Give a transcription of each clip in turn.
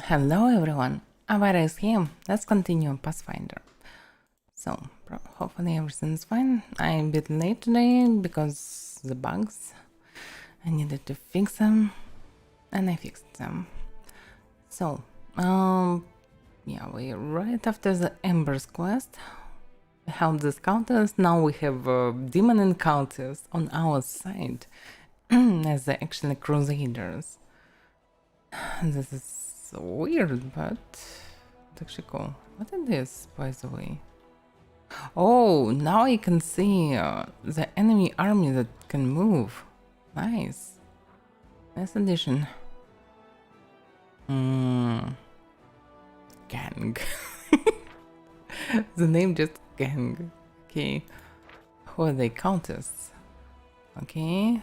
Hello everyone, Avaira is here. Let's continue Pathfinder. So, hopefully everything's fine. I'm a bit late today because the bugs. I needed to fix them, and I fixed them. So, yeah, we're right after the Embers quest. We helped the scouters. Now we have demon encounters on our side, as they're actually crusaders. This is weird, but it's actually cool. What is this, by the way? Oh, now I can see the enemy army that can move. Nice. Nice addition. Gang. The name just gang. Okay. Who are they? Countess. Okay.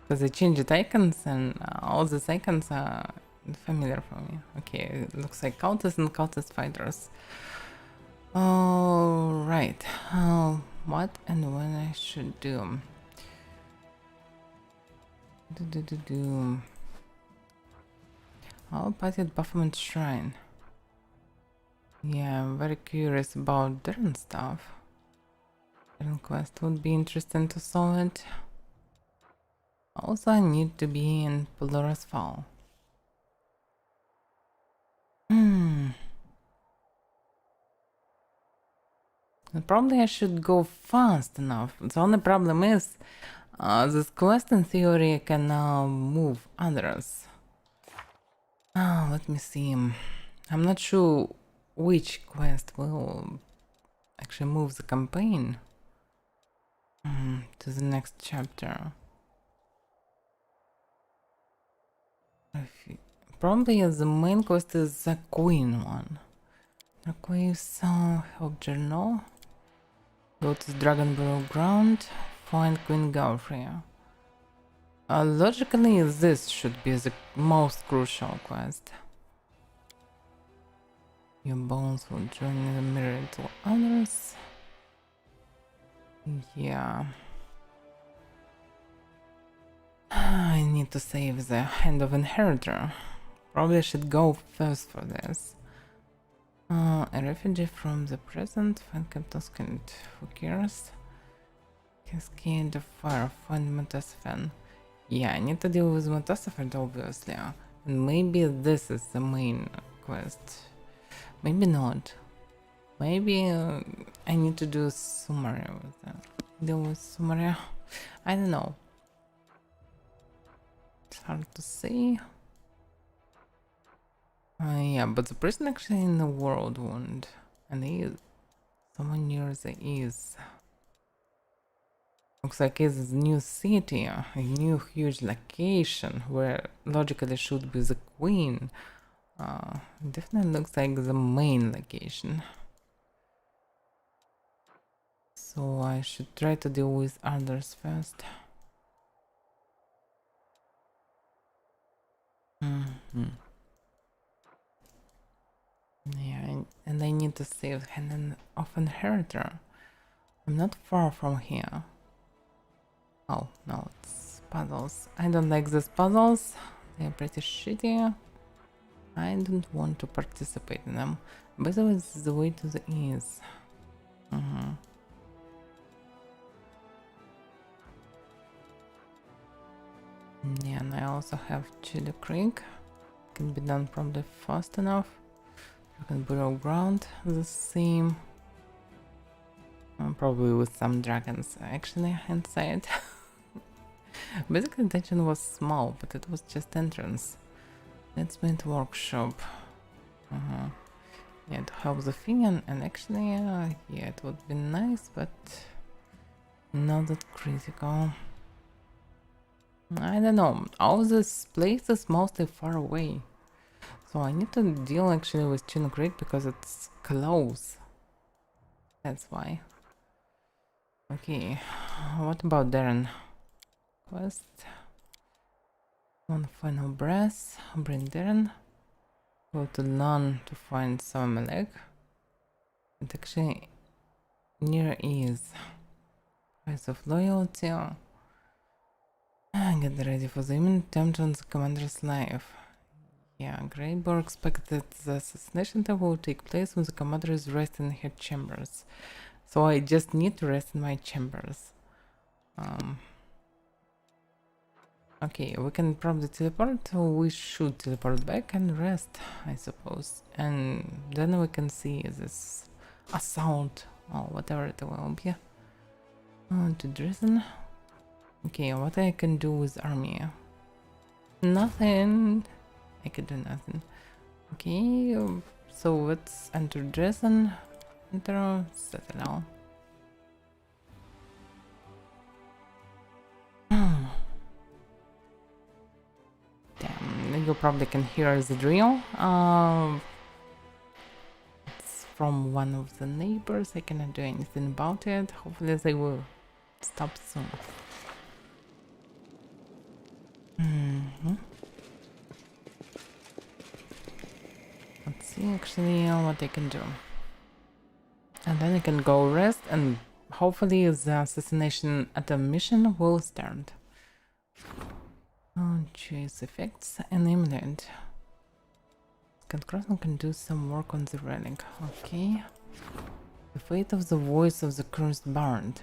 Because they changed the icons and all these icons are familiar for me. Okay, it looks like Countess and Countess fighters. All right. What and when I should do? I'll party at Baphomet Shrine. Yeah, I'm very curious about different stuff. Different quest would be interesting to solve it. Also, I need to be in Polaris Fall. Probably I should go fast enough. The only problem is this quest in theory can now move others. Let me see. I'm not sure which quest will actually move the campaign to the next chapter. Probably the main quest is the Queen one. Requires help journal. Go to the Dragon Burial Ground. Find Queen Galfrey. Logically, this should be the most crucial quest. Your bones will join in the mirror to others. Yeah. I need to save the Hand of Inheritor. Probably I should go first for this. A refugee from the present. Find Captain Skint. Who cares? Cascade of Fire. Find Metasophan. Yeah, I need to deal with Metasophan, obviously. And maybe this is the main quest. Maybe not. Maybe I need to do Sumaria with that. Deal with Sumaria. I don't know. It's hard to say. Yeah, but the person actually in the world wound. And he is someone near the east. Looks like it's a new city, a new huge location where logically should be the queen. Definitely looks like the main location. So I should try to deal with others first. Yeah, and I need to save Hand of Inheritor. I'm not far from here. Oh, no, it's puzzles. I don't like these puzzles. They're pretty shitty. I don't want to participate in them. By the way, this is the way to the east. Yeah, and I also have Chili Creek. Can be done probably fast enough. Dragon Burial Ground, the same. Probably with some dragons actually inside. Basically, the dungeon was small, but it was just entrance. Let's make workshop. Yeah, to help the Finian, and actually, yeah, it would be nice, but not that critical. I don't know. All this place is mostly far away, so I need to deal actually with Chino Creek because it's close. That's why. Okay, what about Darren? Quest. One final breath. Bring Darren. Go to Lon to find Samaleg. It's actually near ease. Price of loyalty. Get ready for the imminent attempt on the commander's life. Yeah, Greyboar expected the assassination will take place when the commander is resting in her chambers. So I just need to rest in my chambers. Okay, we can probably teleport, or we should teleport back and rest, I suppose. And then we can see this assault, or whatever it will be. To Dresden. Okay, what I can do with army? Nothing. I can do nothing. Okay, so let's enter Dresden. Enter, settle now. Damn, you probably can hear the drill. It's from one of the neighbors. I cannot do anything about it. Hopefully they will stop soon. Let's see actually what I can do. And then I can go rest and hopefully the assassination at the mission will start. Choose effects and amulet. Scott Crossman can do some work on the relic. Okay. The fate of the voice of the cursed bard.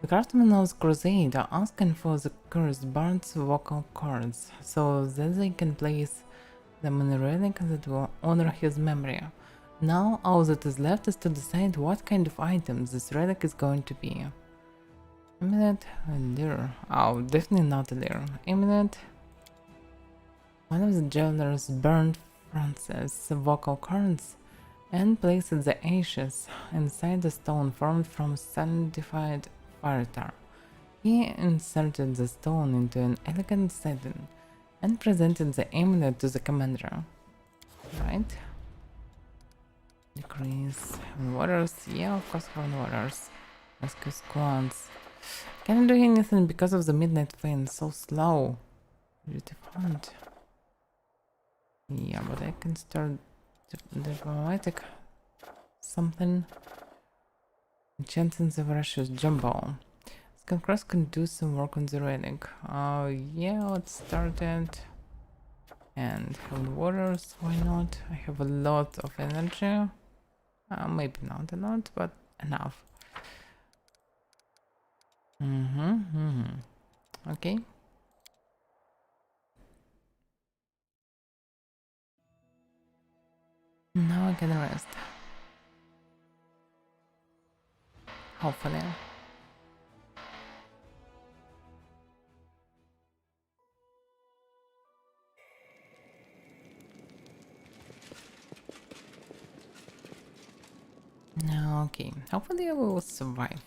The craftsmen of the crusade are asking for the cursed bard's vocal cords so that they can place them in a relic that will honor his memory. Now all that is left is to decide what kind of item this relic is going to be. Amulet, a lure. Oh, definitely not a lure. Amulet. One of the jailers burned Francis' vocal cords and placed the ashes inside the stone formed from sanctified fire tar. He inserted the stone into an elegant setting and presented the amulet to the commander. Right? Decrease heaven waters. Yeah, of course, heaven waters. Rescue squads. Can't do anything because of the midnight flame. So slow. Beautiful. Yeah, but I can start diplomatic something. Enchanting the Russia's jumbo. Skullcross can do some work on the relic. Yeah, let's start it. And heaven waters, why not? I have a lot of energy. Maybe not a lot, but enough. Okay. Now I can rest. Hopefully. Okay, hopefully I will survive.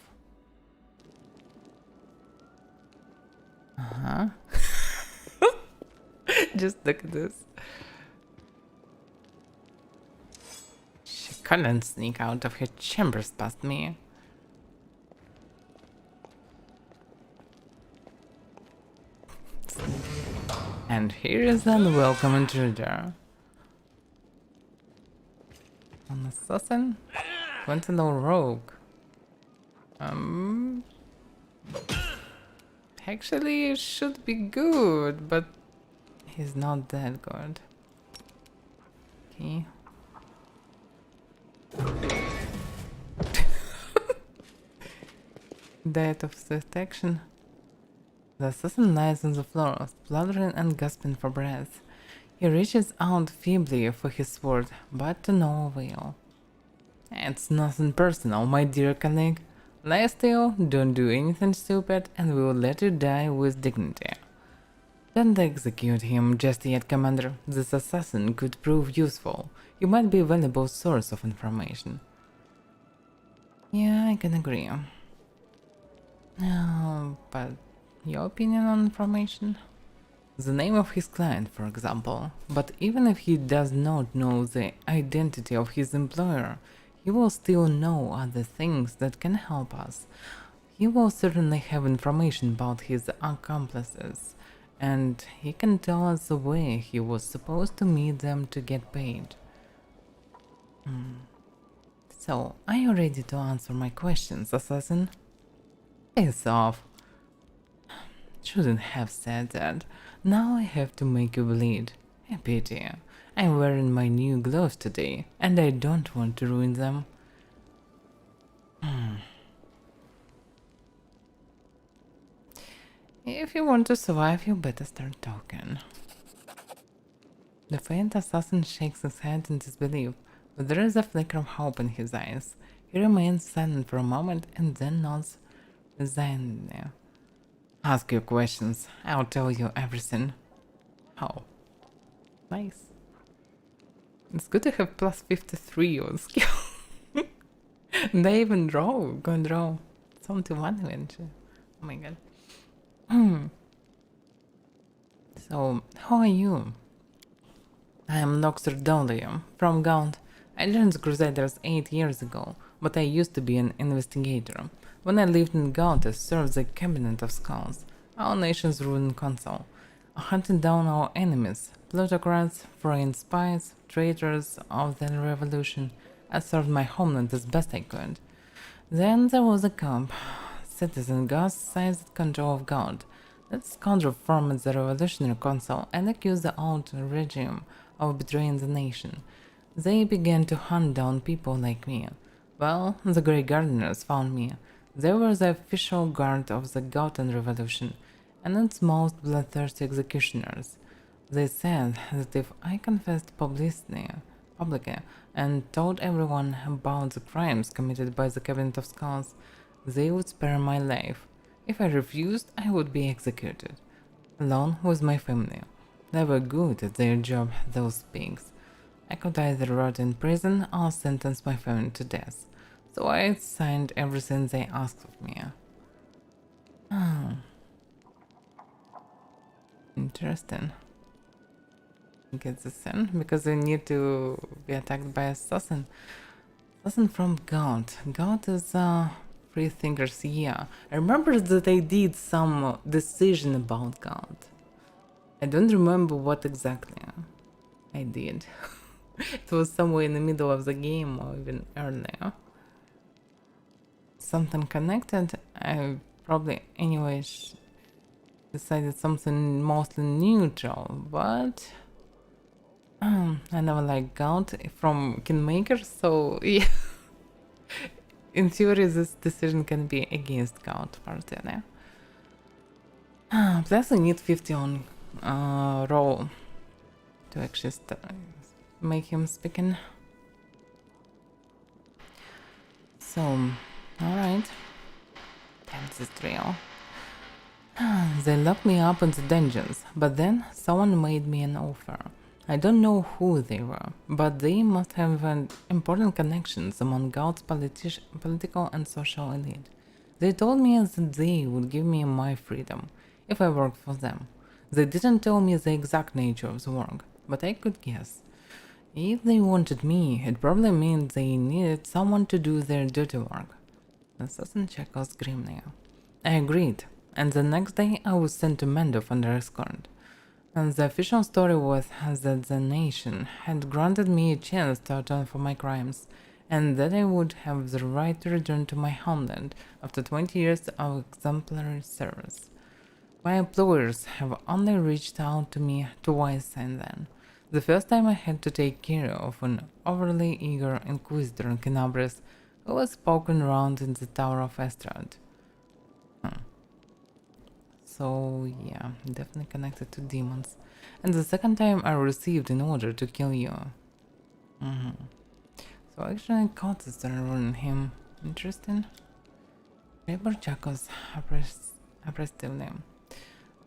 Just look at this. She couldn't sneak out of her chambers past me. And here is an unwelcome intruder. An assassin? Sentinel rogue. Actually, it should be good, but he's not that good. Okay. Diet of detection. The assassin lies on the floor, spluttering and gasping for breath. He reaches out feebly for his sword, but to no avail. It's nothing personal, my dear colleague. Lie still, don't do anything stupid, and we will let you die with dignity. Don't execute him just yet, Commander. This assassin could prove useful. He might be a valuable source of information. Yeah, I can agree. But your opinion on information? The name of his client, for example. But even if he does not know the identity of his employer, he will still know other things that can help us. He will certainly have information about his accomplices, and he can tell us the way he was supposed to meet them to get paid. So, are you ready to answer my questions, assassin? Piss off. Shouldn't have said that. Now I have to make you bleed. A pity. I'm wearing my new gloves today, and I don't want to ruin them. If you want to survive, you better start talking. The faint assassin shakes his head in disbelief, but there is a flicker of hope in his eyes. He remains silent for a moment and then nods resignedly. Ask your questions. I'll tell you everything. Oh, nice. It's good to have plus 53 on skill. They even gonna draw 71 eventually. Oh my god. So, how are you? I am Noxer Dolium, from Gaunt. I joined the Crusaders 8 years ago, but I used to be an investigator. When I lived in Gaunt, I served the Cabinet of Skulls, our nation's ruling council, hunting down our enemies, plutocrats, foreign spies, traitors of the revolution. I served my homeland as best I could. Then there was a camp, Citizen Gus seized control of Gaunt. That scoundrel formed the Revolutionary Council and accused the old regime of betraying the nation. They began to hunt down people like me. Well, the Grey Gardeners found me. They were the official guard of the Gautan Revolution, and its most bloodthirsty executioners. They said that if I confessed publicly and told everyone about the crimes committed by the Cabinet of Skulls, they would spare my life. If I refused, I would be executed, along with my family. They were good at their job, those pigs. I could either rot in prison or sentence my family to death, so I signed everything they asked of me. Oh, interesting. Get this in, because they need to be attacked by assassin. Assassin from Gaunt. Gaunt is free thinkers, yeah. I remember that I did some decision about Gaunt. I don't remember what exactly I did. It was somewhere in the middle of the game or even earlier. Something connected. I probably anyways decided something mostly neutral, but I never liked Gaunt from Kingmaker, so yeah. In theory, this decision can be against Gaunt party, yeah? Plus, I need 50 on roll to actually make him speaking. So, alright. Damn, this is real. They locked me up in the dungeons, but then someone made me an offer. I don't know who they were, but they must have had important connections among Gaut's political and social elite. They told me that they would give me my freedom if I worked for them. They didn't tell me the exact nature of the work, but I could guess. If they wanted me, it probably meant they needed someone to do their dirty work. The assassin chuckles grimly. I agreed, and the next day I was sent to Mendov under escort. And the official story was that the nation had granted me a chance to atone for my crimes, and that I would have the right to return to my homeland after 20 years of exemplary service. My employers have only reached out to me twice since then. The first time I had to take care of an overly eager inquisitor in Canabris who was poking around in the Tower of Estrad. So yeah, definitely connected to demons. And the second time I received an order to kill you. So actually cultists are running him. Interesting. Paper chuckles oppressively.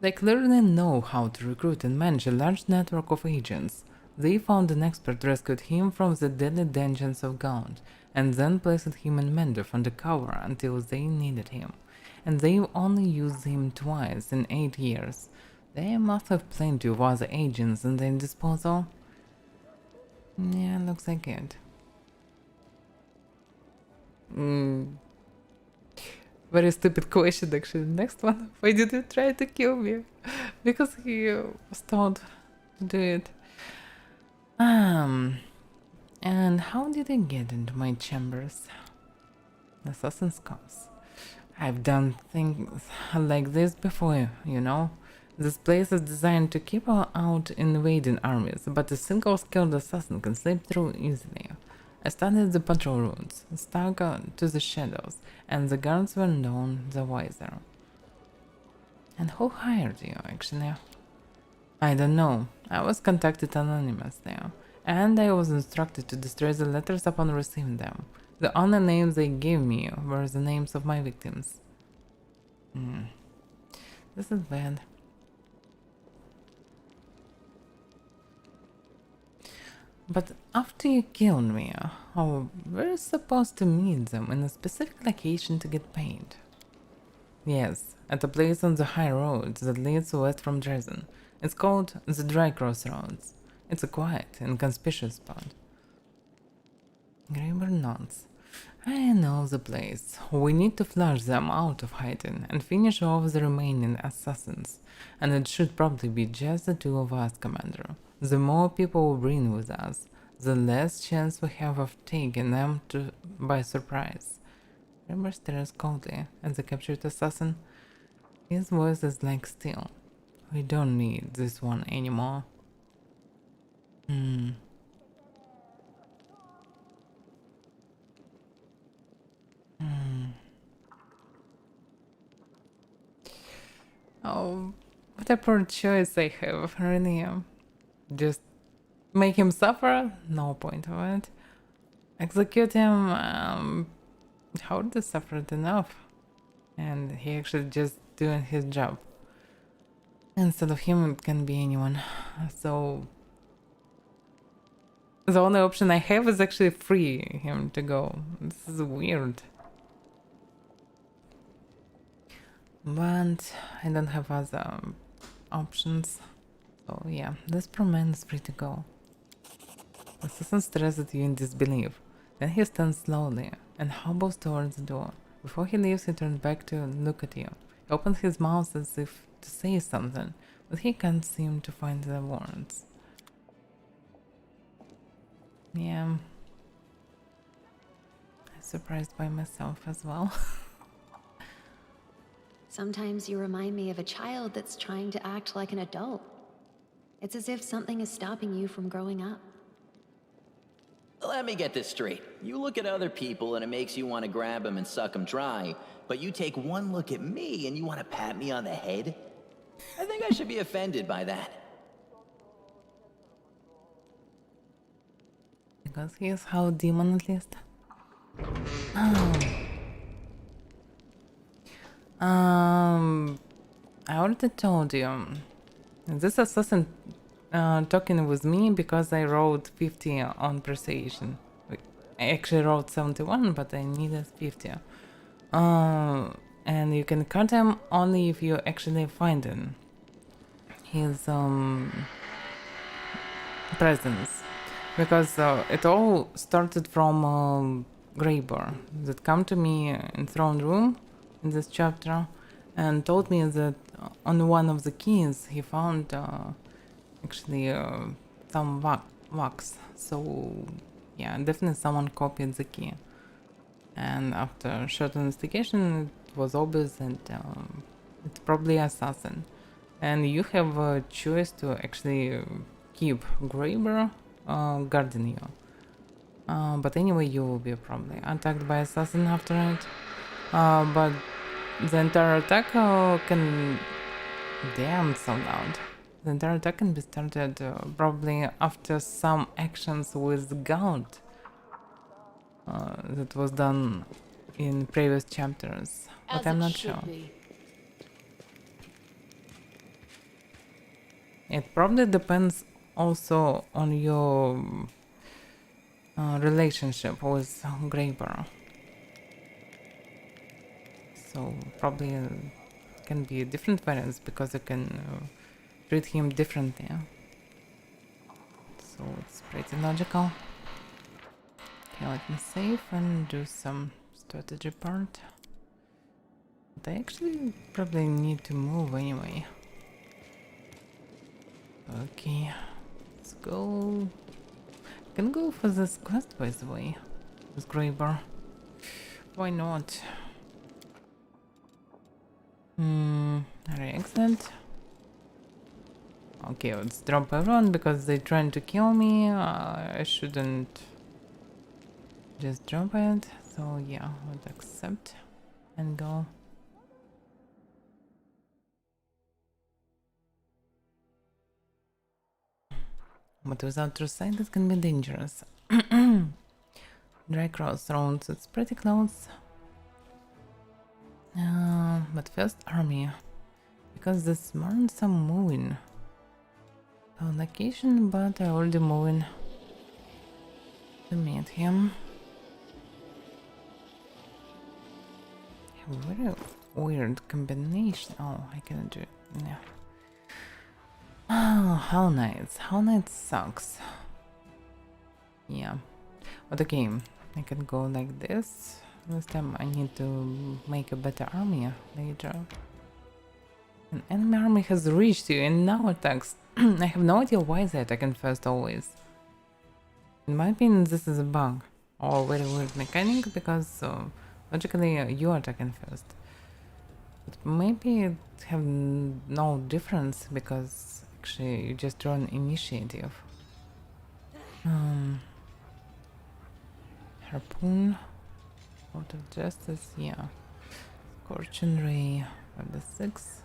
They clearly know how to recruit and manage a large network of agents. They found an expert, rescued him from the deadly dungeons of Gaunt, and then placed him in Mendov undercover until they needed him. And they've only used him twice in 8 years. They must have plenty of other agents in their disposal. Yeah, looks like it. Very stupid question actually. Next one. Why did you try to kill me? Because he was told to do it. And how did I get into my chambers? Assassin's Comes. I've done things like this before, you know. This place is designed to keep out invading armies, but a single skilled assassin can slip through easily. I studied the patrol routes, stuck to the shadows, and the guards were none the wiser. And who hired you, actually? I don't know. I was contacted anonymously, and I was instructed to destroy the letters upon receiving them. The only names they gave me were the names of my victims. This is bad. But after you killed me, we're supposed to meet them in a specific location to get paid. Yes, at a place on the high road that leads west from Dresden. It's called the Dry Crossroads. It's a quiet and conspicuous spot. Graber nods. I know the place. We need to flush them out of hiding and finish off the remaining assassins. And it should probably be just the two of us, Commander. The more people we bring with us, the less chance we have of taking them by surprise. Graber stares coldly at the captured assassin. His voice is like steel. We don't need this one anymore. Oh, what a poor choice I have, really. Just make him suffer? No point of it. Execute him, how would this suffered enough? And he actually just doing his job. Instead of him, it can be anyone. So the only option I have is actually free him to go. This is weird. But I don't have other options. So yeah, this poor man is free to go. The assassin stares at you in disbelief. Then he stands slowly and hobbles towards the door. Before he leaves, he turns back to look at you. He opens his mouth as if to say something, but he can't seem to find the words. Yeah. I'm surprised by myself as well. Sometimes you remind me of a child that's trying to act like an adult. It's as if something is stopping you from growing up. Let me get this straight. You look at other people and it makes you want to grab them and suck them dry, but you take one look at me and you want to pat me on the head? I think I should be offended by that. Because he is half demon at least. Oh. I already told you. This assassin talking with me because I rolled 50 on persuasion. I actually rolled 71, but I needed 50. And you can cut him only if you actually find him. His presence. Because it all started from Graber that come to me in throne room in this chapter and told me that on one of the keys he found actually some wax. So yeah, definitely someone copied the key. And after short investigation, it was obvious that it's probably assassin. And you have a choice to actually keep Graber guarding you. But anyway, you will be probably attacked by assassin after it. But the entire attack can... Damn, so loud. The entire attack can be started probably after some actions with guard that was done in previous chapters, but I'm not sure. It probably depends also on your relationship with Graber. So probably can be different variants because you can treat him differently. So it's pretty logical. Okay, let me save and do some strategy part. But I actually probably need to move anyway. Okay, let's go. I can go for this quest, by the way, with Graber. Why not? Excellent. Okay, let's drop everyone because they're trying to kill me. I shouldn't just drop it. So yeah, let's accept and go. But without true sight, it can be dangerous. Dry crossroads, it's pretty close. But first, army. Because this months I'm moving. On location, but I already moving to meet him. Very weird combination. Oh, I cannot do it. Yeah. Oh, Hell Knights. Hell Knights sucks. Yeah. But okay, I can go like this. This time I need to make a better army later. An enemy army has reached you and now attacks. I have no idea why they attack first always. In my opinion, this is a bug. Or very weird mechanic because logically you are attacking first. But maybe it have no difference because actually you just run initiative. Harpoon, Court of Justice, yeah. Scorching Ray, 5d6.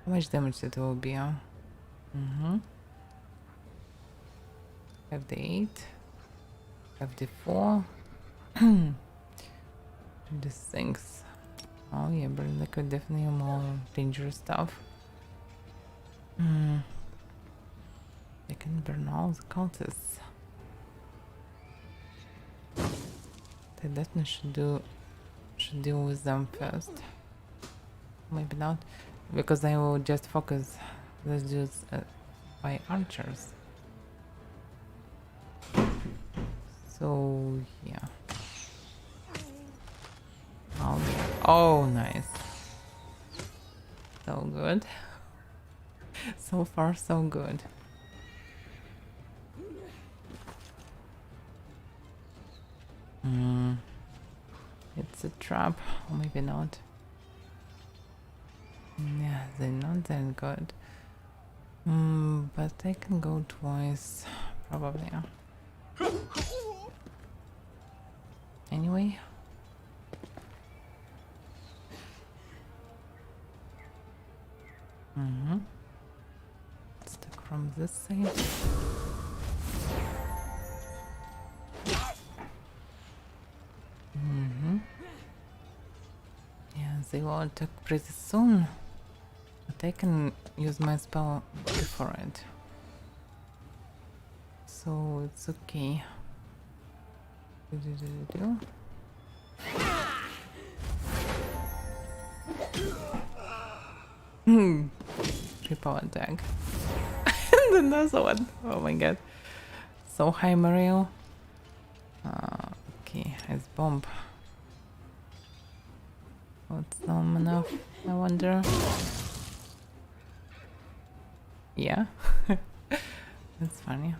How much damage it will be? 5d8, 5d4, 5d6. Oh yeah, but liquid definitely more dangerous stuff. They can burn all the cultists. They definitely should deal with them first. Maybe not, because I will just focus those dudes by archers. So yeah. Oh, yeah. Oh, nice. So good. So far, so good. It's a trap, or maybe not. Yeah, they're not that good. But I can go twice, probably. Anyway. Stuck from this side. Yeah, they will attack pretty soon. But I can use my spell before it. So it's okay. Triple attack. And another one. Oh my god. So high, Mario. Okay, ice bomb. What's not enough? I wonder. Yeah. That's funny.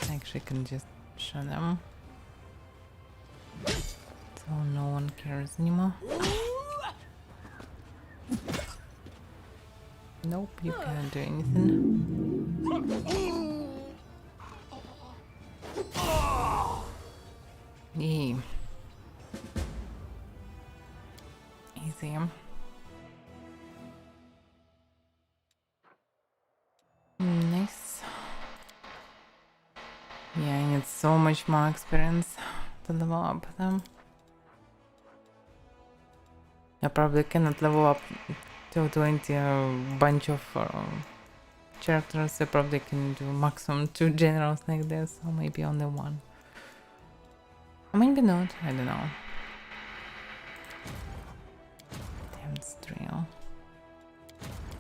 I actually can just show them. So no one cares anymore. Nope, you can't do anything. Yay. Easy. Nice. Yeah, I need so much more experience to level up them. I probably cannot level up to 20 a bunch of characters. I probably can do maximum 2 generals like this, or maybe only 1. Or maybe not, I don't know. Damn trail.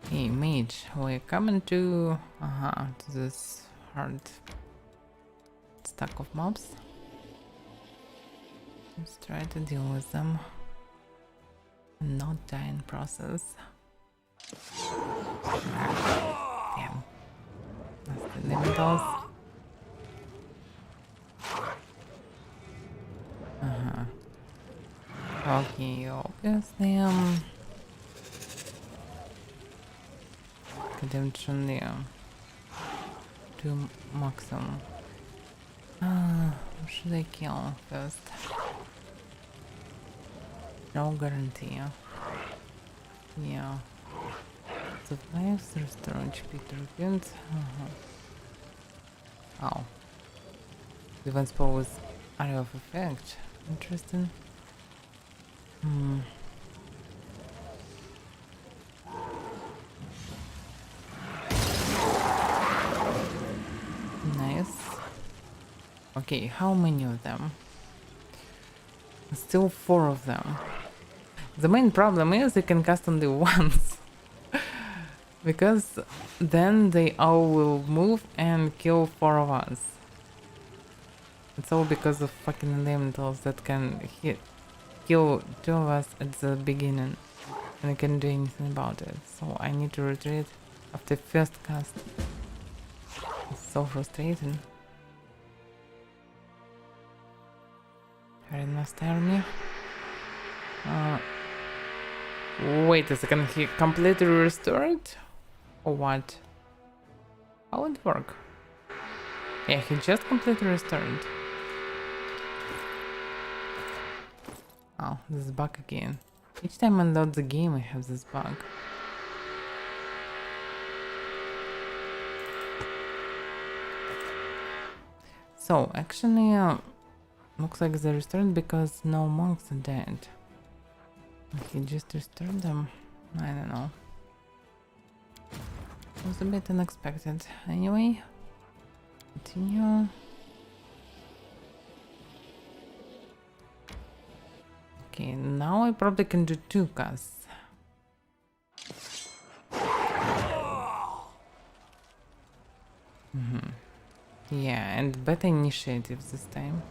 Hey mage, we're coming to this hard stack of mobs. Let's try to deal with them and not die in process. Damn. That's the elementals. Okay, obviously redemption, yeah. 2 maximum. Who should I kill first? No guarantee. Yeah. Survives, restore HP to regain. Oh. Defense power with area of effect. Interesting. Nice. Okay, how many of them? Still 4 of them. The main problem is you can cast only once. Because then they all will move and kill 4 of us. It's all because of fucking elementals that can kill 2 of us at the beginning. And I can't do anything about it. So I need to retreat after first cast. It's so frustrating. Very nice army. Wait a second, he completely restored? Or what? How would it work? Yeah, he just completely restored. Oh, this bug again. Each time I load the game I have this bug. So, actually, looks like they restored because no monks are dead. He just restored them. I don't know. It was a bit unexpected. Anyway, continue. Okay, now I probably can do 2 casts. Yeah, and better initiatives this time.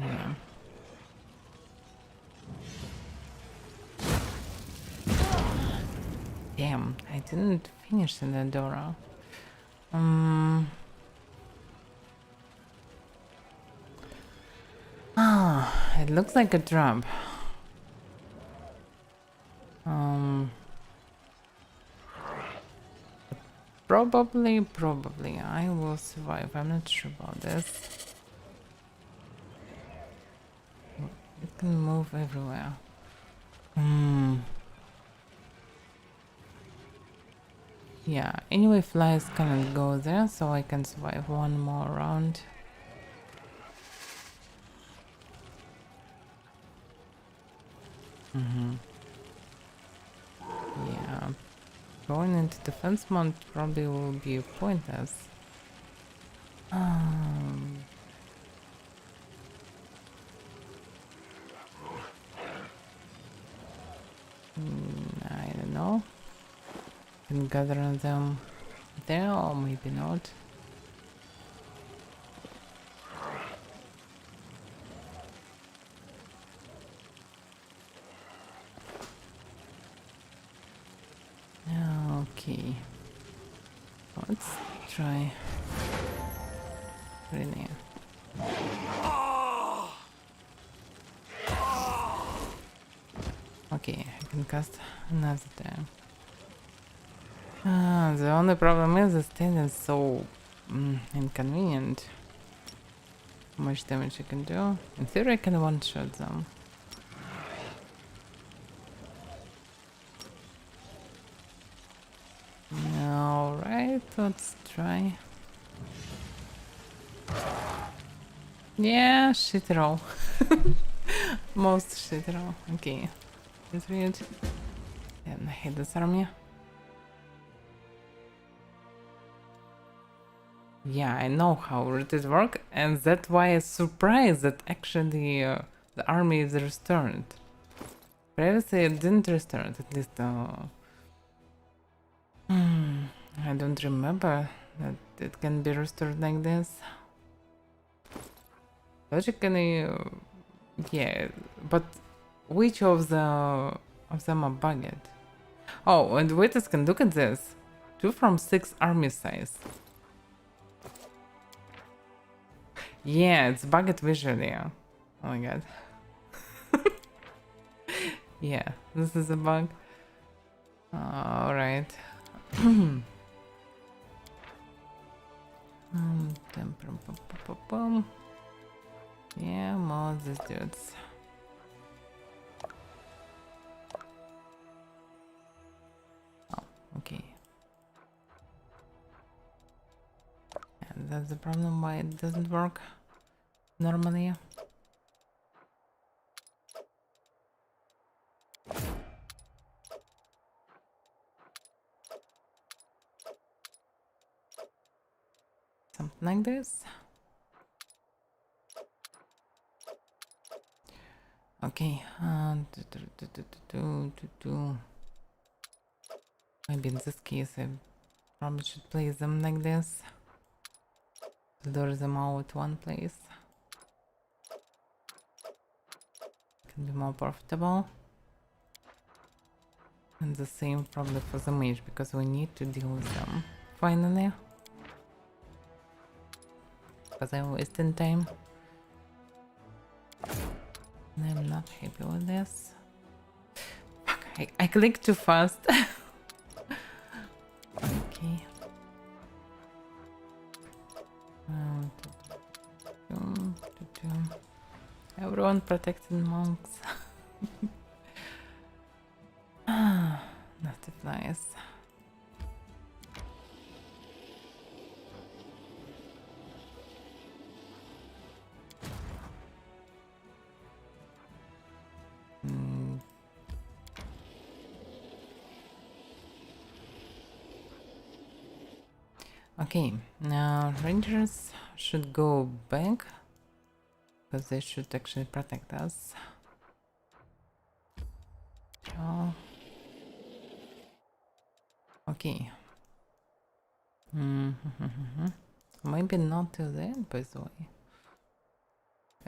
Yeah. Damn, I didn't finish in the Dora. It looks like a trap. Probably I will survive. I'm not sure about this. It can move everywhere. Yeah, anyway, flies cannot go there, so I can survive 1 more round. Yeah, going into defense mode probably will be pointless. I don't know. Can gather them there or maybe not. Okay, let's try Renee. Okay, I can cast another time. The only problem is the stand is so inconvenient. How much damage I can do? In theory I can one-shot them. Alright, let's try. Yeah, shit roll. Most shit roll. Okay. Let's read. And I hate this army. Yeah, I know how it works, and that's why I'm surprised that actually the army is restored. Previously it didn't restore it, at least I don't remember that it can be restored like this. Logically, yeah, but which of them are bugged? Oh, and wait a second, look at this. 2 from 6 army size. Yeah, it's bugged visually. Oh my god. Yeah, this is a bug. All right. Yeah, more these dudes. Oh, okay. And that's the problem why it doesn't work normally. Something like this. Okay. Maybe in this case I probably should place them like this. Lure them out one place. Can be more profitable. And the same probably for the mage because we need to deal with them finally. Because I'm wasting time. And I'm not happy with this. Fuck, I clicked too fast. Okay. Everyone protecting monks. Not nice. Okay, now rangers should go back because they should actually protect us. Oh. Okay. Maybe not till the end, by the way.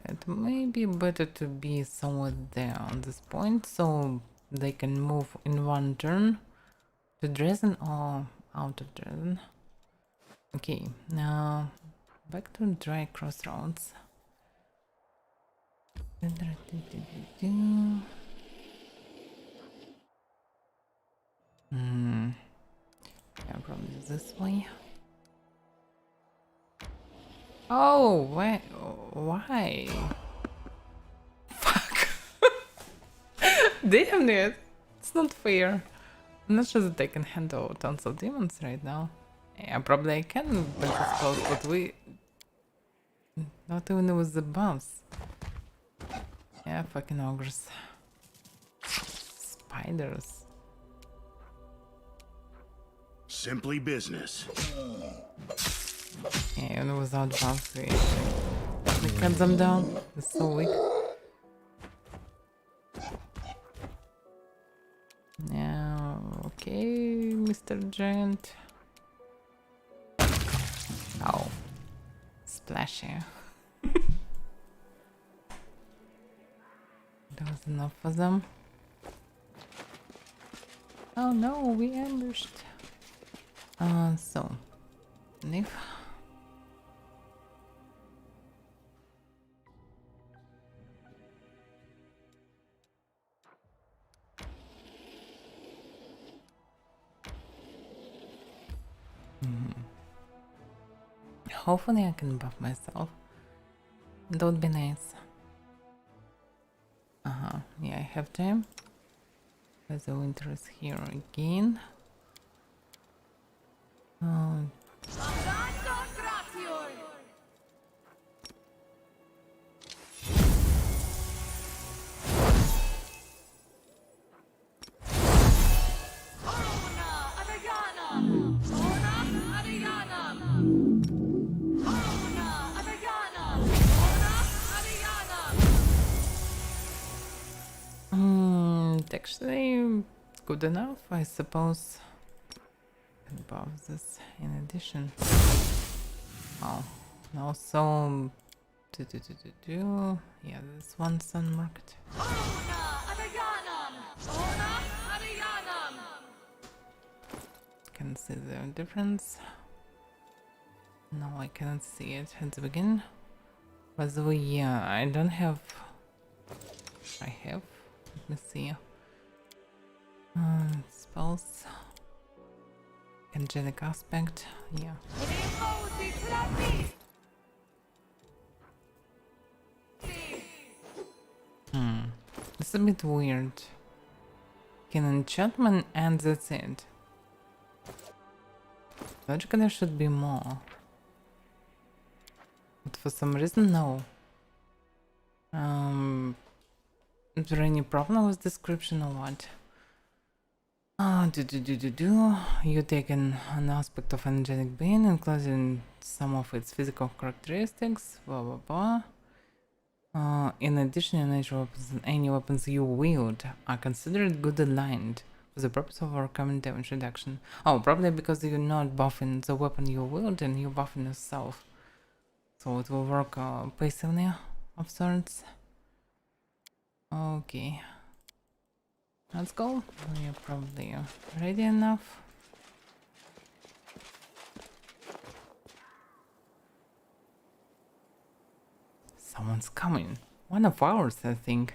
It may be better to be somewhere there on this point so they can move in one turn to Dresden or out of Dresden. Okay, now back to dry crossroads. Yeah, probably this way. Oh, why? Why? Fuck. Damn it. It's not fair. I'm not sure that I can handle tons of demons right now. Yeah, probably I can with the spells, but we... Not even with the buffs. Yeah, fucking ogres. Spiders. Simply business. Yeah, even without buffs, we cut them down. It's so weak. Yeah, okay, Mr. Giant. Oh, splashy. That was enough for them. Oh no, we ambushed. So, leave. Hopefully I can buff myself. That would be nice. Yeah, I have time. As the winter is here again. Actually good enough, I suppose. And buff this in addition. Oh, and also yeah, this one's unmarked. Can see the difference. No, I cannot see it at the beginning. By the way, yeah, I don't have. I have. Let me see. Spells. Angelic aspect. Yeah. It's a bit weird. Can enchantment and that's it. Logically there should be more. But for some reason no. Is there any problem with description or what? You take an aspect of angelic being, including some of its physical characteristics, blah blah blah. In addition, your nature weapons and any weapons you wield are considered good aligned for the purpose of overcoming damage reduction. Oh, probably because you're not buffing the weapon you wield and you're buffing yourself. So it will work passively of sorts. Okay. Let's go. We're probably ready enough. Someone's coming. One of ours, I think.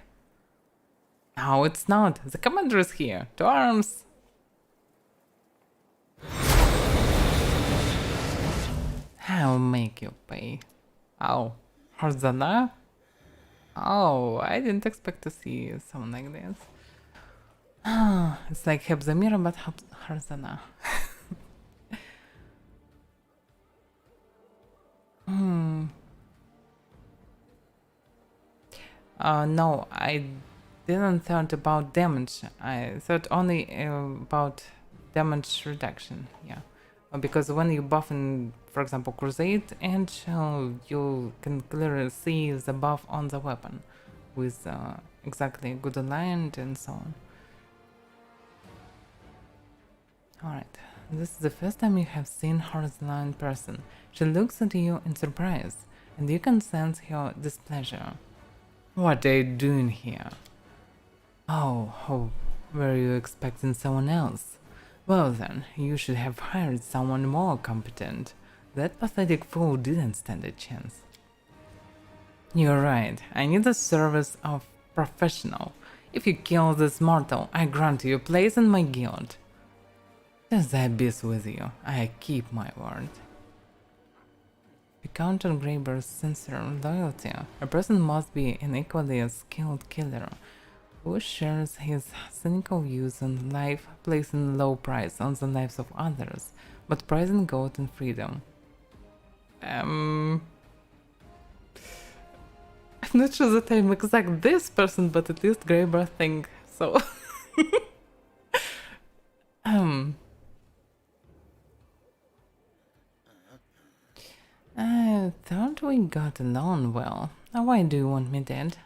No, it's not. The commander is here. To arms! I'll make you pay. Oh, Harzana? Oh, I didn't expect to see someone like this. It's like Hebzamira, but Harzana. No, I didn't thought about damage. I thought only about damage reduction. Yeah, because when you buff in, for example, Crusade Angel, you can clearly see the buff on the weapon with exactly good aligned and so on. Alright, this is the first time you have seen Harzana in person. She looks at you in surprise, and you can sense her displeasure. What are you doing here? Oh, were you expecting someone else? Well then, you should have hired someone more competent. That pathetic fool didn't stand a chance. You're right, I need the service of professional. If you kill this mortal, I grant you a place in my guild. There's the abyss with you, I keep my word. To counter Graeber's sincere loyalty, a person must be an equally skilled killer who shares his cynical views on life, placing low price on the lives of others, but prizing gold and freedom. I'm not sure that I'm exact this person, but at least Graeber think so. I thought we got along well. Now why do you want me dead?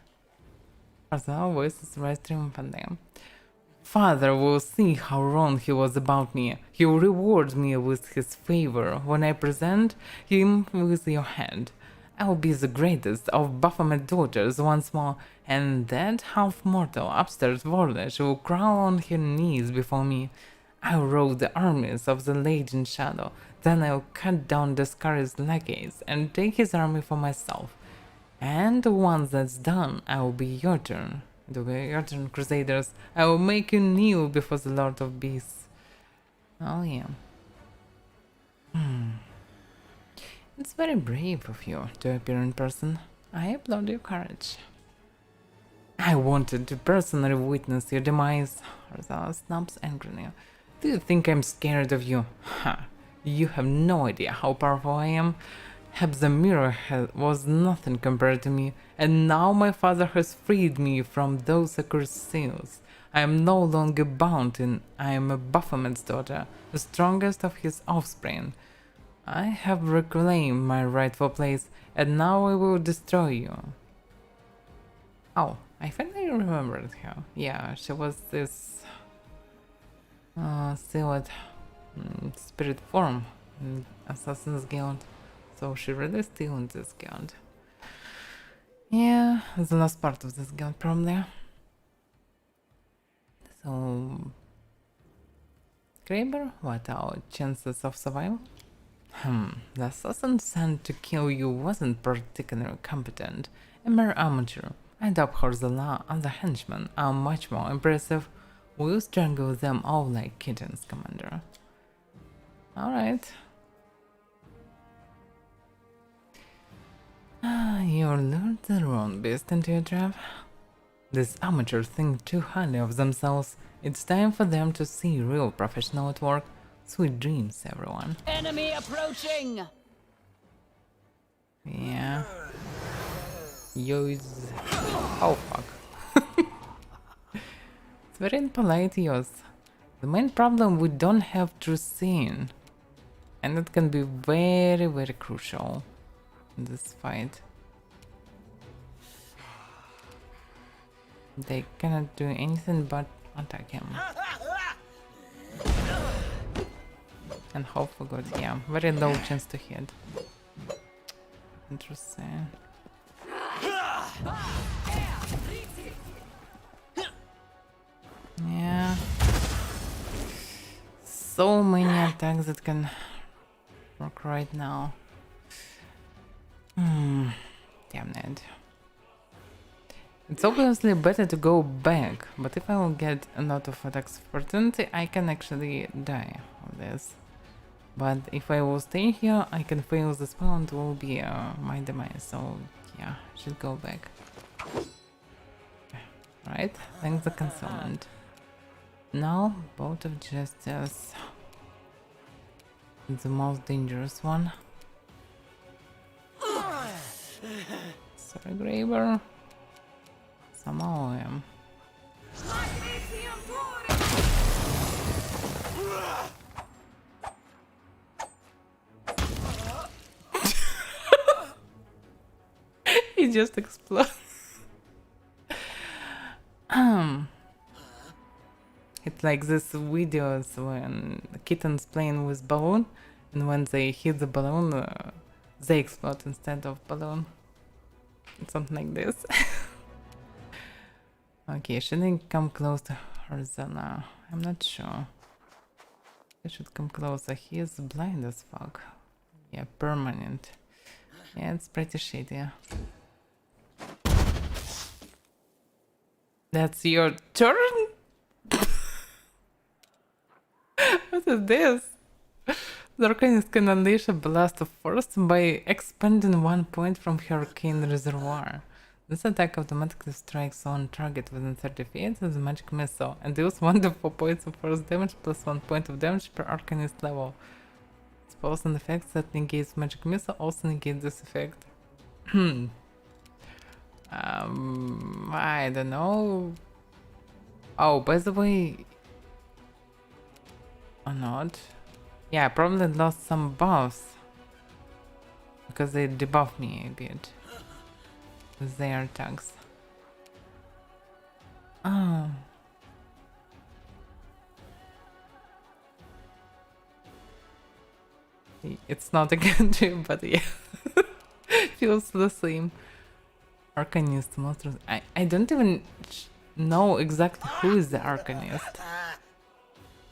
Arthur's voice is raised triumphantly. Father will see how wrong he was about me. He will reward me with his favor when I present him with your hand. I will be the greatest of Baphomet daughters once more, and that half-mortal upstairs varlet will crawl on her knees before me. I'll roll the armies of the Legion Shadow, then I'll cut down Descaris' lackeys and take his army for myself. And once that's done, I will be your turn. It will be your turn, Crusaders. I will make you kneel before the Lord of Beasts. Oh yeah. It's very brave of you to appear in person. I applaud your courage. I wanted to personally witness your demise. Harzala snaps angrily. Do you think I'm scared of you? Ha! You have no idea how powerful I am. Hebzamira was nothing compared to me, and now my father has freed me from those accursed seals. I am no longer bound, and I am a Baphomet's daughter, the strongest of his offspring. I have reclaimed my rightful place, and now I will destroy you. Oh, I finally remembered her. Yeah, she was this sealed spirit form in Assassin's Guild. So she really still in this guild. Yeah, the last part of this guild probably. So Graeber, what are our chances of survival? The assassin sent to kill you wasn't particularly competent, a mere amateur. I doubt Harzala and the henchmen are much more impressive. We'll strangle them all like kittens, Commander. Alright. You lured the wrong beast into your trap. These amateurs think too highly of themselves. It's time for them to see real professional at work. Sweet dreams, everyone. Enemy approaching! Yeah. Use. Oh fuck. It's very impolite use. The main problem, we don't have true seeing. And it can be very, very crucial in this fight. They cannot do anything but attack him. And hope for good. Yeah, very low chance to hit. Interesting. Yeah. So many attacks that can work right now. Damn it. It's obviously better to go back, but if I will get a lot of attacks opportunity, I can actually die of this. But if I will stay here, I can fail the spell and it will be my demise, so yeah, I should go back. Right, thanks the concealment. Now, Bolt of Justice. It's the most dangerous one. Sorry, Graver. Somehow I am. He just explodes. It's like these videos when kittens playing with balloon, and when they hit the balloon, they explode instead of balloon. Something like this. Okay, should I come close to Horizona? I'm not sure. I should come closer. He is blind as fuck. Yeah, permanent. Yeah, it's pretty shitty. That's your turn? What is this? The Arcanist can unleash a blast of force by expending 1 point from Hurricane Reservoir. This attack automatically strikes on target within 30 feet as a magic missile and deals 1d4 points of force damage plus 1 point of damage per Arcanist level. Spells and effects that negates magic missile also negate this effect. I don't know. Oh, by the way, or not? Yeah, I probably lost some buffs because they debuffed me a bit with their attacks. Oh. It's not a country, but yeah. Feels the same. Arcanist monsters. I don't even know exactly who is the Arcanist.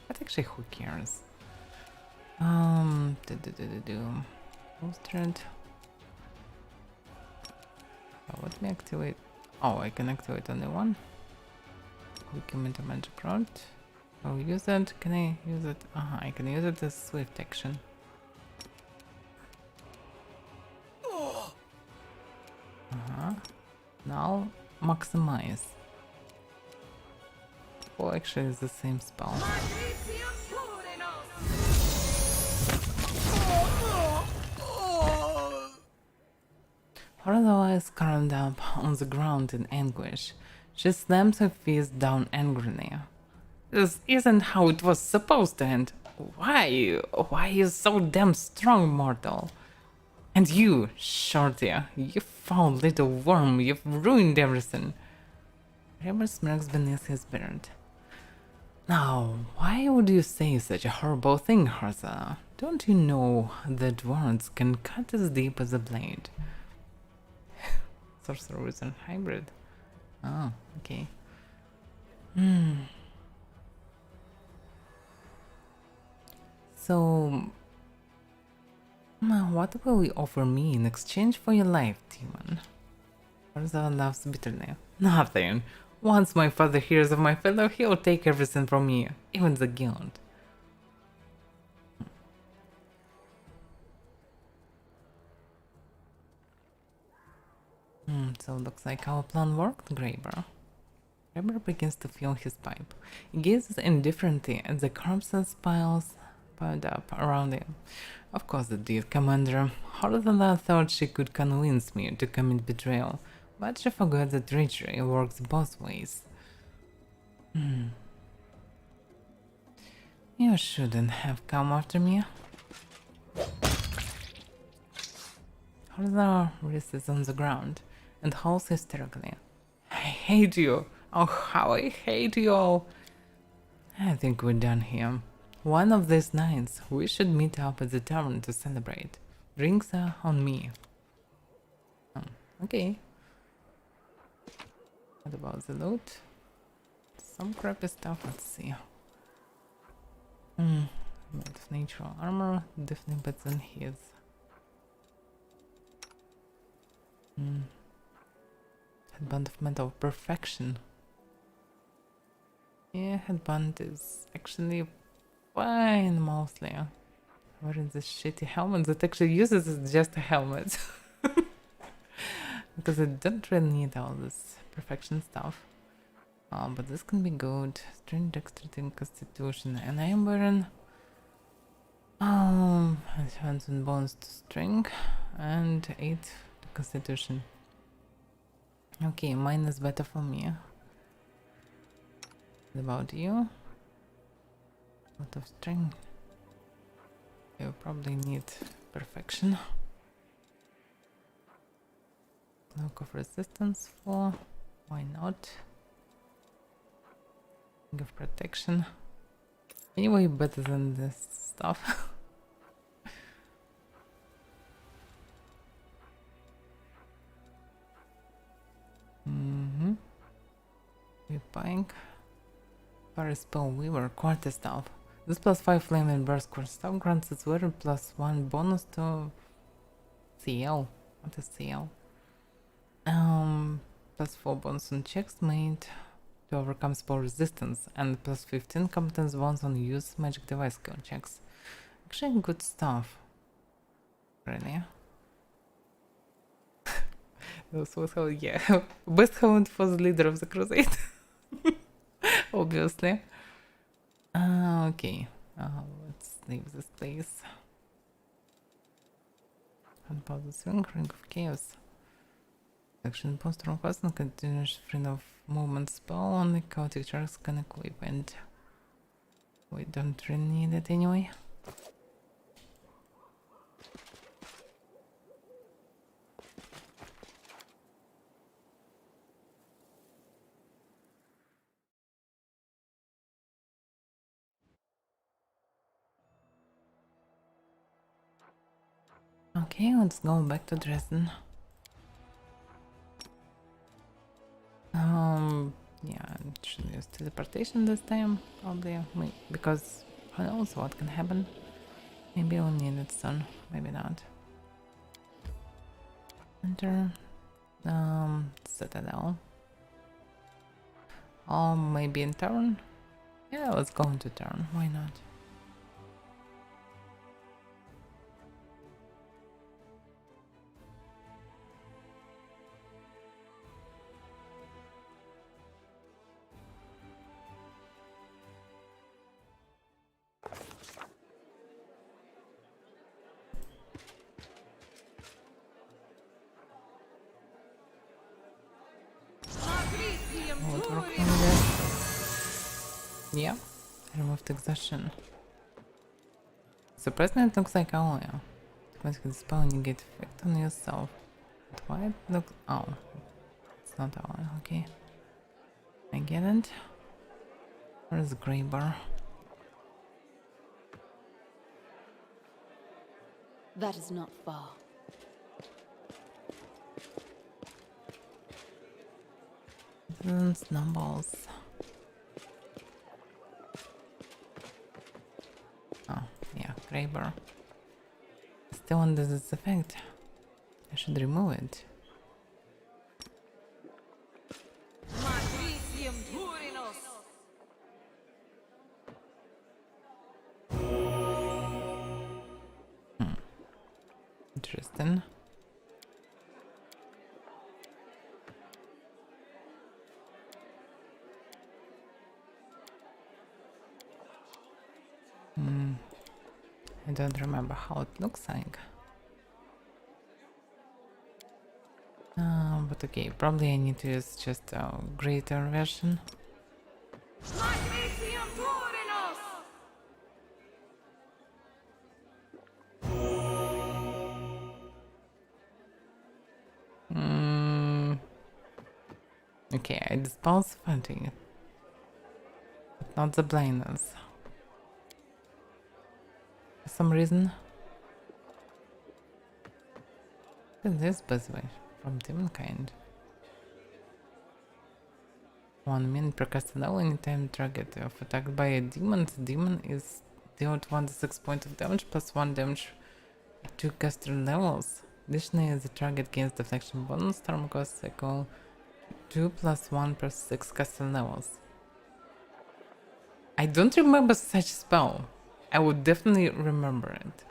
But actually, who cares? Post-trend. Oh, let me activate. Oh, I can activate only one. Quick commit a magic rod. I'll use it. Can I use it? I can use it as swift action. Now maximize. Oh, actually, it's the same spell. Horizon is curled up on the ground in anguish. She slams her fist down angrily. This isn't how it was supposed to end. Why? Why are you so damn strong, mortal? And you, Shorty, you foul little worm, you've ruined everything. River smirks beneath his beard. Now, why would you say such a horrible thing, Harza? Don't you know that words can cut as deep as a blade? Sorcerer Wizard hybrid. Oh, okay. So, what will you offer me in exchange for your life, demon? Harza laughs bitterly. Nothing. Once my father hears of my fellow, he'll take everything from me, even the guild. So looks like our plan worked, Graber. Graber begins to fill his pipe. He gazes indifferently at the corpses piled up around him. Of course it did, Commander. Harder than I thought she could convince me to commit betrayal, but she forgot that treachery works both ways. You shouldn't have come after me. Harder rests on the ground and howls hysterically. I hate you! Oh, how I hate you all! I think we're done here. One of these nights, we should meet up at the tavern to celebrate. Drinks are on me. Okay. What about the loot? Some crappy stuff, let's see. Made of natural armor, definitely better than his. Headband of metal perfection. Yeah, headband is actually fine mostly. Wearing this shitty helmet that actually uses is just a helmet. Because I don't really need all this perfection stuff. But this can be good. Strength, dexterity, and constitution. And I am wearing hands and bones to strength and 8 to constitution. Okay, mine is better for me. What about you? A lot of strength. You probably need perfection. Cloak of resistance 4. Why not? Ring of protection. Anyway, better than this stuff. Buying Fire Spell Weaver Quarter Staff. This plus 5 flame and burst quarter staff grants its wearer plus 1 bonus to CL. What is CL? Plus 4 bonus on checks made to overcome spell resistance and plus 15 competence bonus on use magic device skill checks. Actually good stuff. Really? This was how, yeah, best helmet for the leader of the crusade. Obviously. Okay. Let's leave this place. What about the swing? Ring of Chaos. Action poster on cost and continuous freedom of movement spell only chaotic sharks can equip, and we don't really need it anyway. Okay, let's go back to Dresden. Yeah, should use teleportation this time, probably, because who knows what can happen. Maybe we'll need it soon, maybe not. Enter, Citadel. Or maybe in turn? Yeah, let's go into turn, why not? Would work on this. Yeah, removed exhaustion. Surprisingly, it looks like Anya. Basically, the spell negate effect on yourself. But why it looks. Oh, it's not Anya, okay. I get it. Where's the gray bar? That is not far. Snowballs. Oh, yeah, gray bar. Still under this effect. I should remove it. Interesting. I don't remember how it looks like. But okay, probably I need to use just a greater version. Okay, I dispose fatigue, but not the blindness. For some reason. What is this, by the way? From Demonkind. 1 minute per caster level. Anytime target of attacked by a demon, the demon is dealt 1d6 points of damage plus 1 damage for 2 caster levels. Additionally, the target gains deflection bonus. Storm cost cycle 2 plus 1 per 6 caster levels. I don't remember such spell. I would definitely remember it.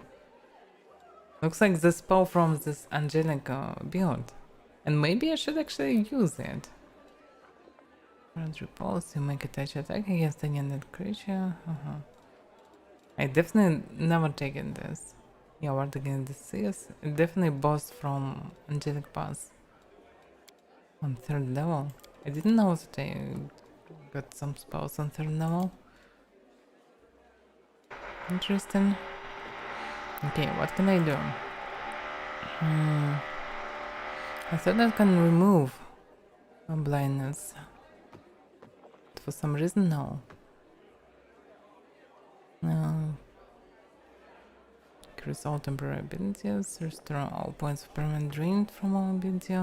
Looks like the spell from this angelic build. And maybe I should actually use it. Repulse, you make a touch attack against any undead creature. I definitely never taken this. Yeah, what against disease? It definitely boss from Angelic Pass. On 3rd level. I didn't know that I got some spells on 3rd level. Interesting. Okay, what can I do? I thought I can remove blindness. But for some reason, no. No. Increase all temporary abilities, restore all points of permanent drain from all ability,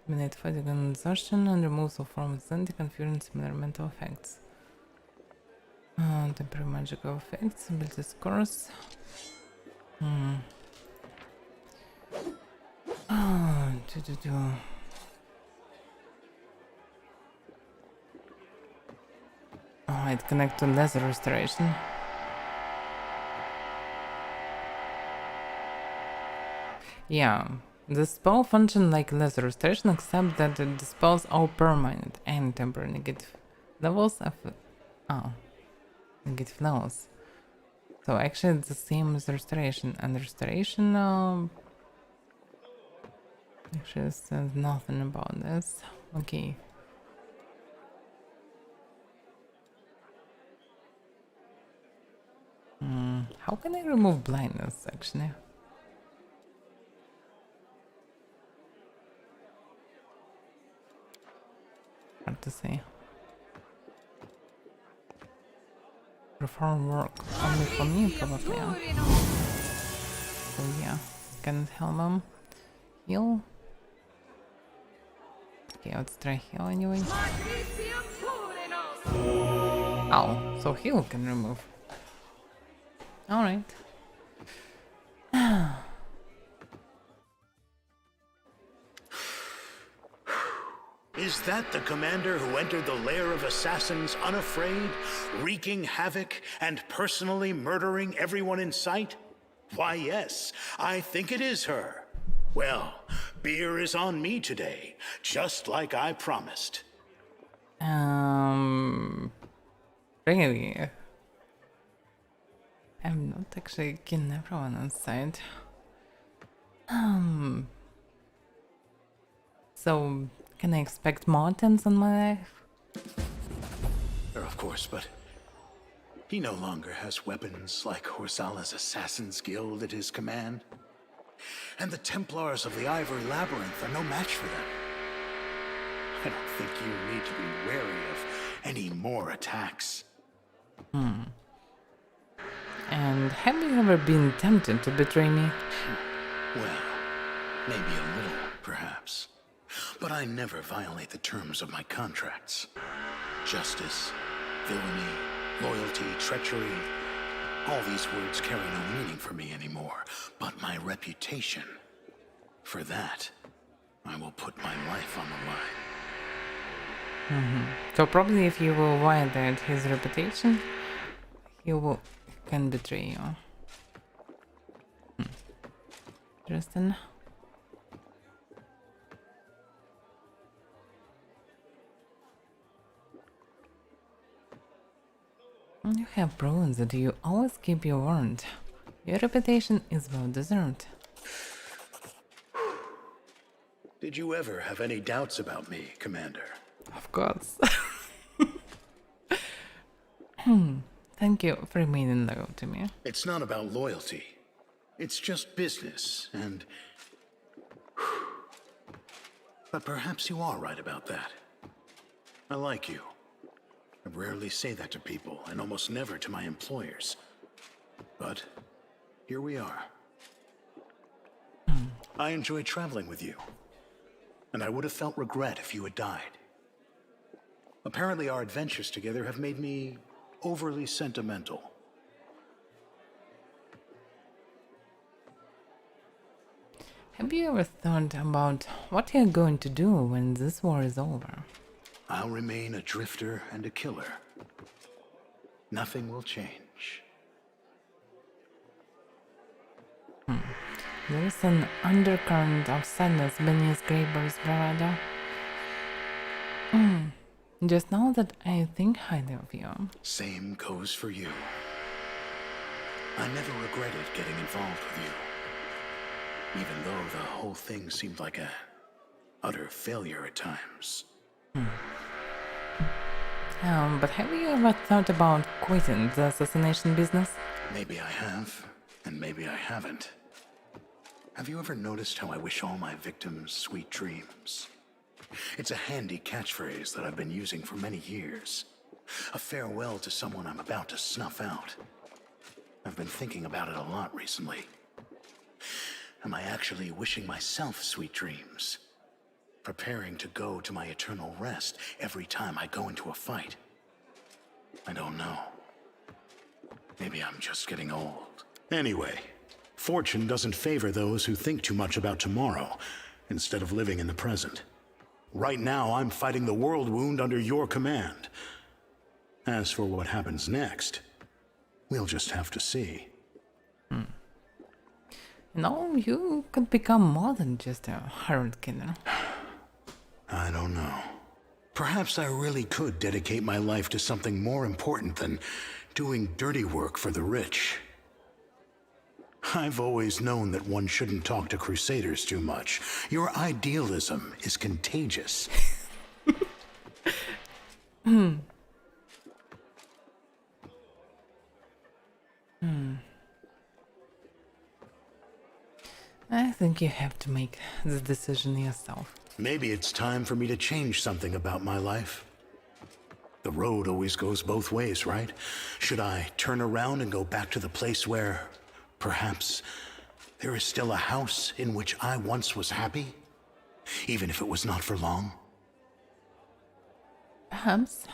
eliminate fatigue and exhaustion, and remove all forms of sanity, conferring similar mental effects. Temporary magical effects, ability scores. Oh, it connects to laser restoration. Yeah, the spell functions like laser restoration except that it dispels all permanent and temporary negative levels of negative levels. So actually it's the same as restoration, and restoration actually says nothing about this. Okay. How can I remove blindness actually? Hard to say. Perform work only for me, probably. Yeah. So yeah, can help him heal. Okay, let's try heal anyway. Oh, so heal can remove. All right. Is that the commander who entered the lair of assassins unafraid, wreaking havoc and personally murdering everyone in sight? Why, yes, I think it is her. Well, beer is on me today, just like I promised. Really? I'm not actually killing everyone inside. So, can I expect more attempts on my life? Of course, but he no longer has weapons like Horsala's Assassin's Guild at his command. And the Templars of the Ivory Labyrinth are no match for them. I don't think you need to be wary of any more attacks. And have you ever been tempted to betray me? Well, maybe a little, perhaps. But I never violate the terms of my contracts. Justice, villainy, loyalty, treachery. All these words carry no meaning for me anymore. But my reputation. For that, I will put my life on the line. So probably if you will violate his reputation, he can betray you. Interesting. You have proven that you always keep your word. Your reputation is well deserved. Did you ever have any doubts about me, Commander? Of course. Thank you for remaining loyal to me. It's not about loyalty. It's just business, and... But perhaps you are right about that. I like you. I rarely say that to people, and almost never to my employers. But here we are. I enjoy traveling with you, and I would have felt regret if you had died. Apparently our adventures together have made me overly sentimental. Have you ever thought about what you're going to do when this war is over? I'll remain a drifter and a killer. Nothing will change. There is an undercurrent of sadness beneath Graeber's bravado. Just know that I think highly of you. Same goes for you. I never regretted getting involved with you, even though the whole thing seemed like a utter failure at times. But have you ever thought about quitting the assassination business? Maybe I have, and maybe I haven't. Have you ever noticed how I wish all my victims sweet dreams? It's a handy catchphrase that I've been using for many years. A farewell to someone I'm about to snuff out. I've been thinking about it a lot recently. Am I actually wishing myself sweet dreams? Preparing to go to my eternal rest every time I go into a fight? I don't know. Maybe I'm just getting old. Anyway, fortune doesn't favor those who think too much about tomorrow instead of living in the present. Right now, I'm fighting the world wound under your command. As for what happens next, we'll just have to see. No, you could become more than just a herald killer. I don't know. Perhaps I really could dedicate my life to something more important than doing dirty work for the rich. I've always known that one shouldn't talk to crusaders too much. Your idealism is contagious. I think you have to make the decision yourself. Maybe it's time for me to change something about my life. The road always goes both ways, right? Should I turn around and go back to the place where, perhaps, there is still a house in which I once was happy? Even if it was not for long? Perhaps.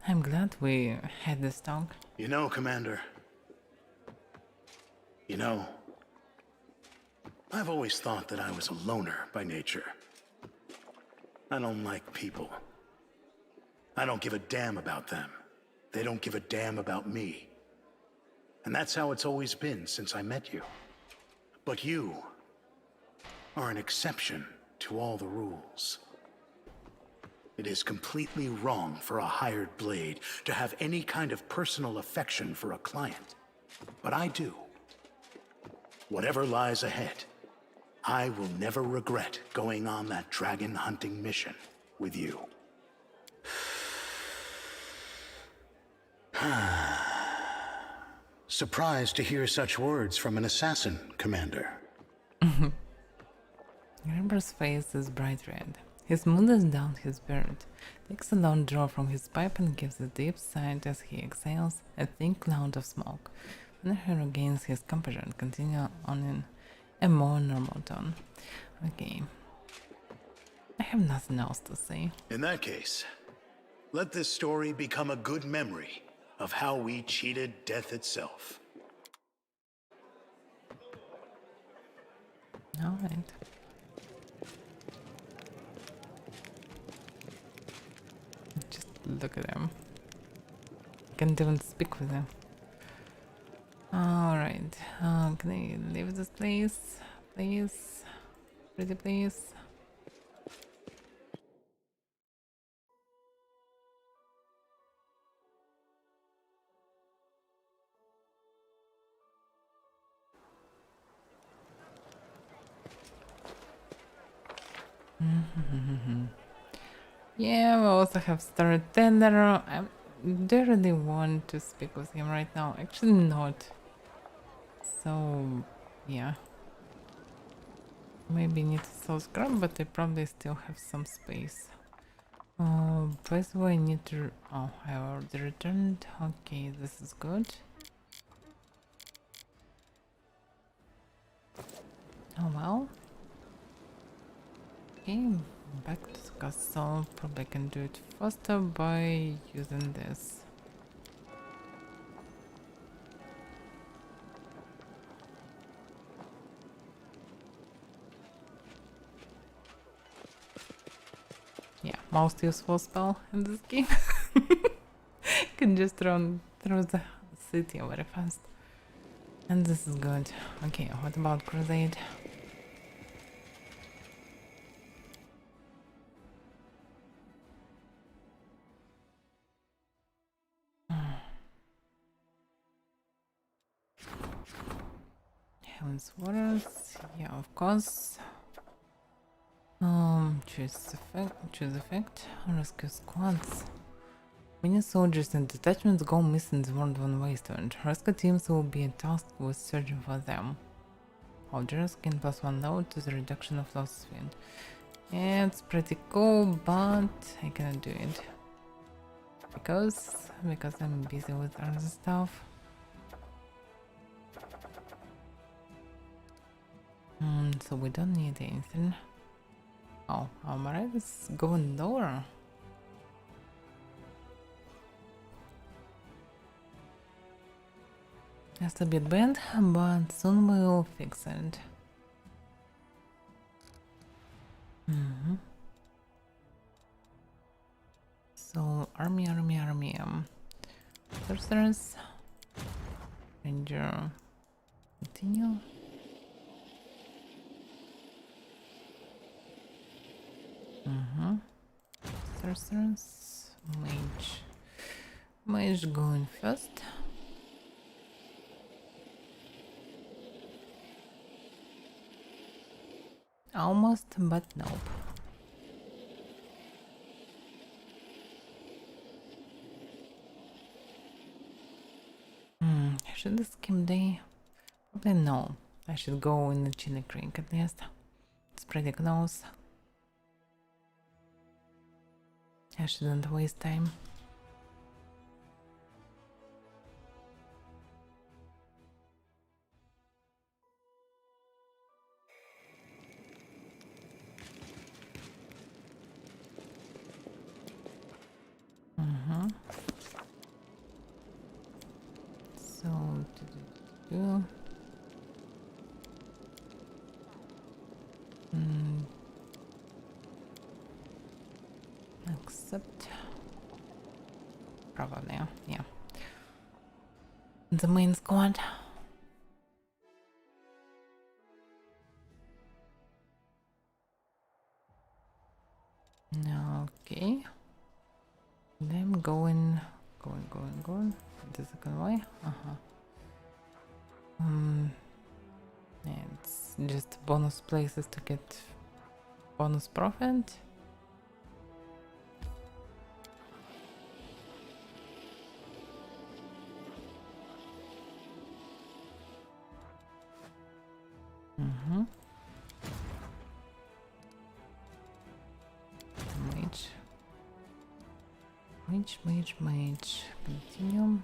I'm glad we had this talk. You know, Commander. You know, I've always thought that I was a loner by nature. I don't like people. I don't give a damn about them. They don't give a damn about me. And that's how it's always been since I met you. But you are an exception to all the rules. It is completely wrong for a hired blade to have any kind of personal affection for a client. But I do. Whatever lies ahead, I will never regret going on that dragon hunting mission with you. Surprised to hear such words from an assassin, Commander. Graeber's face is bright red. He smoothes down his beard, takes a long draw from his pipe and gives a deep sigh as he exhales a thin cloud of smoke. Then he regains his composure and continues on in a more normal tone. Okay. I have nothing else to say. In that case, let this story become a good memory of how we cheated death itself. Alright. Just look at them. Can't even speak with them. Alright. Can I leave this place? please. Pretty please. Yeah, we also have started Tender. I do really want to speak with him right now. Actually, not. So, yeah. Maybe need to sell scrap, but I probably still have some space. By the way, I need to. Oh, I already returned. Okay, this is good. Oh well. Okay, back to the castle. Probably can do it faster by using this. Yeah, most useful spell in this game. Can just run through the city very fast. And this is good. Okay, what about Crusade? Heaven's Waters, yeah, of course. Choose effect, rescue squads. Many soldiers and detachments go missing in the World One Wasteland. Rescue teams will be tasked with searching for them. Soldiers gain +1 load to the reduction of loss wind. Yeah, it's pretty cool, but I cannot do it. Because I'm busy with other stuff. So we don't need anything. Oh, Avaira is going lower. Just a bit bad, but soon we'll fix it. So, army. Sorcerers. Ranger. Continue. Sorcerers. Mage going first. Almost, but nope. Should I skim day? Probably no. I should go in the Chili Creek at least. It's pretty close. I shouldn't waste time. So, accept. Probably, yeah. The main squad. Okay. Them going. The second way. It's just bonus places to get bonus profit. Mage. Continue.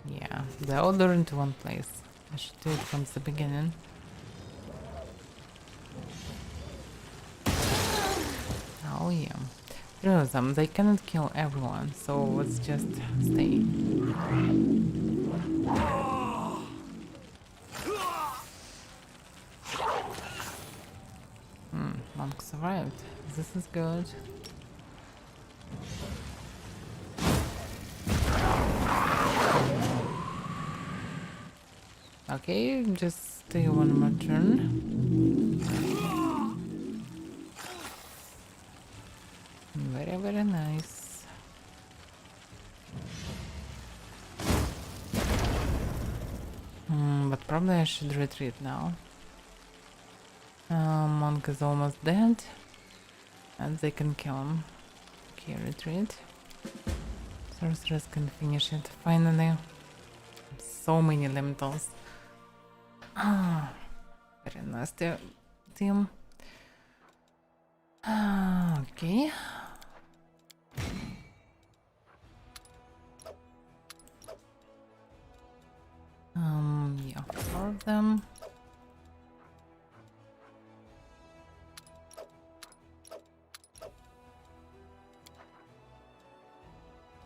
Yeah, they all are into one place. I should do it from the beginning. Oh yeah. Three of them, they cannot kill everyone, so let's just stay. Monk survived. This is good. Okay, just stay one more turn. Very, very nice. But probably I should retreat now. Monk is almost dead. And they can kill him. Okay, retreat. Sorceress can finish it. Finally. So many elementals. Ah, very nasty team. Okay. Yeah, 4 of them.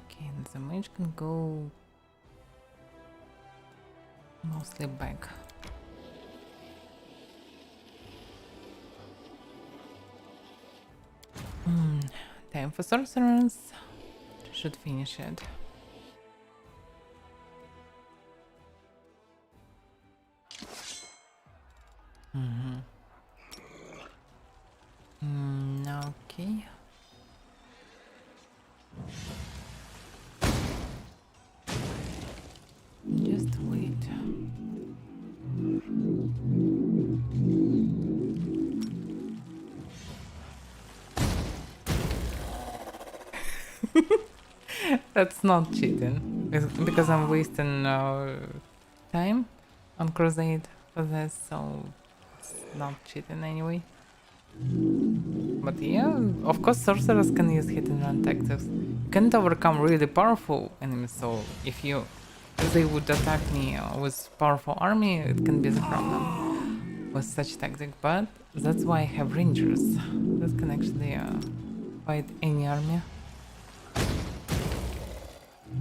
Okay, and the mage can go mostly back. Time for sorcerers. Should finish it. Okay. Just wait. That's not cheating because I'm wasting time on Crusade for this, so it's not cheating anyway. But yeah, of course sorcerers can use hit and run tactics. You can't overcome really powerful enemies, so if they would attack me with powerful army, it can be the problem with such tactic, but that's why I have rangers that can actually fight any army.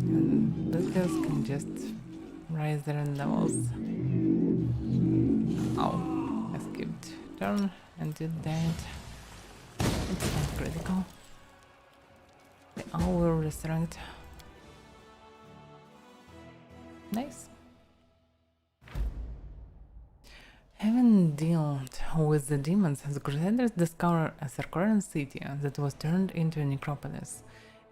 And these guys can just rise their levels. Oh, I skipped turn and did that. It's not critical. The owl will resurrect. Nice. Having dealt with the demons, the Crusaders discovered a circular city that was turned into a necropolis.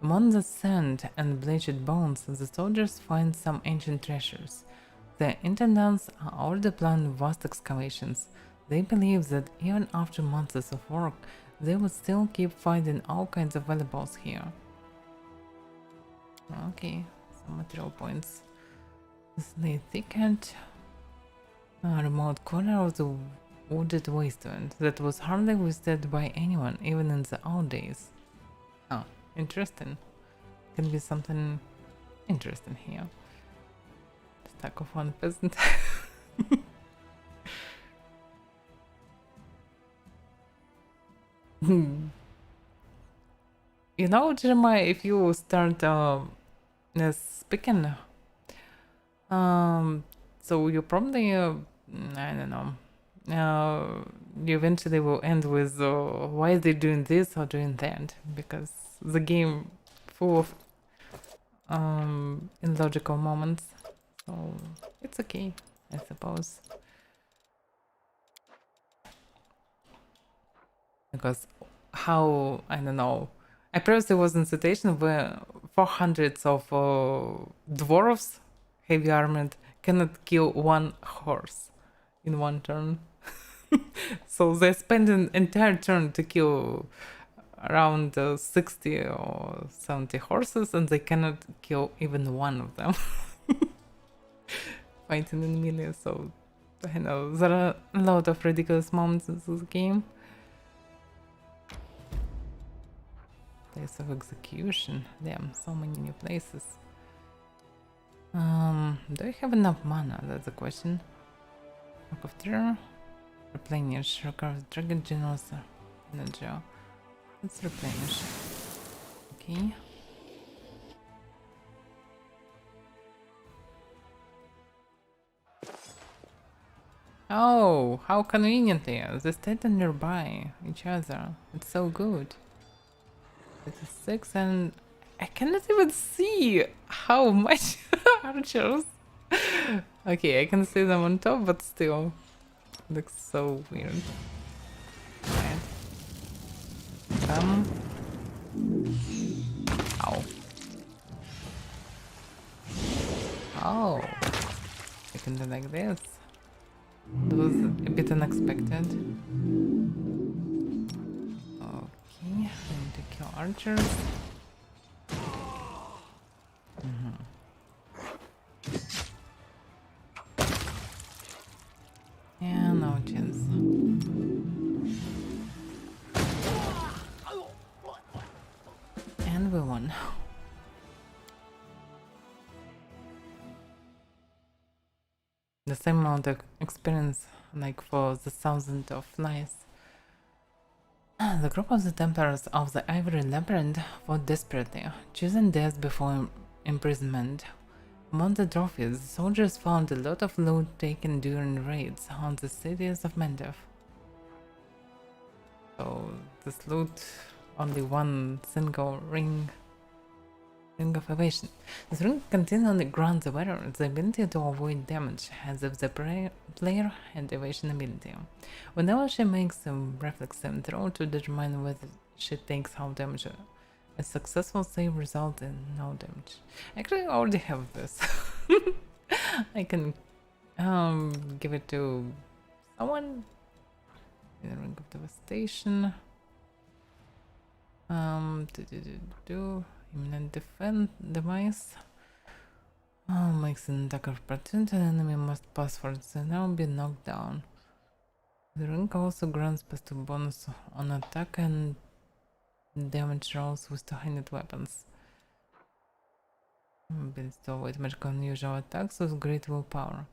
Among the sand and bleached bones, the soldiers find some ancient treasures. The intendants already planned vast excavations. They believe that even after months of work, they would still keep finding all kinds of valuables here. Okay, some material points. The thicket, a remote corner of the wooded wasteland that was hardly visited by anyone, even in the old days. Oh, interesting. Can be something interesting here. Stack of one peasant. You know, Jeremiah, if you start speaking, so you probably, I don't know, you eventually will end with why are they doing this or doing that, because the game full of illogical moments, so it's okay, I suppose. Because how, I don't know, I previously was in a situation where 400 of dwarves, heavy armored, cannot kill one horse in one turn. So they spend an entire turn to kill around 60 or 70 horses, and they cannot kill even one of them. Fighting in melee, so I know there are a lot of ridiculous moments in this game. Place of execution. Damn, so many new places. Do I have enough mana? That's the question. Mark of Terror. Replenish. Recover Dragon General's energy. Let's replenish. Okay. Oh, how conveniently. They stand nearby each other. It's so good. It is 6 and I cannot even see how much archers Okay, I can see them on top, but still. Looks so weird. Right. Come. Ow. Oh. I can do like this. That was a bit unexpected. Okay, I need to kill archers. Yeah, no chance. And we won. The same amount of experience like for the Thousand of Lies. The group of the Templars of the Ivory Labyrinth fought desperately, choosing death before imprisonment. Among the trophies, soldiers found a lot of loot taken during raids on the cities of Mendef. So this loot, only one single ring of evasion. This ring continually grants the wearer the ability to avoid damage, as if the player had evasion ability. Whenever she makes a reflexive throw to determine whether she takes out damage, a successful save results in no damage. Actually, I already have this. I can give it to someone in the ring of devastation. Imminent defense device. Makes an attack of opportunity. An enemy must pass for it and now be knocked down. The ring also grants +2 bonus on attack and damage rolls with two-handed weapons. Ability to avoid magical unusual attacks with great willpower.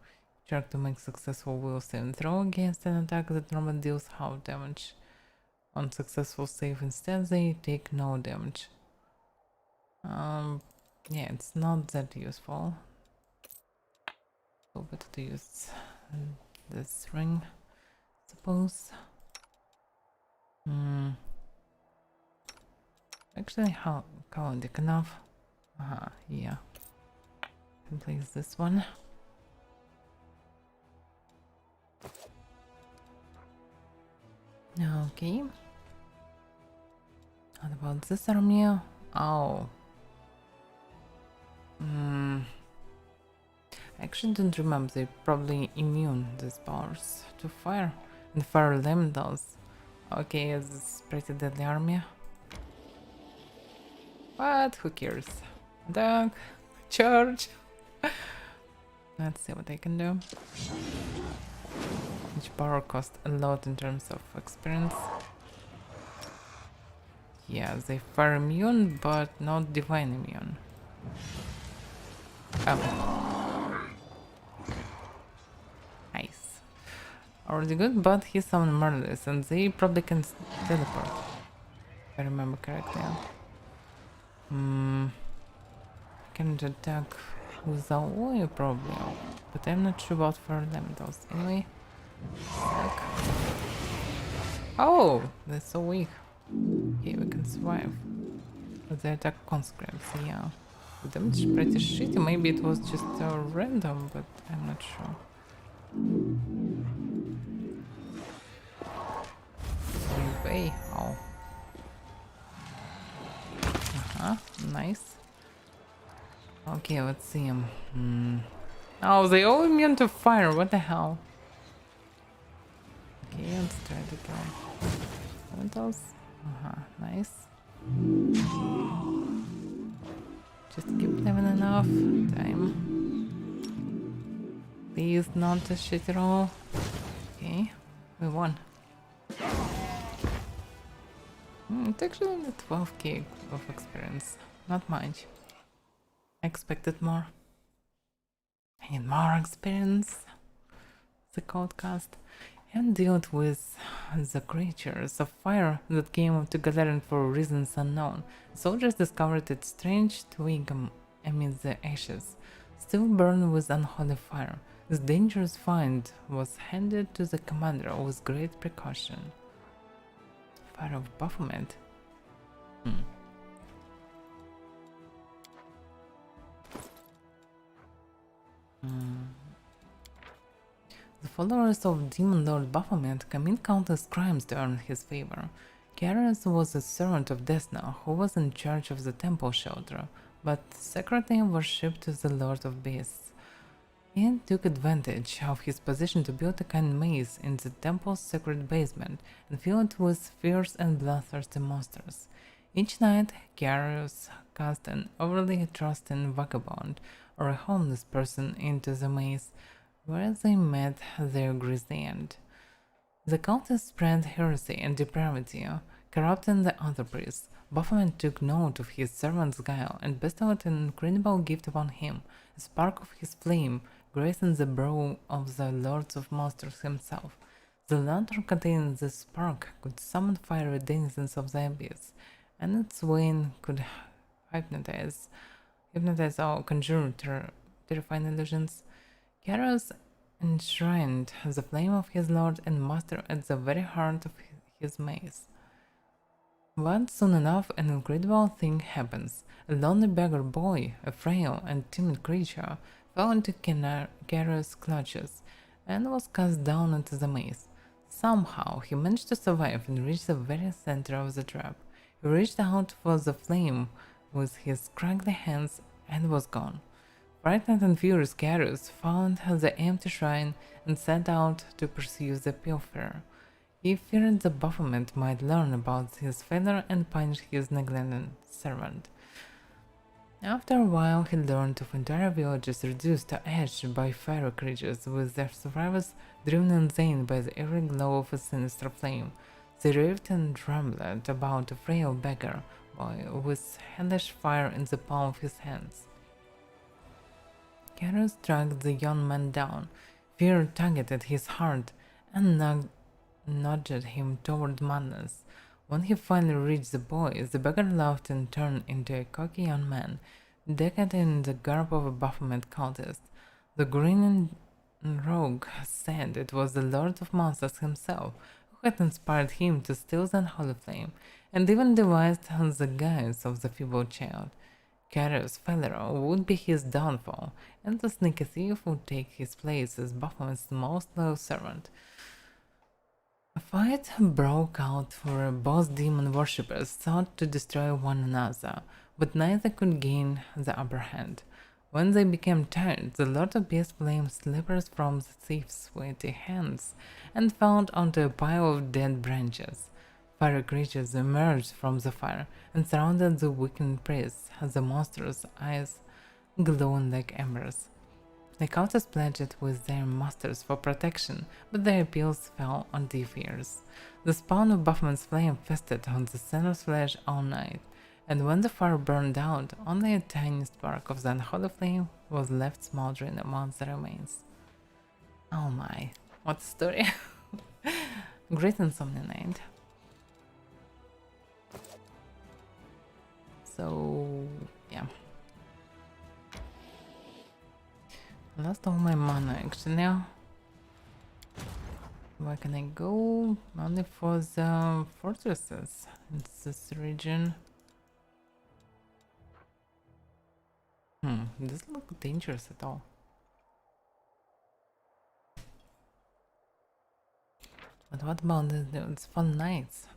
Check to make successful will save throw against an attack that normally deals half damage. On successful save instead, they take no damage. Yeah, it's not that useful. So better to use this ring, suppose. Actually, how chaotic enough. Yeah. Can place this one. Okay. What about this army? Oh. I actually don't remember. They're probably immune, these powers, to fire. And fire elementals. Okay, it's a pretty deadly army. But who cares? Dog, charge. Let's see what I can do. Each power costs a lot in terms of experience. Yeah, they fire immune, but not divine immune. Nice. Already good, but he's summoned murderers, and they probably can teleport. If I remember correctly. Can attack with the oil probably, but I'm not sure about fire elementals. Anyway. Oh, they're so weak. Okay, we can survive. But they attack conscripts, yeah. The damage is pretty shitty. Maybe it was just random, but I'm not sure. Way. Oh. Nice. Okay, let's see him. Oh, they all immune to fire. What the hell? Okay, let's try to kill elementals. Nice. Just keep them enough time. Please not a shitty roll. Okay, we won. It's actually only 12k of experience. Not much. I expected more. I need more experience. The code cast. And dealt with the creatures of fire that came together for reasons unknown. Soldiers discovered its strange twig amid the ashes, still burned with unholy fire. This dangerous find was handed to the commander with great precaution. Fire of Baphomet. followers of Demon Lord Baphomet commit countless crimes to earn his favor. Garrus was a servant of Desna who was in charge of the temple shelter, but secretly worshipped the Lord of Beasts. He took advantage of his position to build a kind maze in the temple's secret basement and fill it with fierce and bloodthirsty monsters. Each night, Garrus cast an overly trusting vagabond or a homeless person into the maze, where they met their grisly end. The cultists spread heresy and depravity, corrupting the other priests. Baphomet took note of his servant's guile and bestowed an incredible gift upon him, a spark of his flame, gracing the brow of the Lord of Monsters himself. The lantern containing this spark could summon fiery denizens of the abyss, and its wane could hypnotize or conjure terrifying illusions. Garrus enshrined the flame of his lord and master at the very heart of his maze. But soon enough, an incredible thing happens. A lonely beggar boy, a frail and timid creature, fell into Garrus' clutches and was cast down into the maze. Somehow, he managed to survive and reach the very center of the trap. He reached out for the flame with his scraggly hands and was gone. Frightened and furious, Garrus found the empty shrine and set out to pursue the pilferer. He feared the Baphomet might learn about his failure and punish his neglected servant. After a while, he learned of entire villages reduced to ash by fiery creatures, with their survivors driven insane by the eerie glow of a sinister flame. They raved and rambled about a frail beggar boy with hellish fire in the palm of his hands. Garrus dragged the young man down. Fear tugged at his heart and nudged him toward madness. When he finally reached the boy, the beggar laughed and turned into a cocky young man, decked in the garb of a Baphomet cultist. The grinning rogue said it was the Lord of Monsters himself who had inspired him to steal the unholy flame, and even devised the guise of the feeble child. Garrus' failure would be his downfall, and the sneaky thief would take his place as Baphomet's most loyal servant. A fight broke out where both demon worshippers sought to destroy one another, but neither could gain the upper hand. When they became tired, the Lord of Beasts blamed slippers from the thief's sweaty hands and fell onto a pile of dead branches. Fiery creatures emerged from the fire and surrounded the weakened priest, the monster's eyes glowing like embers. The cultists pledged with their masters for protection, but their appeals fell on deaf ears. The spawn of Baphomet's flame feasted on the sinner's flesh all night, and when the fire burned out, only a tiny spark of the unholy flame was left smoldering amongst the remains. Oh my, what a story! Great insomnia night. So, yeah. Lost all my mana actually. Where can I go? Only for the fortresses in this region. Doesn't look dangerous at all. But what about these fun nights?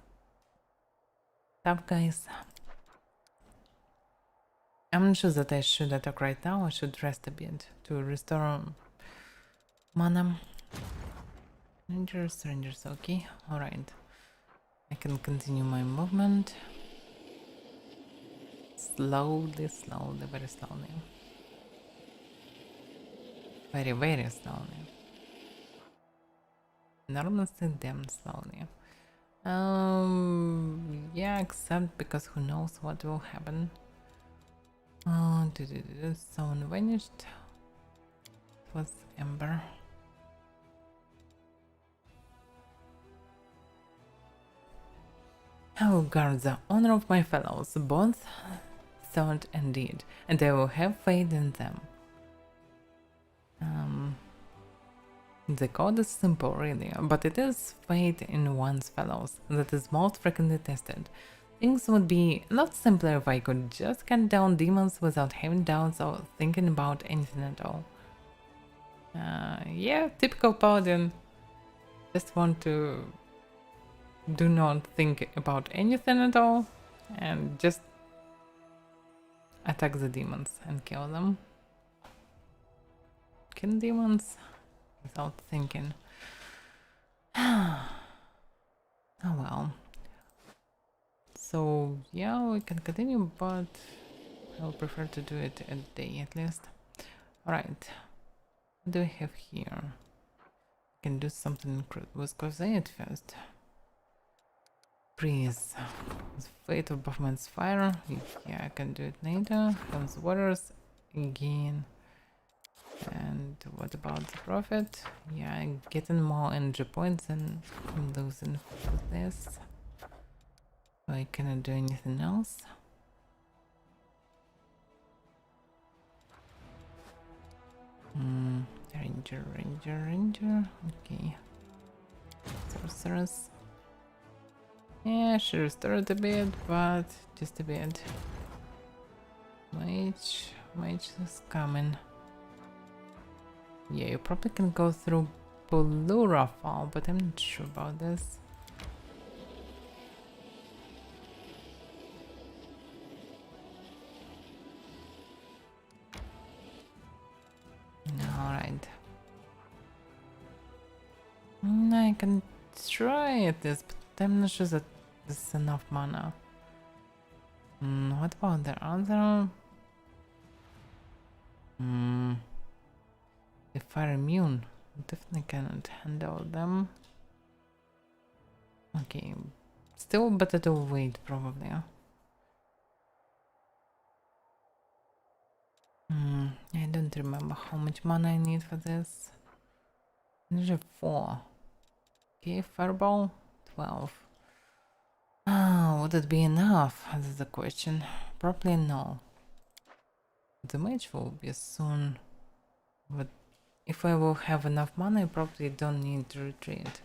Tough guys. I'm not sure that I should attack right now. I should rest a bit to restore mana. Rangers, okay. Alright. I can continue my movement. Slowly, very slowly. Very, very slowly. Enormously damn slowly. Yeah, except because who knows what will happen. Someone vanished. It was Ember. I will guard the honor of my fellows, both thought and deed, and I will have faith in them. The code is simple, really, but it is faith in one's fellows that is most frequently tested. Things would be a lot simpler if I could just cut down demons without having doubts or thinking about anything at all. Yeah, typical paladin. Just want to do not think about anything at all and just attack the demons and kill them. Kill demons without thinking. Oh well. So yeah, we can continue, but I would prefer to do it a day at least. Alright. What do we have here? We can do something with Crusade first. Breeze. The fate of Bachman's fire. Yeah, I can do it later. Comes waters again. And what about the profit? Yeah, I'm getting more energy points than I'm losing for this. I cannot do anything else. Ranger. Okay. Sorceress. Yeah, she restored a bit, but just a bit. Mage is coming. Yeah, you probably can go through Polura Fall, but I'm not sure about this. Alright. I can try this, but I'm not sure that this is enough mana. What about the other? If I'm immune, definitely cannot handle them. Okay, still better to wait probably. I don't remember how much mana I need for this. Energy 4. Okay, fireball 12. Would it be enough? That's the question. Probably no. The mage will be soon. But if I will have enough mana, I probably don't need to retreat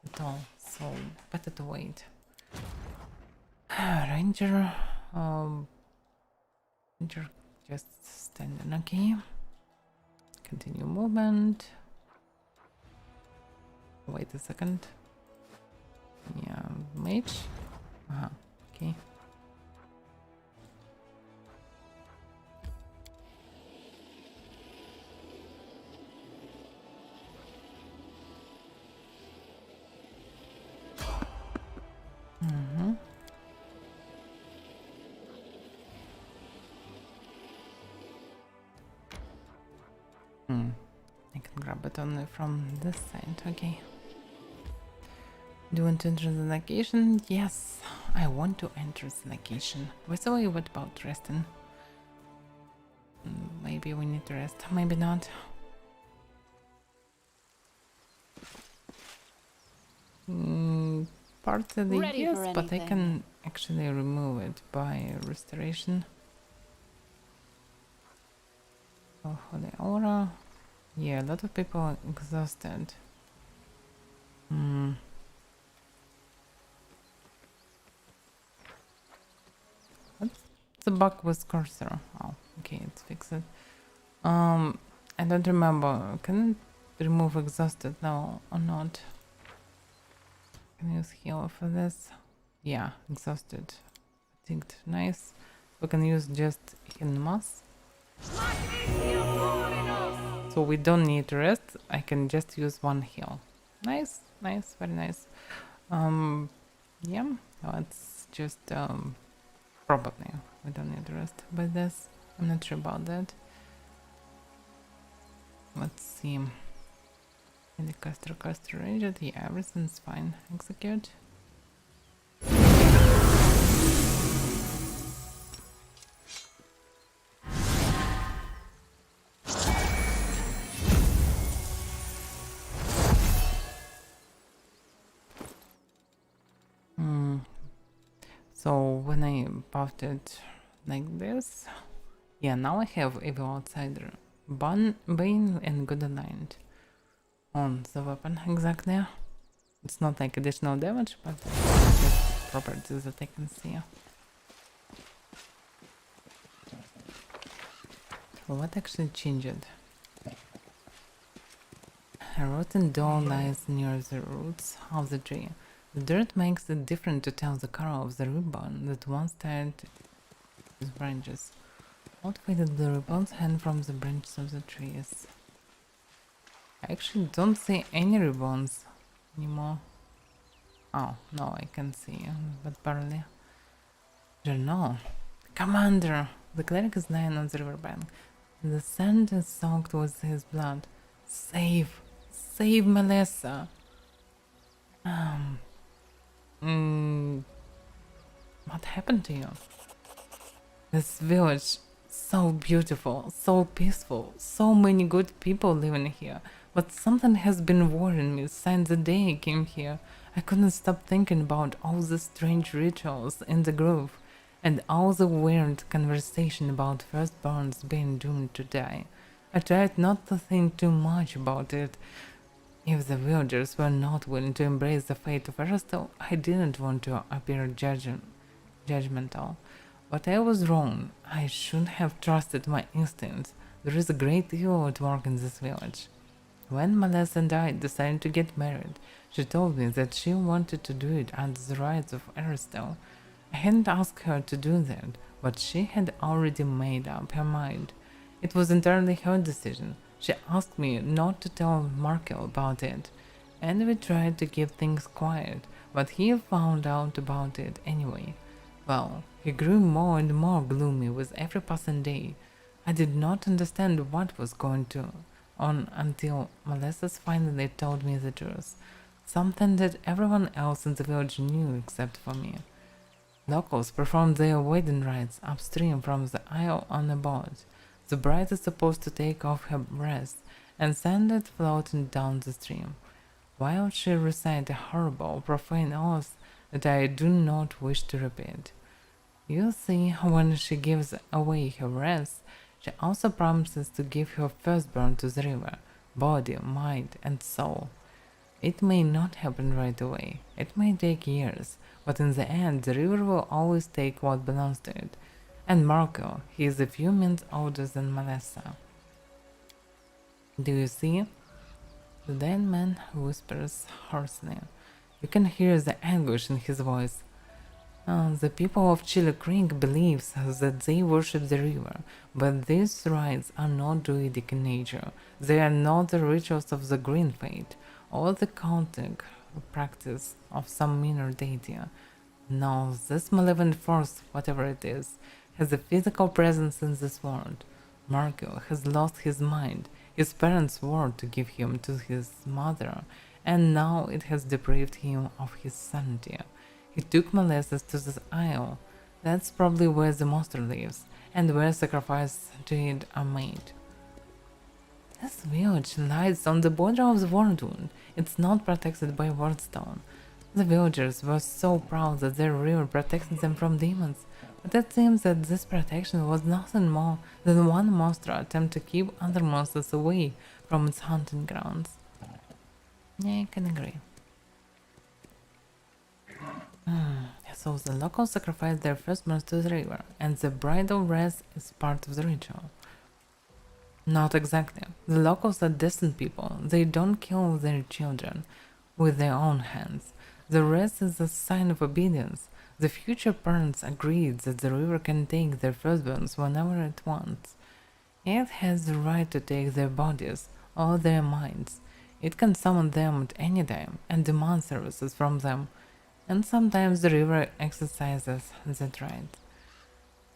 at all. So better to wait. Ranger. Ranger just standing. Okay. Continue movement. Wait a second. Yeah, mage. Okay. I can grab it only from this side. Okay. Do you want to enter the location? Yes, I want to enter the location. By the way, what about resting? Maybe we need to rest, maybe not. Partly yes, but I can actually remove it by restoration. Oh, Holy Aura. Yeah, a lot of people are exhausted. What's the bug with cursor? Oh, okay, it's fixed. I don't remember. Can it remove exhausted now or not? Can I use heal for this? Yeah, exhausted. Fatigued. Nice. We can use just healing mass. So we don't need to rest. I can just use one heal. Nice, nice, very nice. Yeah, let's just probably we don't need to rest by this. I'm not sure about that. Let's see. The caster ranger. Yeah, everything's fine. Execute. So when I buffed it like this, yeah, now I have Evil Outsider, Bane and Good Aligned on the weapon, exactly. It's not like additional damage, but just properties that I can see. So what actually changed? A rotten doll lies near the roots of the tree. The dirt makes it different to tell the color of the ribbon that once tied its branches. Old faded blue ribbons hang from the branches of the trees. I actually don't see any ribbons anymore. Oh, no, I can see, but barely. Journal. Commander! The cleric is lying on the riverbank. The sand is soaked with his blood. Save! Save Melissa! What happened to you? This village, so beautiful, so peaceful, so many good people living here. But something has been worrying me since the day I came here. I couldn't stop thinking about all the strange rituals in the grove, and all the weird conversation about firstborns being doomed to die. I tried not to think too much about it. If the villagers were not willing to embrace the fate of Aristotle, I didn't want to appear judgmental. But I was wrong. I should have trusted my instincts. There is a great deal at work in this village. When Melissa and I decided to get married, she told me that she wanted to do it under the rites of Aristotle. I hadn't asked her to do that, but she had already made up her mind. It was entirely her decision. She asked me not to tell Markel about it, and we tried to keep things quiet, but he found out about it anyway. Well, he grew more and more gloomy with every passing day. I did not understand what was going on until Melissa finally told me the truth, something that everyone else in the village knew except for me. Locals performed their wedding rites upstream from the isle on a boat. The bride is supposed to take off her dress and send it floating down the stream, while she recites a horrible, profane oath that I do not wish to repeat. You see, when she gives away her dress, she also promises to give her firstborn to the river, body, mind, and soul. It may not happen right away. It may take years, but in the end, the river will always take what belongs to it. And Marco, he is a few minutes older than Melissa. Do you see? The dead man whispers hoarsely. You can hear the anguish in his voice. The people of Chile Creek believes that they worship the river, but these rites are not druidic in nature. They are not the rituals of the Green Fate, or the cultic practice of some minor deity. No, this malevolent force, whatever it is, has a physical presence in this world. Marco has lost his mind. His parents swore to give him to his mother, and now it has deprived him of his sanity. He took Melissa to this isle. That's probably where the monster lives, and where sacrifices to it are made. This village lies on the border of the Worldwood. It's not protected by Wardstone. The villagers were so proud that their river protected them from demons, but it seems that this protection was nothing more than one monster attempt to keep other monsters away from its hunting grounds. Yeah, I can agree. So the locals sacrifice their firstborns to the river, and the bridal wreath is part of the ritual. Not exactly. The locals are decent people. They don't kill their children with their own hands. The wreath is a sign of obedience. The future parents agreed that the river can take their firstborns whenever it wants. It has the right to take their bodies or their minds. It can summon them at any time and demand services from them, and sometimes the river exercises that right.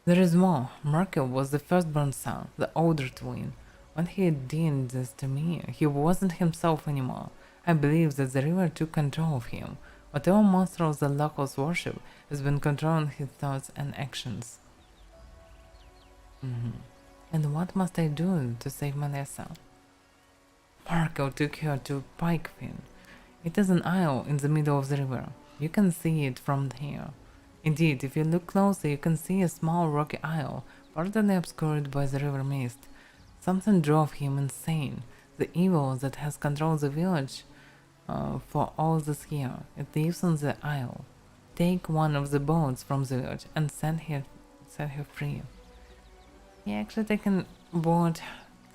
There is more. Merkel was the firstborn son, the older twin. When he did this to me, he wasn't himself anymore. I believe that the river took control of him. Whatever monster the locals worship has been controlling his thoughts and actions. And what must I do to save Melissa? Marco took her to Pikefin. It is an isle in the middle of the river. You can see it from here. Indeed, if you look closely, you can see a small rocky isle, partly obscured by the river mist. Something drove him insane. The evil that has controlled the village for all this year. It lives on the isle. Take one of the boats from the village and set her free. Yeah, actually taking board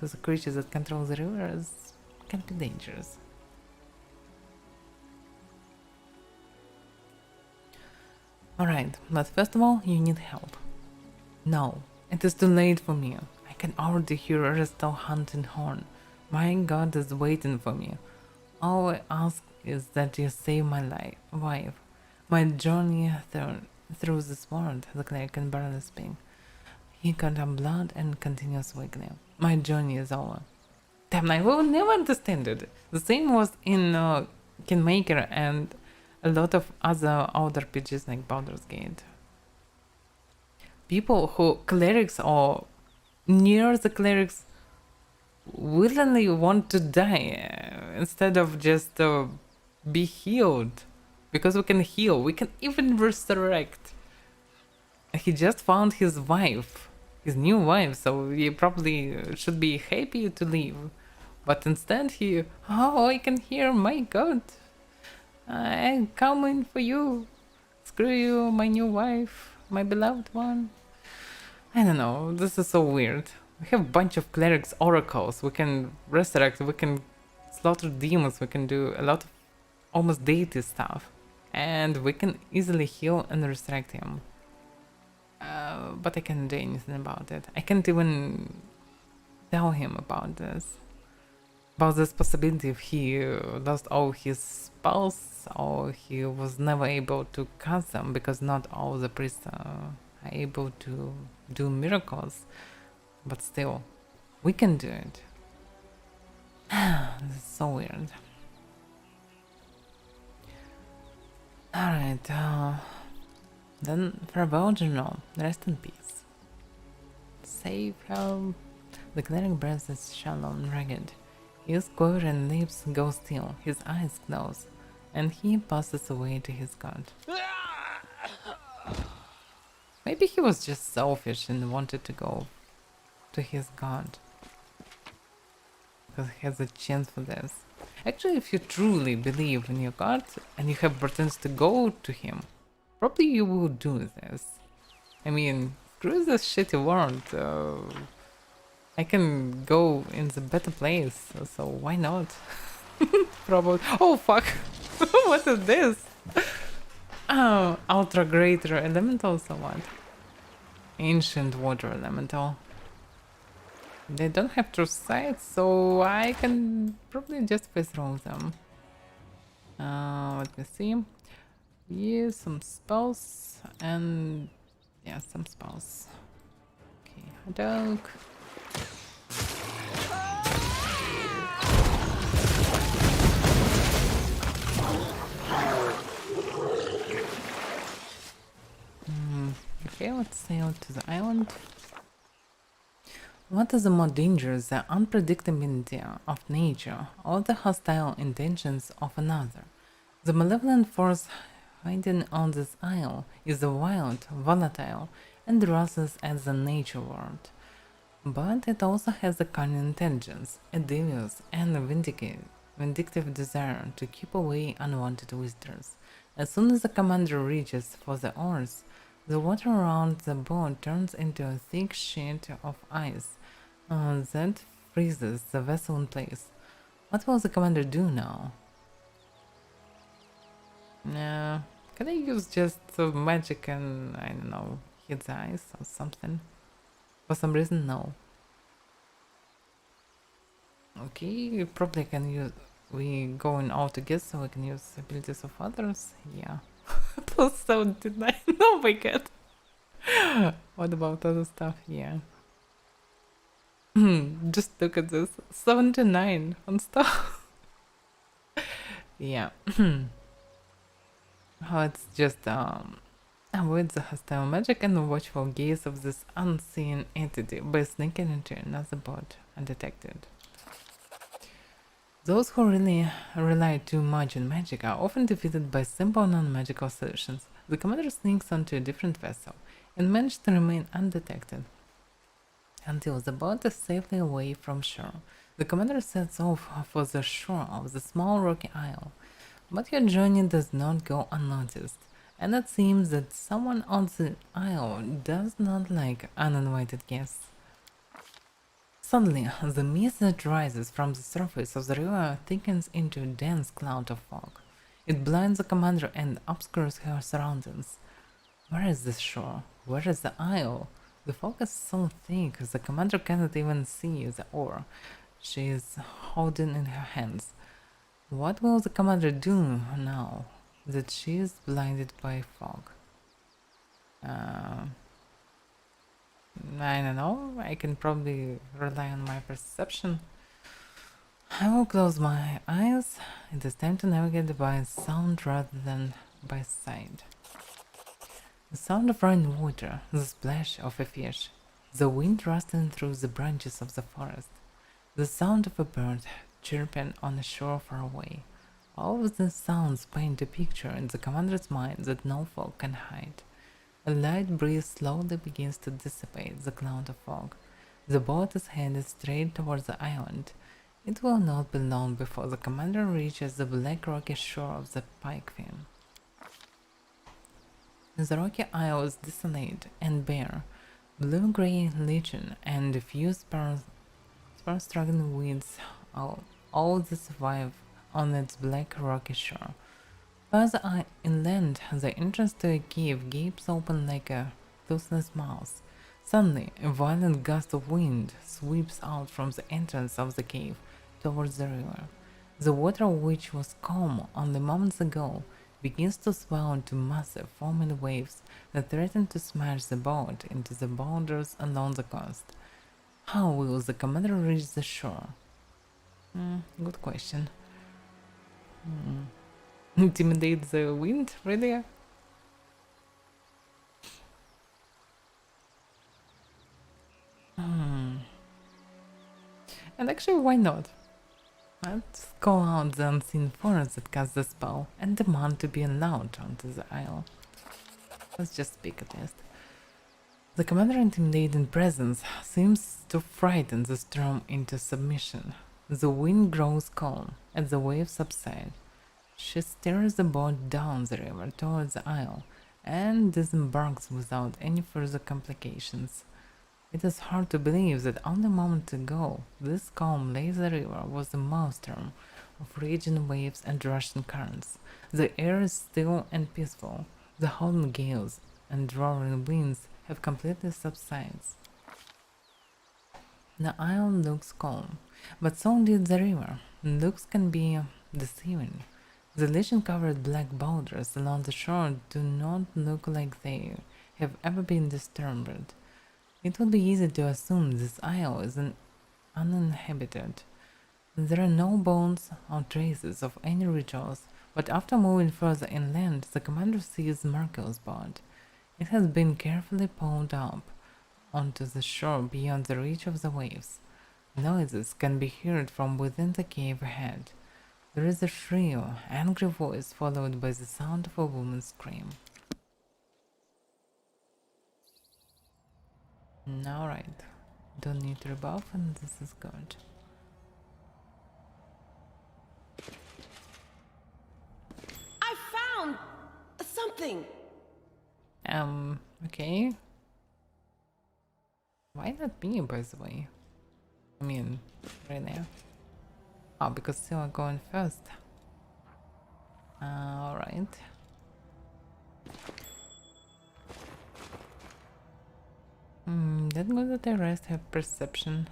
to the creatures that control the river is can be dangerous. Alright, but first of all, you need help. No, it is too late for me. I can already hear Aristotle hunting horn. My god is waiting for me. All I ask is that you save my wife. My journey through this world, the cleric can barely speak. He got up blood and continues weakening. My journey is over. Damn, I will never understand it. The same was in Kingmaker and a lot of other old RPGs like Baldur's Gate. People who clerics or near the clerics willingly want to die instead of just be healed. Because we can heal, we can even resurrect. He just found his wife, his new wife, so he probably should be happy to leave. But instead I can hear, my god, I'm coming for you. Screw you, my new wife, my beloved one. I don't know, this is so weird. We have a bunch of clerics, oracles, we can resurrect, we can slaughter demons, we can do a lot of almost deity stuff. And we can easily heal and resurrect him. But I can't do anything about it. I can't even tell him about this. About this possibility if he lost all his spells or he was never able to cast them because not all the priests are able to do miracles. But still, we can do it. This is so weird. Alright, then farewell, General. Rest in peace. Save her. The cleric breath is shallow and ragged. His quivering lips go still, his eyes close, and he passes away to his god. Maybe he was just selfish and wanted to go to his god. Because he has a chance for this. Actually, if you truly believe in your god and you have pretends to go to him, probably you will do this. I mean, screw this shitty world. I can go in the better place, so why not? Probably. Oh fuck! What is this? Oh, ultra greater elemental, so what? Ancient water elemental. They don't have true sight, so I can probably just face roll them. Let me see. Yeah, some spells and yeah, some spells. Okay, Hadok. Okay, let's sail to the island. What is the more dangerous, the unpredictability of nature or the hostile intentions of another? The malevolent force hiding on this isle is wild, volatile, and ruthless as the nature world. But it also has a cunning intelligence, a devious and vindictive desire to keep away unwanted visitors. As soon as the commander reaches for the oars, the water around the boat turns into a thick sheet of ice that freezes the vessel in place. What will the commander do now? Can I use just magic and, I don't know, hit the ice or something? For some reason, no. Okay, probably can use... We going all together so we can use abilities of others? Yeah. Plus 79. Oh my god. What about other stuff? Yeah. Just look at this. 79 on stuff. Yeah. Let's just avoid the hostile magic and the watchful gaze of this unseen entity by sneaking into another boat undetected. Those who really rely too much on magic are often defeated by simple non-magical solutions. The commander sneaks onto a different vessel and manages to remain undetected until the boat is safely away from shore. The commander sets off for the shore of the small rocky isle, but your journey does not go unnoticed, and it seems that someone on the isle does not like uninvited guests. Suddenly, the mist that rises from the surface of the river thickens into a dense cloud of fog. It blinds the commander and obscures her surroundings. Where is the shore? Where is the isle? The fog is so thick the commander cannot even see the oar she is holding in her hands. What will the commander do now that she is blinded by fog? I don't know. I can probably rely on my perception. I will close my eyes. It is time to navigate by sound rather than by sight. The sound of running water, the splash of a fish, the wind rustling through the branches of the forest, the sound of a bird chirping on a shore far away. All of these sounds paint a picture in the commander's mind that no fog can hide. A light breeze slowly begins to dissipate the cloud of fog. The boat is headed straight towards the island. It will not be long before the commander reaches the black rocky shore of the pike fin. The rocky isle is desolate and bare. Blue-gray lichen and a few sparse-struggling weeds all that survive on its black rocky shore. Further inland, the entrance to a cave gapes open like a toothless mouth. Suddenly, a violent gust of wind sweeps out from the entrance of the cave towards the river. The water, which was calm only moments ago, begins to swell into massive foaming waves that threaten to smash the boat into the boulders along the coast. How will the commander reach the shore? Good question. Intimidate the wind, really? And actually, why not? Let's call out the unseen force that casts the spell and demand to be allowed onto the isle. Let's just speak a test. The commander's intimidating presence seems to frighten the storm into submission. The wind grows calm as the waves subside. She steers the boat down the river towards the isle and disembarks without any further complications. It is hard to believe that only a moment ago this calm lazy river was a maelstrom of raging waves and rushing currents. The air is still and peaceful. The howling gales and roaring winds have completely subsided. The isle looks calm, but so did the river. Looks can be deceiving. The lichen-covered black boulders along the shore do not look like they have ever been disturbed. It would be easy to assume this isle is uninhabited. There are no bones or traces of any rituals, but after moving further inland, the commander sees Markel's boat. It has been carefully pulled up onto the shore beyond the reach of the waves. Noises can be heard from within the cave ahead. There is a shrill, angry voice followed by the sound of a woman's scream. Alright, don't need rebuff and this is good. I found something. Okay. Why not me, by the way? I mean, right now. Oh, because you are going first. Alright. That good that the rest have perception.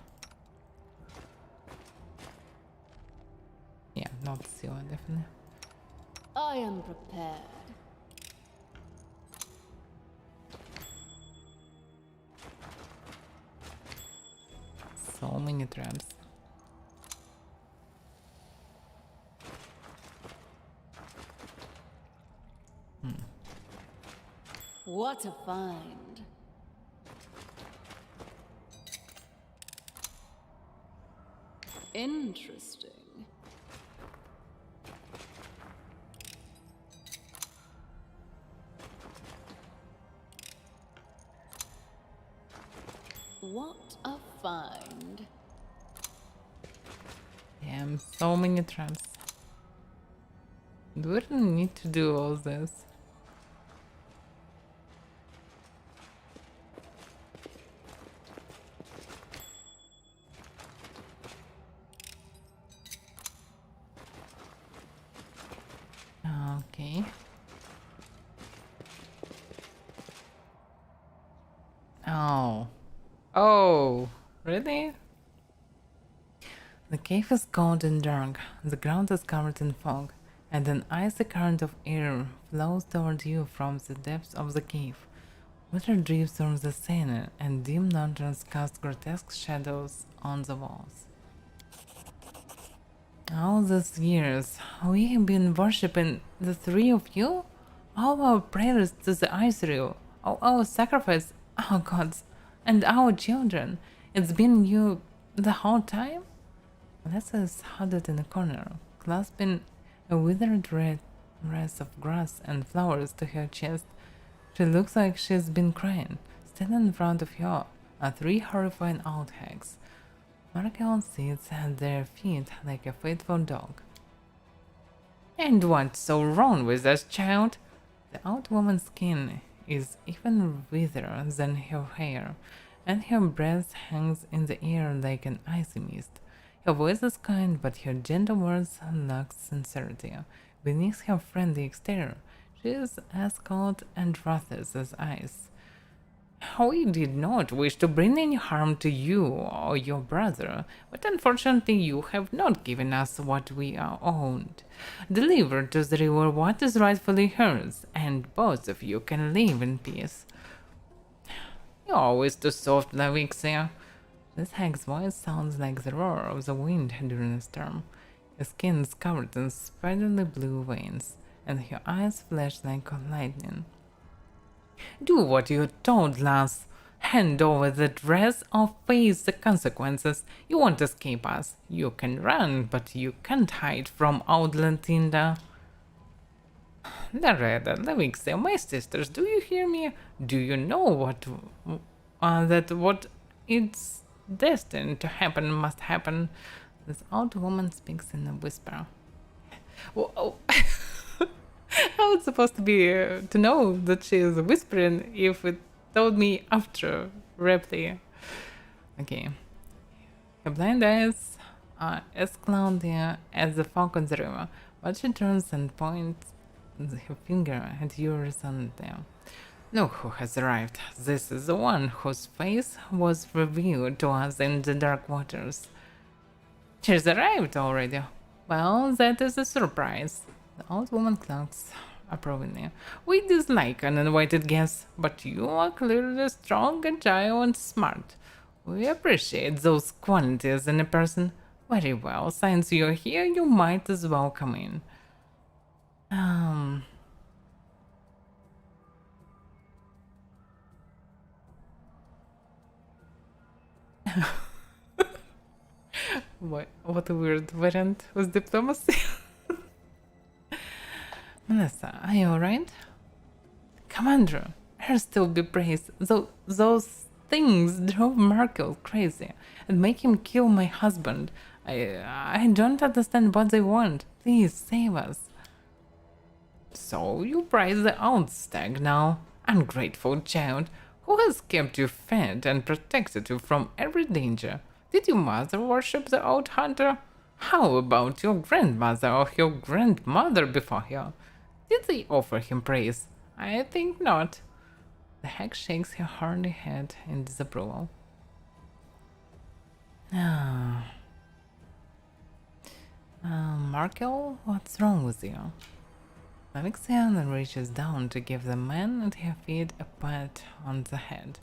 Yeah, not Sila, definitely. I am prepared. So many traps. What a find. Interesting. What a find. Damn, so many traps. Do I really need to do all this? Oh. Oh, really? The cave is cold and dark, the ground is covered in fog, and an icy current of air flows toward you from the depths of the cave. Water drips from the ceiling, and dim lanterns cast grotesque shadows on the walls. All these years, we have been worshipping the three of you? All our prayers to the Israel, all our sacrifice, our gods, and our children. It's been you the whole time? Alessa is huddled in a corner, clasping a withered red wreath of grass and flowers to her chest. She looks like she's been crying. Standing in front of her are three horrifying old hags. Markel sits at their feet like a faithful dog. And what's so wrong with this child? The old woman's skin is even witherer than her hair, and her breath hangs in the air like an icy mist. Her voice is kind, but her gentle words lack sincerity. Beneath her friendly exterior, she is as cold and ruthless as ice. We did not wish to bring any harm to you or your brother, but unfortunately you have not given us what we are owed. Deliver to the river what is rightfully hers, and both of you can live in peace. You're always too soft, Lavixia. This hag's voice sounds like the roar of the wind during a storm. Her skin is covered in spiderly blue veins, and her eyes flash like lightning. Do what you're told, lass. Hand over the dress or face the consequences. You won't escape us. You can run, but you can't hide from Outlandinda. Loretta, Lavixia, my sisters, do you hear me? Do you know that what it's destined to happen must happen? This old woman speaks in a whisper. Well, how it's supposed to be to know that she is whispering if it told me after rapidly? Okay. Her blind eyes are as cloudy as the fog on the river, but she turns and points her finger at you resolutely. Look who has arrived. This is the one whose face was revealed to us in the dark waters. She's arrived already. Well, that is a surprise. The old woman clucks approvingly. We dislike uninvited guests, but you are clearly strong, agile, and smart. We appreciate those qualities in a person. Very well, since you're here, you might as well come in. What a weird variant with diplomacy. Melissa, are you alright? Commander, her still be praised. Those things drove Markel crazy and make him kill my husband. I don't understand what they want. Please save us. So you prize the old stag now? Ungrateful child. Who has kept you fed and protected you from every danger? Did your mother worship the old hunter? How about your grandmother or your grandmother before her? Did they offer him praise? I think not. The hag shakes her horny head in disapproval. Markel, what's wrong with you? Alexiana reaches down to give the man at her feet a pat on the head.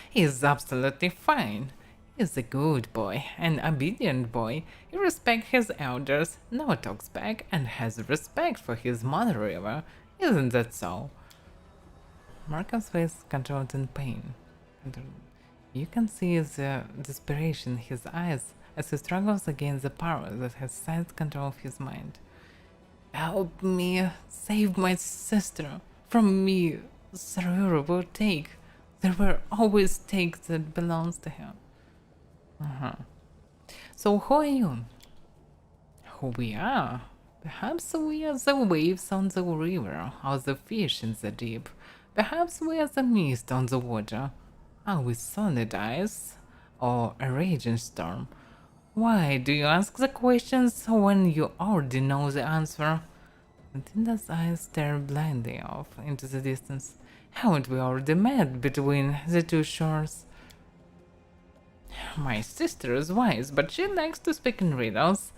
He's absolutely fine. He's a good boy, an obedient boy. He respects his elders, never talks back, and has respect for his mother river. Isn't that so? Marco's face controlled in pain. You can see the desperation in his eyes as he struggles against the power that has seized control of his mind. Help me, save my sister. From me, Sarura will take. There will always take that belongs to him. So who are you? Who we are? Perhaps we are the waves on the river, or the fish in the deep. Perhaps we are the mist on the water. Are we solid ice, or a raging storm? Why do you ask the questions when you already know the answer? Matilda's eyes stare blindly off into the distance. Haven't we already met between the two shores? My sister is wise, but she likes to speak in riddles.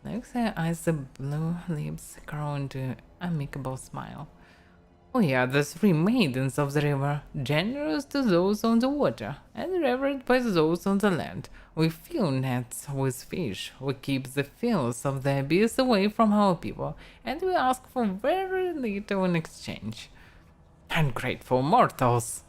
Alexia eyes the blue lips curl into amicable smile. We are the three maidens of the river, generous to those on the water, and revered by those on the land. We fill nets with fish, we keep the filth of the abyss away from our people, and we ask for very little in exchange. Ungrateful mortals!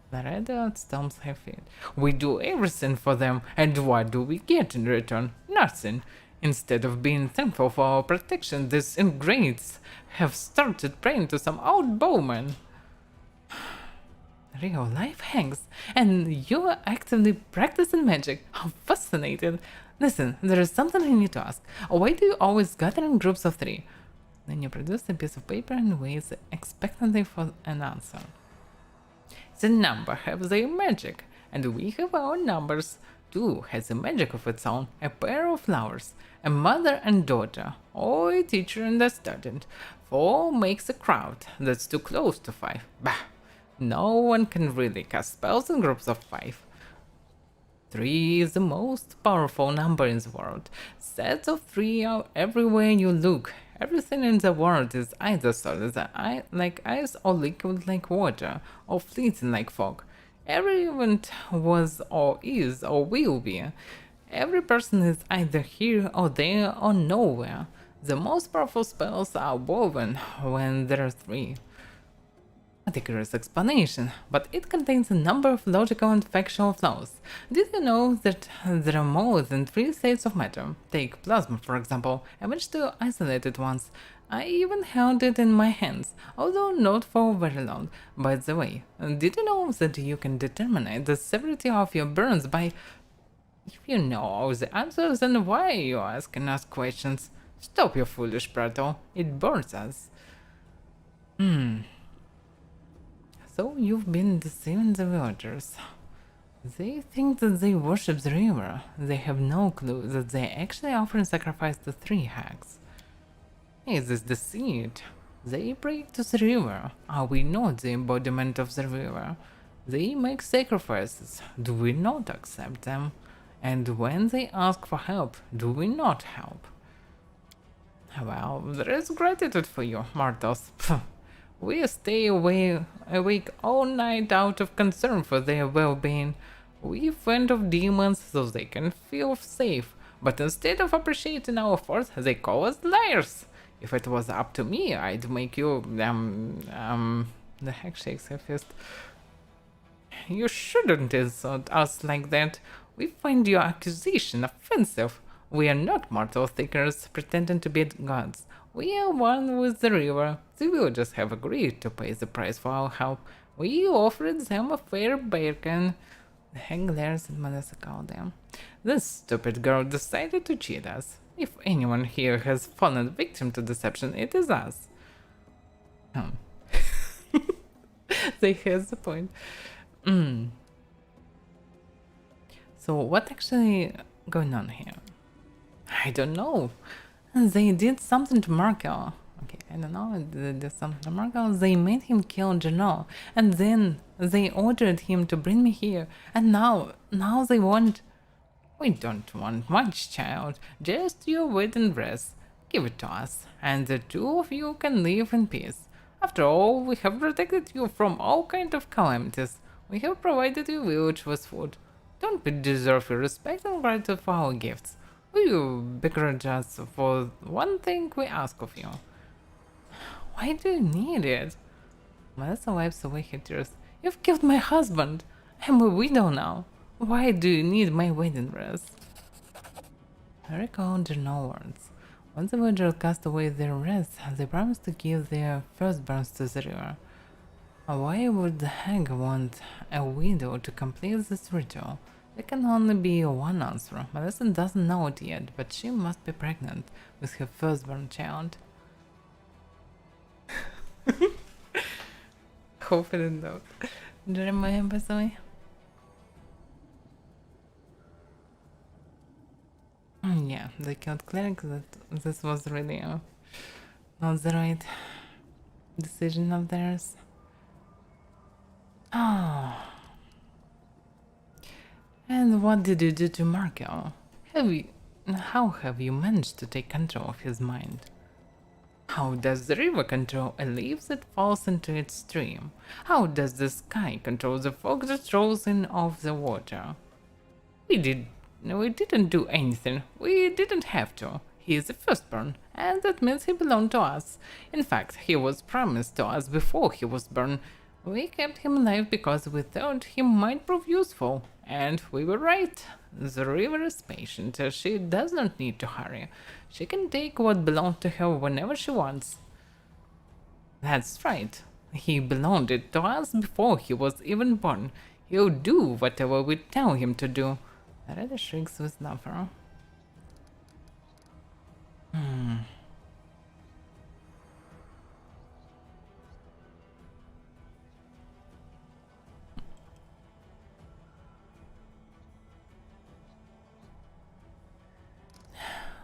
The red stomps her feet. We do everything for them, and what do we get in return? Nothing. Instead of being thankful for our protection, these ingrates have started praying to some old bowman. Real life hangs, and you are actively practicing magic. How fascinating. Listen, there is something I need to ask. Why do you always gather in groups of 3? Then you produce a piece of paper and waits expectantly for an answer. The number has their magic, and we have our numbers. 2 has a magic of its own, a pair of flowers, a mother and daughter, or a teacher and a student. 4 makes a crowd, that's too close to 5. Bah! No one can really cast spells in groups of 5. 3 is the most powerful number in the world. Sets of 3 are everywhere you look. Everything in the world is either solid like ice or liquid like water, or fleeting like fog. Every event was or is or will be. Every person is either here or there or nowhere. The most powerful spells are woven when there are 3. A rigorous explanation, but it contains a number of logical and factual flaws. Did you know that there are more than 3 states of matter? Take plasma, for example. I managed to isolate it once. I even held it in my hands, although not for very long. By the way, did you know that you can determine the severity of your burns by... If you know all the answers, then why are you asking us questions? Stop your foolish prattle. It burns us. So you've been deceiving the villagers. They think that they worship the river. They have no clue that they actually offer sacrifice to 3 hags. Is this deceit? They pray to the river. Are we not the embodiment of the river? They make sacrifices. Do we not accept them? And when they ask for help, do we not help? Well, there is gratitude for you, mortals. We stay awake all night out of concern for their well-being. We fend off demons so they can feel safe, but instead of appreciating our efforts, they call us liars. If it was up to me, I'd make you, the hag shakes her fist. You shouldn't insult us like that. We find your accusation offensive. We are not mortal thinkers pretending to be gods. We are one with the river. The villagers have agreed to pay the price for our help. We offered them a fair bargain. The hag glares at Melissa Calder. This stupid girl decided to cheat us. If anyone here has fallen victim to deception, it is us. They has the point. So what actually going on here? I don't know. They did something to Markel. Okay, I don't know. They did something to Markel. They made him kill Janelle, and then they ordered him to bring me here. And now they want. We don't want much, child. Just your wedding dress. Give it to us, and the 2 of you can live in peace. After all, we have protected you from all kinds of calamities. We have provided your village with food. Don't we deserve your respect and gratitude for our gifts? Will you begrudge us for one thing we ask of you? Why do you need it? Melissa wipes away her tears. You've killed my husband. I'm a widow now. Why do you need my wedding dress? I recall no words. Once the villagers cast away their wreaths, they promised to give their firstborns to the river. Why would the hag want a widow to complete this ritual? There can only be one answer. Melissa doesn't know it yet, but she must be pregnant with her firstborn child. Hopefully not. Do you remember something? Yeah, they killed cleric. That this was really not the right decision of theirs. Oh. And And what did you do to Marco? How have you managed to take control of his mind? How does the river control a leaf that falls into its stream? How does the sky control the fog that rolls in off the water? We didn't do anything. We didn't have to. He is the firstborn, and that means he belonged to us. In fact, he was promised to us before he was born. We kept him alive because we thought he might prove useful, and we were right. The river is patient. She does not need to hurry. She can take what belongs to her whenever she wants. That's right. He belonged it to us before he was even born. He'll do whatever we tell him to do. Reda shrieks with laughter.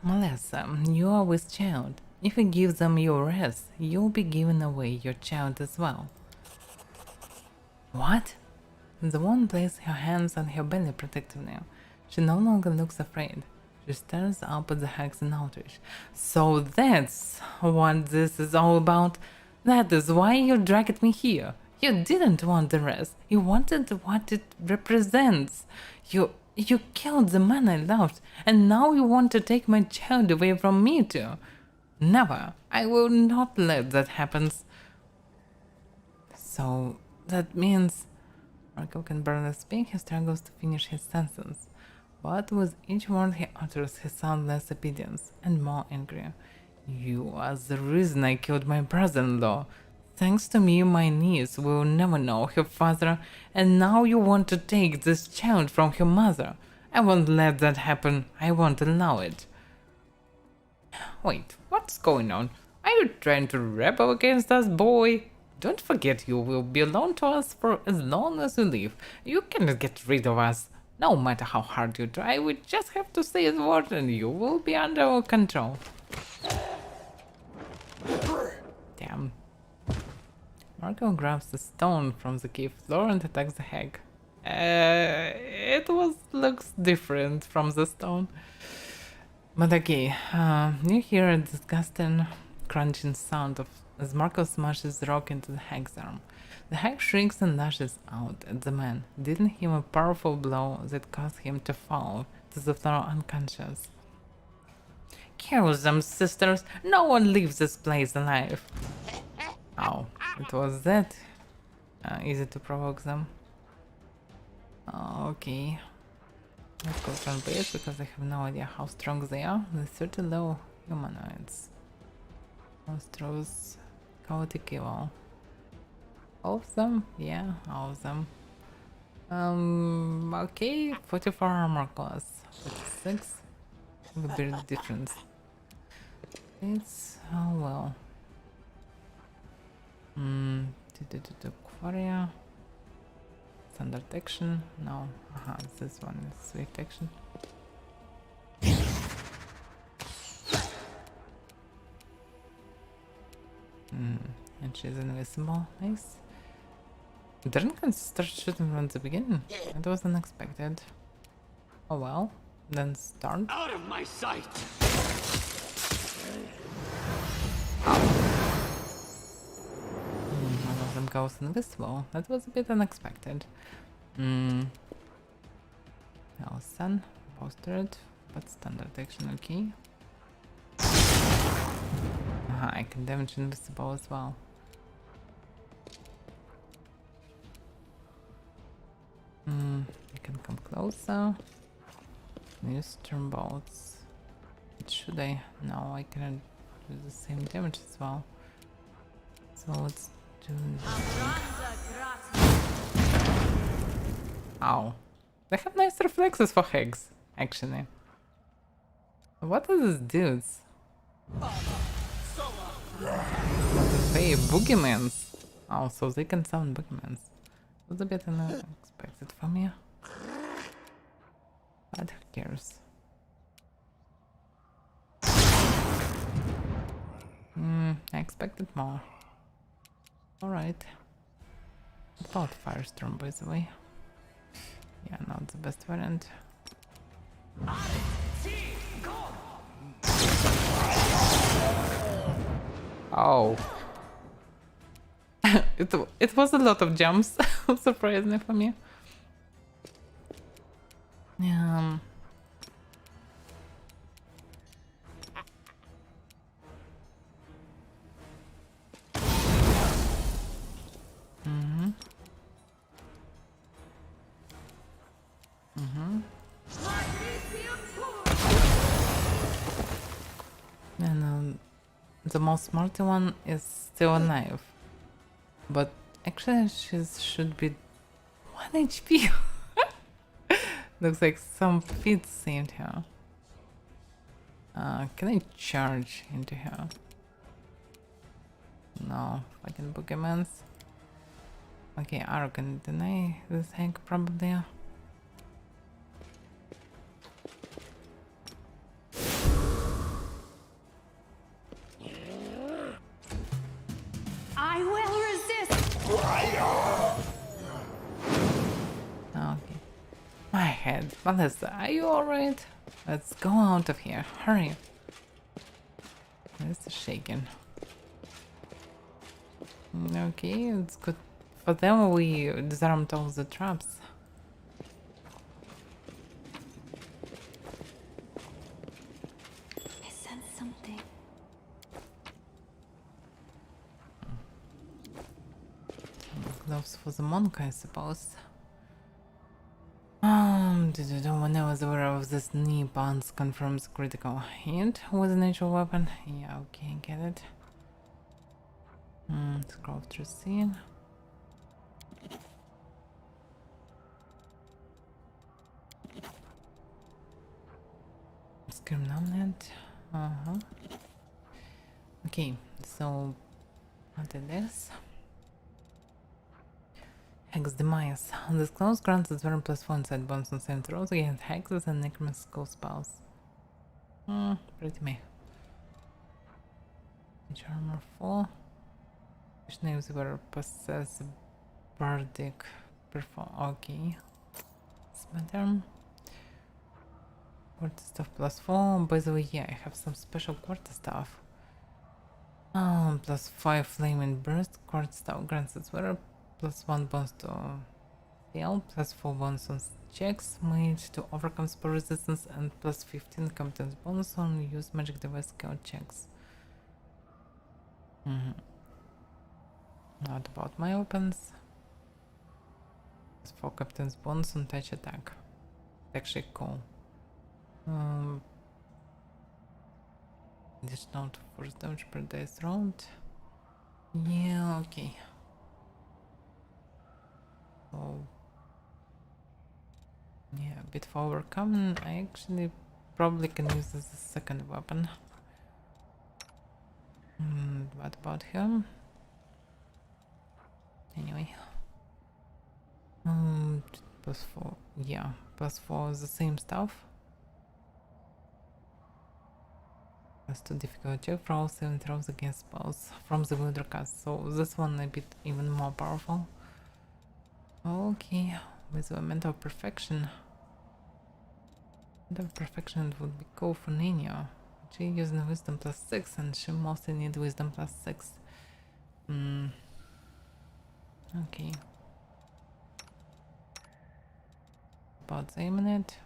Melissa, you are with child. If you give them your rest, you'll be giving away your child as well. What? The woman places her hands on her belly protectively. She no longer looks afraid. She stares up at the hex in outrage. So that's what this is all about. That is why you dragged me here. You didn't want the rest. You wanted what it represents. You killed the man I loved, and now you want to take my child away from me too. Never. I will not let that happen. So that means Marco can barely speak. He struggles to finish his sentence. But with each word he utters, he sounds less obedient and more angry. You are the reason I killed my brother-in-law. Thanks to me, my niece will never know her father, and now you want to take this child from her mother. I won't let that happen. I won't allow it. Wait, what's going on? Are you trying to rebel against us, boy? Don't forget you will belong to us for as long as you live. You cannot get rid of us. No matter how hard you try, we just have to say the word and you will be under our control. Damn. Marco grabs the stone from the cave floor and attacks the hag. Looks different from the stone. But okay, you hear a disgusting crunching sound as Marco smashes the rock into the hag's arm. The hag shrinks and lashes out at the man, dealing him a powerful blow that caused him to fall to the floor unconscious. Kill them, sisters! No one leaves this place alive! Oh, it was that easy to provoke them. Okay. Let's go turn base because I have no idea how strong they are. They're 30 low humanoids. Monstrous, chaotic evil. All of them? Yeah, all of them. Okay, 44 armor class. 46. A bit difference. It's, oh well. Quarria. Standard action. No. This one is swift action. And she's invisible. Nice. Didn't can start shooting from the beginning. It was unexpected. Oh well. Then start. Out of my sight! One of them goes invisible. That was a bit unexpected. Now stun, posted, but standard action, okay. I can damage invisible as well. I can come closer. Use turn bolts. Should I? No, I cannot do the same damage as well. So let's do Ow. They have nice reflexes for hags, actually. What are these dudes? Hey, boogeymans! Oh, so they can summon boogeymans. That's a bit unexpected for me. But who cares? I expected more. Alright. About Firestorm, by the way. Yeah, not the best variant. Oh. it was a lot of jumps, surprisingly for me. Um, and the most smarty one is still alive, but actually she should be 1 HP. Looks like some feet saved her. Can I charge into her? No, fucking Pokemons. Okay, Arrow can deny this hack probably. I will resist. Okay. My head. Melissa, are you alright? Let's go out of here. Hurry. This is shaking. Okay, it's good. For them, we disarmed all the traps. I sense something. Gloves for the monk, I suppose. When I was aware of this knee bounce confirms critical hit with a natural weapon. Yeah, okay, get it. Scroll through scene. Scream Numbnet. Okay, so what it is? Hex Demise. This close grants its very +4 inside bonus on saving throws against hexes and necromantical spells. Pretty meh. Each armor 4. Which names were possess bardic perform. Okay. Smatter. Quarter stuff +4. By the way, yeah, I have some special quarter stuff. +5 flaming burst. Quarter stuff grants its wearer +1 bonus to fail, +4 bonus on checks made to overcome spell resistance, and +15 competence bonus on use magic device skill checks. Not about my weapons. +4 competence bonus on touch attack. Actually cool. Additional to force damage per dice round. Yeah, okay. So yeah, a bit for overcome. I actually probably can use this as a second weapon. What about him? Anyway. +4. Yeah, +4 is the same stuff. +2 difficult check for all 7 throws against spells from the wielder cast. So this one a bit even more powerful. Okay, with the mental perfection. Mental perfection it would be cool for Anya. She using wisdom +6 and she mostly need wisdom +6. Okay. About aiming it.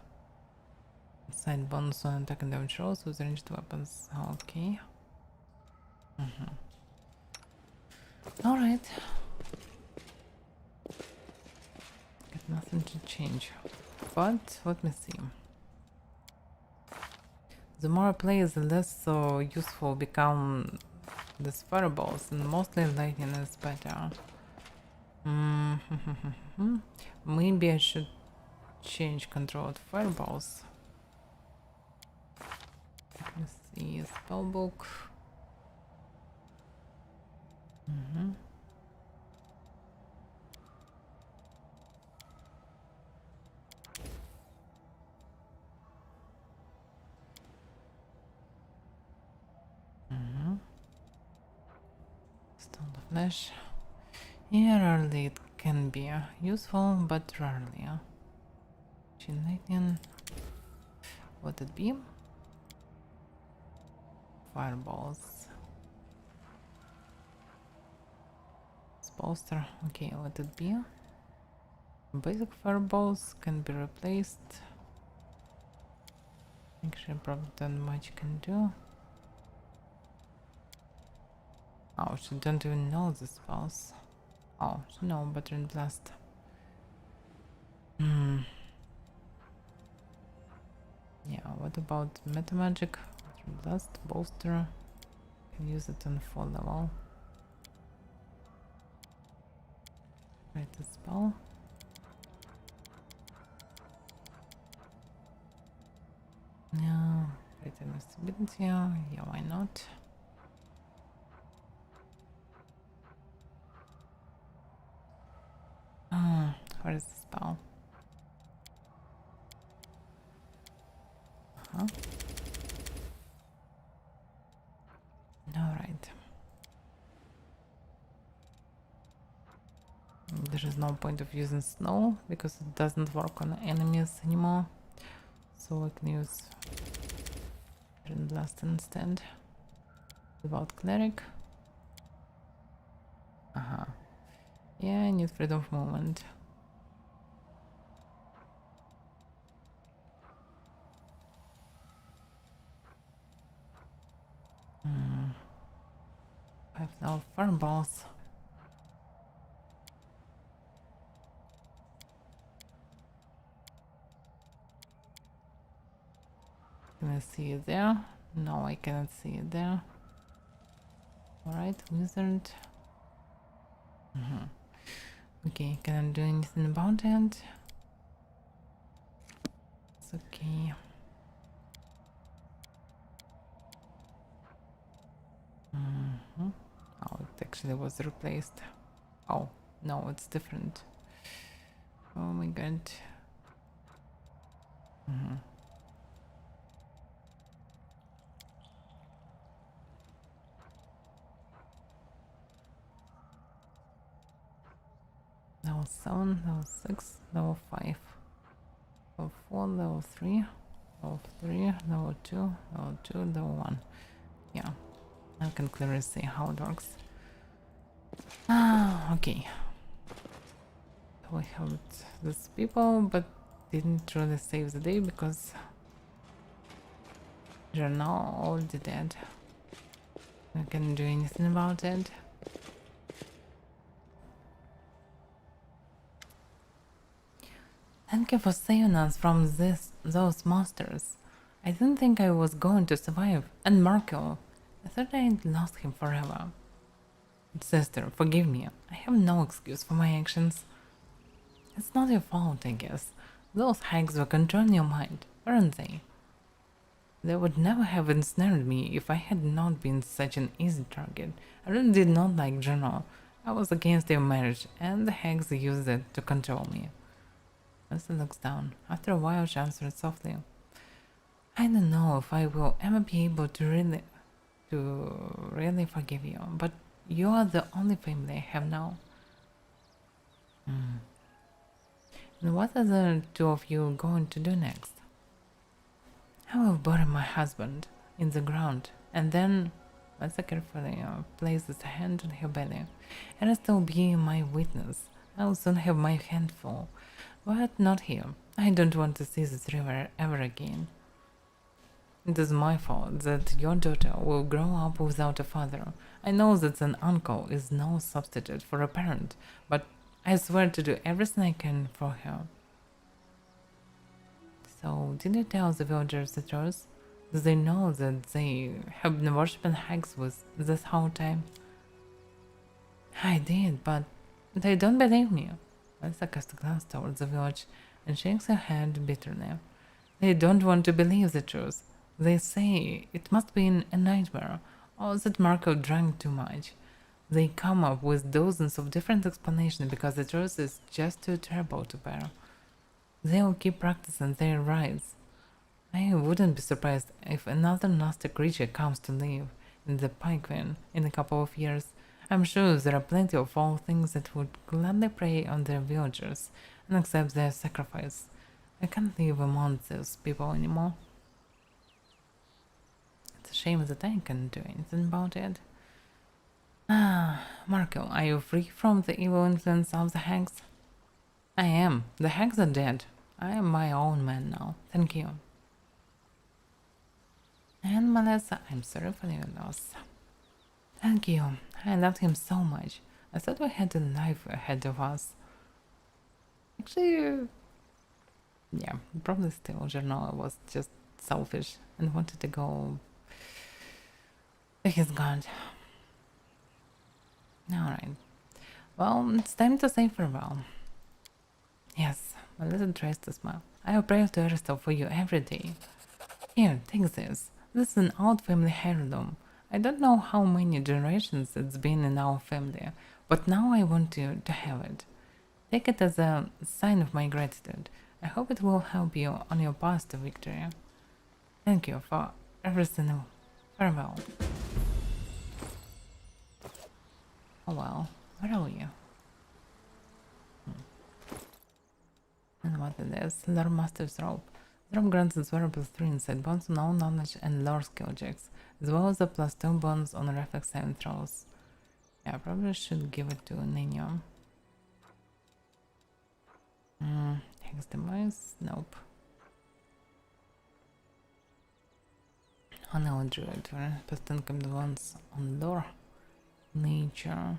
Side bonus on attack and damage rolls with ranged weapons. Okay. Alright. Got nothing to change. But let me see. The more I play, the less so useful become these fireballs, and mostly lightning is better. Maybe I should change control to fireballs. Let me see, spellbook. Stone of Flesh. Yeah, rarely it can be useful, but rarely. Chain Lightning. would it be? Fireballs. Bolster. Okay, what it be? Basic fireballs can be replaced. Actually, probably not much can do. Oh, she don't even know the spells. Oh, she know Battering Blast. Yeah, what about Meta Magic? Battering Blast, Bolster. Can use it on 4 level. Write a spell. Yeah, great invisibility. Yeah, why not? Where is the spell? Alright. There is no point of using snow because it doesn't work on enemies anymore. So I can use Battering Blast instead. Without Cleric. Yeah, I need freedom of movement. I have now fireballs. Can I see it there? No, I cannot see it there. Alright, wizard. Okay, can I do anything about it? It's okay. Oh, it actually was replaced. Oh, no, it's different. Oh my god. Level 7, level 6, level 5. Level 4, level 3, level 3, level 2, level 2, level 1. Yeah, I can clearly see how it works. Okay. We helped these people, but didn't really save the day because they're now already dead. I can't do anything about it. Thank you for saving us from those monsters. I didn't think I was going to survive. And Marco, I thought I'd lost him forever. Sister, forgive me. I have no excuse for my actions. It's not your fault, I guess. Those hags were controlling your mind, weren't they? They would never have ensnared me if I had not been such an easy target. I really did not like Juno. I was against their marriage, and the hags used it to control me. Elsa looks down. After a while, she answered softly. I don't know if I will ever be able to really forgive you, but you are the only family I have now. And what are the two of you going to do next? I will bury my husband in the ground, and then Elsa carefully places a hand on her belly. Eris will be my witness. I will soon have my hand full. But not here. I don't want to see this river ever again. It is my fault that your daughter will grow up without a father. I know that an uncle is no substitute for a parent, but I swear to do everything I can for her. So, did you tell the villagers the truth? Do they know that they have been worshipping hags with this whole time? I did, but they don't believe me. Elsa casts a glance towards the village and shakes her head bitterly. They don't want to believe the truth. They say it must be a nightmare, or that Marco drank too much. They come up with dozens of different explanations because the truth is just too terrible to bear. They'll keep practicing their rites. I wouldn't be surprised if another nasty creature comes to live in the Pikeven in a couple of years. I'm sure there are plenty of foul things that would gladly prey on their villagers and accept their sacrifice. I can't live among those people anymore. a shame that I can't do anything about it. Ah, Marco, are you free from the evil influence of the hags? I am. The hags are dead. I am my own man now. Thank you. And Melissa, I'm sorry for your loss. Thank you. I loved him so much. I thought we had a life ahead of us. Actually, yeah, probably still Genoa was just selfish and wanted to go to his god. Alright. Well, it's time to say farewell. Yes, Melissa tries to smile. I will pray to Aristotle for you every day. Here, take this. This is an old family heirloom. I don't know how many generations it's been in our family, but now I want you to have it. Take it as a sign of my gratitude. I hope it will help you on your path to victory. Thank you for everything. Farewell. Oh well, where are you? And what it is? Lore Master's Robe. The robe grants its wearable 3 insight bonus on all knowledge and lore skill checks, as well as a +2 bonus on reflex saving throws. Yeah, I probably should give it to Nino. Hex demise? Nope. On our druid, +10 command ones on lore. Nature.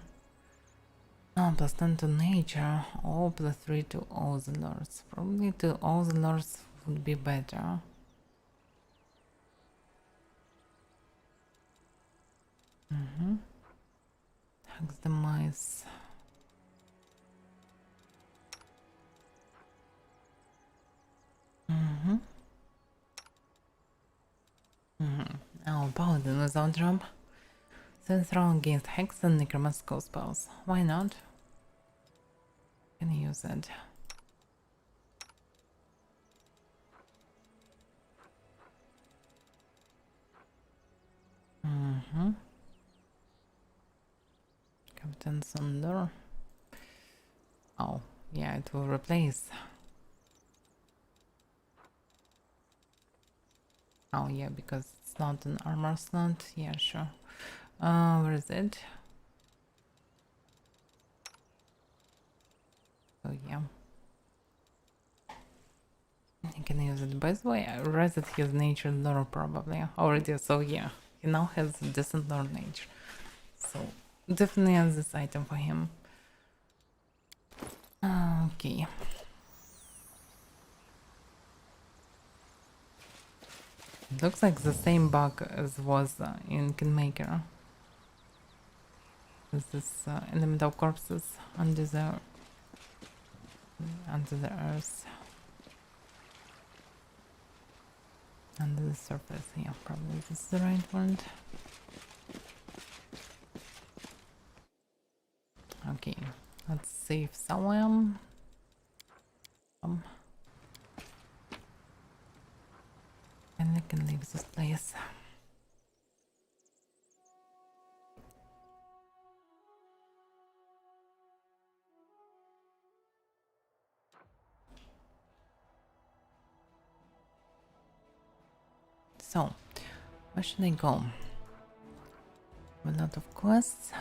Oh, +10 to nature, or +3 to all the lords. Probably to all the lords would be better. Hex demise. Oh, paladin without drop. Then throw against hex and necromantical spells. Why not? Can use it. Captain Thunder. Oh, yeah, it will replace. Oh, yeah, because it's not an armor slot. Yeah, sure. Where is it? Oh, yeah. I can use it. By the way, I read that he has nature lore probably already, so yeah. He now has decent lore nature. So, definitely has this item for him. Okay. It looks like the same bug as was in Kingmaker. There's this elemental corpses under the earth. Under the surface, yeah, probably this is the right one. Okay, let's save somewhere. And I can leave this place. So, where should I go? A lot of quests.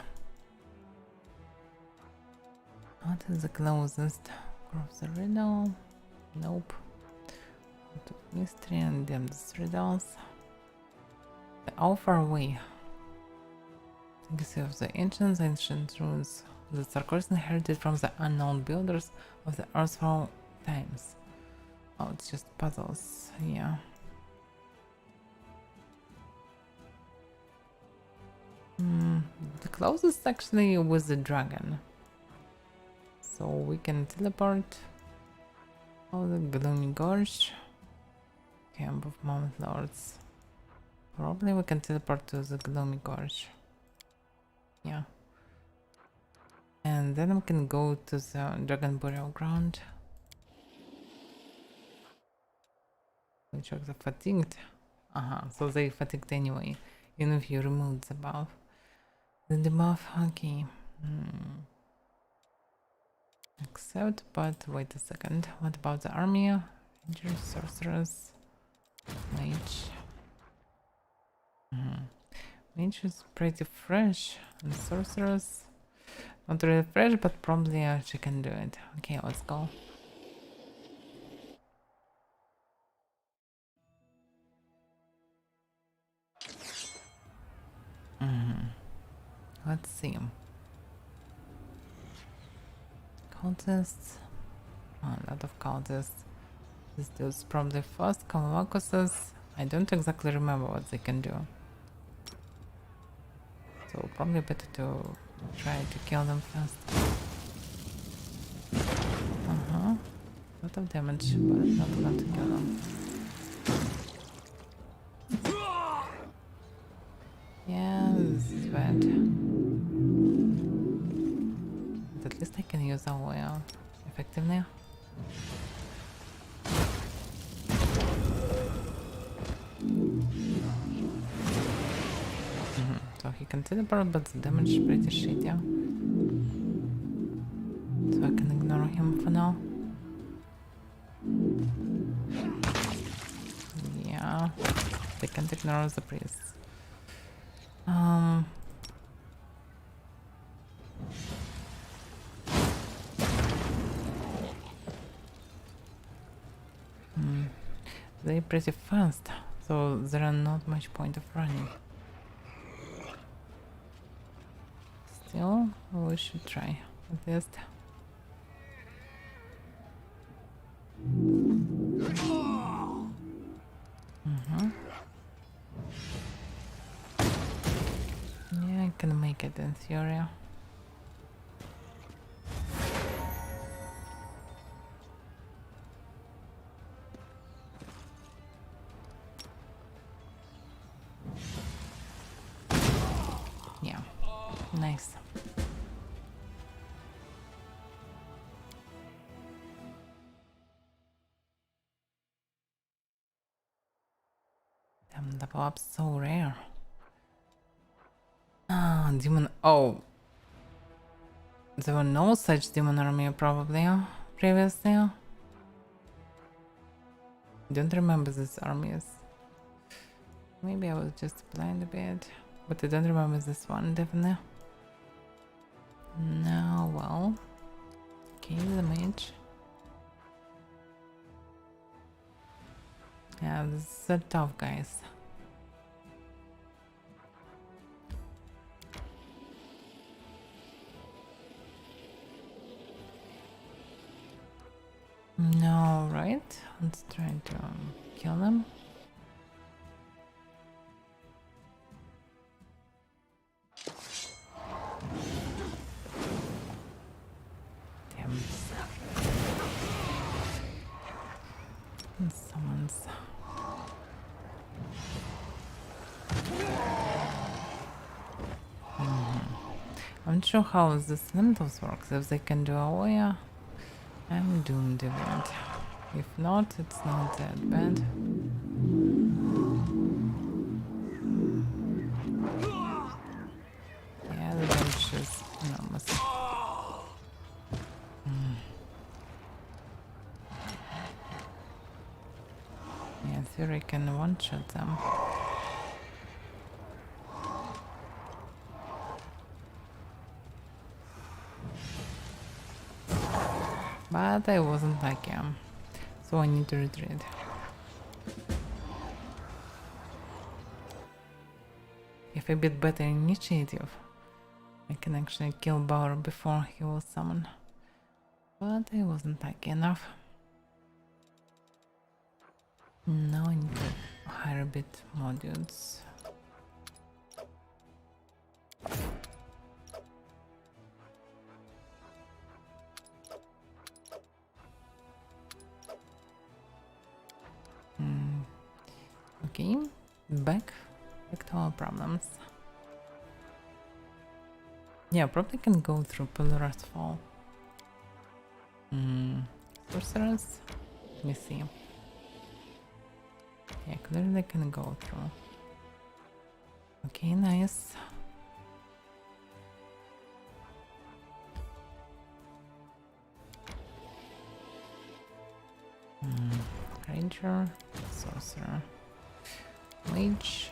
What is the closest? Cross the riddle? Nope. Out of mystery and then the riddles. How far away? Legacy of the ancient ruins that are course inherited from the unknown builders of the Earthfall times. Oh, it's just puzzles, yeah. The closest actually was the dragon. So we can teleport. Oh, the Gloomy Gorge. Camp of Mammoth Lords. Probably we can teleport to the Gloomy Gorge. Yeah. And then we can go to the Dragon Burial Ground. Which are the fatigued. So they fatigued anyway, even if you remove the buff. The debuff, okay. Accept, but wait a second. What about the army? Ranger, sorcerers, mage. Mage is pretty fresh. And sorceress, not really fresh, but probably she can do it. Okay, let's go. Let's see. Cultists. Oh, a lot of cultists. This dude's probably fast. Convocuses. I don't exactly remember what they can do. So probably better to try to kill them first. A lot of damage, but not enough to kill them. Yeah, this is bad. But at least I can use Avaira effectively. So he can teleport, but the damage is pretty shitty. So I can ignore him for now. Yeah, they can't ignore the priest. They're pretty fast, so there are not much point of running. Still, we should try at least. Yeah, I can make it in theory. Yeah, nice. Damn, level up's so rare. Ah, demon. Oh, there were no such demon army probably previously. Don't remember these armies. Maybe I was just blind a bit, but I don't remember this one definitely. No, well, okay, the mage. Yeah, these are tough guys. No, right? Let's try to kill them. Damn. And someone's. I'm not sure how this Limitos works. If they can do Anya, I'm doomed event. If not, it's not that bad. Yeah, the damage is enormous. Yeah, in theory I can one-shot them. But I wasn't lucky, so I need to retreat. If I beat better initiative, I can actually kill Bauer before he will summon. But I wasn't lucky enough. Now I need to hire a bit more dudes. Okay, back to our problems. Yeah, probably can go through Pillar's Fall. Sorcerers? Let me see. Yeah, clearly can go through. Okay, nice. Ranger, sorcerer, mage.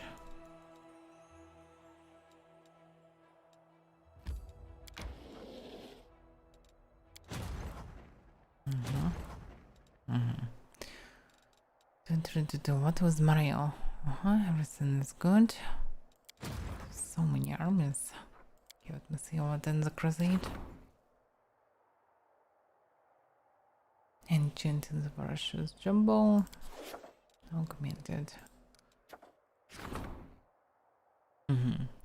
2022. What was Mario? Everything is good. So many armies. Okay, let me see what in the crusade. Ancient in the parachutes jumbo. Augmented.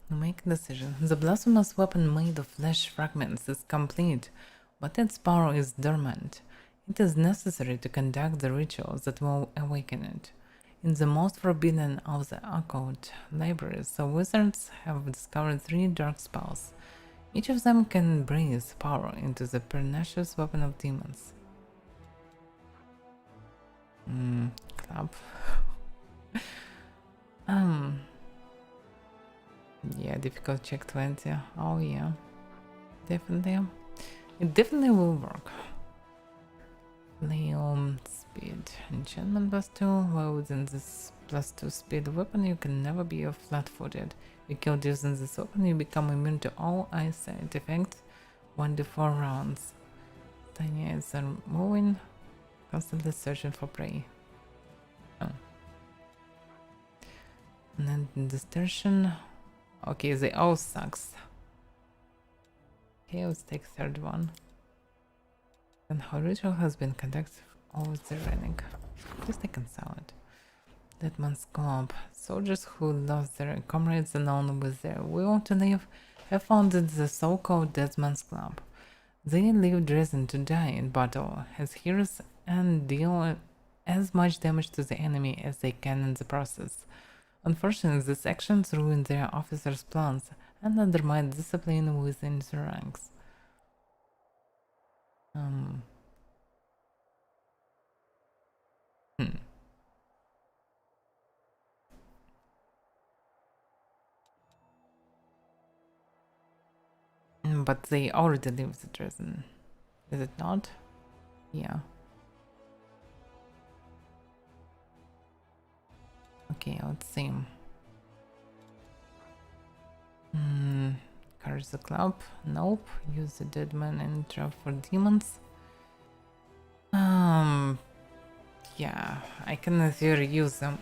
Make a decision. The blasphemous weapon made of flesh fragments is complete, but its power is dormant. It is necessary to conduct the rituals that will awaken it. In the most forbidden of the occult libraries, the wizards have discovered 3 dark spells. Each of them can breathe power into the pernicious weapon of demons. Club. Yeah, difficult check 20. Oh yeah. Definitely. It definitely will work. Leon speed. Enchantment +2. While within this +2 speed weapon, you can never be flat-footed. You kill using this weapon, you become immune to all eyesight effects. 1d4 rounds. Tiny eyes are moving, constantly searching for prey. And then distortion. Okay, they all sucks. Okay, let's take third one. And how ritual has been conducted over the running. Just I can sell it. Dead Man's Club. Soldiers who lost their comrades alone with their will to live have founded the so-called Dead Man's Club. They live driven to die in battle as heroes and deal as much damage to the enemy as they can in the process. Unfortunately, these actions ruin their officers' plans and undermine discipline within the ranks. But they already leave the prison. Is it not? Yeah. Okay, let's see. Encourage the club. Nope. Use the dead man and trap for demons. Yeah, I can in theory use them.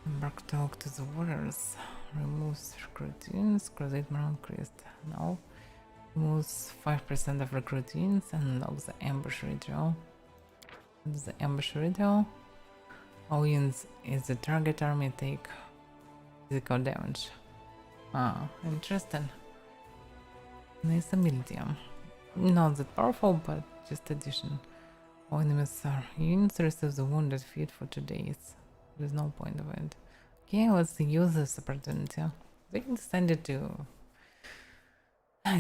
Embark talk to the warriors. Removes recruitings. Crusade Morale Crest. No. Removes 5% of recruitings and logs the ambush ritual. What is the ambush ritual? All units is the target army take physical damage. Ah, interesting. Nice ability. Not that powerful, but just addition. All enemies are units receive the wounded feet for 2 days. There's no point of it. Okay, let's use this opportunity. They decided to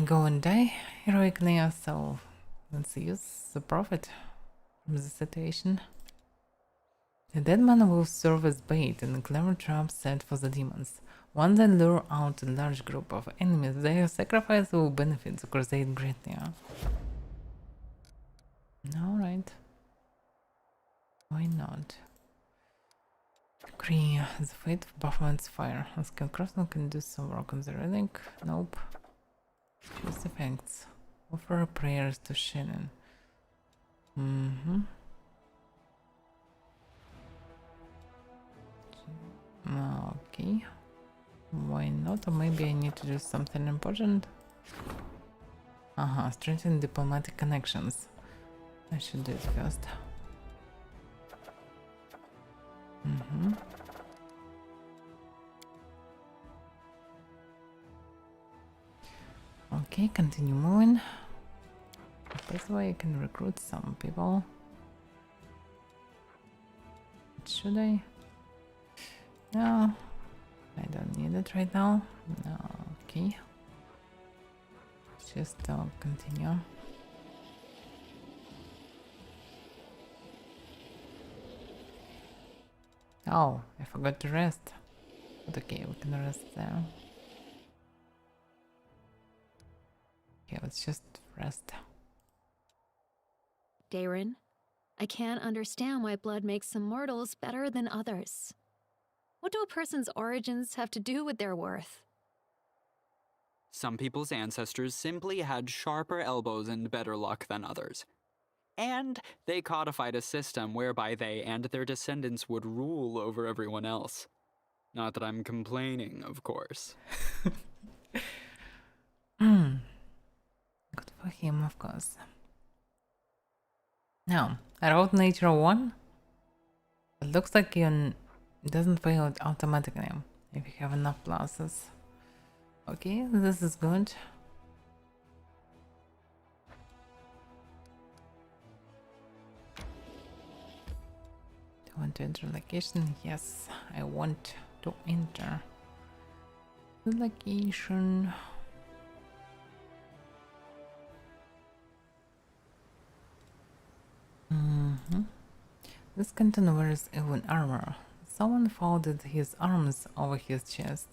go and die heroically, so let's use the profit from the situation. The dead man will serve as bait in a clever trap set for the demons. Once they lure out a large group of enemies, their sacrifice will benefit the crusade greatly. Alright. Why not? Decree the fate of Baphomet's fire. A skill craftsman can do some work on the relic. Nope. Choose effects. Offer prayers to Shannon. Okay. Why not? Or maybe I need to do something important. Strengthen diplomatic connections. I should do it first. Okay, continue moving. This way I can recruit some people. Should I? No, I don't need it right now. No, okay. Just continue. Oh, I forgot to rest. But okay, we can rest there. Okay, let's just rest. Darren, I can't understand why blood makes some mortals better than others. What do a person's origins have to do with their worth? Some people's ancestors simply had sharper elbows and better luck than others. And they codified a system whereby they and their descendants would rule over everyone else. Not that I'm complaining, of course. Good for him, of course. Now, I wrote Nature 1. It looks like it doesn't fail it automatically if you have enough pluses. Okay, this is good. Do you want to enter location? Yes, I want to enter the location. This container wears even armor. Someone folded his arms over his chest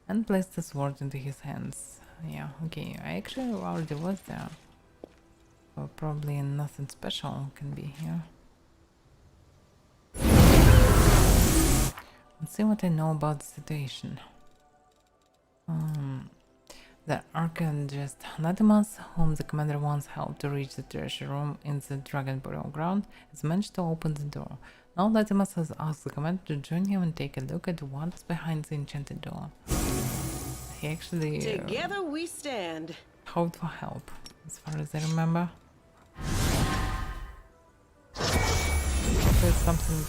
and placed the sword into his hands. Yeah, okay, I actually already was there. So probably nothing special can be here. Let's see what I know about the situation. The archaeologist Latimas, whom the commander once helped to reach the treasure room in the Dragon Burial Ground, has managed to open the door. Now Latimas has asked the commander to join him and take a look at what's behind the enchanted door. He actually Together we stand. called for help, as far as I remember. There's something...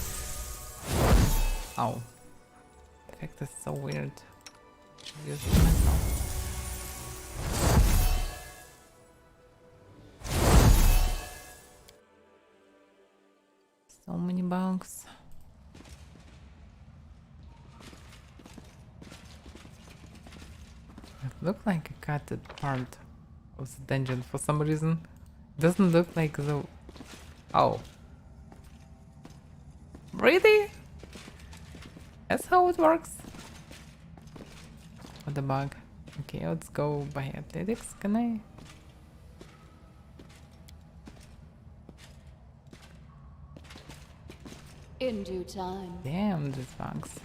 Ow. The effect is so weird. I should use it myself. So many bugs. It looked like a cutted part of the dungeon for some reason. It doesn't look like the... Oh. Really? That's how it works? What a bug. Okay, let's go by athletics, can I? In due time. Damn, these bugs.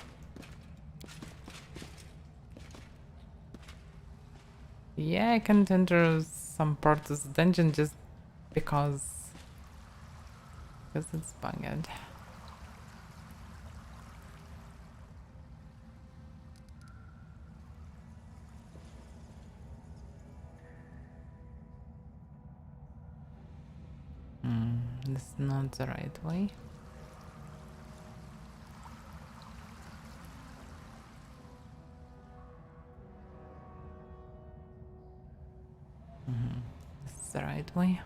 Yeah, I can't enter some parts of the dungeon just because it's bugged. This is not the right way. This is the right way.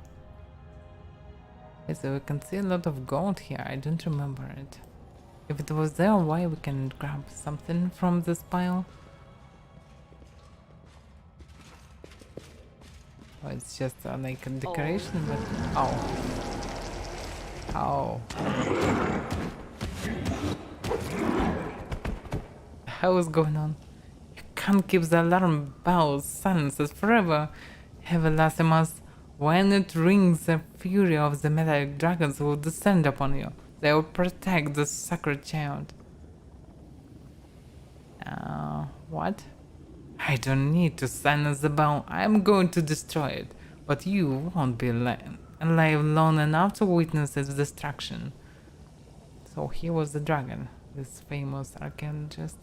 Okay, so we can see a lot of gold here. I don't remember it. If it was there, why we can grab something from this pile? Oh, it's just like a decoration, but... Oh. Oh. What the hell is going on? You can't keep the alarm bells silenced forever. Heavylasimas, when it rings, the fury of the metallic dragons will descend upon you. They will protect the sacred child. What? I don't need to silence the bell. I'm going to destroy it. But you won't be alive long enough to witness its destruction. So he was the dragon, this famous archaeologist.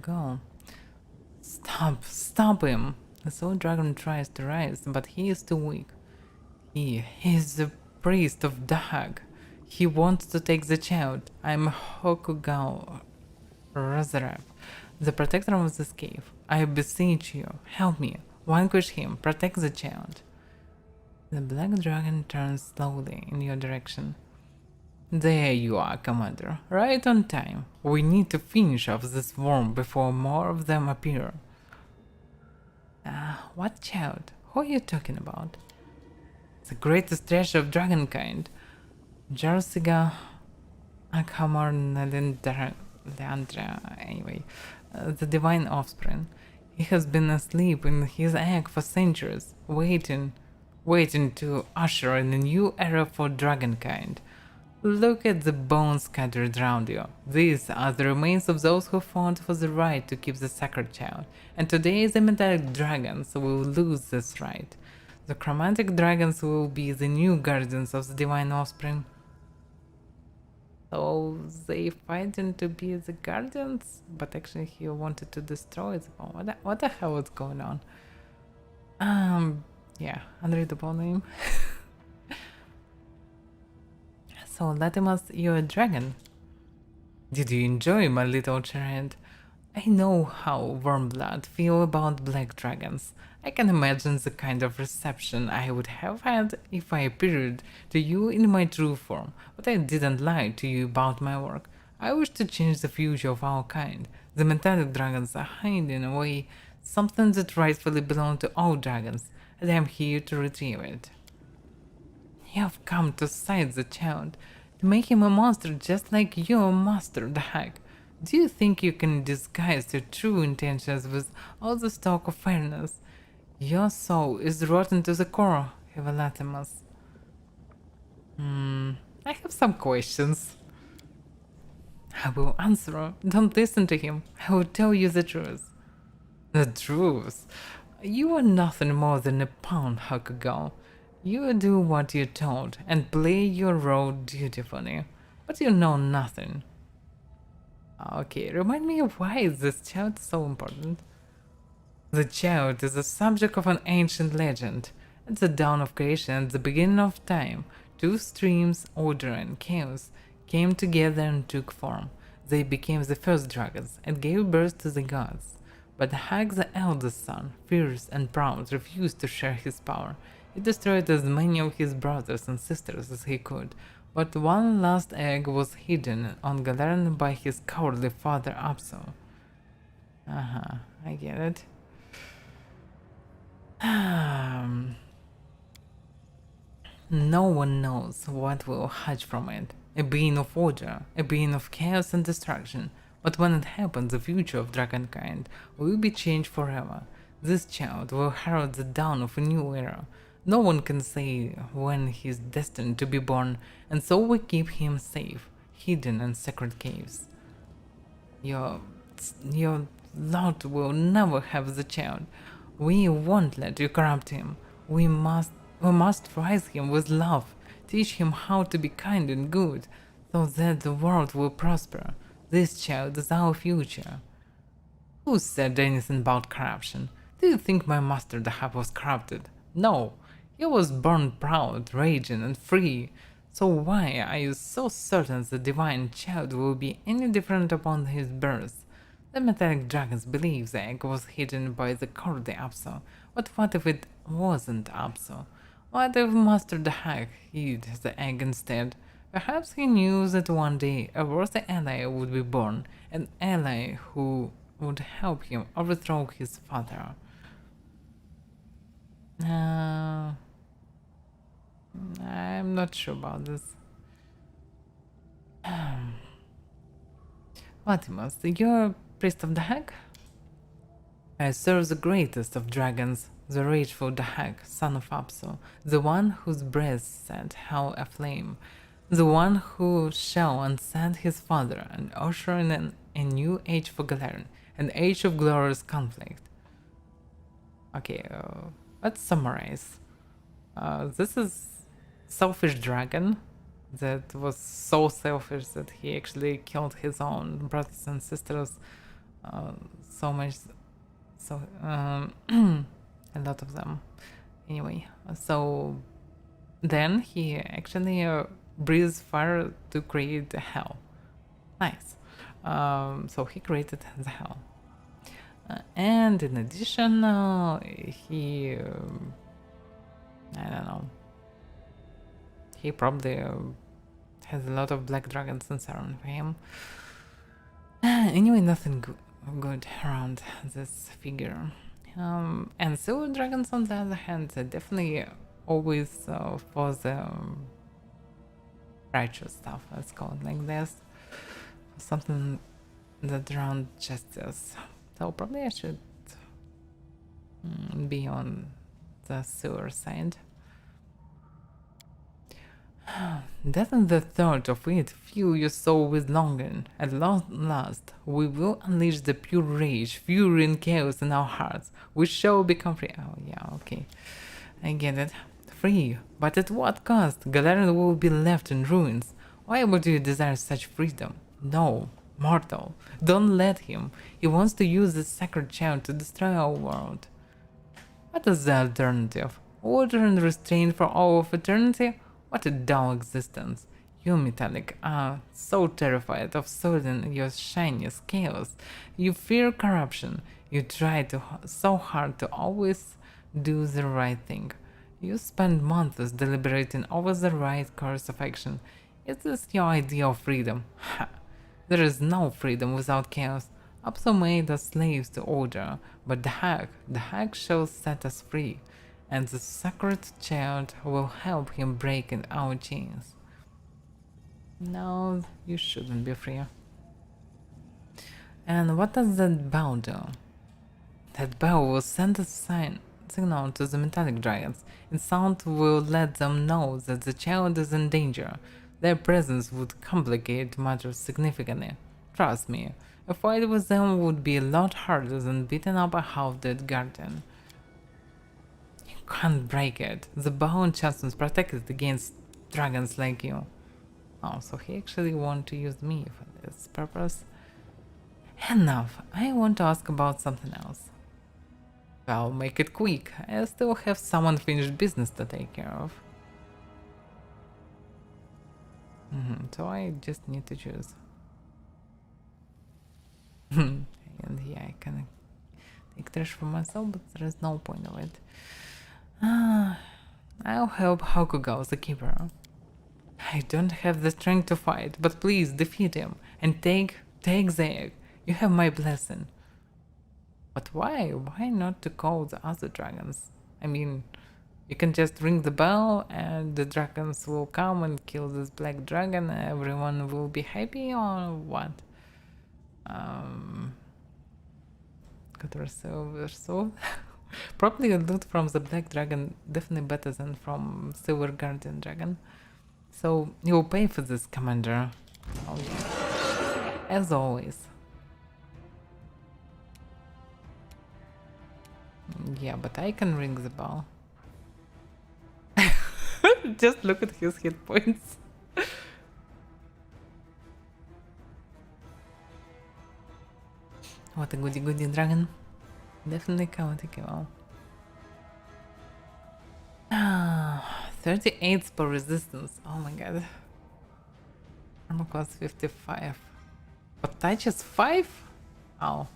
Go. Stop him. The soul dragon tries to rise, but he is too weak. He is the priest of Dahag. He wants to take the child. I'm Hokugal Razarab, the protector of this cave. I beseech you, help me. Vanquish him. Protect the child. The black dragon turns slowly in your direction. There you are, Commander. Right on time. We need to finish off this worm before more of them appear. What child? Who are you talking about? The greatest treasure of dragonkind. Jarsiga Akhamar Leandra, anyway. The divine offspring. He has been asleep in his egg for centuries, waiting to usher in a new era for dragonkind. Look at the bones scattered around you. These are the remains of those who fought for the right to keep the sacred child, and today the metallic dragons will lose this right. The chromatic dragons will be the new guardians of the divine offspring. So they fighting to be the guardians, but actually he wanted to destroy them. What the hell is going on? Yeah, unreadable name. So Latimus, you're a dragon. Did you enjoy my little charade? I know how Wormblood feel about black dragons. I can imagine the kind of reception I would have had if I appeared to you in my true form, but I didn't lie to you about my work. I wish to change the future of our kind. The metallic dragons are hiding away something that rightfully belongs to all dragons, and I am here to retrieve it. You have come to side the child, to make him a monster just like your master, the hag. Do you think you can disguise your true intentions with all the talk of fairness? Your soul is rotten to the core, Hevalatimus. I have some questions. I will answer. Don't listen to him. I will tell you the truth. The truth? You are nothing more than a pawn, Hakugo. You do what you're told and play your role dutifully, but you know nothing. Okay, remind me why is this child so important? The child is the subject of an ancient legend. At the dawn of creation, at the beginning of time, two streams, order and chaos, came together and took form. They became the first dragons and gave birth to the gods. But Hag, the eldest son, fierce and proud, refused to share his power. He destroyed as many of his brothers and sisters as he could, but one last egg was hidden on Galern by his cowardly father Apso. I get it. No one knows what will hatch from it. A being of order, a being of chaos and destruction. But when it happens, the future of dragonkind will be changed forever. This child will herald the dawn of a new era. No one can say when he is destined to be born, and so we keep him safe, hidden in sacred caves. Your Lord will never have the child. We won't let you corrupt him. We must raise him with love, teach him how to be kind and good, so that the world will prosper. This child is our future. Who said anything about corruption? Do you think my master the Hub was corrupted? No. He was born proud, raging, and free. So why are you so certain the divine child will be any different upon his birth? The metallic dragons believe the egg was hidden by the cowardly Apso, but what if it wasn't Apso? What if Master the Hag hid the egg instead? Perhaps he knew that one day a worthy ally would be born, an ally who would help him overthrow his father. I'm not sure about this. Latimus, you're priest of the Hag? I serve the greatest of dragons, the rageful Dahak, son of Apsu, the one whose breath set hell aflame, the one who shall unsend his father and usher in a new age for Galern, an age of glorious conflict. Okay, let's summarize. This is selfish dragon that was so selfish that he actually killed his own brothers and sisters, so much, so a lot of them. Anyway, so then he actually breathes fire to create hell. Nice. So he created the hell. And in addition, he, I don't know, he probably has a lot of black dragons in surround for him. Anyway, nothing good around this figure. And silver dragons, on the other hand, are definitely always for the righteous stuff, let's call it like this. Something that around justice. So probably I should be on the silver side. Doesn't the thought of it fill your soul with longing? At last, we will unleash the pure rage, fury and chaos in our hearts. We shall become free. Oh yeah, okay. I get it. Free, but at what cost? Galarian will be left in ruins. Why would you desire such freedom? No, mortal, don't let him. He wants to use this sacred child to destroy our world. What is the alternative? Order and restraint for all of eternity? What a dull existence. You, Metallic, are so terrified of soiling your shiny scales. You fear corruption. You try so hard to always do the right thing. You spend months deliberating over the right course of action. Is this your idea of freedom? Ha! There is no freedom without chaos. Abso made us slaves to order, but the hack shall set us free, and the sacred child will help him break in our chains. No, you shouldn't be free. And what does that bell do? That bell will send a signal to the metallic dragons. Its sound will let them know that the child is in danger. Their presence would complicate matters significantly. Trust me, a fight with them would be a lot harder than beating up a half-dead guardian. You can't break it. The bow enchantment protects it against dragons like you. Oh, so he actually wants to use me for this purpose. Enough. I want to ask about something else. Well, make it quick. I still have some unfinished business to take care of. So I just need to choose. And yeah, I can take trash for myself, but there is no point of it. I'll help Hakugo, the keeper. I don't have the strength to fight, but please defeat him and take the egg. You have my blessing. But why? Why not to call the other dragons? I mean, you can just ring the bell and the dragons will come and kill this black dragon and everyone will be happy, or what? Got our silver sword. Probably a loot from the black dragon definitely better than from silver guardian dragon. So you'll pay for this, Commander. Oh yeah. As always. Yeah, but I can ring the bell. Just look at his hit points. What a goody dragon. Definitely chaotic evil. 38 spell resistance. Oh my god. Armor class 55. But touch is 5? Oh.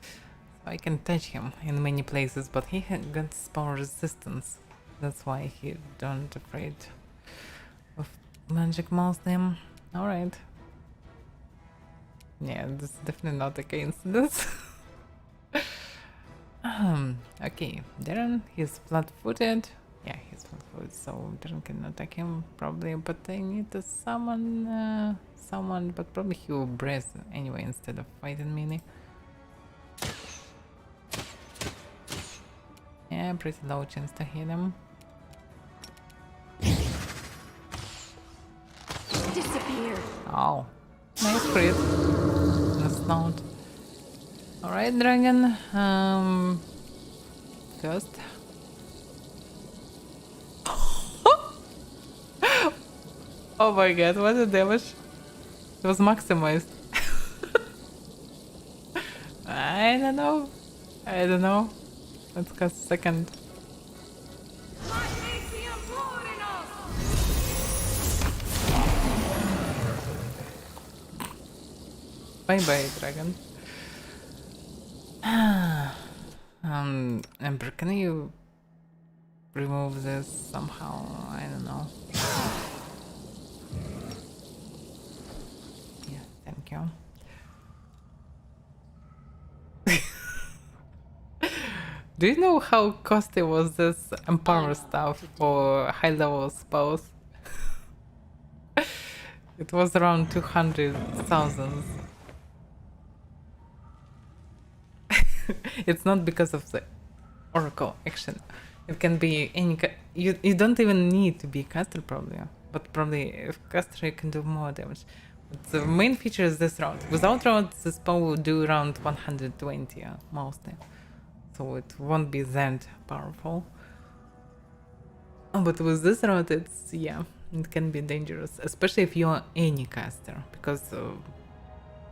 So I can touch him in many places, but he got spell resistance. That's why he don't afraid of magic mostly. Alright. Yeah, this is definitely not a coincidence. Okay, Darren, he's flat-footed. Yeah, he's flat-footed, so Darren can attack him probably, but I need to summon someone, but probably he will brace anyway instead of fighting Mini. Yeah, pretty low chance to hit him. Disappear. Oh, nice crit. That's not. Alright, dragon. First. Oh my god, what the damage? It was maximized. I don't know. Let's go second. Bye bye, dragon. Ember, can you remove this somehow? I don't know. Yeah, thank you. Do you know how costly was this empower stuff for high level spells? It was around 200,000. It's not because of the oracle action. It can be any. You don't even need to be a caster probably, but probably if caster you can do more damage. But the main feature is this round. Without round, the spell will do around 120 mostly, so it won't be that powerful. But with this route, it's, yeah, it can be dangerous, especially if you're any caster, because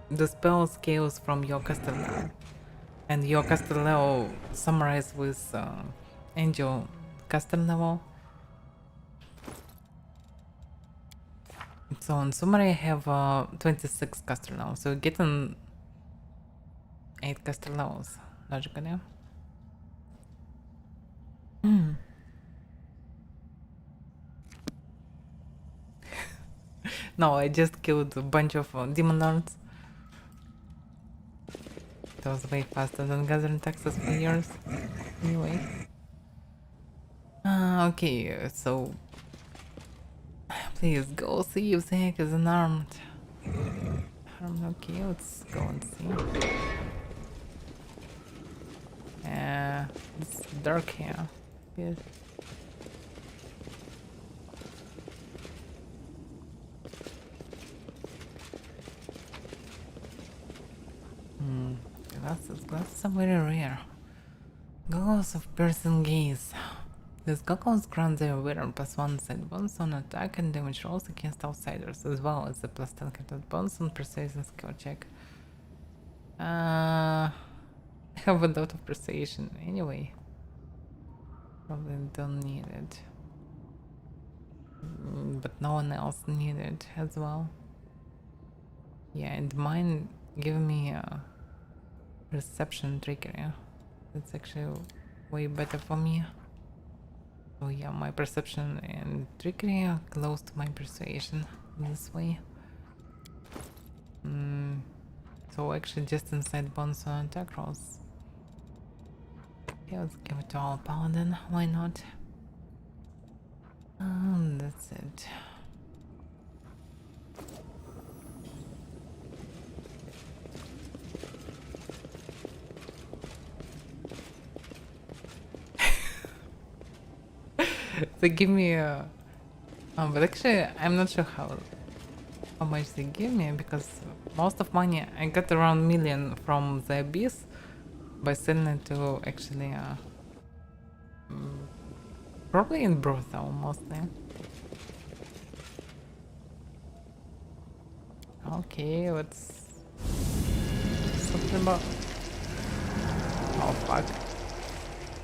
the spell scales from your caster level, and your caster level summarized with angel caster level. So in summary, I have 26 caster levels, so getting 8 caster levels, logically. No, I just killed a bunch of demon lords. That was way faster than gathering taxes for years. Anyway. Okay, so... Please go see if Zack is unarmed. Okay, let's go and see. It's dark here. Yes. Glasses are very rare. Goggles of piercing gaze. These goggles grant their wearer +1 side bonus on attack and damage rolls against outsiders, as well as the +10 critical bonus on persuasion skill check. I have a lot of persuasion anyway. Probably don't need it. But no one else need it as well. Yeah, and mine give me a perception trickery. That's actually way better for me. So yeah, my perception and trickery are close to my persuasion this way. So actually just inside bonus on attack rolls. Okay, let's give it to our paladin, why not? That's it. They give me a... but actually I'm not sure how much they give me, because most of money I got around million from the Abyss by selling it to actually probably in brothel mostly. Okay, let's something about... Oh fuck.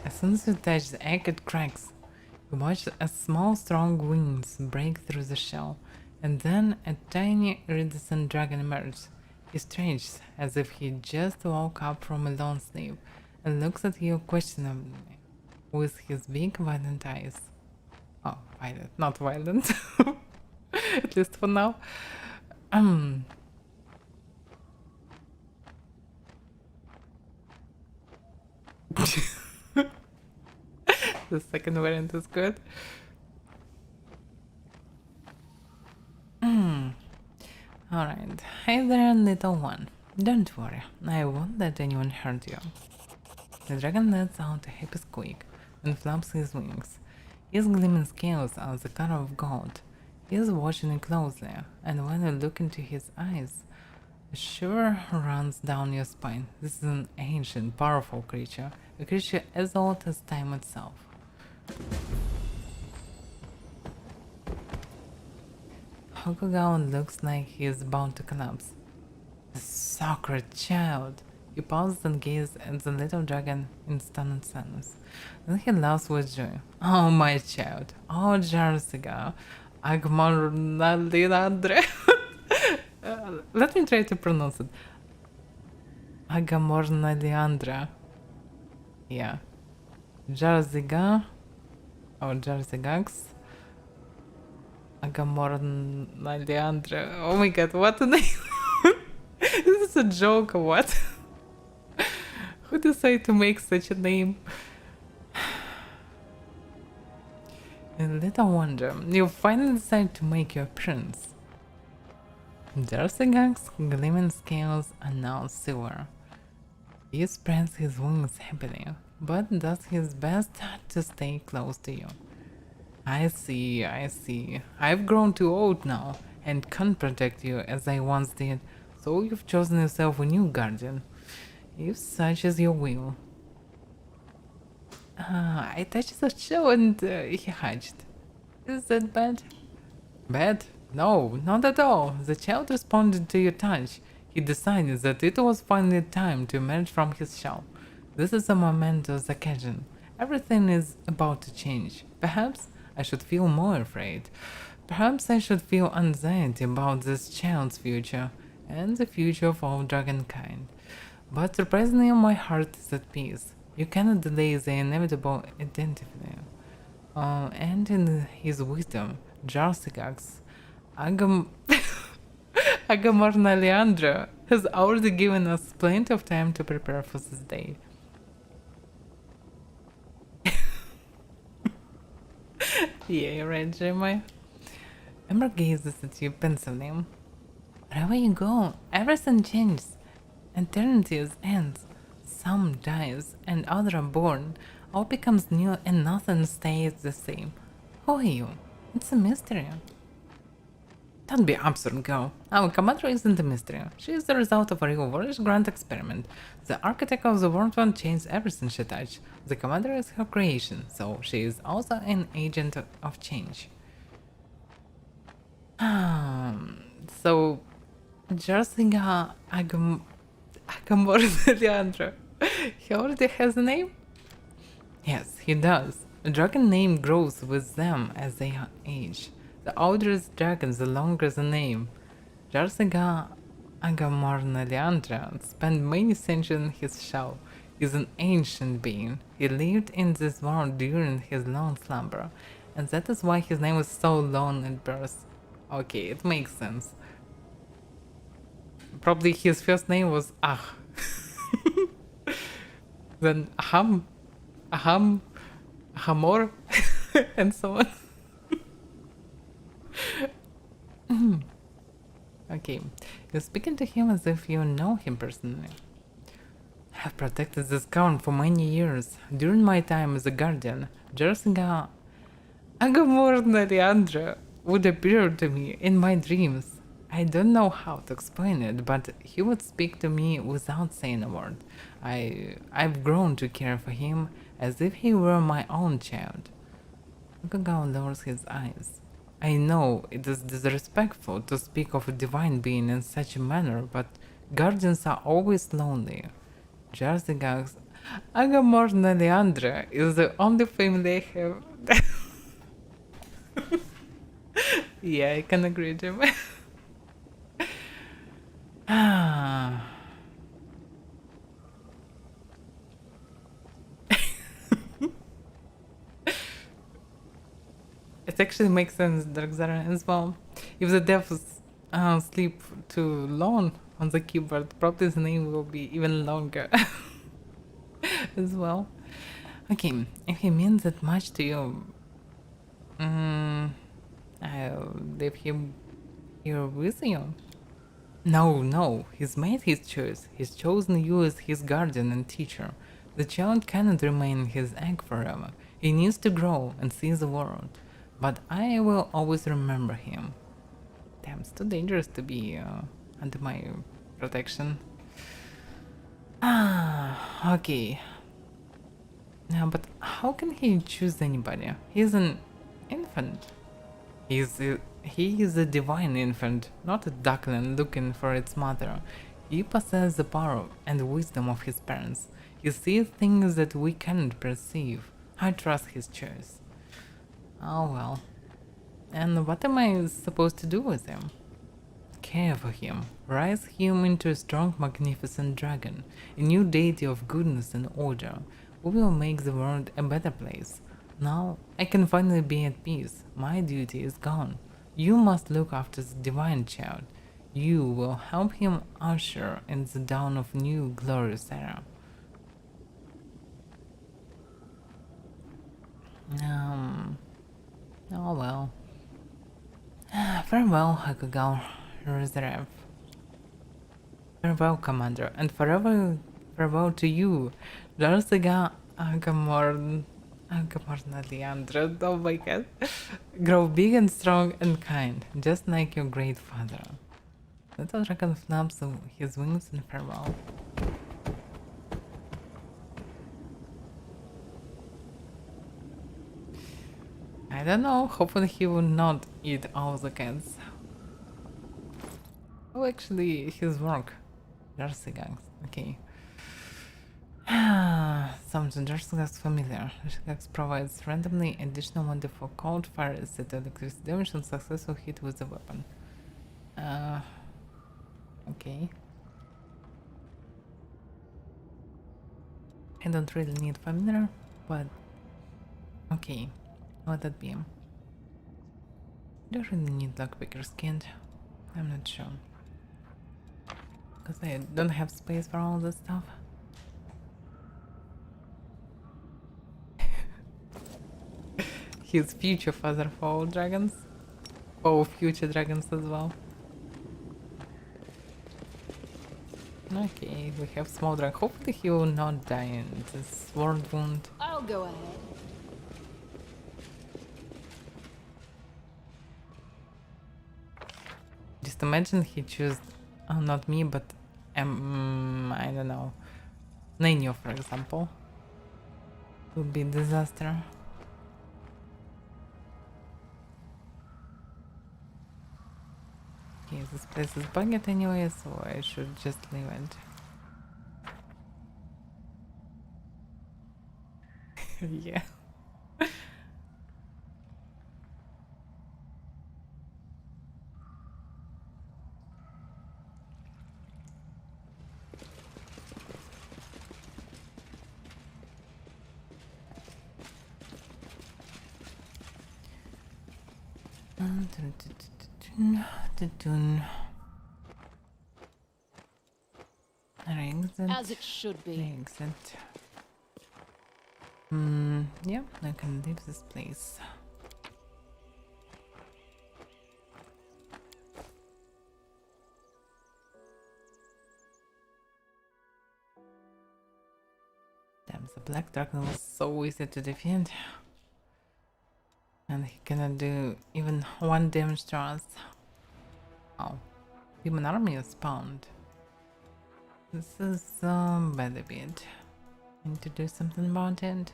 As soon as you touch the egg, it cracks. You watch as small strong wings break through the shell, and then a tiny iridescent dragon emerges. He stretches as if he just woke up from a long sleep and looks at you questionably with his big violent eyes. Oh, violent, not violent. At least for now. The second variant is good. Alright. Hi there, little one. Don't worry, I won't let anyone hurt you. The dragon lets out a happy squeak and flaps his wings. His gleaming scales are the color of gold. He is watching you closely, and when you look into his eyes, a shiver runs down your spine. This is an ancient, powerful creature, a creature as old as time itself. Hokugaon looks like he is about to collapse. The sacred child! He pauses and gazes at the little dragon in stunned silence. Then he laughs with joy. Oh, my child! Oh, Jarsiga! Agmornalinadre! Let me try to pronounce it. Agamornaliandra. Yeah. Jarziga. Or Jarzigax. Agamornaliandra. Oh my god, what a name! This is a joke or what? Who decided to make such a name? And little wonder, you finally decide to make your appearance. Jarsigak's gleaming scales are now silver. He spreads his wings happily, but does his best to stay close to you. I see, I see. I've grown too old now, and can't protect you as I once did, so you've chosen yourself a new guardian. If such is your will. I touched the shell and he hatched. Is that bad? Bad? No, not at all. The child responded to your touch. He decided that it was finally time to emerge from his shell. This is a momentous occasion. Everything is about to change. Perhaps I should feel more afraid. Perhaps I should feel anxiety about this child's future and the future of all dragonkind. But surprisingly, my heart is at peace. You cannot delay the inevitable identity. And in his wisdom, Jarsigax, Agam Agamorna Leandra has already given us plenty of time to prepare for this day. Yeah, you're right, Jeremiah. Ember gazes at you pensively. Wherever you go, everything changes. Eternities ends. Some dies and other are born. All becomes new and nothing stays the same. Who are you? It's a mystery. Don't be absurd, girl. Our commander isn't a mystery. She is the result of a real world grand experiment. The architect of the world one changed everything she touched. The commander is her creation, so she is also an agent of change. So Jarsinga Agamor Leandro. He already has a name? Yes, he does. A dragon name grows with them as they age. The older the dragon, the longer the name. Jarsinga Agamorna Leandra spent many centuries in his shell. He's an ancient being. He lived in this world during his long slumber, and that is why his name was so long at birth. Okay, it makes sense. Probably his first name was Ah. Then Aham, Hamor, and so on. Okay, you're speaking to him as if you know him personally. I have protected this count for many years. During my time as a guardian, Jersinga Agamorna Leandra would appear to me in my dreams. I don't know how to explain it, but he would speak to me without saying a word. I've grown to care for him as if he were my own child. Gagao lowers his eyes. I know it is disrespectful to speak of a divine being in such a manner, but guardians are always lonely. Jarzigax Agamorna Leandra is the only family I have. Yeah, I can agree, Jim. It actually makes sense, Darkzara, as well. If the devils sleep too long on the keyboard, probably the name will be even longer as well. Okay, if he means that much to you, I'll leave him here with you. No, he's made his choice. He's chosen you as his guardian and teacher. The child cannot remain in his egg forever. He needs to grow and see the world. But I will always remember him. Damn, it's too dangerous to be under my protection. Okay. Now, but how can he choose anybody? He's an infant. He is a divine infant, not a duckling looking for its mother. He possesses the power and wisdom of his parents. He sees things that we cannot perceive. I trust his choice. Oh well. And what am I supposed to do with him? Care for him. Raise him into a strong, magnificent dragon. A new deity of goodness and order. We will make the world a better place. Now I can finally be at peace. My duty is gone. You must look after the divine child. You will help him usher in the dawn of new glorious era. Oh well. Farewell, Hakugal Reserve. Farewell, Commander, and farewell to you, Jarsiga Agamorna Leandra. Oh my god. Grow big and strong and kind, just like your great father. Little dragon flaps his wings in farewell. I don't know. Hopefully he will not eat all the cats. Oh, actually, his work. Jersey gangs. Okay. Sounds Jersey gangs familiar. Jersey gangs provides randomly additional 1d4 cold fire set electricity damage on successful hit with the weapon. Okay. I don't really need familiar, but okay. Let that be. Do I really need lockpicker skinned? I'm not sure. Because I don't have space for all this stuff. His future father for all dragons. Oh, future dragons as well. Okay, we have small dragon. Hopefully he will not die in this sword wound. I'll go ahead. Just imagine he chose not me, but I don't know, Nanyo, for example. Would be a disaster. Okay, this place is bugged anyway, so I should just leave it. Yeah. Exit. As it should be. Exit. Yeah, I can leave this place. Damn, the black dragon was so easy to defeat. And he cannot do even 1 damage to us. Oh, demon army is spawned. This is bad a bit. I need to do something about it.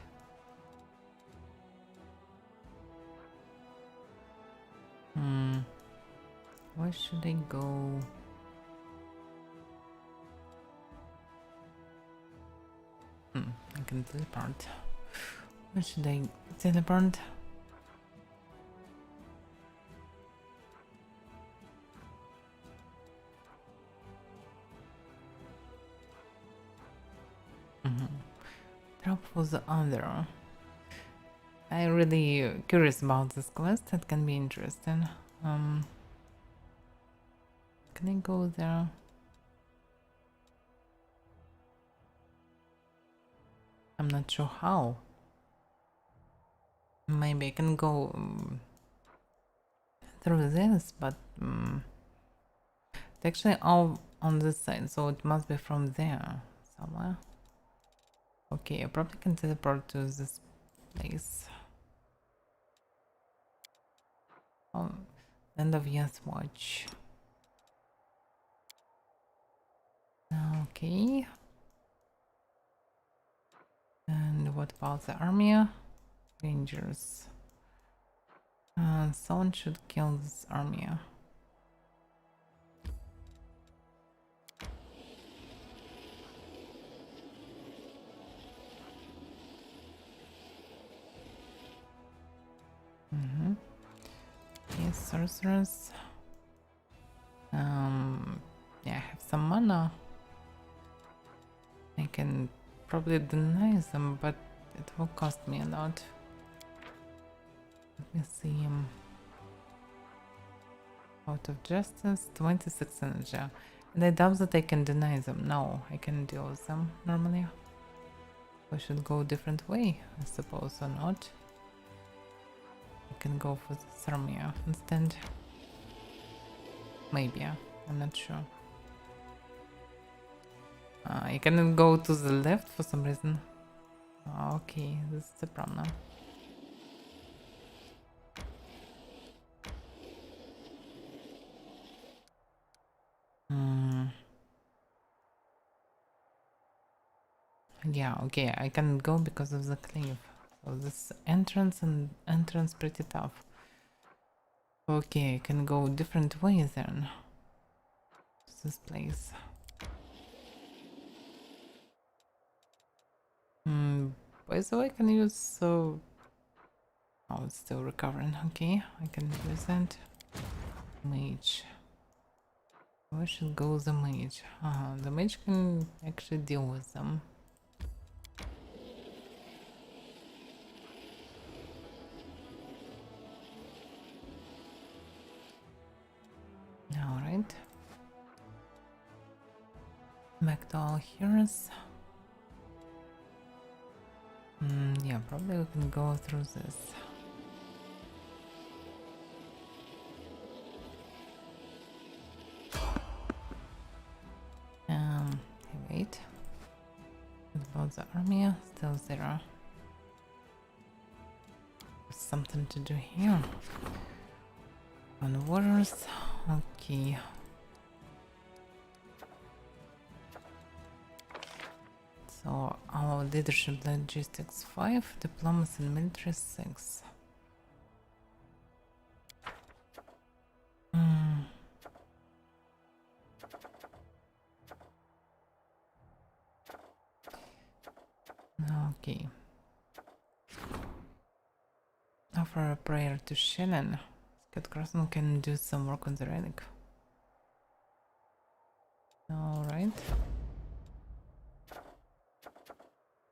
Where should I go? I can teleport. Where should I teleport? Drop for the other. I'm really curious about this quest. That can be interesting. Can I go there? I'm not sure how. Maybe I can go through this, but it's actually all on this side, so it must be from there somewhere. Okay, I probably can teleport to this place. Oh, end of Yes Watch. Okay. And what about the army? Rangers. Someone should kill this army. Yes, sorcerers. Yeah, I have some mana. I can probably deny them, but it will cost me a lot. Let me see. Out of justice, 26 energy. And I doubt that I can deny them. No, I can deal with them normally. I should go a different way, I suppose, or not. I can go for the Thermia instead. Maybe, I'm not sure. I cannot go to the left for some reason. Okay, this is the problem. Yeah, okay, I can go because of the cliff. So this entrance pretty tough. Okay, I can go different ways then. This place. By the way, I can use so. Oh, it's still recovering. Okay, I can use that. Mage. Where should go the mage? The mage can actually deal with them. Alright. Back to our heroes. Yeah, probably we can go through this. Wait. What about the army? Still zero. Something to do here. On waters. Okay. So our leadership logistics 5, diplomacy and military 6. Okay. Offer a prayer to Shannon. Scott Crossman can do some work on the relic. Alright.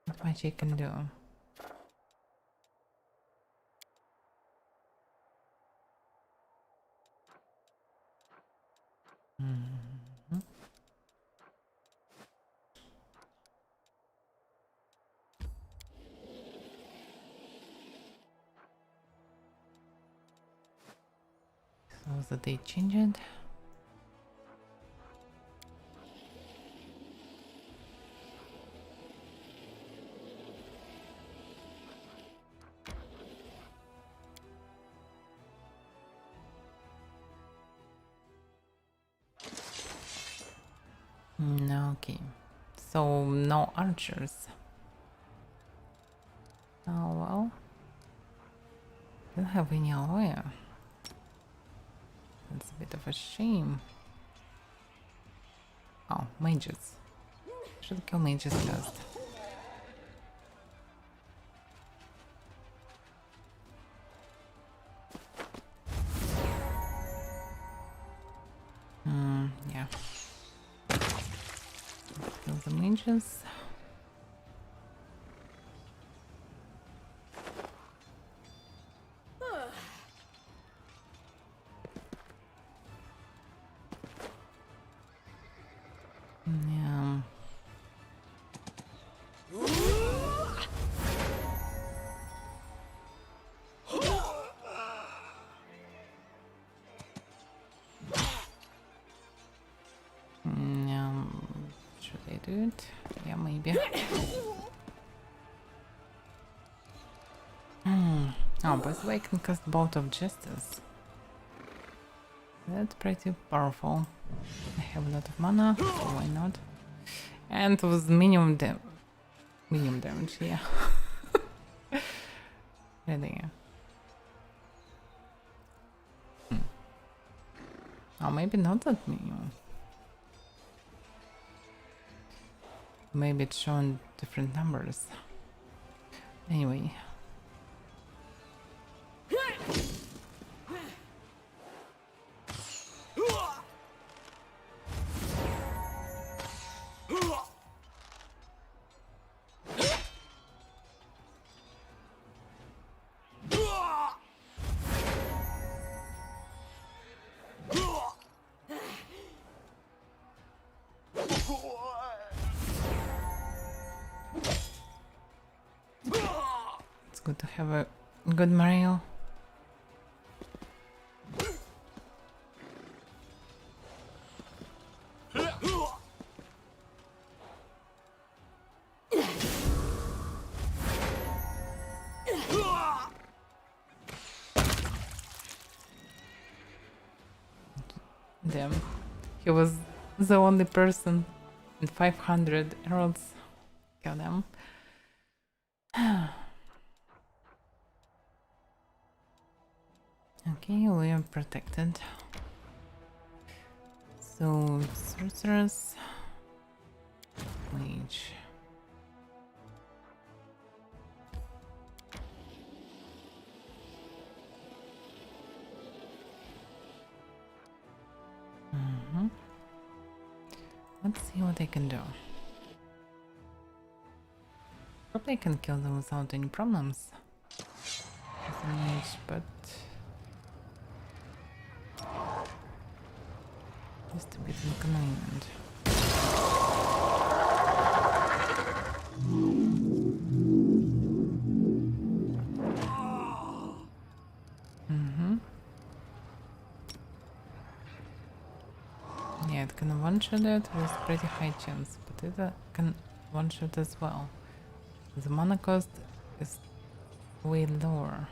What much I can do? So the date changed. Okay, so no archers. Oh well, don't have any Avaira. That's a bit of a shame. Oh, mages. Should kill mages first. Yeah. Kill the mages. Yeah. Should I do it? Yeah, maybe. Oh, by the way, I can cast Bolt of Justice. That's pretty powerful. I have a lot of mana, so why not? And with minimum damage, yeah. Really. Oh, maybe not that minimum. Maybe it's showing different numbers. Anyway. It's good to have a good Mario. Damn, he was the only person in 500 heralds. Kill them. Okay, we are protected. So, sorceress, mage. Let's see what I can do. Probably can kill them without any problems. As a mage, but just a bit inconvenient. Yeah, it can one-shot it with pretty high chance, but it can one-shot as well. The mana cost is way lower.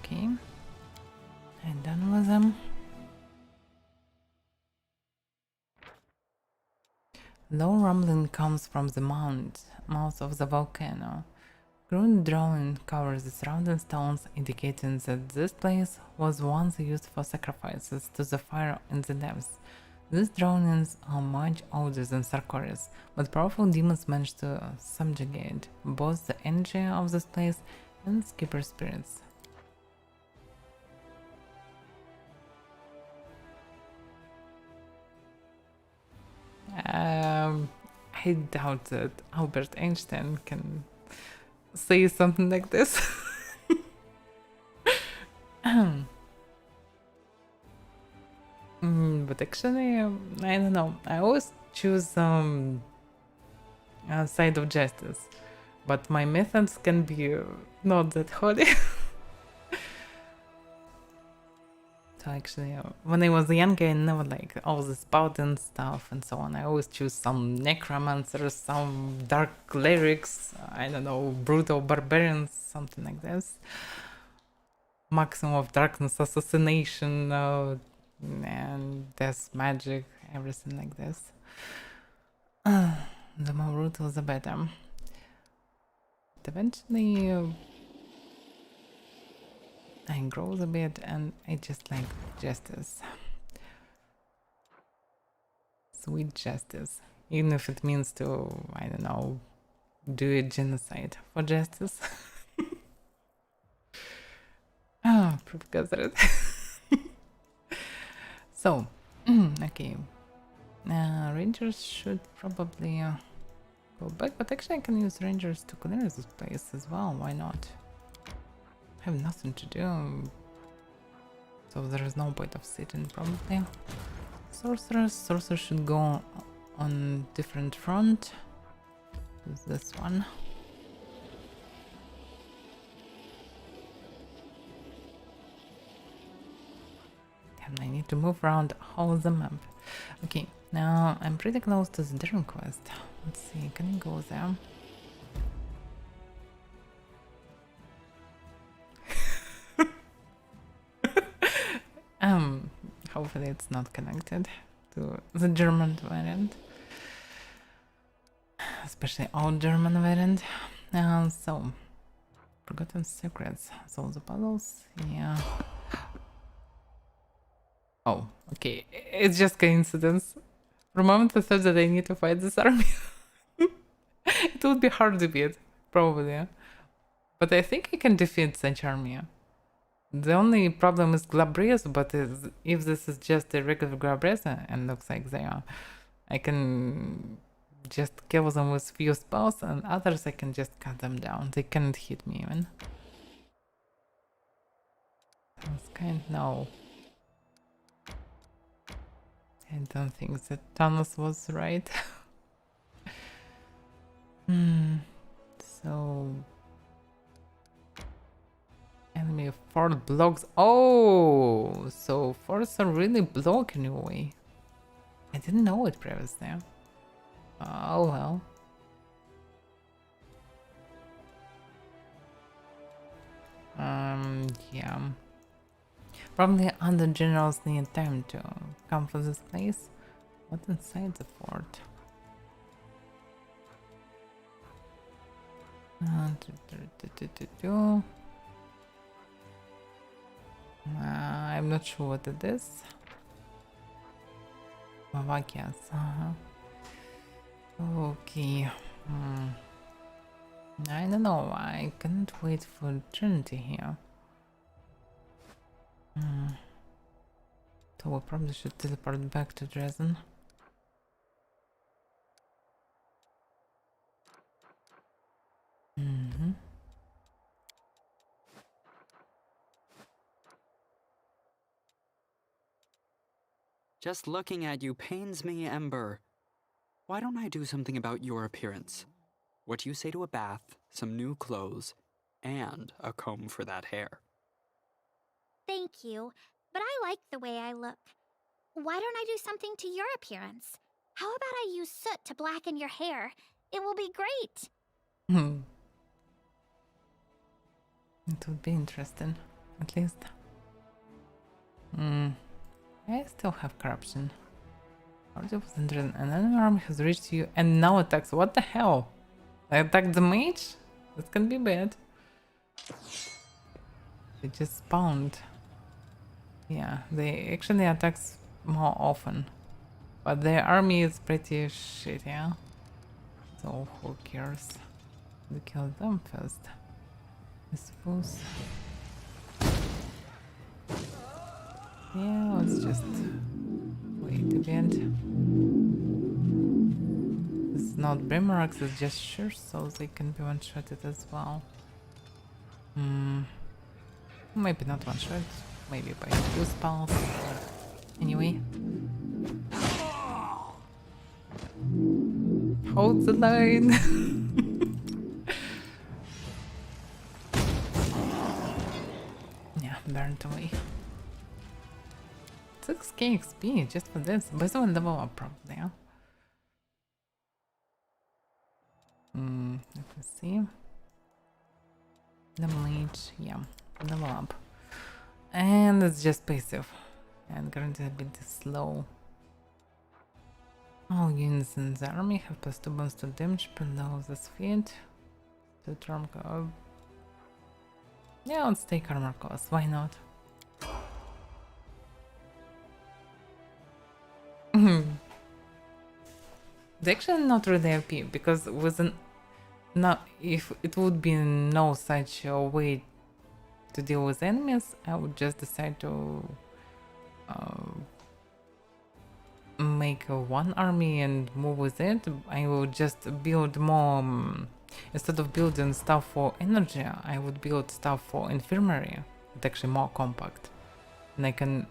Okay, I'm done with them. Low rumbling comes from the mouth of the volcano. Green drawing covers the surrounding stones, indicating that this place was once used for sacrifices to the fire in the depths. These drownings are much older than Sarkoris, but powerful demons managed to subjugate both the energy of this place and skipper spirits. I doubt that Albert Einstein can say something like this. But actually, I don't know. I always choose side of justice, but my methods can be not that holy. So actually, when I was younger, I never like all the Spartan stuff and so on. I always choose some necromancers, some dark clerics, I don't know, brutal barbarians, something like this. Maximum of darkness, assassination, and death magic, everything like this. The more brutal, the better. But eventually, I grow a bit and I just like justice. Sweet justice. Even if it means to, I don't know, do a genocide for justice. Proof gathered. So, okay. Rangers should probably go back, but actually I can use rangers to clear this place as well. Why not? I have nothing to do, so there is no point of sitting probably. Sorcerer should go on different front. Use this one. And I need to move around all the map. Okay, now I'm pretty close to the Dream Quest. Let's see, can I go there? Hopefully it's not connected to the German variant. Especially old German variant. So, Forgotten Secrets. Solve the puzzles. Yeah. Oh, okay. It's just coincidence. For a moment I thought that I need to fight this army. It would be hard to beat, probably. But I think I can defeat such army. The only problem is Glabrias, but if this is just a regular Glabrias, and looks like they are, I can just kill them with few spells, and others I can just cut them down. They can't hit me even. That's kind of no. I don't think that Thanos was right. So enemy 4 blocks. Oh, so 4s are really blocking your way. I didn't know it previously. Oh well. Yeah. Probably other generals need time to come for this place. What's inside the fort? I'm not sure what it is. Slovakias. Okay. I don't know. I can't wait for eternity here. So we probably should teleport back to Dresden. Just looking at you pains me, Ember. Why don't I do something about your appearance? What do you say to a bath, some new clothes, and a comb for that hair? Thank you, but I like the way I look. Why don't I do something to your appearance? How about I use soot to blacken your hair? It will be great. It would be interesting, at least. I still have corruption. An enemy army has reached you and now attacks. What the hell? I attacked the mage? That can be bad. They just spawned. Yeah, they actually attacks more often. But their army is pretty shit, yeah? So who cares? We kill them first, I suppose. Yeah, let's just wait a bit. It's not Brimrox, it's just sure, so they can be one-shotted as well. Maybe not one-shot, maybe by two spells. Anyway. Hold the line! Yeah, burnt away. 6k XP just for this. But someone level up probably, yeah? Let me see. Double H, yeah, level up. And it's just passive. And granted ability slow. All units in the army have plus 2 bonus to damage below the speed. To charm code. Yeah, let's take armor class, why not? It's actually not really OP because with an if it would be no such a way to deal with enemies, I would just decide to make one army and move with it. I would just build more instead of building stuff for energy, I would build stuff for infirmary. It's actually more compact and I can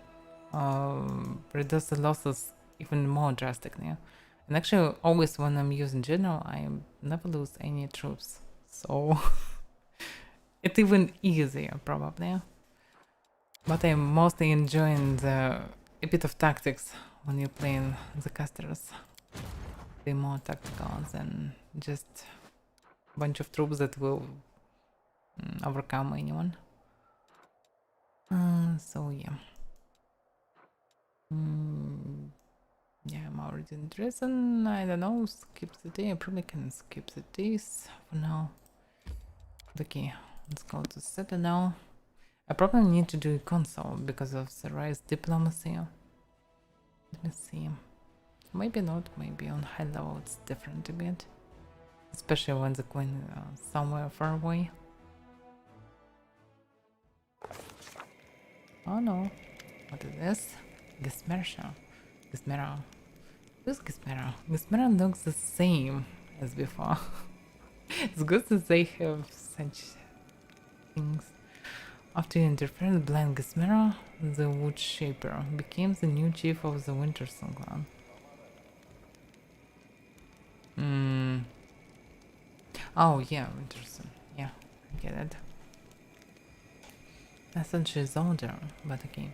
reduce the losses even more drastically. And actually, always when I'm using general, I never lose any troops. So it's even easier, probably. But I'm mostly enjoying a bit of tactics when you're playing the casters. They're more tactical than just a bunch of troops that will overcome anyone. So yeah. Yeah, I'm already in Dresden. I don't know, skip the day. I probably can skip the days for now. Okay, let's go to Citadel. I probably need to do a console because of the rise diplomacy. Let me see. Maybe not, maybe on high level it's different a bit. Especially when the queen is somewhere far away. Oh no. What is this? Gismercha. Gismera. Who's Gismera? Gismera looks the same as before. It's good that they have such things. After you interfered, blind Gismera, the Wood Shaper, became the new chief of the Winterson clan. Oh yeah, Winterson. Yeah, I get it. I thought she's older, but okay.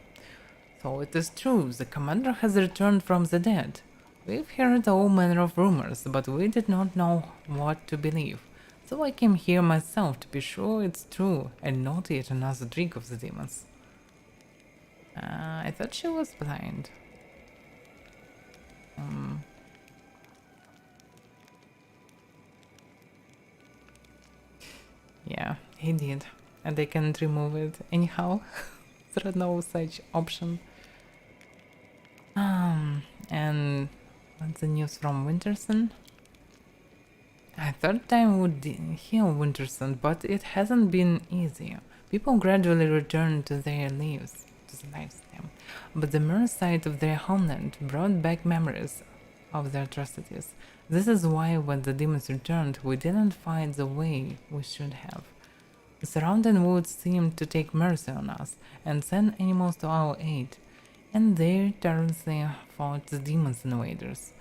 So it is true, the commander has returned from the dead. We've heard all manner of rumors, but we did not know what to believe. So I came here myself to be sure it's true and not yet another trick of the demons. I thought she was blind. Yeah, he did. And I can't remove it anyhow. There's no such option. And what's the news from Winterson? I thought I would heal Winterson, but it hasn't been easy. People gradually return to their lives, but the mirror side of their homeland brought back memories of their atrocities. This is why when the demons returned, we didn't fight the way we should have. The surrounding woods seemed to take mercy on us and send animals to our aid, and they tirelessly fought the demons invaders.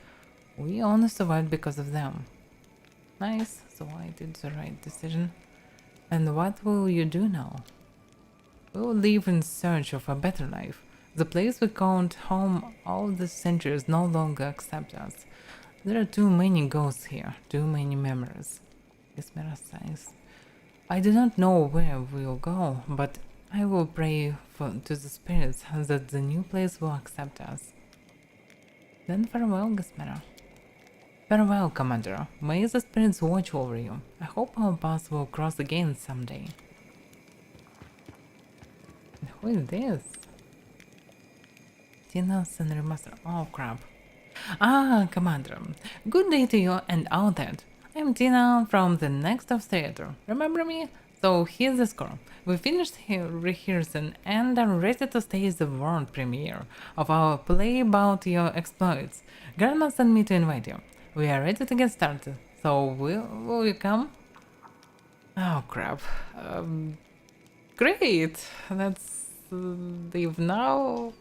We only survived because of them. Nice, so I did the right decision. And what will you do now? We will leave in search of a better life. The place we called home all these centuries no longer accepts us. There are too many ghosts here, too many memories. Ismera sighs. I do not know where we will go, but I will pray to the spirits that the new place will accept us. Then farewell, Gismera. Farewell, Commander. May the spirits watch over you. I hope our paths will cross again someday. And who is this? Tina Scenery Master. Oh crap. Ah, Commander. Good day to you and all that. I'm Tina from the Next of Theater. Remember me? So here's the score. We finished rehearsing and are ready to stage the world premiere of our play about your exploits. Grandma sent me to invite you. We are ready to get started. So will you come? Oh crap. Great. Let's leave now.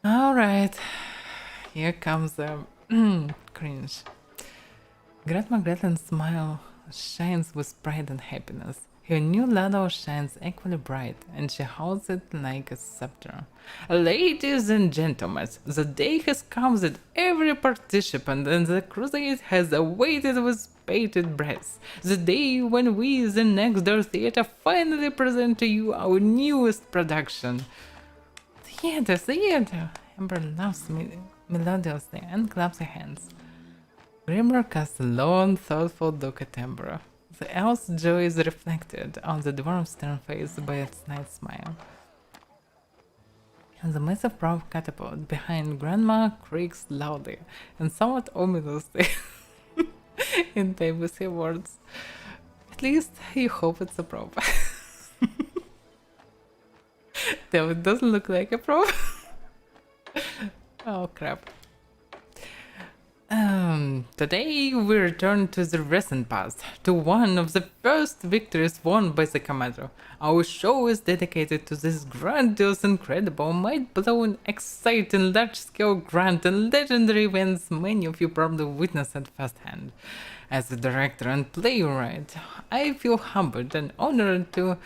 Alright, here comes the cringe. Grandma Gretlin's smile shines with pride and happiness. Her new ladle shines equally bright, and she holds it like a scepter. Ladies and gentlemen, the day has come that every participant in the crusade has awaited with bated breath. The day when we, the Next Door Theater, finally present to you our newest production. Theater! Amber laughs melodiously and claps her hands. Grimmer casts a long, thoughtful look at Amber. The elf's joy is reflected on the dwarf's stern face by a slight smile. And the massive prop catapult behind Grandma creaks loudly and somewhat ominously in Tabusi words. At least you hope it's a prop. Though it doesn't look like a prop. Oh crap. Today we return to the recent past, to one of the first victories won by the Commander. Our show is dedicated to this grandiose, incredible, mind-blowing, exciting, large-scale, grand and legendary events many of you probably witnessed at firsthand. As the director and playwright, I feel humbled and honored to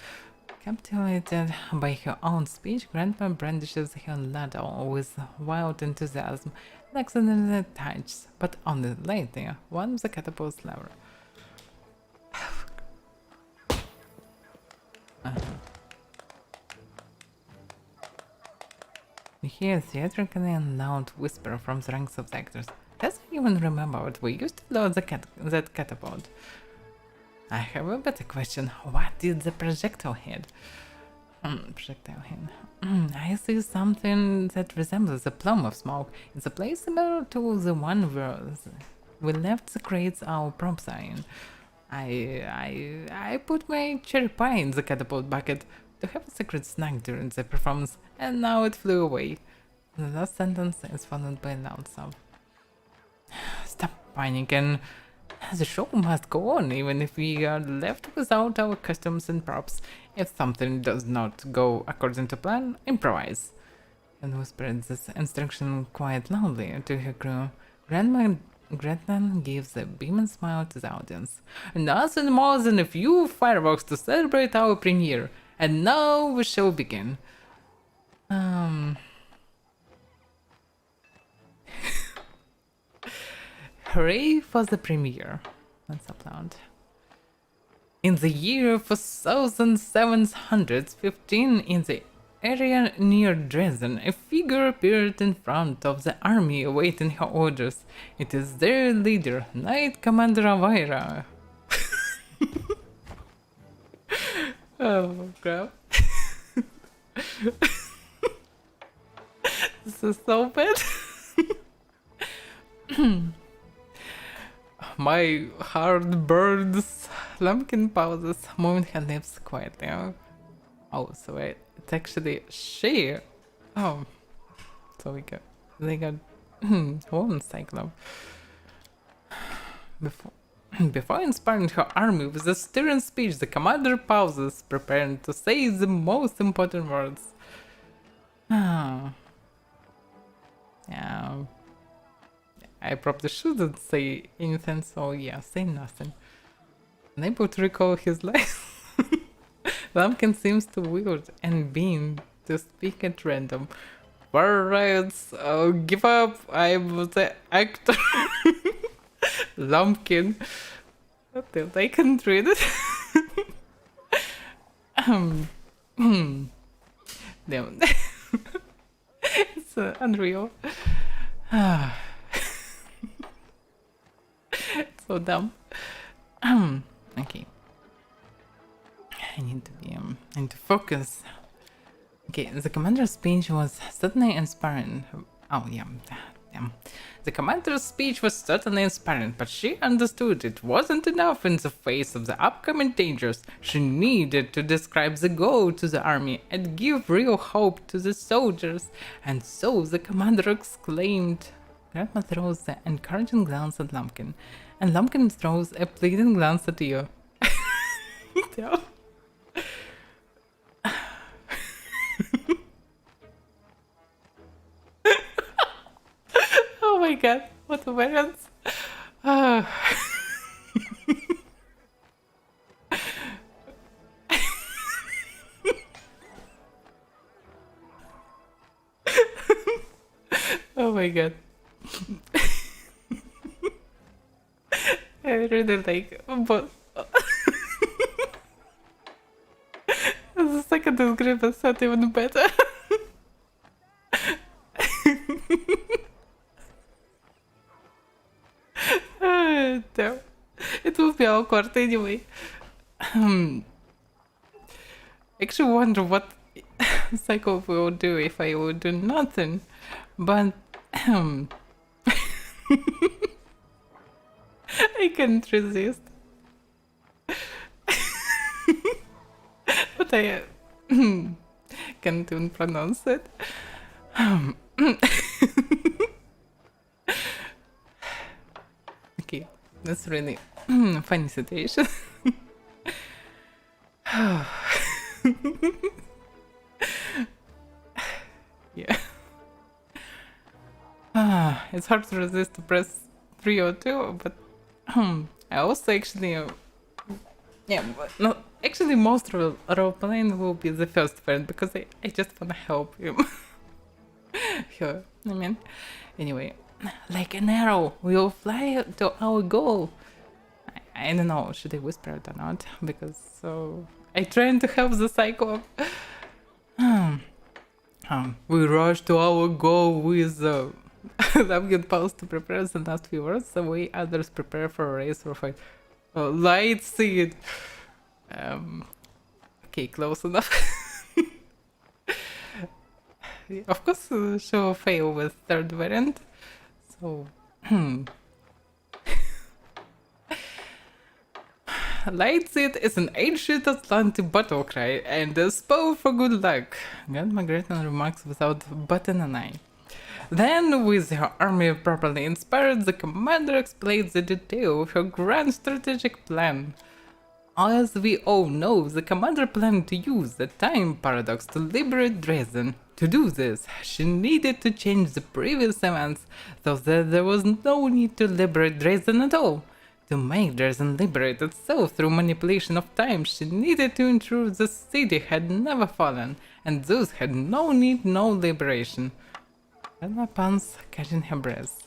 captivated by her own speech. Grandma brandishes her ladle with wild enthusiasm and accidentally touches, but only lightly, one of the catapult's lever. You hear a theatrically and loud whisper from the ranks of the actors. Does anyone remember what we used to load that catapult? I have a better question. What did the projectile hit? I see something that resembles a plume of smoke. It's a place similar to the one where we left the crates our props are in. I put my cherry pie in the catapult bucket to have a secret snack during the performance, and now it flew away. The last sentence is followed by a loud sob. Stop panicking. The show must go on, even if we are left without our costumes and props. If something does not go according to plan, improvise. And whispered this instruction quite loudly to her crew. Grandma Gretlen gives a beaming smile to the audience. Nothing more than a few fireworks to celebrate our premiere. And now we shall begin. Hooray for the premiere. Let's applaud. In the year 4715, in the area near Dresden, a figure appeared in front of the army awaiting her orders. It is their leader, Knight Commander Avaira. Oh, crap. This is so bad. My heart burns. Lumpkin pauses, moving her lips quietly. Oh, so wait, it's actually she. Oh, so they got one cyclone. Before inspiring her army with a stirring speech, the commander pauses, preparing to say the most important words. Yeah. I probably shouldn't say anything, so yeah, say nothing. Unable to recall his life, Lumpkin seems too weird and mean to speak at random. War riots, oh, give up, I'm the actor. Lumpkin. Until I can read it. Damn. It's unreal. So dumb. Okay. I need to focus. Okay, the commander's speech was certainly inspiring. Oh yeah, damn. The commander's speech was certainly inspiring, but she understood it wasn't enough in the face of the upcoming dangers. She needed to describe the goal to the army and give real hope to the soldiers. And so the commander exclaimed. Grandma throws an encouraging glance at Lumpkin, and Lumpkin throws a pleading glance at you. Yeah. Oh my god, what a variance. Oh my god. I really like, but the second description is not even better. Damn. It will be awkward anyway. Actually wonder what Psycho will do if I would do nothing, but I can't resist. But I can't even pronounce it. Okay, that's really funny situation. Yeah. It's hard to resist to press 3 or 2, but I also actually yeah, but no, actually most role-playing will be the first friend because I just wanna help him. Sure, I mean, anyway, like an arrow, we'll fly to our goal. I don't know, should I whisper it or not, because so I trying to help the Cyclops. We rush to our goal with Lapgate pause to prepare the last few words, the way others prepare for a race or fight. Light seed. Okay, close enough. Of course, she'll fail with third variant. So, Light seed is an ancient Atlantic battle cry and a spell for good luck. Grandma Gretchen remarks without batting an eye. Then, with her army properly inspired, the commander explains the detail of her grand strategic plan. As we all know, the commander planned to use the time paradox to liberate Dresden. To do this, she needed to change the previous events so that there was no need to liberate Dresden at all. To make Dresden liberate itself through manipulation of time, she needed to ensure the city had never fallen, and thus had no need, no liberation. Emma Pans catching her breath.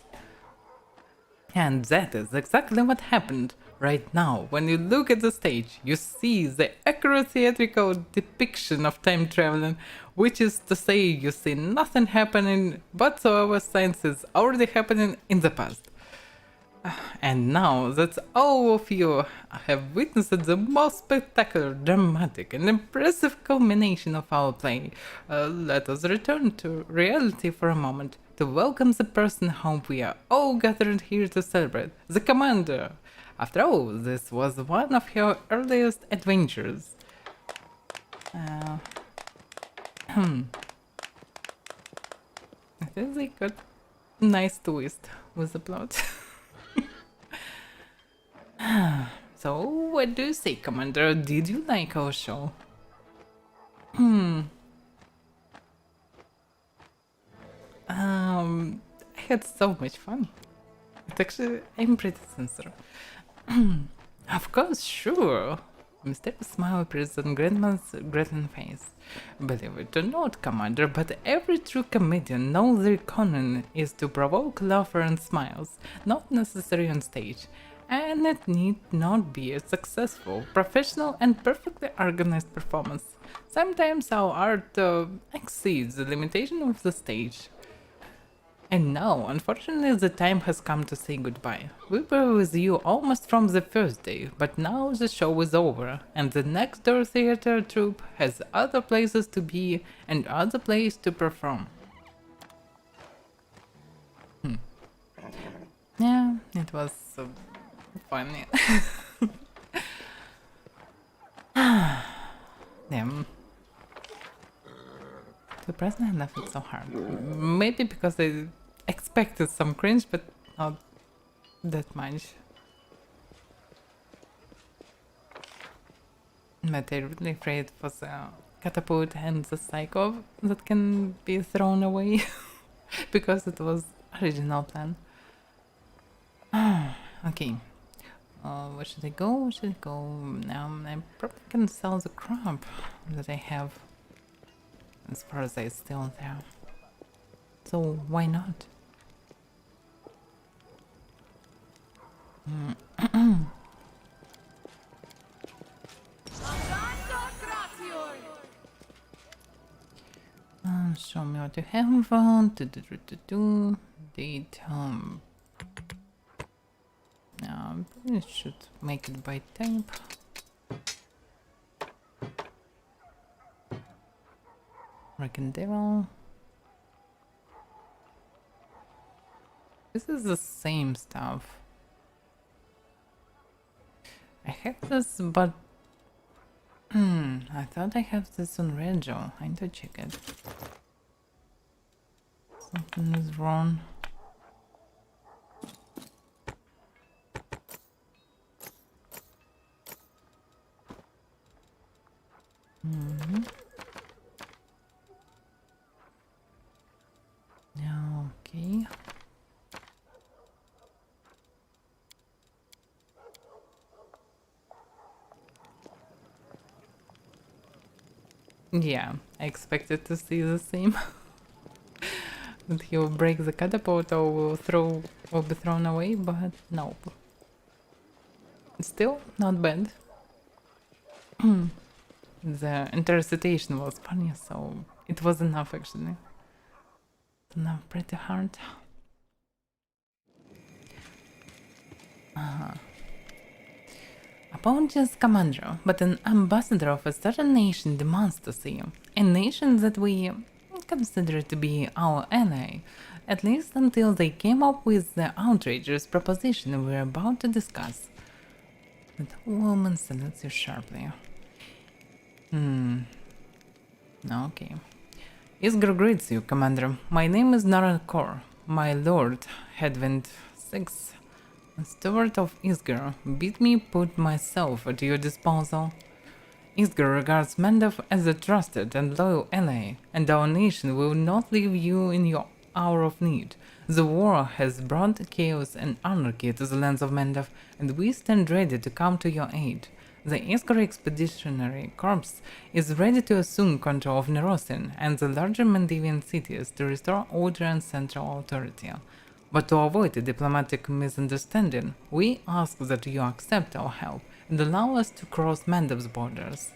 And that is exactly what happened. Right now, when you look at the stage, you see the accurate theatrical depiction of time traveling, which is to say you see nothing happening whatsoever since it's already happening in the past. And now that all of you have witnessed the most spectacular, dramatic, and impressive culmination of our play, let us return to reality for a moment to welcome the person whom we are all gathered here to celebrate, the Commander. After all, this was one of her earliest adventures. It is a good, nice twist with the plot. So, what do you say, Commander? Did you like our show? I had so much fun. But actually, I'm pretty sincere. Of course, sure. Mysterious smile appears on Grandma's Gretlin face. Believe it or not, Commander, but every true comedian knows their calling is to provoke laughter and smiles, not necessary on stage. And it need not be a successful, professional, and perfectly organized performance. Sometimes our art exceeds the limitation of the stage. And now, unfortunately, the time has come to say goodbye. We were with you almost from the first day, but now the show is over, and the next door theater troupe has other places to be and other places to perform. Yeah, it was funny. Damn. Surprisingly, I laughed it so hard. Maybe because I expected some cringe, but not that much. But I'm really afraid for the catapult and the psycho that can be thrown away because it was original plan. Okay. Where should I go? Where should I go? I probably can sell the crop that I have. As far as it's still there. So why not? Show me what you have. Date. I probably should make it by type. Reckon Devil. This is the same stuff. I have this, but I thought I have this on Reggio. I need to check it. Something is wrong. Okay. Yeah, I expected to see the same. That he will break the catapult or will be thrown away, but nope. Still not bad. The intercitation was funny, so it was enough actually. Enough pretty hard. Apologies, Commander, but an ambassador of a certain nation demands to see you. A nation that we consider to be our ally, at least until they came up with the outrageous proposition we're about to discuss. The woman salutes you sharply. Okay. Isgr greets you, Commander. My name is Narakor. My lord, Headwind VI, steward of Isgr, bid me put myself at your disposal. Isgar regards Mandalf as a trusted and loyal ally, and our nation will not leave you in your hour of need. The war has brought chaos and anarchy to the lands of Mandalf, and we stand ready to come to your aid. The Isgar Expeditionary Corps is ready to assume control of Nerosin and the larger Mandavian cities to restore order and central authority. But to avoid a diplomatic misunderstanding, we ask that you accept our help and allow us to cross Mandalf's borders.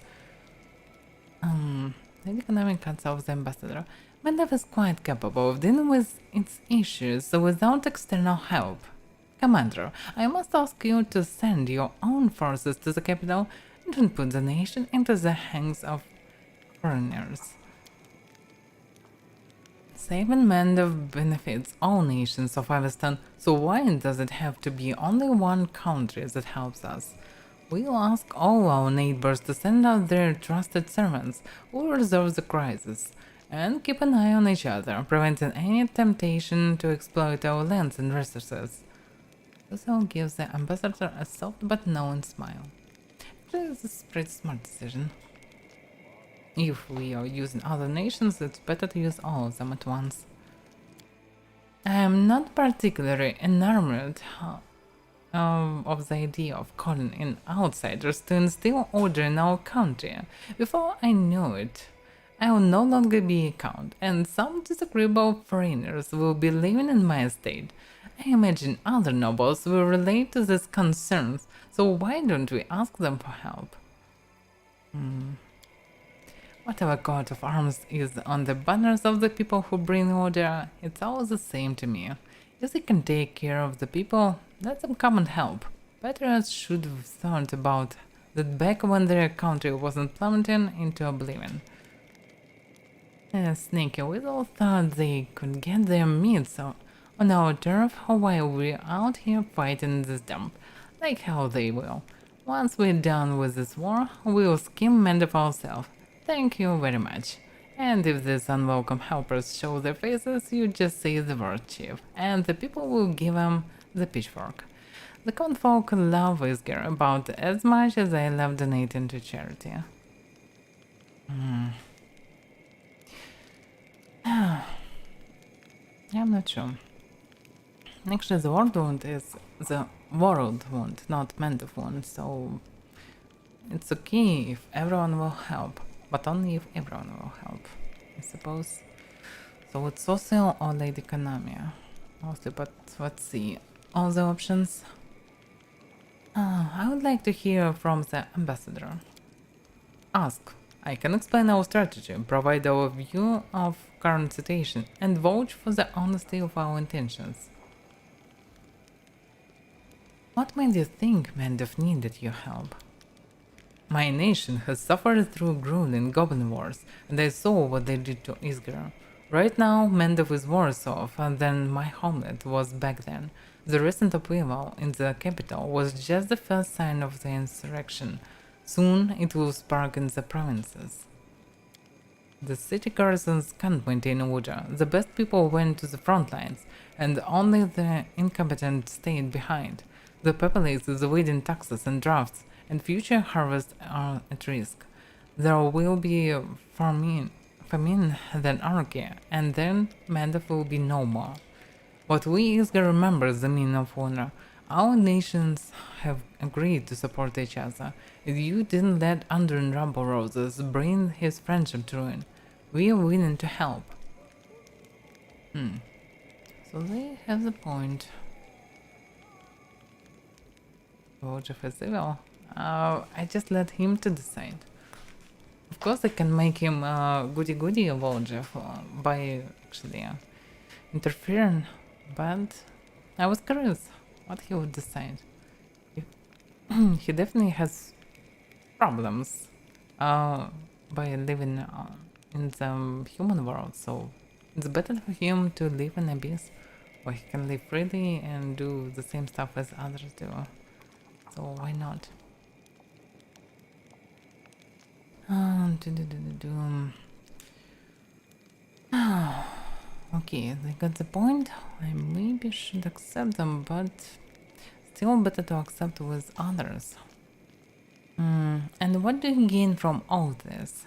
The economic council of the ambassador. Mandalf is quite capable of dealing with its issues without external help. Commander, I must ask you to send your own forces to the capital and don't put the nation into the hands of foreigners. Saving Mandalf benefits all nations of Avestan, so why does it have to be only one country that helps us? We'll ask all our neighbors to send out their trusted servants who resolve the crisis, and keep an eye on each other, preventing any temptation to exploit our lands and resources. This gives the ambassador a soft but knowing smile. Actually, this is a pretty smart decision. If we are using other nations, it's better to use all of them at once. I am not particularly enamored of the idea of calling in outsiders to instill order in our country. Before I know it, I will no longer be a count, and some disagreeable foreigners will be living in my estate. I imagine other nobles will relate to these concerns, so why don't we ask them for help? Whatever coat of arms is on the banners of the people who bring order, it's all the same to me. If they can take care of the people, let them come and help. Patriots should have thought about that back when their country wasn't plummeting into oblivion. Sneaky Weasel thought they could get their meats on our turf while we're out here fighting this dump, like how they will. Once we're done with this war, we'll skim Mandalf ourselves. Thank you very much. And if these unwelcome helpers show their faces, you just say the word, chief, and the people will give them the pitchfork. The common folk love Isgar about as much as I love donating to charity. I'm not sure. Actually, the world wound is the world wound, not Mandalf wound, so it's okay if everyone will help, but only if everyone will help, I suppose. So it's social or late economy, mostly, but let's see. All the options. I would like to hear from the ambassador. Ask. I can explain our strategy, provide our view of current situation, and vouch for the honesty of our intentions. What made you think Mandalf needed your help? My nation has suffered through grueling goblin wars, and I saw what they did to Isgar. Right now, Mandalf is worse off than my homeland was back then. The recent upheaval in the capital was just the first sign of the insurrection. Soon it will spark in the provinces. The city garrisons can't maintain order. The best people went to the front lines, and only the incompetent stayed behind. The populace is evading taxes and drafts, and future harvests are at risk. There will be famine, then anarchy, and then Mandalf will be no more. But we Isgar remember the meaning of honor. Our nations have agreed to support each other. You didn't let Andrew Rumble Roses bring his friendship to ruin. We are willing to help. So they have the point. Vote of Festival. I just let him to decide. Of course I can make him goody-goody Voljev by actually interfering, but I was curious what he would decide. He definitely has problems by living in the human world, so it's better for him to live in Abyss, where he can live freely and do the same stuff as others do. So why not? Okay, they got the point. I maybe should accept them, but still better to accept with others. And what do you gain from all this?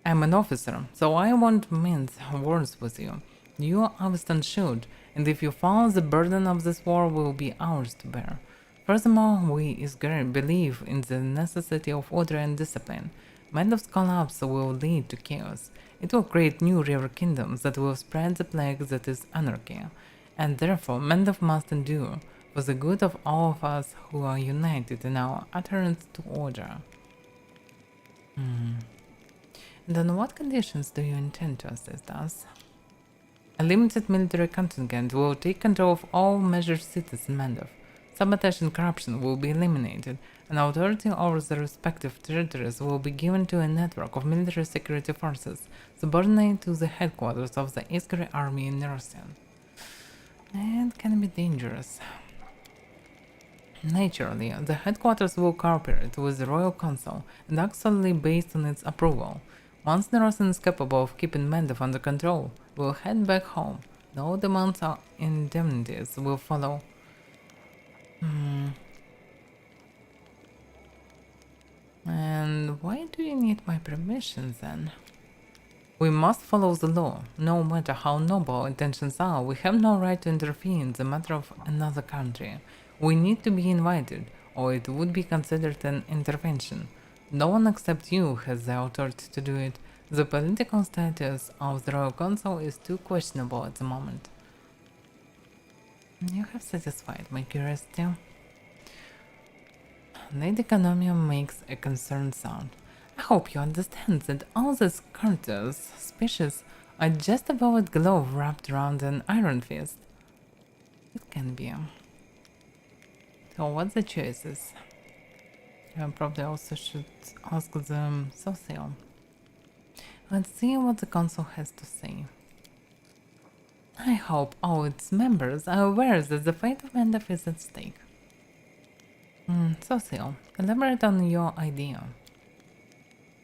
I'm an officer, so I won't mince words with you. You are withstand shield, and if you fall, the burden of this war will be ours to bear. Furthermore, we Isgari believe in the necessity of order and discipline. Mandev's collapse will lead to chaos. It will create new river kingdoms that will spread the plague that is anarchy. And therefore, Mandev must endure, for the good of all of us who are united in our adherence to order. And on what conditions do you intend to assist us? A limited military contingent will take control of all major cities in Mandev. Sabotage and corruption will be eliminated, and authority over the respective territories will be given to a network of military security forces subordinate to the headquarters of the Iskari army in Nerosian. It can be dangerous. Naturally, the headquarters will cooperate with the Royal Council and act solely based on its approval. Once Nerosian is capable of keeping Mandev under control, we'll head back home. No demands or indemnities will follow. And why do you need my permission then? We must follow the law. No matter how noble our intentions are, we have no right to interfere in the matter of another country. We need to be invited, or it would be considered an intervention. No one except you has the authority to do it. The political status of the Royal Council is too questionable at the moment. You have satisfied my curiosity. Lady Economia makes a concerned sound. I hope you understand that all these characters, species, are just a velvet glove wrapped around an iron fist. It can be. So what's the choices? I probably also should ask the social. Let's see what the council has to say. I hope all its members are aware that the fate of Mandev is at stake. Social, elaborate on your idea.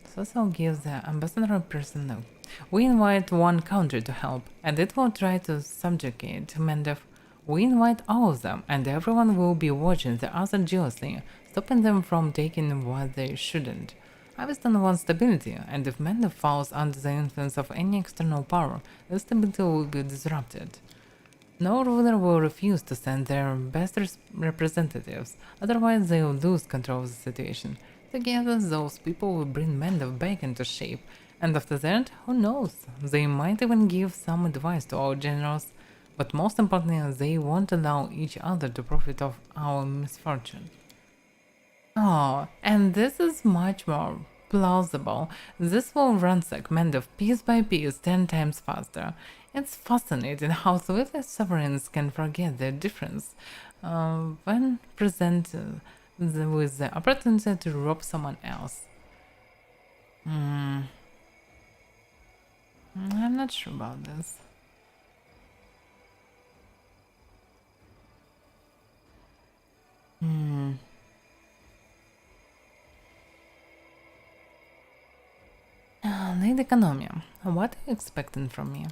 Social gives the ambassador a person note. We invite one country to help, and it will try to subjugate Mandev. We invite all of them, and everyone will be watching the other jealously, stopping them from taking what they shouldn't. Aviston wants stability, and if Mandev falls under the influence of any external power, the stability will be disrupted. No ruler will refuse to send their best representatives, otherwise they will lose control of the situation. Together, those people will bring Mandev back into shape, and after that, who knows? They might even give some advice to our generals, but most importantly, they won't allow each other to profit of our misfortune. Oh, and this is much more plausible. This will ransack Mandev piece by piece 10 times faster. It's fascinating how swiftly sovereigns can forget their difference when presented with the opportunity to rob someone else. I'm not sure about this. Lady Economia, what are you expecting from me?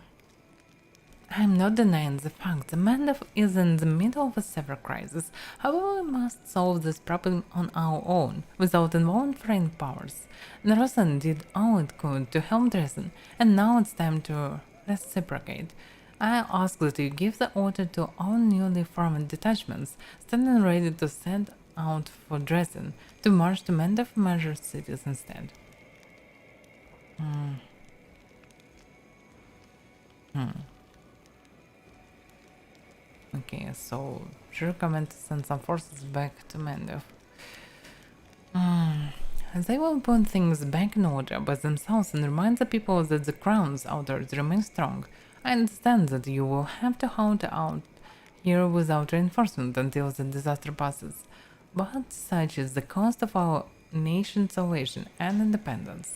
I'm not denying the fact that Mandev is in the middle of a severe crisis. However, we must solve this problem on our own, without involving foreign powers. Nerosian did all it could to help Dresden, and now it's time to reciprocate. I ask that you give the order to all newly formed detachments, standing ready to set out for Dresden, to march to Mandev major cities instead. Okay, so she recommends to send some forces back to Mandev. They will put things back in order by themselves and remind the people that the crown's authority remains strong. I understand that you will have to hold out here without reinforcement until the disaster passes, but such is the cost of our nation's salvation and independence.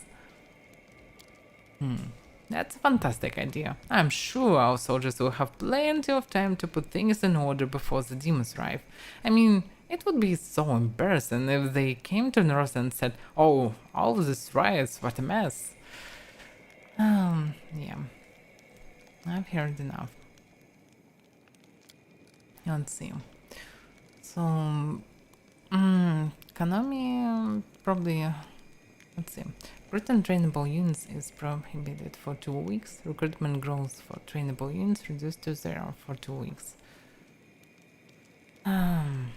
That's a fantastic idea. I'm sure our soldiers will have plenty of time to put things in order before the demons arrive. I mean, it would be so embarrassing if they came to North and said, "Oh, all these riots, what a mess." Yeah. I've heard enough. Let's see. So, economy, probably, let's see. Recruiting trainable units is prohibited for 2 weeks. Recruitment growth for trainable units reduced to 0 for 2 weeks. After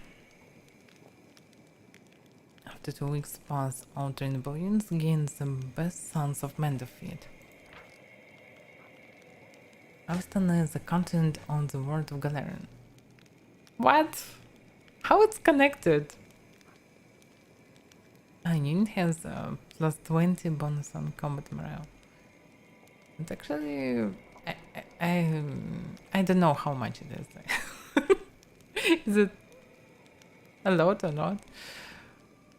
2 weeks pass, all trainable units gain the best sons of men defeat. Austin is a continent on the world of Galarian. What? How it's connected? A unit has a plus 20 bonus on combat morale. It's actually... I don't know how much it is. Is it a lot or not?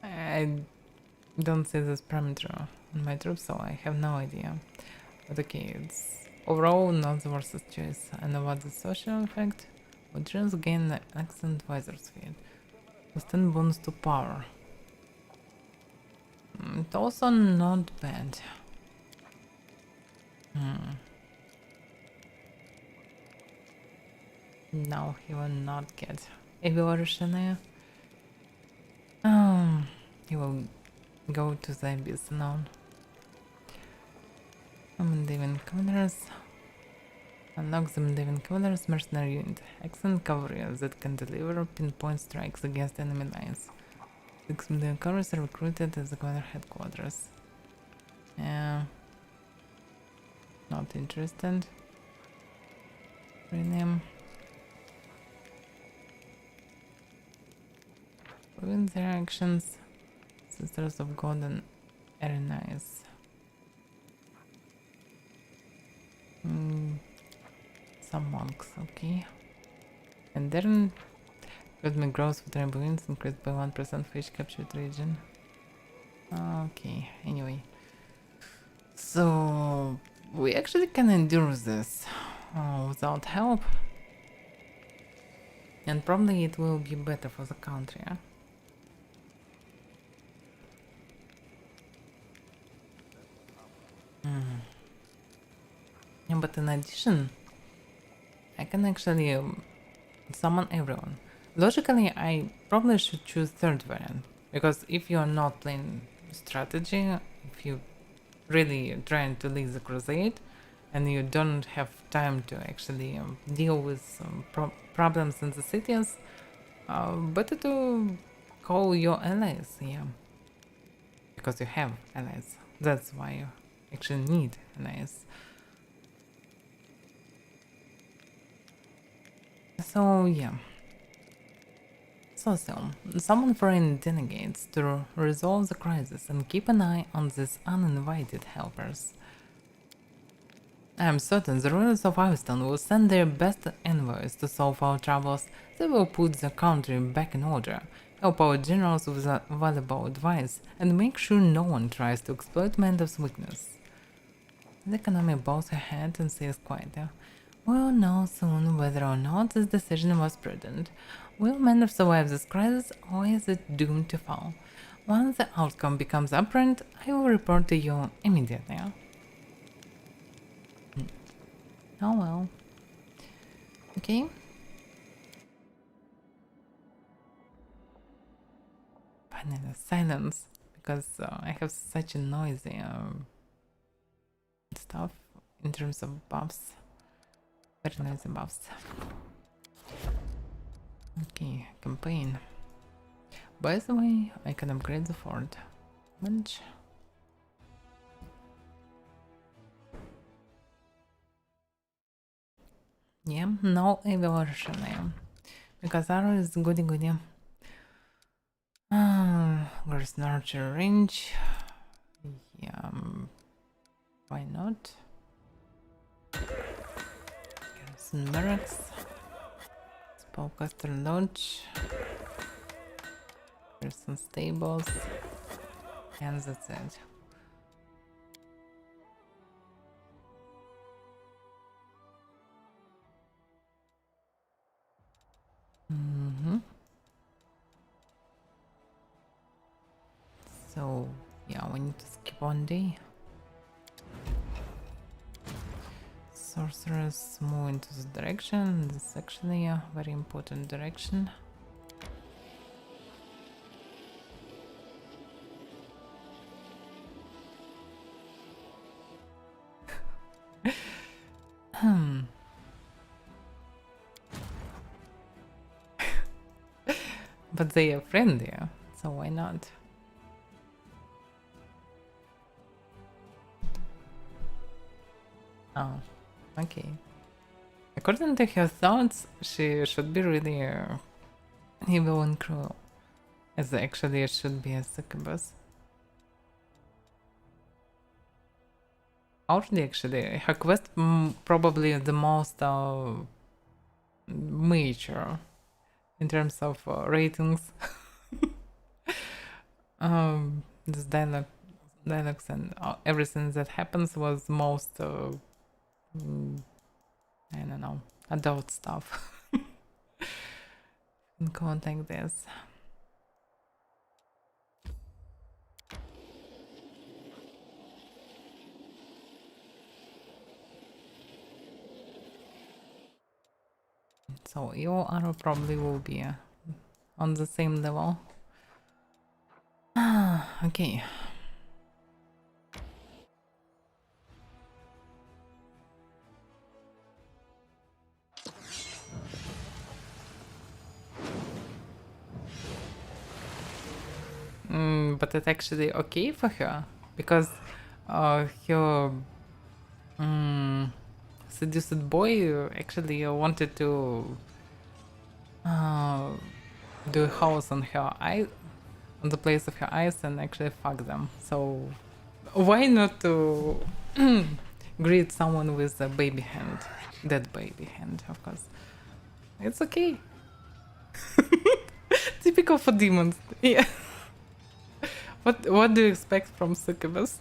I don't see this parameter on my troops, so I have no idea. But okay, it's overall not the worst choice. And what the social effect? Veterans gain an excellent visor speed. With 10 bonus to power. It's also not bad. No, he will not get evolutionary. He will go to the abyss now. Devin Commanders. Unlock the Devin Commanders mercenary unit. Excellent cavalry that can deliver pinpoint strikes against enemy lines. 6 Devin cavalry are recruited at the commander headquarters. Yeah. Not interested. Rename. Within their actions, Sisters of God and Arenas. Some monks, okay. And then Goodman growth with rainbow winds increased by 1% for each captured region. Okay, anyway. So we actually can endure this without help. And probably it will be better for the country. But in addition, I can actually summon everyone. Logically, I probably should choose third variant, because if you are not playing strategy, if you really trying to lead the crusade, and you don't have time to actually deal with some problems in the cities, better to call your allies, yeah. Because you have allies. That's why you actually need allies. So yeah. So summon foreign delegates to resolve the crisis and keep an eye on these uninvited helpers. I am certain the rulers of Iviston will send their best envoys to solve our troubles. They will put the country back in order, help our generals with valuable advice, and make sure no one tries to exploit Mandev's weakness. The economy bows her head and says quietly, "We'll know soon whether or not this decision was prudent. Will Mandev survive this crisis, or is it doomed to fall? Once the outcome becomes apparent, I will report to you immediately." Oh well. Okay. Finally, silence, because I have such a noisy stuff in terms of buffs. Very noisy buffs. Okay, campaign. By the way, I can upgrade the fort. Which... yeah, no evolution, because arrow is goody goody. Where's nurture range? Yeah, why not? Garrison barracks, spellcaster lodge, garrison stables, and that's it. So yeah, we need to skip one day. Sorcerers move into this direction. This is actually a very important direction. But they are friendly, so why not? Oh, okay. According to her thoughts, she should be really evil and cruel. As actually it should be a succubus. Already, actually, her quest probably the most mature in terms of ratings. This dialogues and everything that happens was most, I don't know, adult stuff. In code like this. So your arrow probably will be on the same level. Okay. But it's actually okay for her because her seduced boy actually wanted to do a house on her eye, on the place of her eyes, and actually fuck them. So why not to greet someone with a baby hand, dead baby hand, of course. It's okay. Typical for demons. Yeah. What do you expect from succubus?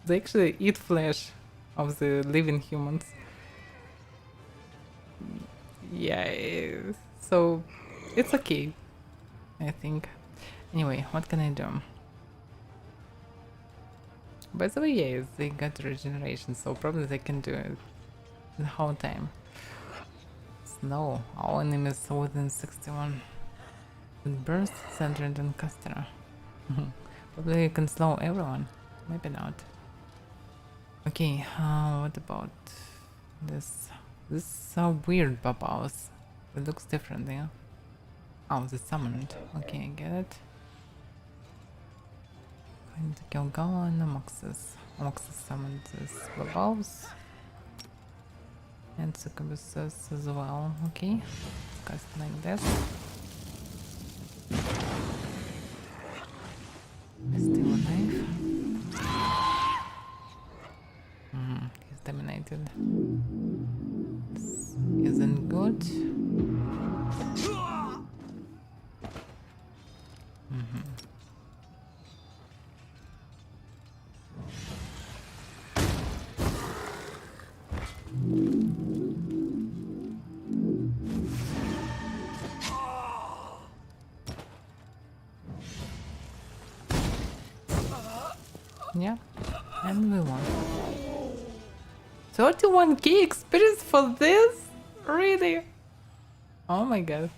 They actually eat flesh of the living humans. Yeah, so it's okay, I think. Anyway, what can I do? By the way, yeah, they got regeneration, so probably they can do it the whole time. Snow, all enemies within 61. With burst, centered and caster. Probably you can slow everyone. Maybe not. Okay, what about this? This is so weird, bubbles. It looks different, yeah? Oh, the summoned. Okay, I get it. Going to kill Gala and Amoxis. Amoxis summoned this bubbles. And succubuses as well. Okay, cast like this. Still alive. He's dominated. This isn't good. Yeah, and we won. 31k experience for this? Really? Oh my god.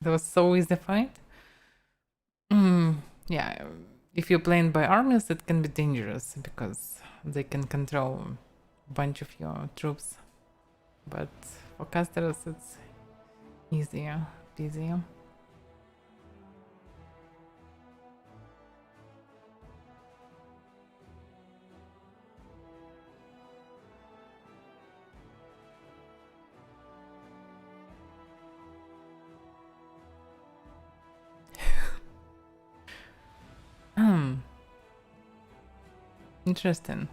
That was so easy fight. Yeah, if you're playing by armies, it can be dangerous because they can control a bunch of your troops. But for casters, it's easier, easier. Interesting.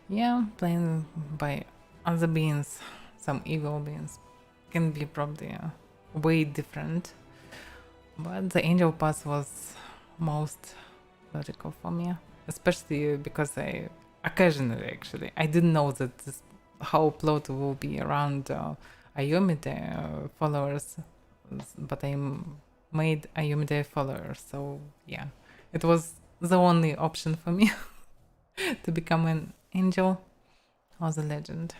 Yeah, playing by other beings, some evil beings, can be probably way different. But the angel pass was most logical for me, especially because I occasionally actually I didn't know that this whole plot will be around Ayomide followers, but I made Ayomide followers, so yeah, it was the only option for me. To become an angel or the legend.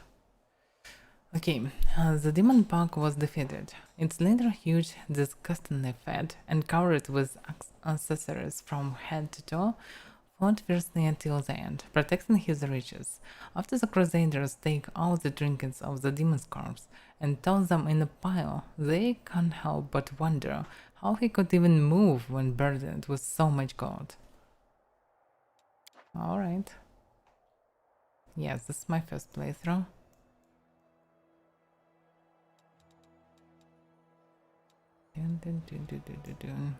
Okay, the demon pack was defeated. Its leader, huge, disgustingly fat, and covered with accessories from head to toe, fought fiercely until the end, protecting his riches. After the Crusaders take out the trinkets of the demon's corpse and toss them in a pile, they can't help but wonder how he could even move when burdened with so much gold. Alright. Yes, this is my first playthrough. Dun, dun, dun, dun, dun, dun, dun.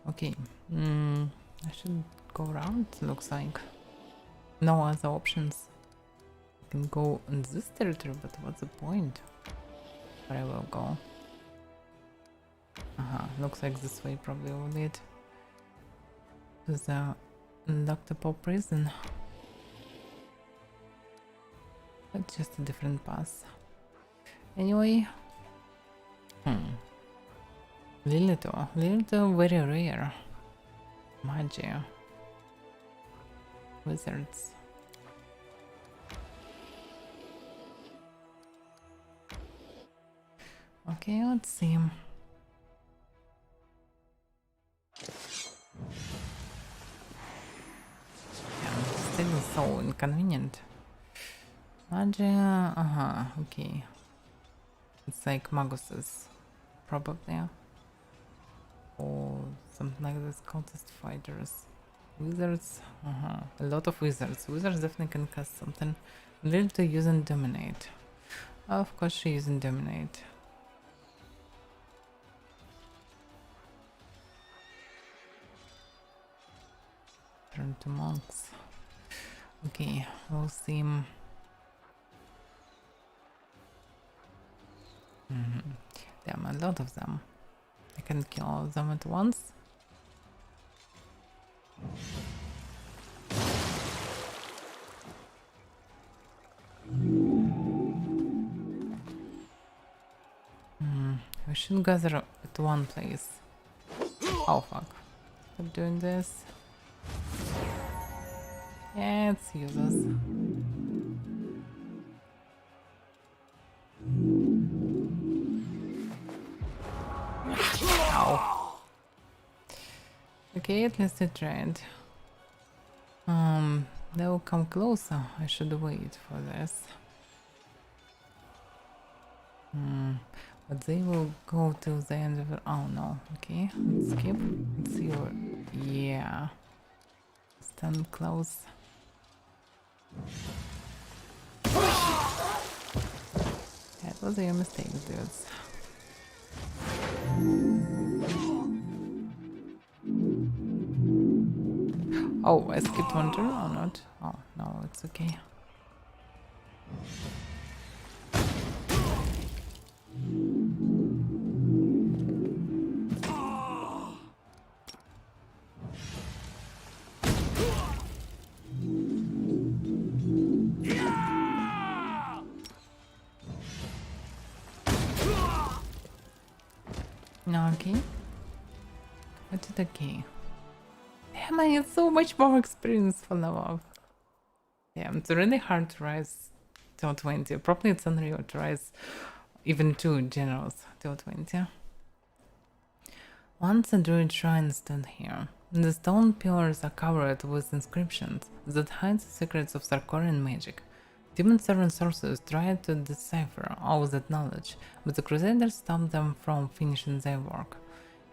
Okay, I should go around, looks like. No other options. I can go in this territory, but what's the point? Where I will go. Looks like this way probably will lead to the Dr. Paul prison. But just a different path. Anyway. Lilito. Lilito very rare. Magia. Wizards. Okay, let's see. Yeah, still so inconvenient. Magia, okay. It's like Magus's, probably. Or something like this, cultist fighters. Wizards, a lot of wizards. Wizards definitely can cast something. Little to use and dominate. Of course she using dominate. Turn to monks. Okay, we'll see. Damn, a lot of them. I can kill all of them at once. We should gather at one place. Oh fuck. Stop doing this. Yeah, it's useless. Ow. Okay, at least I tried. They will come closer. I should wait for this. But they will go till the end of it. Oh no. Okay, let's skip. Let's see where. Yeah. Stand close. That was your mistake, dudes. Oh, I skipped one turn or not? Oh, no, it's okay. Okay. What is okay? Damn, I get so much more experience for level. Yeah, it's really hard to rise till 20. Probably it's unreal to rise even 2 generals till 20. Once a druid shrine stood here. The stone pillars are covered with inscriptions that hide the secrets of Sarkorian magic. Demon servant sorcerers tried to decipher all that knowledge, but the Crusaders stopped them from finishing their work.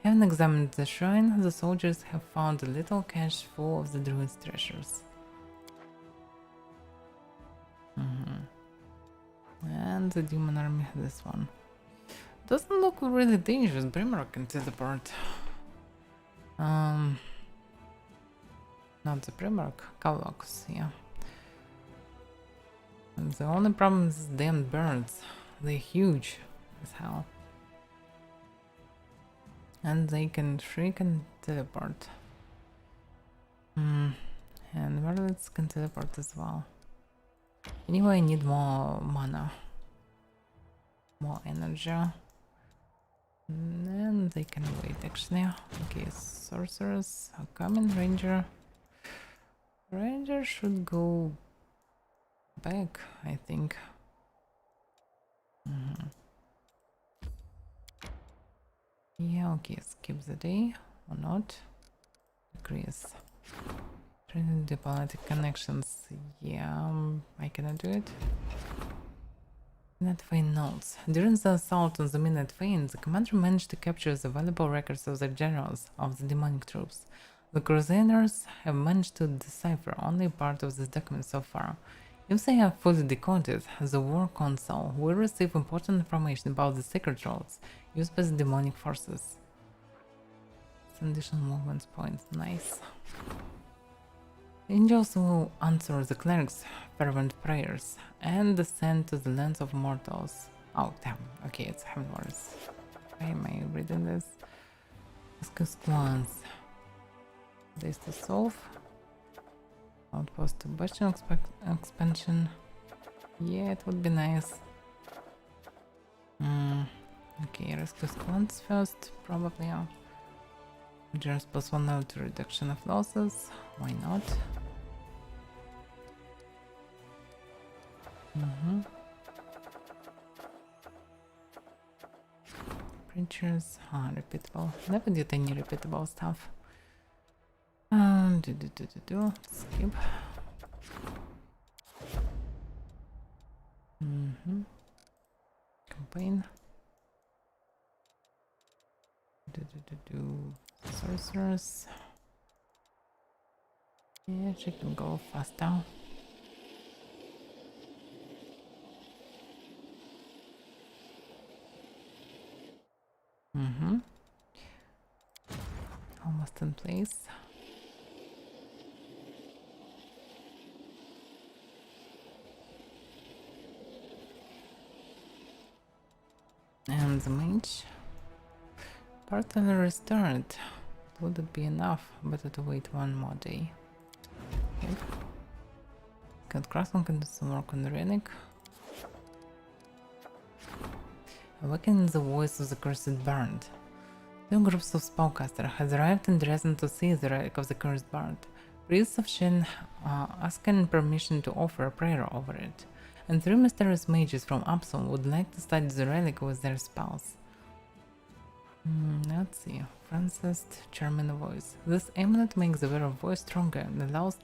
Having examined the shrine, the soldiers have found a little cache full of the druid's treasures. And the demon army, this one. Doesn't look really dangerous. Brimrock can teleport. Not the Brimrock, Kavlox, yeah. And the only problem is damn birds. They're huge as hell. And they can shriek and teleport. And warlords can teleport as well. Anyway, I need more mana. More energy. And they can wait actually. Okay, sorcerers are coming. Ranger. Ranger should go back, I think. Yeah, okay, skip the day or not. Decrease. Training diplomatic connections. Yeah, I cannot do it. Midnight Vein notes. During the assault on the Midnight Vein, the commander managed to capture the valuable records of the generals of the demonic troops. The Crusaders have managed to decipher only part of this document so far. If they are fully decoded, the War Council will receive important information about the secret roads used by the demonic forces. Some additional movement points. Nice. Angels will answer the cleric's fervent prayers and descend to the lands of mortals. Oh, damn. Okay, it's heaven words. Why am I reading this? Discuss clans. This to solve. Outpost to Bastion expansion. Yeah, it would be nice. Okay, rescue clans first, probably. Just plus 1 level to reduction of losses. Why not? Preachers. Repeatable. Never did any repeatable stuff. Skip. Campaign. Sorcerers. Yeah, she can go faster. Almost in place. And the mage. Partly restored. Would it be enough? Better to wait one more day. Okay. Got Crossman can do some work on the relic. Awakening the voice of the cursed bard. Two groups of spellcasters had arrived in Dresden to see the relic of the cursed bard. Priests of Shen asking permission to offer a prayer over it, and 3 mysterious mages from Absalom would like to study the relic with their spells. Let's see. Francis, charming voice. This amulet makes the wearer voice stronger and allows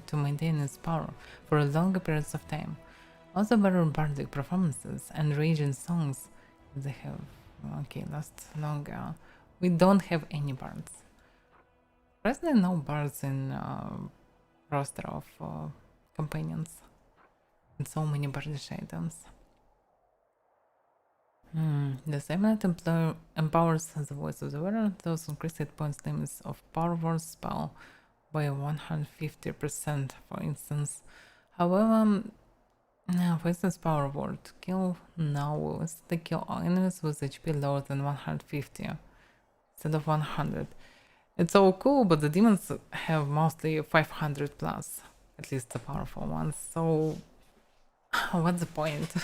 to maintain its power for longer periods of time. Also, better bardic performances and raging songs they have. Okay, last longer. We don't have any bards. Presently, no bards in roster of companions. And so many bardish items. This amulet empowers the voice of the wearer. Those increased hit points limits of power word spell by 150%, for instance. However, for instance, power word kill now will instantly kill all enemies with HP lower than 150 instead of 100. It's so cool, but the demons have mostly 500 plus, at least the powerful ones. So, what's the point?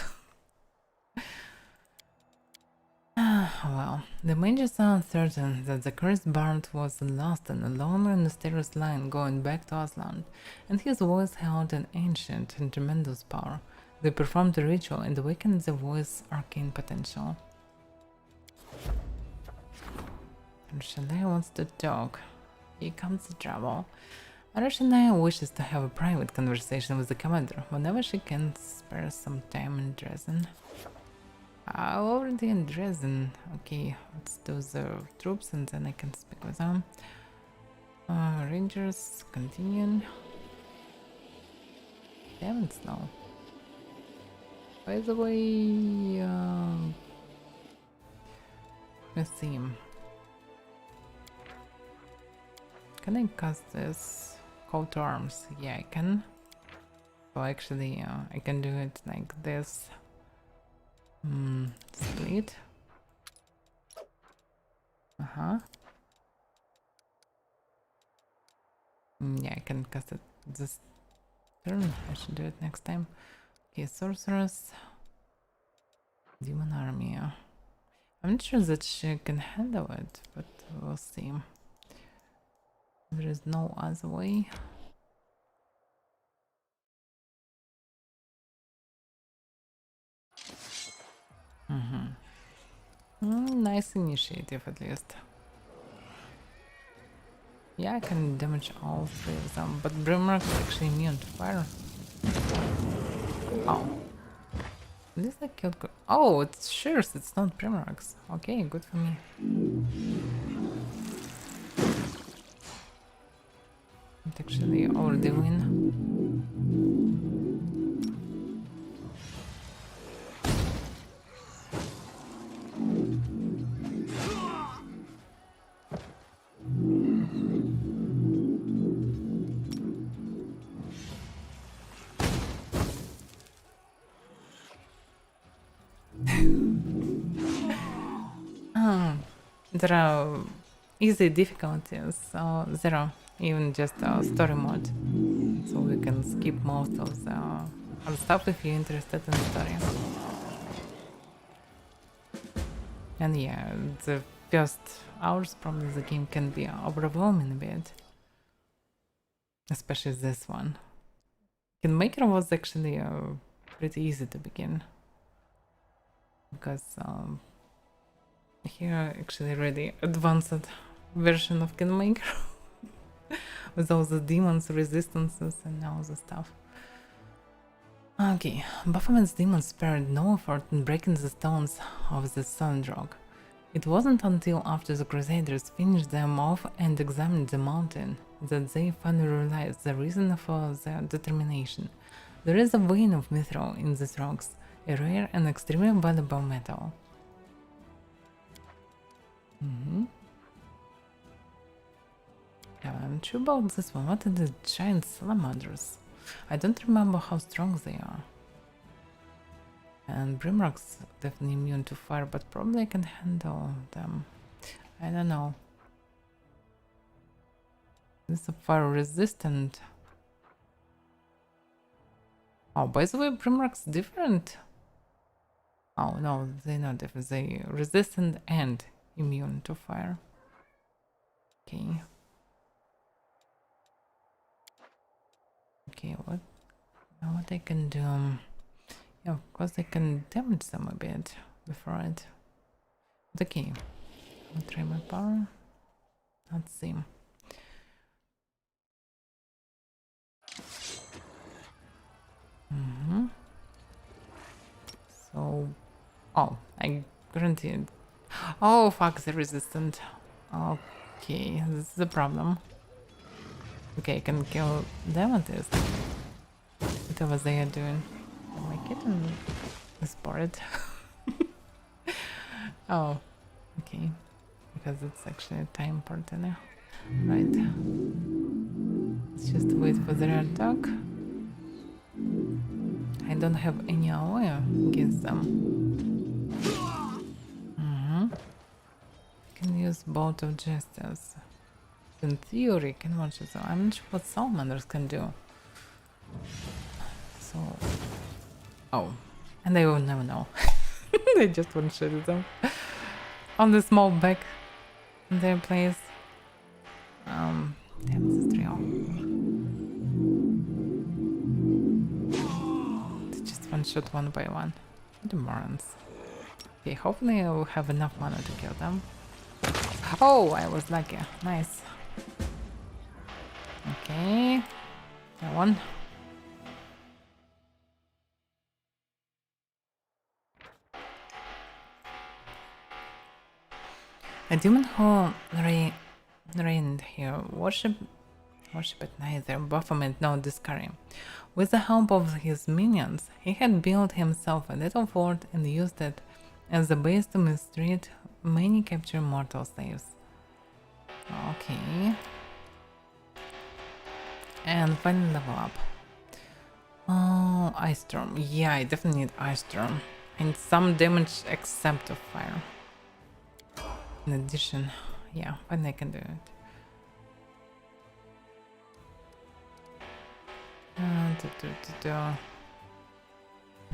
Well, the mages are certain that the cursed bard was lost in a long and mysterious line going back to Aslan, and his voice held an ancient and tremendous power. They performed a ritual and awakened the voice's arcane potential. Roshanaya wants to talk. Here comes the trouble. Roshanaya wishes to have a private conversation with the commander whenever she can spare some time in Dresden. Already in Dresden. Okay, let's do the troops and then I can speak with them. Rangers, continuing. Damn it, slow. By the way, let's see. Can I cast this call to arms? Yeah, I can. So actually, I can do it like this. Split. Yeah, I can cast it this turn. I should do it next time. Okay, sorceress. Demon army. I'm not sure that she can handle it, but we'll see. There is no other way. Nice initiative at least. Yeah, I can damage all three of them, but Brimrock is actually immune to fire. Oh. At least I killed... Oh, it's Shears, it's not Brimrocks. Okay, good for me. It actually already win. There are easy difficulties, 0, even just story mode. So we can skip most of the other stuff if you're interested in the story. And yeah, the first hours probably the game can be overwhelming a bit. Especially this one. Kingmaker was actually pretty easy to begin. Because here actually really advanced version of Kingmaker. With all the demons, resistances and all the stuff. Okay, Baphomet's demons spared no effort in breaking the stones of the Solid Rock. It wasn't until after the Crusaders finished them off and examined the mountain that they finally realized the reason for their determination. There is a vein of mithril in these rocks, a rare and extremely valuable metal. Yeah, I'm not sure about this one. What are the giant salamanders? I don't remember how strong they are. And Brimrock's definitely immune to fire, but probably I can handle them. I don't know. This is fire resistant. Oh, by the way, Brimrock's different. Oh no, they're not different. They resistant and immune to fire. Okay. Okay, what I can do? Yeah, of course I can damage them a bit before it. But okay, I'll try my power. Let's see. So, oh, I guaranteed. Oh fuck, they're resistant. Okay, this is a problem. Okay, I can kill them at least. Whatever they are doing. Oh, my kitten is bored. Oh, okay. Because it's actually a time part now. Right. Let's just wait for their attack. I don't have any Anya against them. I can use Bolt of Justice. In theory, I can watch it. So I'm not sure what salamanders can do. So, oh, and they will never know. They just won't shoot them on the small back in their place. Damn, this is real. They just one shot one by one. The morons. Okay, hopefully I will have enough mana to kill them. Oh, I was lucky. Nice. Okay, that one. A demon who reigned here worshipped neither Baphomet nor Discari. With the help of his minions, he had built himself a little fort and used it as a base to mistreat many captured mortal slaves. Okay. And finally level up. Oh, Ice Storm. Yeah, I definitely need Ice Storm. And some damage except of fire. In addition, yeah, when I can do it.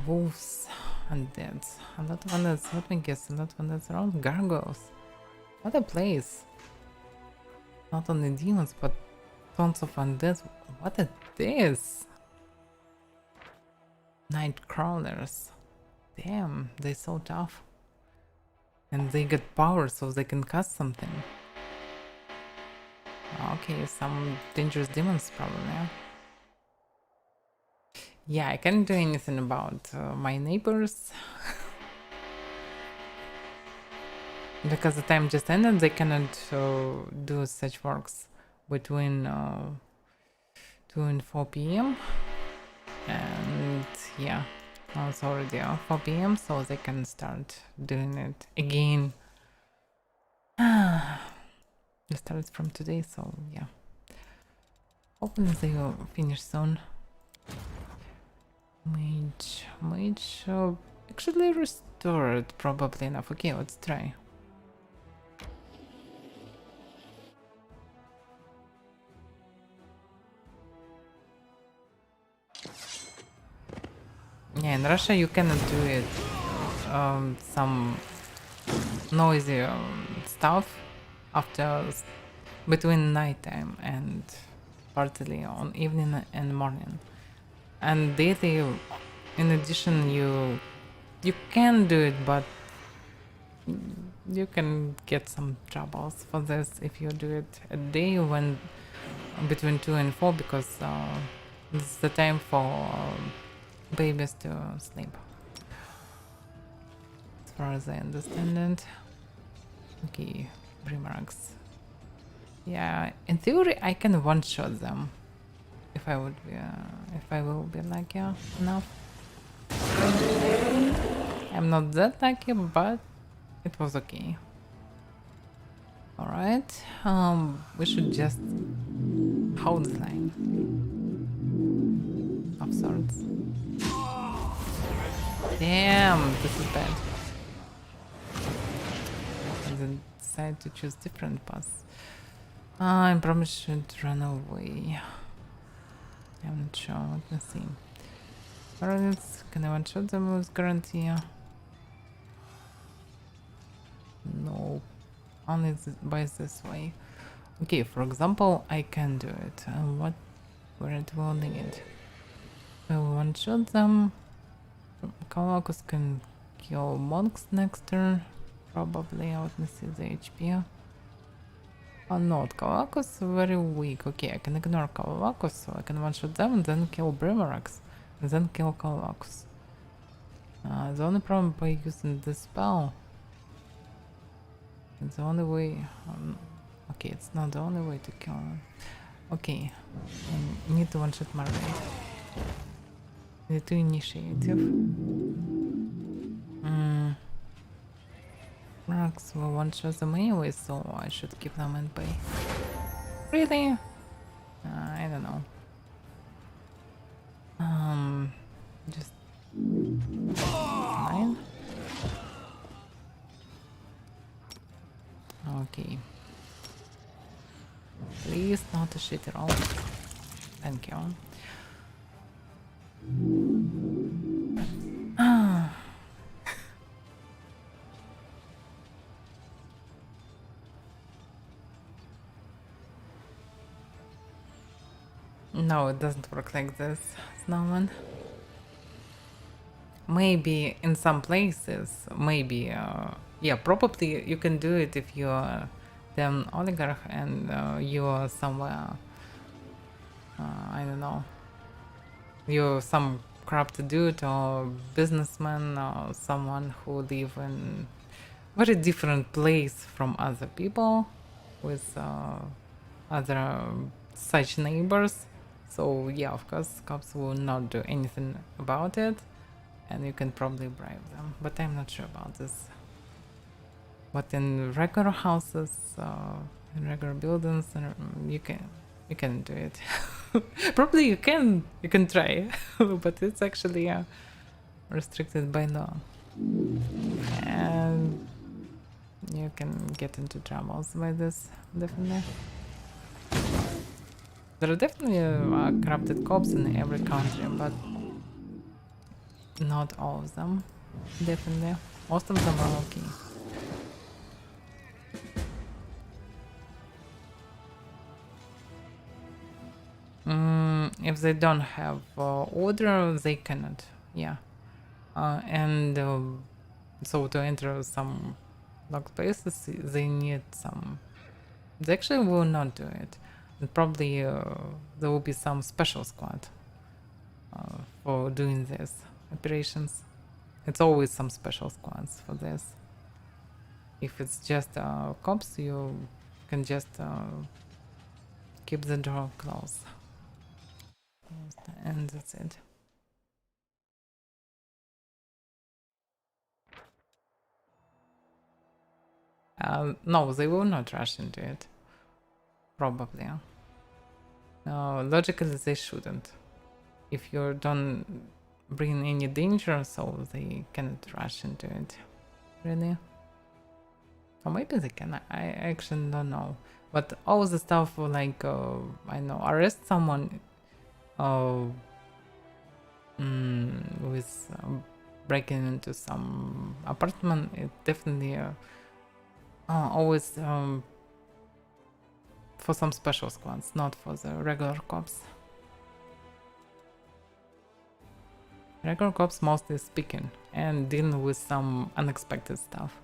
Wolves, undeads. A lot of undeads, let me guess, a lot of undeads around. Gargoyles. What a place. Not only demons, but tons of undeads. What is this? Night crawlers. Damn, they're so tough. And they get power so they can cast something. Okay, some dangerous demons probably. Yeah, I can't do anything about my neighbors. Because the time just ended, they cannot do such works between 2 and 4 p.m. And yeah, now it's already 4 p.m. so they can start doing it again. It starts from today, so yeah. Hopefully they will finish soon. Mage actually restored probably enough. Okay, let's try. Yeah, in Russia you cannot do it. Some noisy stuff after between nighttime and partly on evening and morning. And daily, in addition, you can do it, but you can get some troubles for this if you do it a day when between 2 and 4 because this is the time for babies to sleep. As far as I understand it. Okay, Brimarks. Yeah, in theory I can one-shot them if I would be, if I will be lucky enough. I'm not that lucky, but it was okay. Alright, we should just hold the line of sorts. Damn, this is bad. And then decide to choose different paths. I probably should run away. I'm not sure, let me see. Alright, can I one-shot them with guarantee? No, only by this way. Okay, for example, I can do it. Where it will need? I will one-shot them. Kawakos can kill monks next turn. Probably, let me see the HP. Oh no, Kawakos very weak. Okay, I can ignore Kawakos, so I can one-shot them and then kill Brimarax. And then kill Kawakos. The only problem by using this spell... It's the only way... okay, it's not the only way to kill him. Okay, I need to one-shot Margaret. Need to initiative. Max will one-shot them anyway, so I should keep them in bay. Really? I don't know. Just... 9? Okay. Please not a shit roll. Thank you. No, it doesn't work like this, Snowman. Maybe in some places, maybe, yeah, probably you can do it if you are an oligarch and you are somewhere, I don't know, you're some corrupt dude or businessman or someone who live in very different place from other people with other such neighbors. So yeah, of course, cops will not do anything about it. And you can probably bribe them, but I'm not sure about this. But in regular houses, in regular buildings, you can do it. Probably you can try, but it's actually restricted by law, and you can get into troubles by this, definitely. There are definitely corrupted cops in every country, but not all of them, definitely. Most of them are okay. If they don't have order, they cannot, yeah. And so to enter some locked places, they need some. They actually will not do it. And probably there will be some special squad for doing these operations. It's always some special squads for this. If it's just cops, you can just keep the door closed. And that's it. No, they will not rush into it. Probably. Logically, they shouldn't. If you don't bring any danger, so they cannot rush into it. Really? Or maybe they can. I actually don't know. But all the stuff like, I know, arrest someone with breaking into some apartment, it definitely always for some special squads, not for the regular cops. Regular cops mostly speaking and dealing with some unexpected stuff.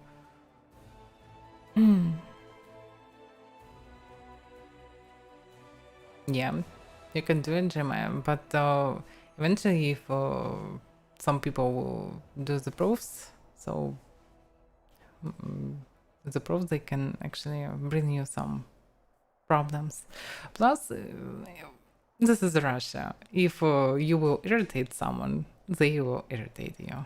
Yeah, you can do it, Jeremiah, but eventually if some people will do the proofs, so the proofs, they can actually bring you some problems. Plus, this is Russia. If you will irritate someone, they will irritate you.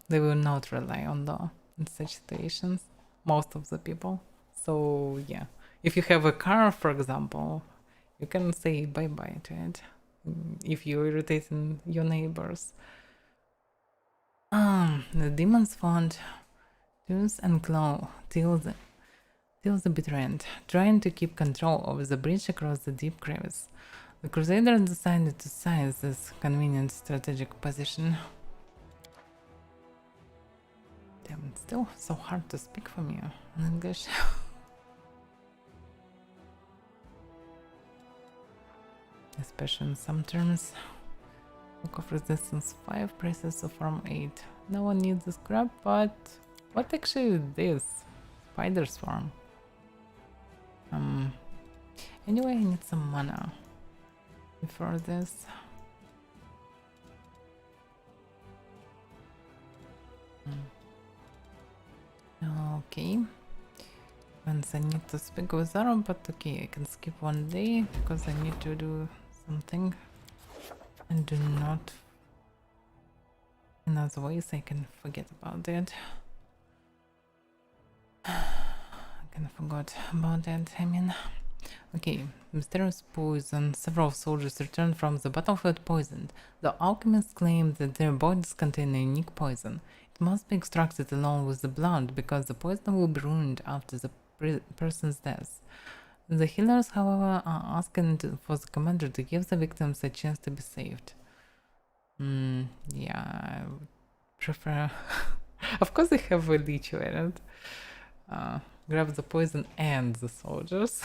They will not rely on law in such situations, most of the people. So yeah, if you have a car, for example, you can say bye-bye to it if you're irritating your neighbors. The demons found Tooth and Claw till the bitter end, trying to keep control over the bridge across the deep crevice. The Crusader decided to seize this convenient strategic position. Damn, it's still so hard to speak from you in English. Especially in some terms. Book of Resistance 5, Prices of Farm 8. No one needs this crap, but what actually is this? Spider's Farm. Anyway, I need some mana before this. Okay. Once I need to speak with Zara, but okay, I can skip one day because I need to do something and do not. In other ways, I can forget about it. I kind of forgot about that. I mean, okay, mysterious poison. Several soldiers returned from the battlefield poisoned. The alchemists claim that their bodies contain a unique poison. It must be extracted along with the blood because the poison will be ruined after the person's death. The healers, however, are asking for the commander to give the victims a chance to be saved. Yeah, I would prefer. Of course, they have a leech variant. Grab the poison and the soldiers.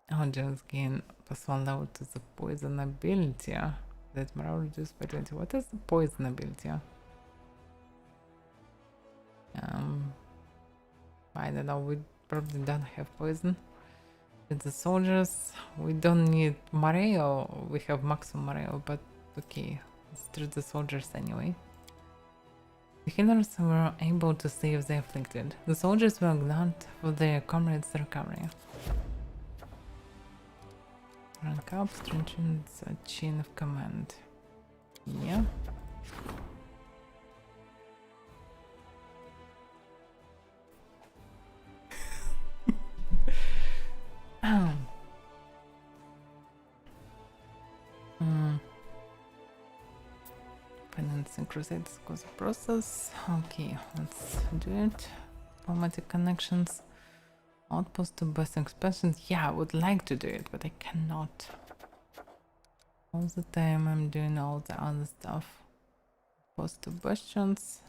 I'll just gain +1 level to the poison ability. That morale reduced by 20. What is the poison ability? I don't know, we probably don't have poison. With the soldiers, we don't need morale, we have maximum morale, but okay, let's treat the soldiers anyway. The healers were able to save the afflicted. The soldiers were glad for their comrades' recovery. Rank up, strengthen the chain of command. Yeah. Financing crusades goes process. Okay, let's do it. Diplomatic connections. Outpost to best expansions. Yeah, I would like to do it, but I cannot. All the time I'm doing all the other stuff. Post to bastions.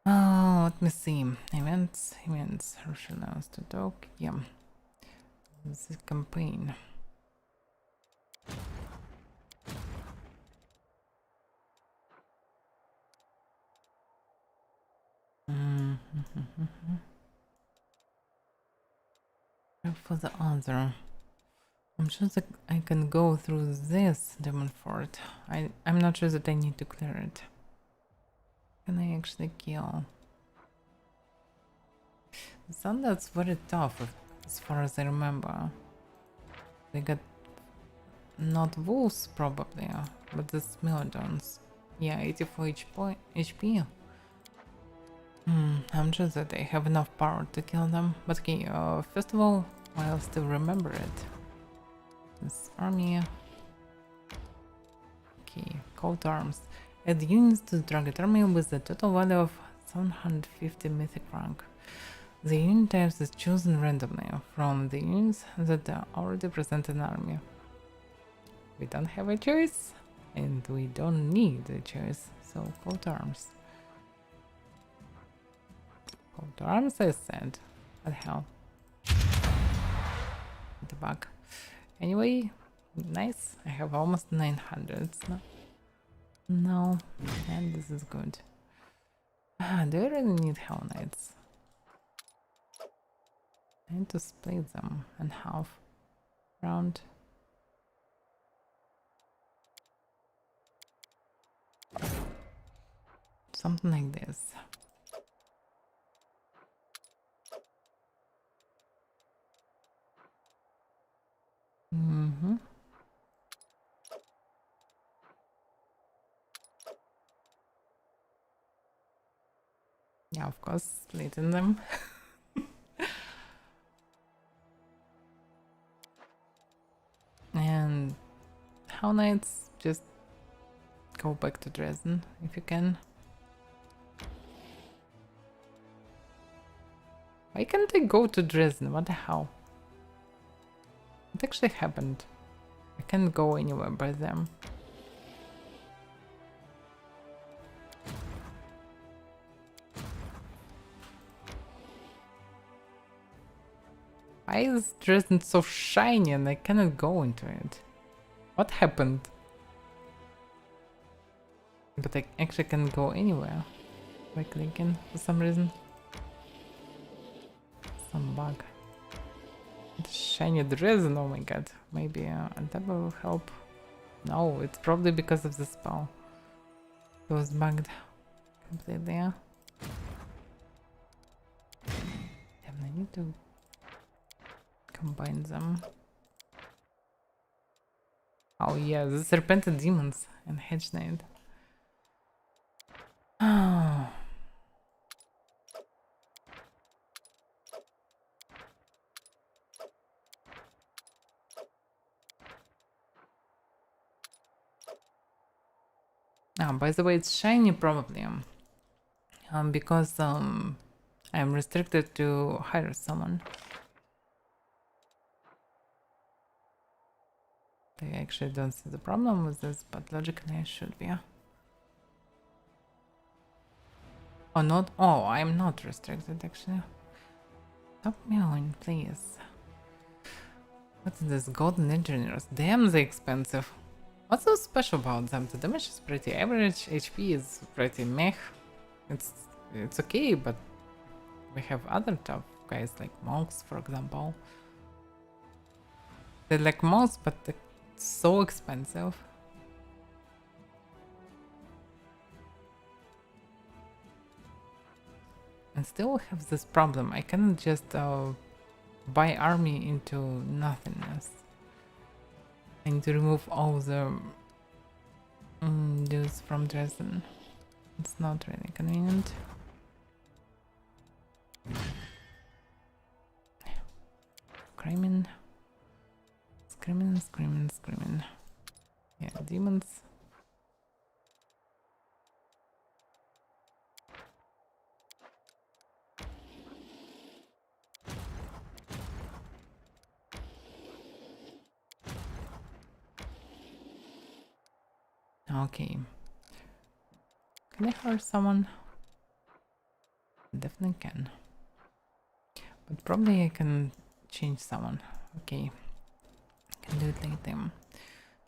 Oh, let me see. Events. Rationales to talk. Yeah. This is campaign. For the other, I'm sure that I can go through this demon fort. I'm not sure that I need to clear it. Can I actually kill? The undead's very tough, as far as I remember. They got not wolves probably, but the smeldons. Yeah, 84 HP. I'm sure that I have enough power to kill them. But okay, first of all, I'll still remember it. This army. Okay, coat arms. Add units to the target army with a total value of 750 mythic rank. The unit type is chosen randomly from the units that are already present in the army. We don't have a choice, and we don't need a choice, so coat arms. Coat arms, I said. What the hell? The bug. Anyway, nice. I have almost 900. No, and this is good. Do I really need Hell Knights? I need to split them in half. Round. Something like this. Yeah, of course, splitting them. And Hell Knights, just go back to Dresden if you can. Why can't I go to Dresden? What the hell? What actually happened? I can't go anywhere by them. Why is Dresden so shiny and I cannot go into it? What happened? But I actually can go anywhere by clicking for some reason. Some bug. Shiny Dresden, oh my god. Maybe that will help. No, it's probably because of the spell. It was bugged completely. Damn, I need to combine them. Oh yeah, the Serpented Demons and Hedge Knight. Oh. By the way, it's shiny probably because I'm restricted to hire someone. I actually don't see the problem with this, but logically I should be. Oh, not. Oh, I'm not restricted actually. Stop meowing, please. What's this? Golden Engineers? Damn, they're expensive. What's so special about them? The damage is pretty average, HP is pretty meh. It's okay, but we have other tough guys like monks, for example. They're like monks, but they're so expensive. And still have this problem. I cannot just buy army into nothingness. I need to remove all the dudes from Dresden. It's not really convenient. Screaming. Screaming, screaming, screaming. Yeah, demons. Okay. Can I hurt someone? Definitely can. But probably I can change someone. Okay. I can do it later.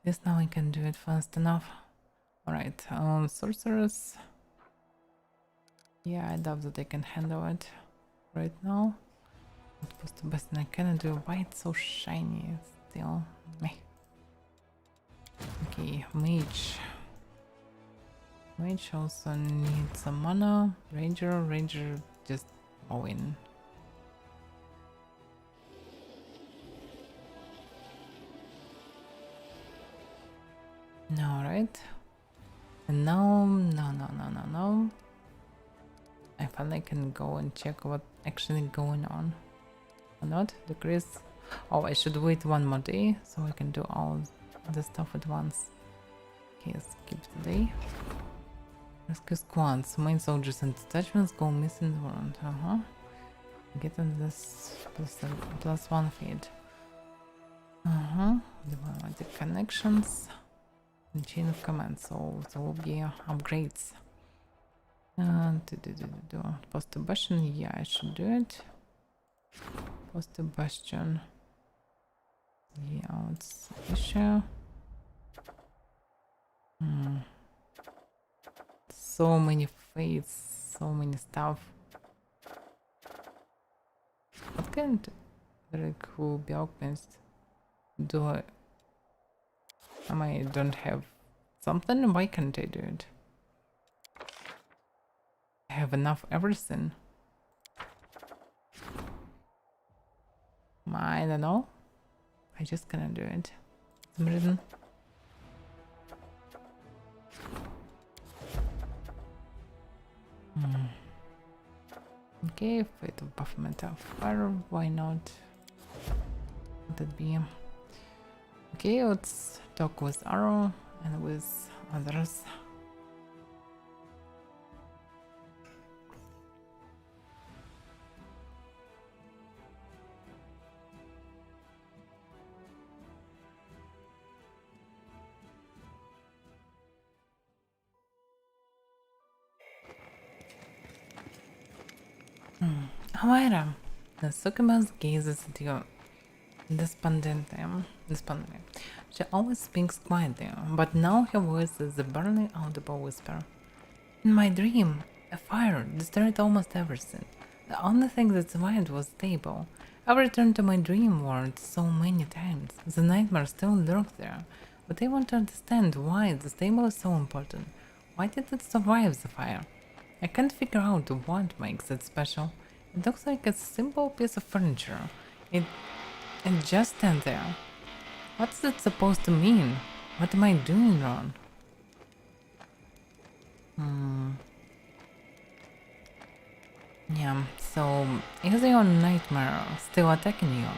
This now I can do it fast enough. Alright, sorcerers. Yeah, I doubt that I can handle it right now. Post to best, and I cannot do why it's so shiny still. Meh. Okay, mage. Mage also needs some mana. Ranger just all in. No, right? And no. I finally can go and check what actually going on. Or not? Decrease. Oh, I should wait one more day so I can do all the stuff at once. Okay, skip the day. Rescue squads. Main soldiers and detachments go missing warrant. Get on this plus one feed. Diplomatic connections. And chain of command, so there will be upgrades. Post to bastion, yeah, I should do it. Post to bastion. Yeah, what's the issue? So many fates, so many stuff. What can very cool be alchemist do? I don't have something? Why can't I do it? I have enough everything. I don't know. I just cannot do it. For some reason. Okay, fate of buff metal fire, why not? Would that be? Okay, let's talk with Arrow and with others. Avaira, the succubus gazes at you despondently. She always speaks quietly, but now her voice is a barely audible whisper. In my dream, a fire destroyed almost everything. The only thing that survived was the table. I returned to my dream world so many times. The nightmare still lurked there, but I want to understand why the table is so important. Why did it survive the fire? I can't figure out what makes it special. It looks like a simple piece of furniture. It just stands there. What's it supposed to mean? What am I doing wrong? Yeah, so is your nightmare still attacking you?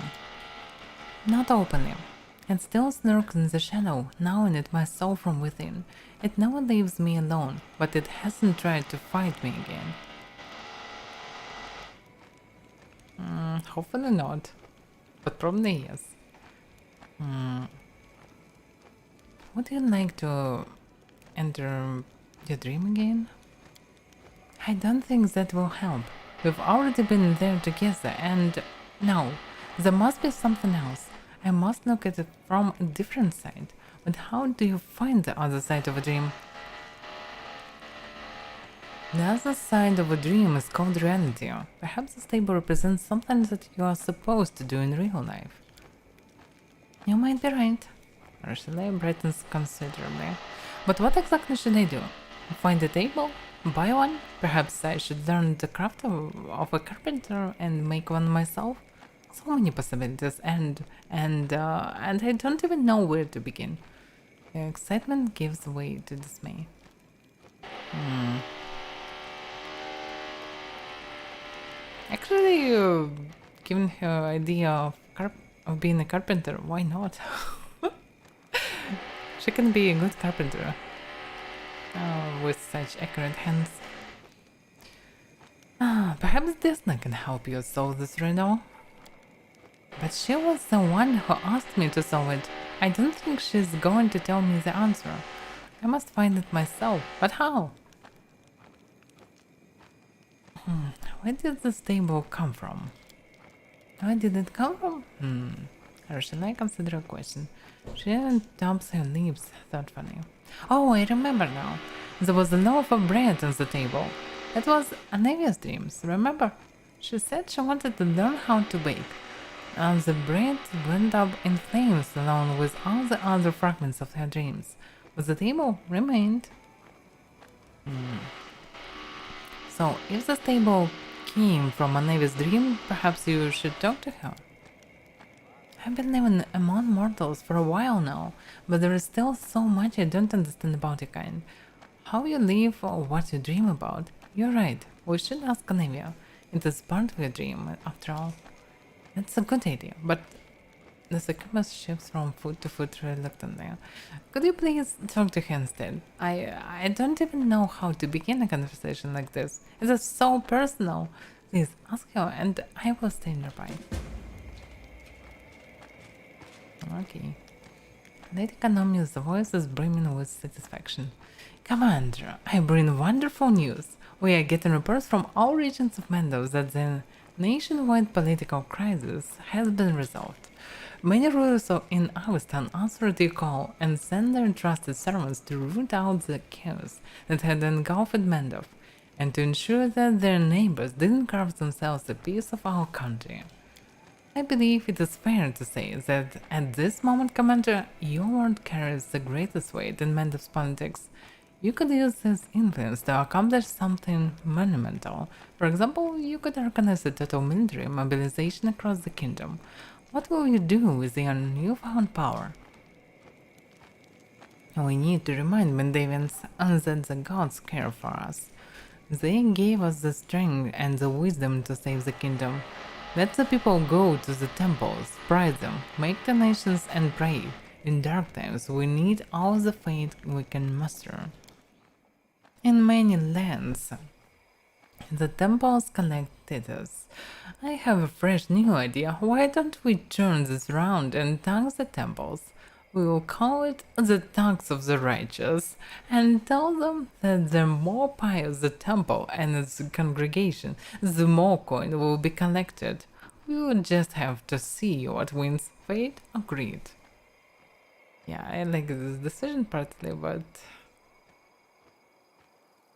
Not openly. It still lurks in the shadow, gnawing at my soul from within. It never leaves me alone, but it hasn't tried to fight me again. Hopefully not. But probably yes. Would you like to enter your dream again? I don't think that will help. We've already been there together and... No, there must be something else. I must look at it from a different side. But how do you find the other side of a dream? The other side of a dream is called reality. Perhaps this table represents something that you are supposed to do in real life. You might be right. Ursula brightens considerably. But what exactly should I do? Find a table? Buy one? Perhaps I should learn the craft of a carpenter and make one myself? So many possibilities and I don't even know where to begin. The excitement gives way to dismay. Actually, given her idea of being a carpenter, why not? She can be a good carpenter with such accurate hands. Perhaps Disney can help you solve this riddle. But she was the one who asked me to solve it. I don't think she's going to tell me the answer. I must find it myself. But how? Where did this table come from? Where did it come from? Or should I consider a question? She taps her lips thoughtfully. Oh, I remember now. There was a loaf of bread on the table. It was Ania's dreams, remember? She said she wanted to learn how to bake, and the bread went up in flames along with all the other fragments of her dreams, but the table remained. So, if the table came from Ania's dream, perhaps you should talk to her. I've been living among mortals for a while now, but there is still so much I don't understand about your kind. How you live or what you dream about. You're right, we should ask Anya. It is part of your dream, after all. That's a good idea, but the succubus shifts from foot to foot reluctantly. Could you please talk to her instead? I don't even know how to begin a conversation like this. It is so personal. Please ask her and I will stay nearby. Okay. Lady Kanomi's voice is brimming with satisfaction. Commander, I bring wonderful news. We are getting reports from all regions of Mendos that the nationwide political crisis has been resolved. Many rulers in Avistan answered the call and sent their trusted servants to root out the chaos that had engulfed Mendov, and to ensure that their neighbors didn't carve themselves a piece of our country. I believe it is fair to say that at this moment, Commander, your word carries the greatest weight in Mendov's politics. You could use this influence to accomplish something monumental. For example, you could organize a total military mobilization across the kingdom. What will you do with your newfound power? We need to remind Mendavians that the gods care for us. They gave us the strength and the wisdom to save the kingdom. Let the people go to the temples, praise them, make donations and pray. In dark times we need all the faith we can muster. In many lands, the temples collected us. I have a fresh new idea. Why don't we turn this round and tax the temples? We will call it the tax of the righteous, and tell them that the more pious the temple and its congregation, the more coin will be collected. We will just have to see what wins. Fate agreed. Yeah, I like this decision partly, but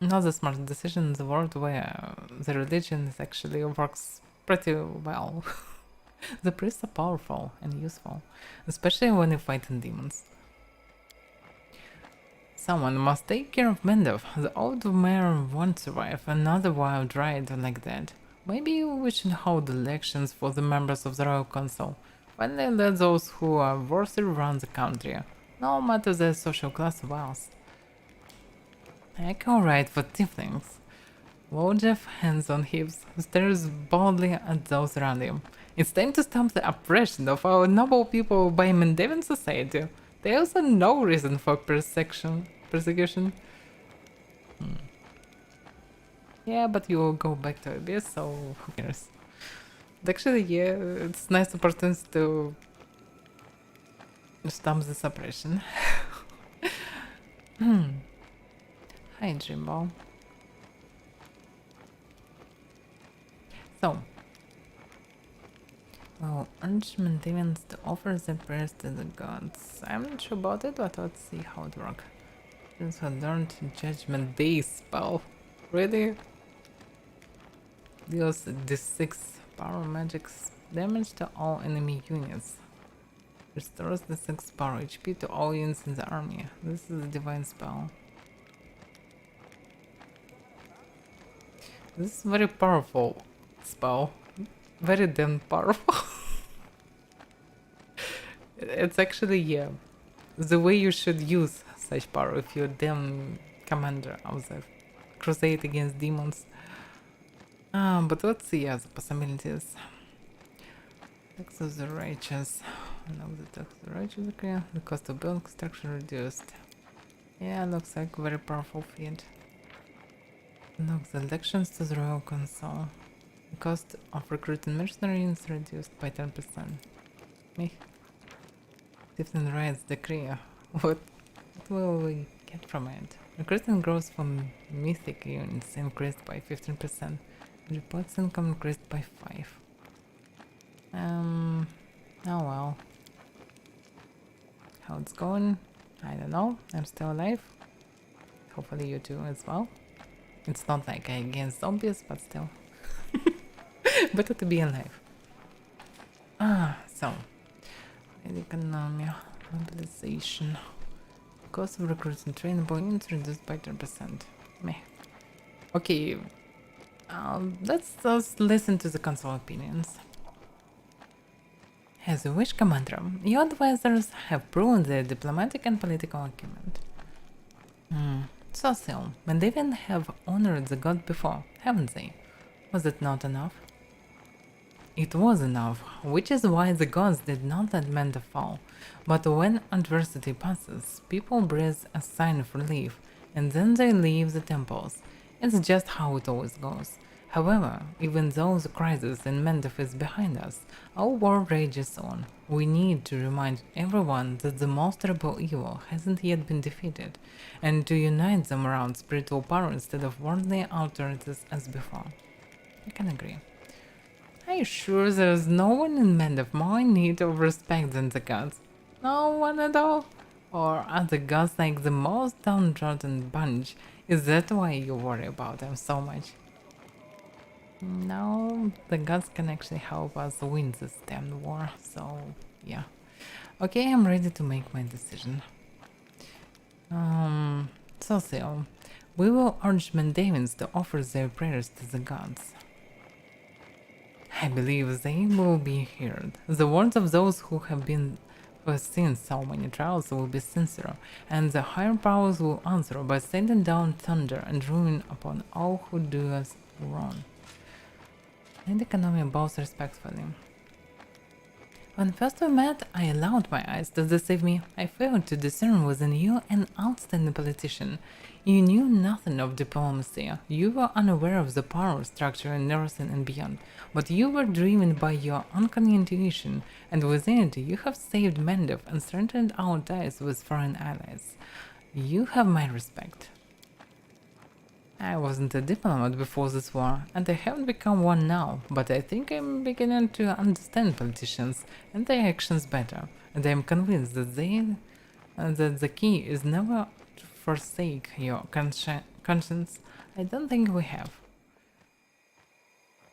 not the smart decision in the world where the religion actually works pretty well. The priests are powerful and useful, especially when you fight demons. Someone must take care of Mendov. The old mayor won't survive another wild ride like that. Maybe we should hold elections for the members of the Royal Council. Finally let those who are worthy run the country, no matter their social class of ours. I can write for tieflings. Wojef, hands on hips, stares boldly at those around him. It's time to stop the oppression of our noble people by Mendavian society. There's no reason for persecution. Yeah, but you will go back to Abyss, so who cares? But actually, yeah, it's nice opportunity to stop this oppression. Hi, Jimbo. So, well, urge Mendavians to offer their prayers to the gods. I'm not sure about it, but let's see how it works. Since I learned Judgment Day spell. Really? Deals D6 power magics damage to all enemy units. Restores the 6 power HP to all units in the army. This is a divine spell. This is very powerful spell. Very damn powerful. It's actually, yeah, the way you should use such power if you're damn commander of the crusade against demons. But let's see other possibilities. Tax of the righteous. No, the tax of the righteous decree. The cost of building construction reduced. Yeah, looks like very powerful feat. Look, the elections to the Royal Council. The cost of recruiting mercenaries reduced by 10%. Me. Different rights decree. What will we get from it? Recruiting growth from mythic units increased by 15%. Reports income increased by 5. Oh well. How it's going? I don't know. I'm still alive. Hopefully you too as well. It's not like I against zombies, but still. Better to be alive. So. Economy, mobilization. Cost of recruiting training points reduced by 10%. Meh. Okay. Let's just listen to the council opinions. As you wish, Commander, your advisors have proven their diplomatic and political acumen. So, and they even have honored the god before, haven't they? Was it not enough? It was enough, which is why the gods did not let Menda fall. But when adversity passes, people breathe a sign of relief, and then they leave the temples. It's just how it always goes. However, even though the crisis in Mendef is behind us, our war rages on. We need to remind everyone that the most terrible evil hasn't yet been defeated, and to unite them around spiritual power instead of worldly authorities as before. I can agree. Are you sure there's no one in Mendef more in need of respect than the gods? No one at all? Or are the gods like the most downtrodden bunch? Is that why you worry about them so much? No, the gods can actually help us win this damn war, so yeah. Okay, I'm ready to make my decision. So, we will urge Mendavans to offer their prayers to the gods. I believe they will be heard. The words of those who have seen so many trials will be sincere, and the higher powers will answer by sending down thunder and ruin upon all who do us wrong. And economy bows respectfully. When first we met, I allowed my eyes to deceive me. I failed to discern within you an outstanding politician. You knew nothing of diplomacy. You were unaware of the power structure in Neurosyn and beyond, but you were driven by your uncanny intuition, and within it you have saved Mendef and strengthened our ties with foreign allies. You have my respect. I wasn't a diplomat before this war, and I haven't become one now, but I think I'm beginning to understand politicians and their actions better, and I am convinced that the key is never to forsake your conscience. I don't think we have.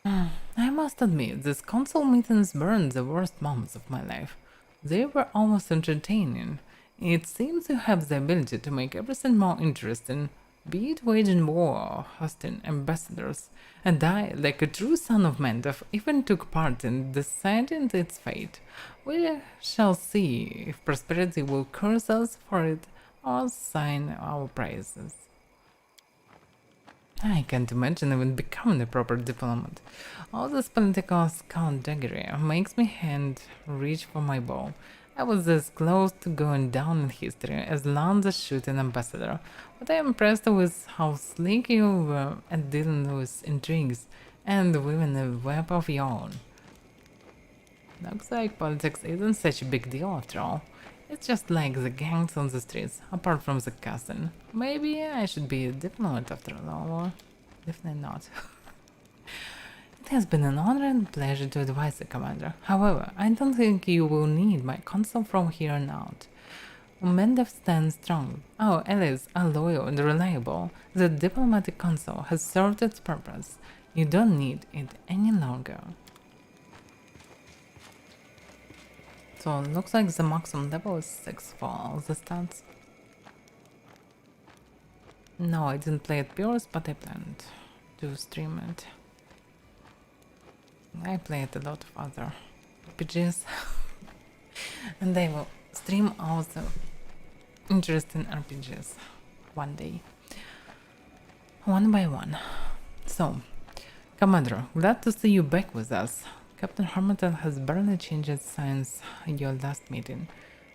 I must admit, these council meetings burned the worst moments of my life. They were almost entertaining. It seems you have the ability to make everything more interesting, be it waging war or hosting ambassadors, and I, like a true son of Mendef, even took part in deciding its fate. We shall see if prosperity will curse us for it or sign our praises. I can't imagine even becoming a proper diplomat. All this political skullduggery makes me hand reach for my bow. I was as close to going down in history as Lanza shooting ambassador, but I am impressed with how slick you were at dealing with intrigues and weaving a web of your own. Looks like politics isn't such a big deal after all. It's just like the gangs on the streets, apart from the cousin. Maybe I should be a diplomat after all, or definitely not. It has been an honor and pleasure to advise the commander. However, I don't think you will need my counsel from here on out. Mendef stands strong. Our allies are loyal and reliable. The diplomatic council has served its purpose. You don't need it any longer. So it looks like the maximum level is 6 for all the stats. No, I didn't play it pure, but I planned to stream it. I played a lot of other RPGs and I will stream also interesting RPGs one day, one by one. So, Commander, glad to see you back with us. Captain Harmattan has barely changed since your last meeting,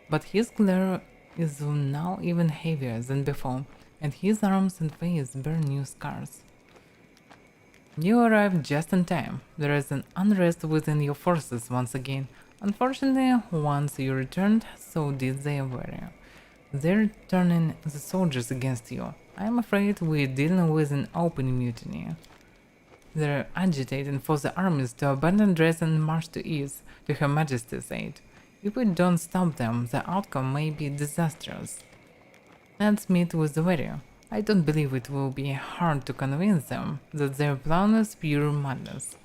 but his glare is now even heavier than before, and his arms and face bear new scars. You arrived just in time. There is an unrest within your forces once again. Unfortunately, once you returned, so did the Avaira. They're turning the soldiers against you. I am afraid we're dealing with an open mutiny. They're agitating for the armies to abandon Dresden and march to east, to Her Majesty's aid. If we don't stop them, the outcome may be disastrous. Let's meet with the warrior. I don't believe it will be hard to convince them that their plan is pure madness.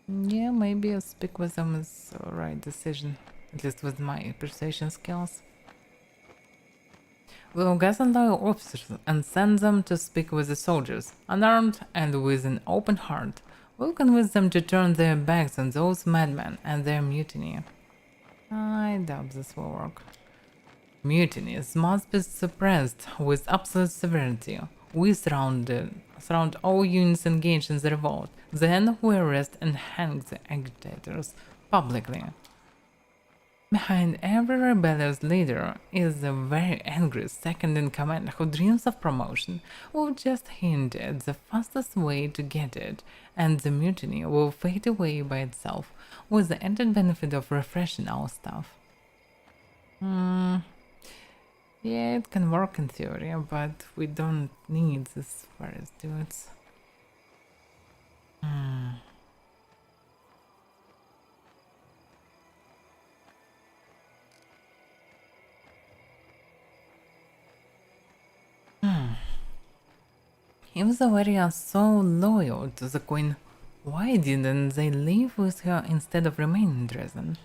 Yeah, maybe a speak with them is the right decision, at least with my persuasion skills. We'll gather loyal officers and send them to speak with the soldiers, unarmed and with an open heart. We'll convince them to turn their backs on those madmen and their mutiny. I doubt this will work. Mutinies must be suppressed with absolute severity. We surround all units engaged in the revolt. Then we arrest and hang the agitators publicly. Behind every rebellious leader is a very angry second-in-command who dreams of promotion. We'll just hint at the fastest way to get it, and the mutiny will fade away by itself, with the added benefit of refreshing our staff. Yeah, it can work in theory, but we don't need these various dudes. If the Avaira are so loyal to the Queen, why didn't they leave with her instead of remaining in Dresden?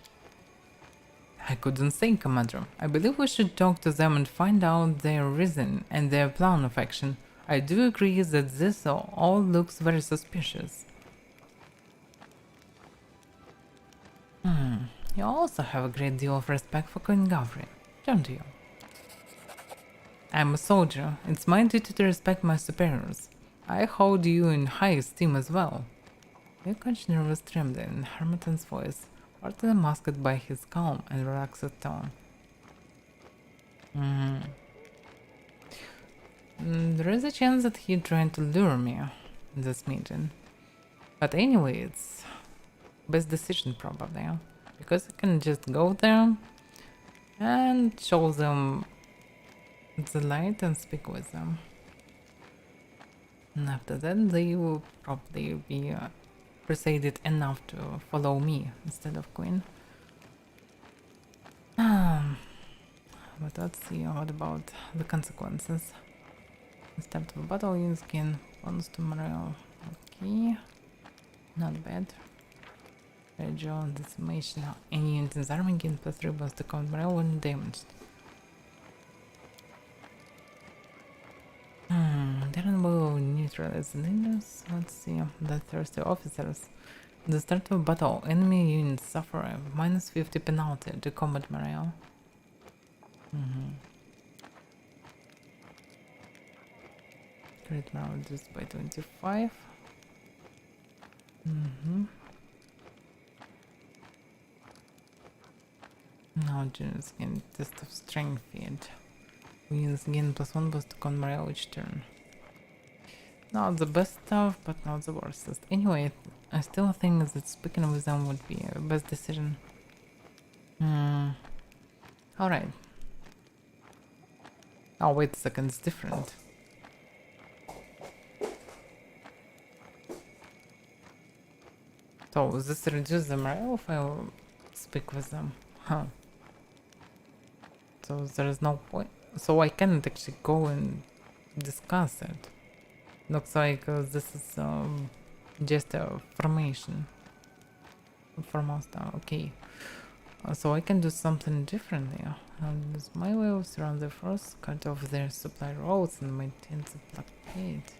I couldn't say, Commander. I believe we should talk to them and find out their reason and their plan of action. I do agree that this all looks very suspicious. You also have a great deal of respect for Queen Gavri, don't you? I'm a soldier. It's my duty to respect my superiors. I hold you in high esteem as well. The commissioner was trembling in Harmattan's voice, partly masked by his calm and relaxed tone. There is a chance that he tried to lure me in this meeting. But anyway, it's best decision probably, because I can just go there and show them the light and speak with them. And after that, they will probably be persuaded enough to follow me instead of Queen. But let's see, what about the consequences? Start of battle, units gain bonus to morale. Okay, not bad. Regional decimation. Any unit in the army gain +3 bonus to combat morale when damaged. Then we'll neutralize the leaders. Let's see, the thirsty officers. At the start of battle, enemy units suffer a -50 penalty to combat morale. Crit morale reduced by 25. Now units gain test of strength feed. Units gain +1 boost to con morale each turn. Not the best stuff, but not the worstest. Anyway, I still think that speaking with them would be a best decision. Alright. Oh, wait a second, it's different. So, this reduces the morale if I speak with them? Huh. So, there is no point. So, I can't actually go and discuss it. Looks like this is just a formation. Formal style, okay. So I can do something differently. Use my way of surround the force, cut off their supply roads and maintain the blockade.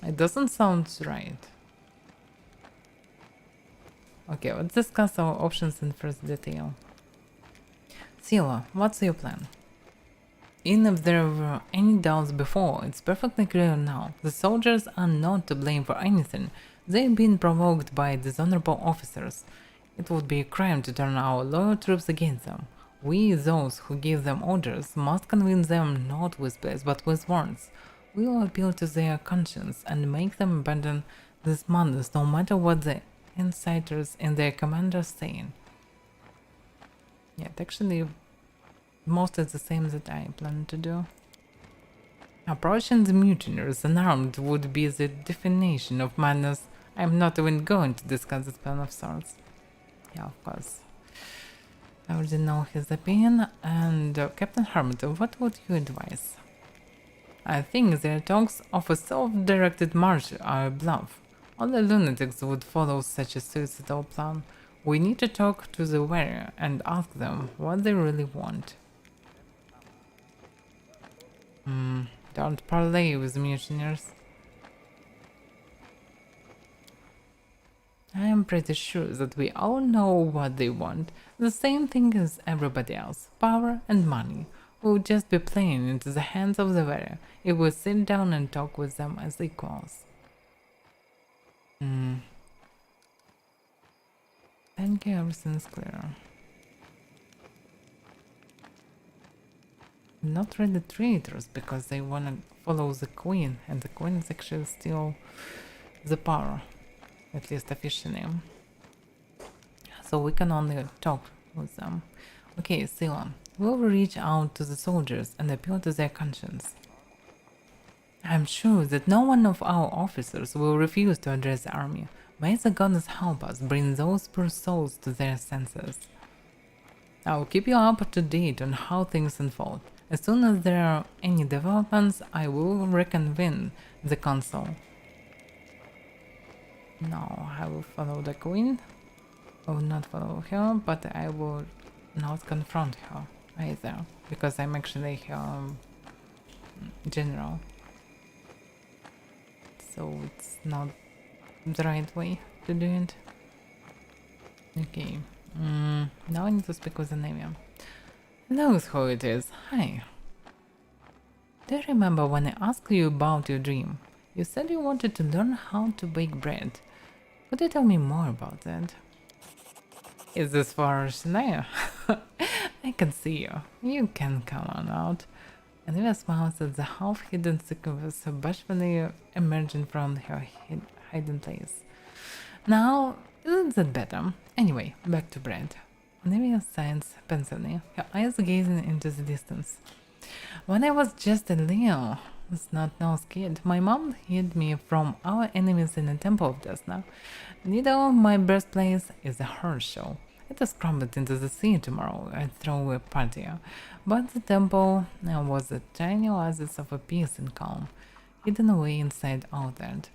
It doesn't sound right. Okay, let's discuss our options in first detail. Sila, what's your plan? Even if there were any doubts before, it's perfectly clear now. The soldiers are not to blame for anything. They've been provoked by dishonorable officers. It would be a crime to turn our loyal troops against them. We, those who give them orders, must convince them not with blows but with words. We will appeal to their conscience and make them abandon this madness no matter what the insiders and their commanders saying. Yeah, it actually mostly the same that I plan to do. Approaching the mutineers unarmed would be the definition of madness. I'm not even going to discuss this plan of sorts. Yeah, of course. I already know his opinion. And Captain Hermit, what would you advise? I think their talks of a self-directed march are a bluff. Only lunatics would follow such a suicidal plan. We need to talk to the warrior and ask them what they really want. Don't parley with mutineers. I am pretty sure that we all know what they want. The same thing as everybody else. Power and money. We'll just be playing into the hands of the warrior if we sit down and talk with them as equals. Thank you, everything's clear. Not really traitors because they wanna follow the queen, and the queen is actually still the power, at least officially. So we can only talk with them. Okay, Sila, we'll reach out to the soldiers and appeal to their conscience. I'm sure that no one of our officers will refuse to address the army. May the goddess help us bring those poor souls to their senses. I'll keep you up to date on how things unfold. As soon as there are any developments, I will reconvene the council. No, I will follow the queen. I will not follow her, but I will not confront her either, because I'm actually her general. So it's not the right way to do it. Okay. Now I need to speak with Anya. Knows who it is. Hi. Do you remember when I asked you about your dream? You said you wanted to learn how to bake bread. Could you tell me more about that? Is this for Shania? I can see you. You can come on out. Anya smiles at the half-hidden succubus bashfully emerging from her hidden place. Now, isn't that better? Anyway, back to bread. Anya signs pensively, her eyes gazing into the distance. When I was just a little snot-nosed kid, my mom hid me from our enemies in the Temple of Desna. Needle, my birthplace, is a horror show. It is crumbled into the sea tomorrow. I throw a party. But the temple was a tiny oasis of a peace and calm, hidden away inside Outland.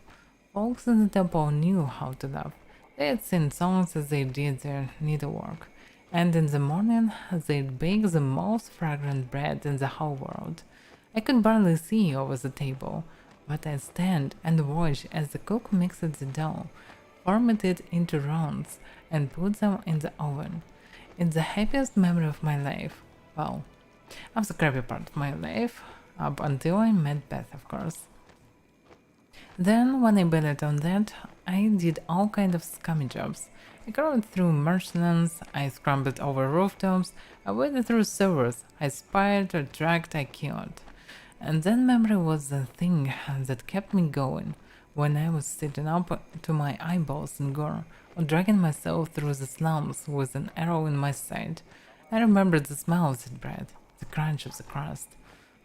Folks in the temple knew how to love. They had sing songs as they did their needlework, and in the morning they'd bake the most fragrant bread in the whole world. I could barely see over the table, but I'd stand and watch as the cook mixed the dough, formed it into rounds, and put them in the oven. It's the happiest memory of my life. Well, of the crappy part of my life, up until I met Beth, of course. Then, when I betted on that, I did all kinds of scummy jobs. I crawled through marshlands, I scrambled over rooftops, I waded through sewers, I spied, I dragged, I killed. And then memory was the thing that kept me going when I was sitting up to my eyeballs in gore, or dragging myself through the slums with an arrow in my side. I remembered the smell of that bread, the crunch of the crust,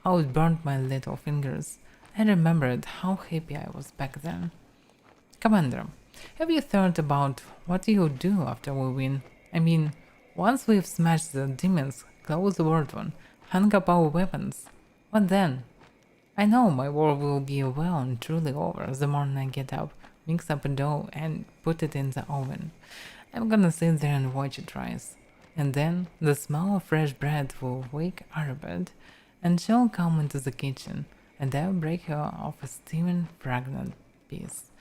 how it burned my little fingers. I remembered how happy I was back then. Commander, have you thought about what you'll do after we win? I mean, once we've smashed the demons, closed the world one, hung up our weapons, what then? I know my war will be well and truly over the morning I get up, mix up a dough and put it in the oven. I'm gonna sit there and watch it rise. And then the smell of fresh bread will wake Arabed, and she'll come into the kitchen, and I'll break her off a steaming, fragrant piece.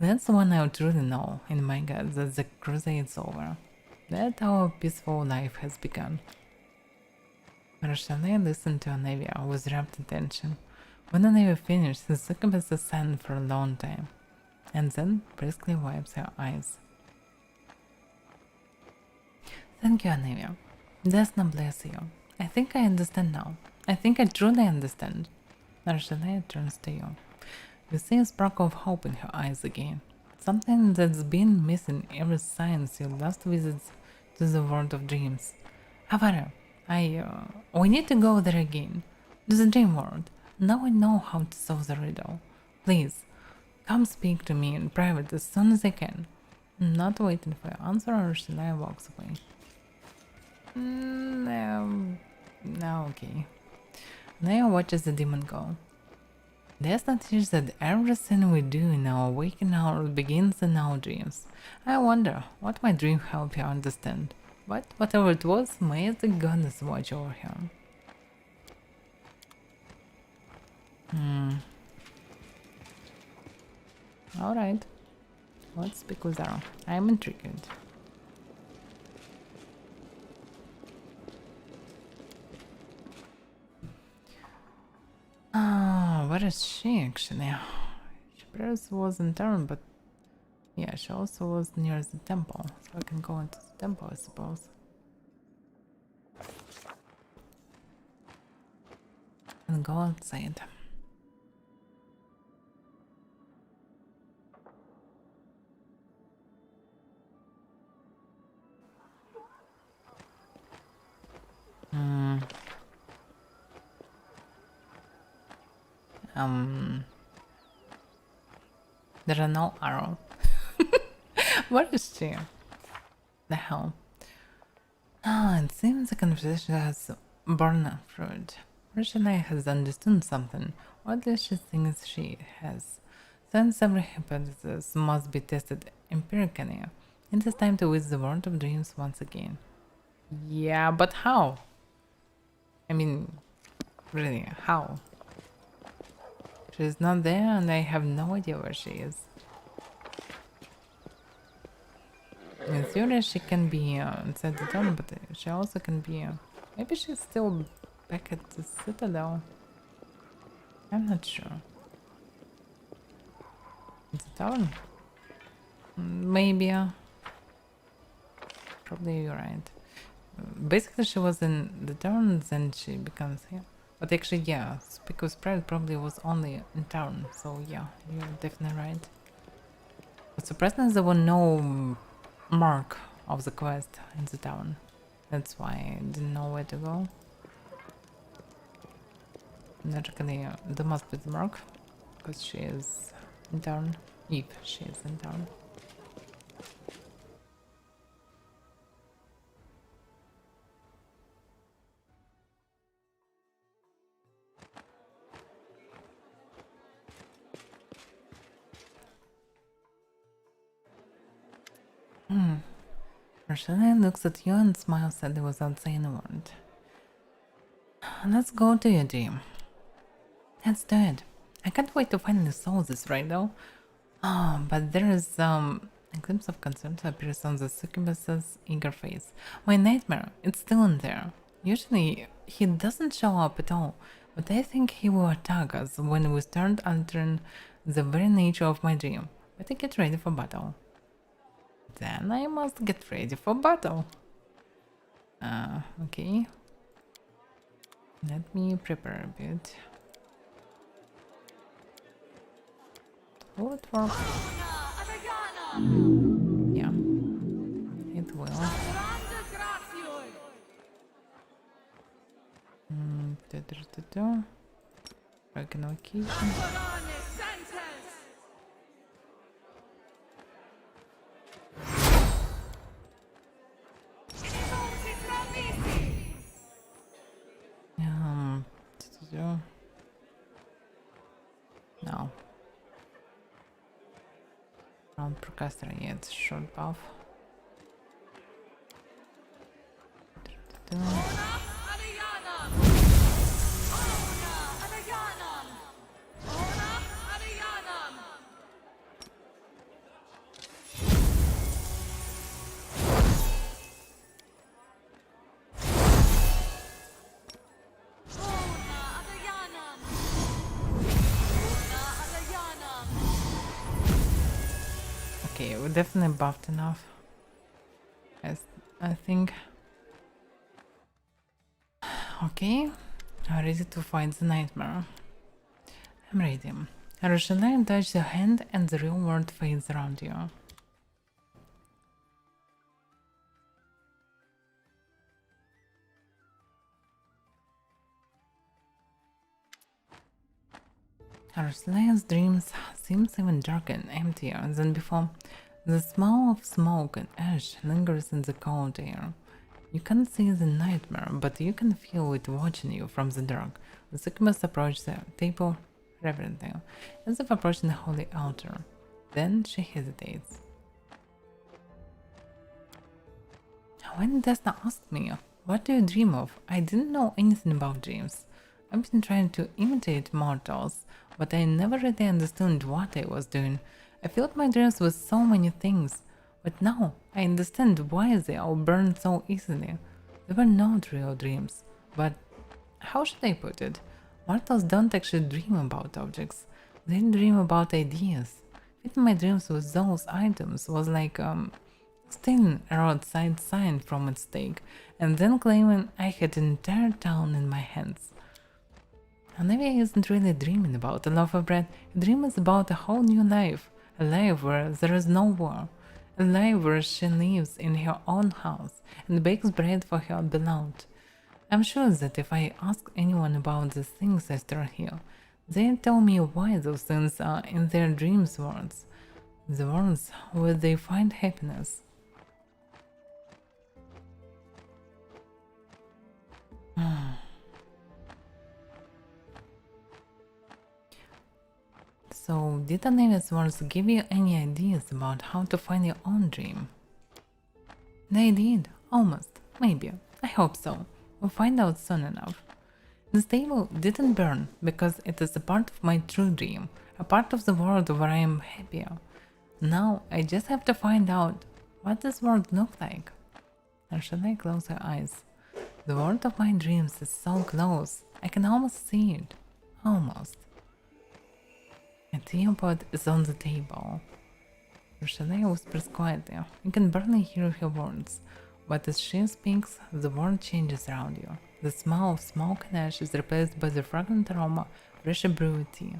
That's when I'll truly know, in my gut, that the crusade's over. That our peaceful life has begun. Rochelle listened to Anavia with rapt attention. When Anavia finished, the succubus sang for a long time, and then briskly wipes her eyes. Thank you, Anavia. Desna bless you. I think I understand now. I think I truly understand. Rochelle turns to you. You see a sparkle of hope in her eyes again. Something that's been missing ever since your last visit to the world of dreams. Avaira, we need to go there again. To the dream world. Now I know how to solve the riddle. Please, come speak to me in private as soon as I can. Not waiting for your answer, Rochelle walks away. No, no, okay. Now watches the demon go. Desna teaches that everything we do in our waking hour begins in our dreams. I wonder what my dream helped you understand. But whatever it was, may the goddess watch over him. Alright. Let's speak with Zara. I'm intrigued. Oh, where is she actually? She perhaps was in town, but yeah, she also was near the temple, so I can go into the temple, I suppose. And go outside. There are no arrow. Where is she? The hell? Ah, it seems the conversation has borne fruit. Rachel has understood something, or at least she thinks she has. Since every hypothesis must be tested empirically, it is time to visit the world of dreams once again. Yeah, but how? I mean, really, how? She's not there and I have no idea where she is. In theory, she can be inside the town, but she also can be... maybe she's still back at the citadel. I'm not sure. In the town? Maybe. Probably you're right. Basically, she was in the town, then she becomes here. But actually, yeah, Speak with Pride probably was only in town, so yeah, you're definitely right. But surprisingly, there was no mark of the quest in the town. That's why I didn't know where to go. Logically, there must be the mark, because she is in town, if she is in town. Rashana looks at you and smiles sadly without saying a word. Let's go to your dream. Let's do it. I can't wait to finally solve this right now. Oh, but there is a glimpse of concern that appears on the succubus's eager face. My nightmare, it's still in there. Usually he doesn't show up at all, but I think he will attack us when we start altering the very nature of my dream. Better get ready for battle. Then I must get ready for battle. Okay. Let me prepare a bit. Will it work? Yeah. It will. Break an occasion. No. Don't procrastinate yet. Short buff. Okay, we're definitely buffed enough. I think. Okay, I'm ready to fight the nightmare. I'm ready. Roshana touches the hand and the real world fades around you. Roshana's dreams seems even darker and emptier than before. The smell of smoke and ash lingers in the cold air. You can't see the nightmare, but you can feel it watching you from the dark. The succubus approaches the table reverently, as if approaching the holy altar. Then she hesitates. When Desna asked me, "What do you dream of?" I didn't know anything about dreams. I've been trying to imitate mortals, but I never really understood what I was doing. I filled my dreams with so many things, but now I understand why they all burn so easily. They were not real dreams, but how should I put it? Mortals don't actually dream about objects, they dream about ideas. Fitting my dreams with those items was like stealing a roadside sign from its stake and then claiming I had an entire town in my hands. Olivia isn't really dreaming about a loaf of bread, her dream is about a whole new life, a life where there is no war, a life where she lives in her own house and bakes bread for her beloved. I'm sure that if I ask anyone about the things I store here, they'll tell me why those things are in their dreams worlds, the worlds where they find happiness. So, did Olivia's words give you any ideas about how to find your own dream? They did, almost, maybe. I hope so. We'll find out soon enough. The stable didn't burn because it is a part of my true dream, a part of the world where I am happier. Now I just have to find out what this world looks like. Or should I close her eyes? The world of my dreams is so close, I can almost see it. Almost. A teapot is on the table. Rochelle whispers quietly. You can barely hear her words, but as she speaks, the world changes around you. The smell of smoke and ash is replaced by the fragrant aroma of freshly brewed tea.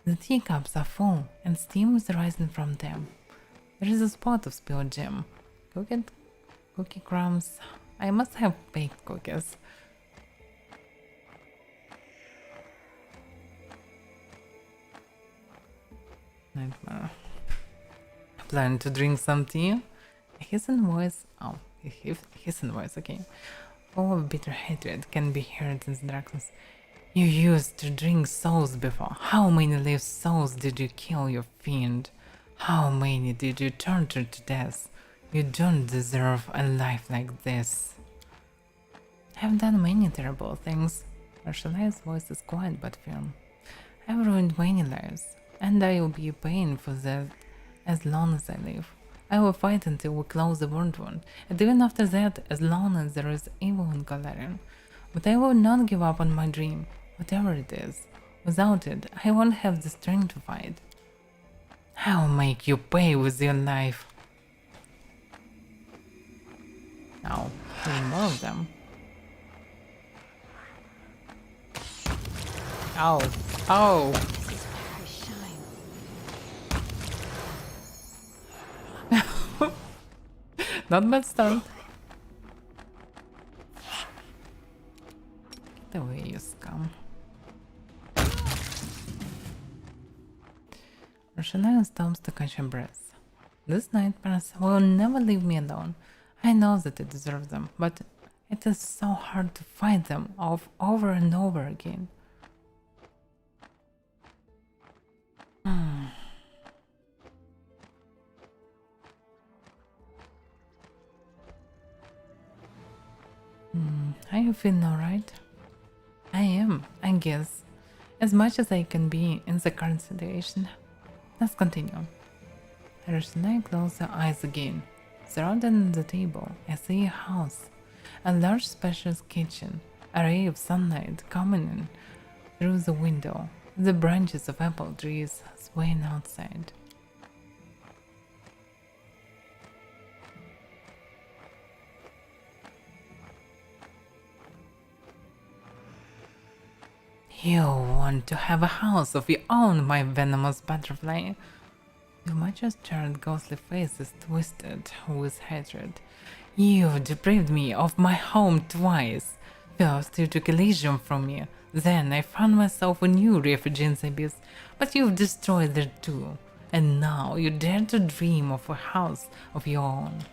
The teacups are full, and steam is rising from them. There is a spot of spilled jam. Cookie crumbs. I must have baked cookies. Nightmare. Plan to drink some tea? Hissing voice. Oh, hissing voice, okay. Full of bitter hatred can be heard in the darkness. You used to drink souls before. How many live souls did you kill, you fiend? How many did you torture to death? You don't deserve a life like this. I've done many terrible things. Arshalia's voice is quiet but firm. I've ruined many lives, and I will be paying for that as long as I live. I will fight until we close the world one, and even after that, as long as there is evil in Galarian. But I will not give up on my dream, whatever it is. Without it, I won't have the strength to fight. I will make you pay with your life. Now, there's more of them. Ow. Oh! Not bad start. Get away, you scum. Rochelle stops to catch her breath. These nightmares will never leave me alone. I know that I deserve them, but it is so hard to fight them off over and over again. Are you feeling alright? I am, I guess. As much as I can be in the current situation. Let's continue. Rochelle closed her eyes again. Surrounding the table, I see a house. A large spacious kitchen. A ray of sunlight coming in through the window. The branches of apple trees swaying outside. You want to have a house of your own, my venomous butterfly. The matcha's charred ghostly face is twisted with hatred. You deprived me of my home twice. First you took Elysium from me, then I found myself a new refugee in the abyss, but you've destroyed it too. And now you dare to dream of a house of your own.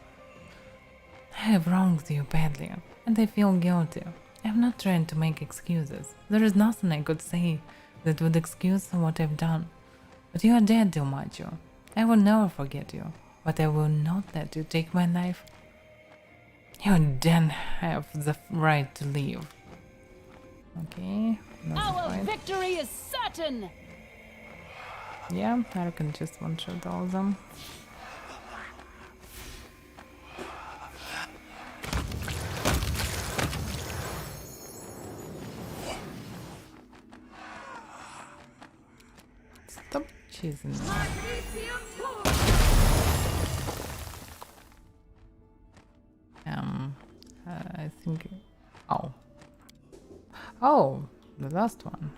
I have wronged you badly, and I feel guilty. I'm not trying to make excuses. There is nothing I could say that would excuse what I've done. But you are dead, Dilmaggio. I will never forget you, but I will not let you take my life. You then have the right to leave. Okay. Our victory is certain! Yeah, I can just one-shot all of them. Stop chasing me. I think... Oh. Oh, the last one.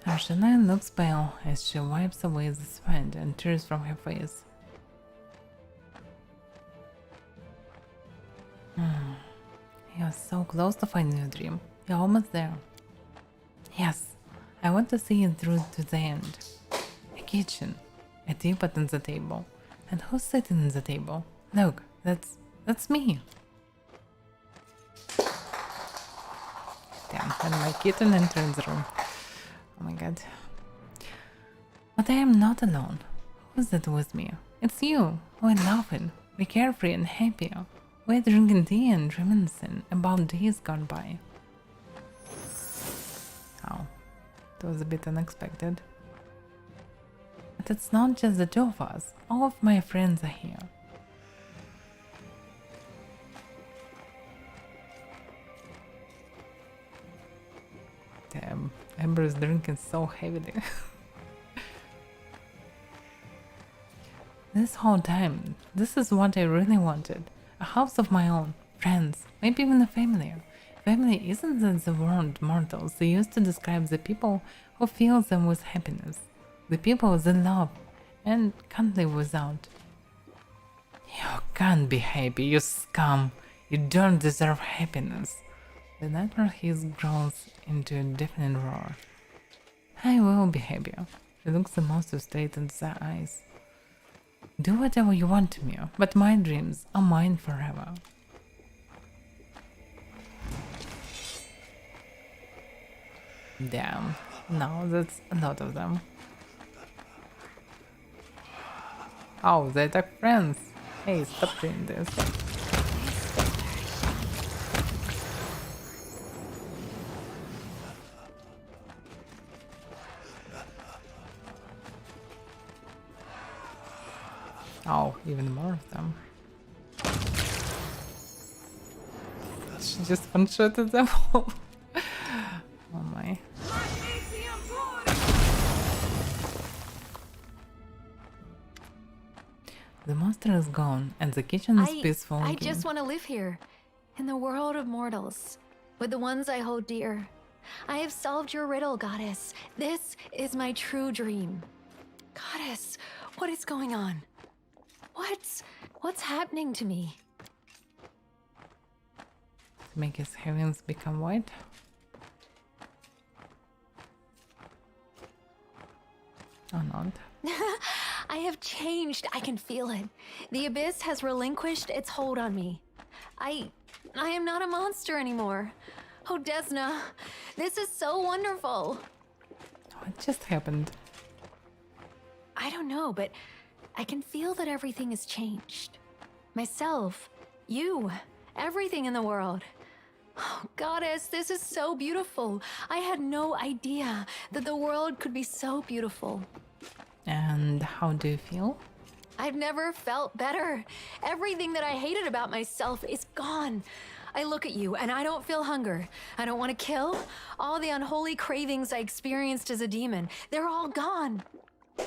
Arshana looks pale as she wipes away the sweat and tears from her face. You're so close to finding your dream. You're almost there. Yes, I want to see it through to the end. A kitchen, a teapot on the table. And who's sitting at the table? Look, that's me. Damn, and my kitten enters the room. Oh my god. But I am not alone. Who's that with me? It's you. We're laughing. We're carefree and happy. We're drinking tea and reminiscing about days gone by. Oh, that was a bit unexpected. But it's not just the two of us. All of my friends are here. Damn, Amber is drinking so heavily. This whole time, this is what I really wanted. A house of my own, friends, maybe even a family. Family isn't the word mortals they used to describe the people who fill them with happiness. The people they love and can't live without. You can't be happy, you scum. You don't deserve happiness. The nightmare hiss grows into a deafening roar. I will be happy. She looks the monster straight into their eyes. Do whatever you want to me, but my dreams are mine forever. Damn, no, that's a lot of them. Oh, they attack friends. Hey, stop doing this. Oh, even more of them. She just one-shotted them all. Oh my. The monster is gone and the kitchen is peaceful I again. just want to live here, in the world of mortals, with the ones I hold dear. I have solved your riddle, goddess. This is my true dream. Goddess, what is going on? What's happening to me? Make his heavens become white. Or not. I have changed. I can feel it. The abyss has relinquished its hold on me. I am not a monster anymore. Oh, Desna, this is so wonderful. What just happened? I don't know, but I can feel that everything has changed. Myself, you, everything in the world. Oh, goddess, this is so beautiful. I had no idea that the world could be so beautiful. And how do you feel? I've never felt better. Everything that I hated about myself is gone. I look at you and I don't feel hunger. I don't want to kill. All the unholy cravings I experienced as a demon, they're all gone.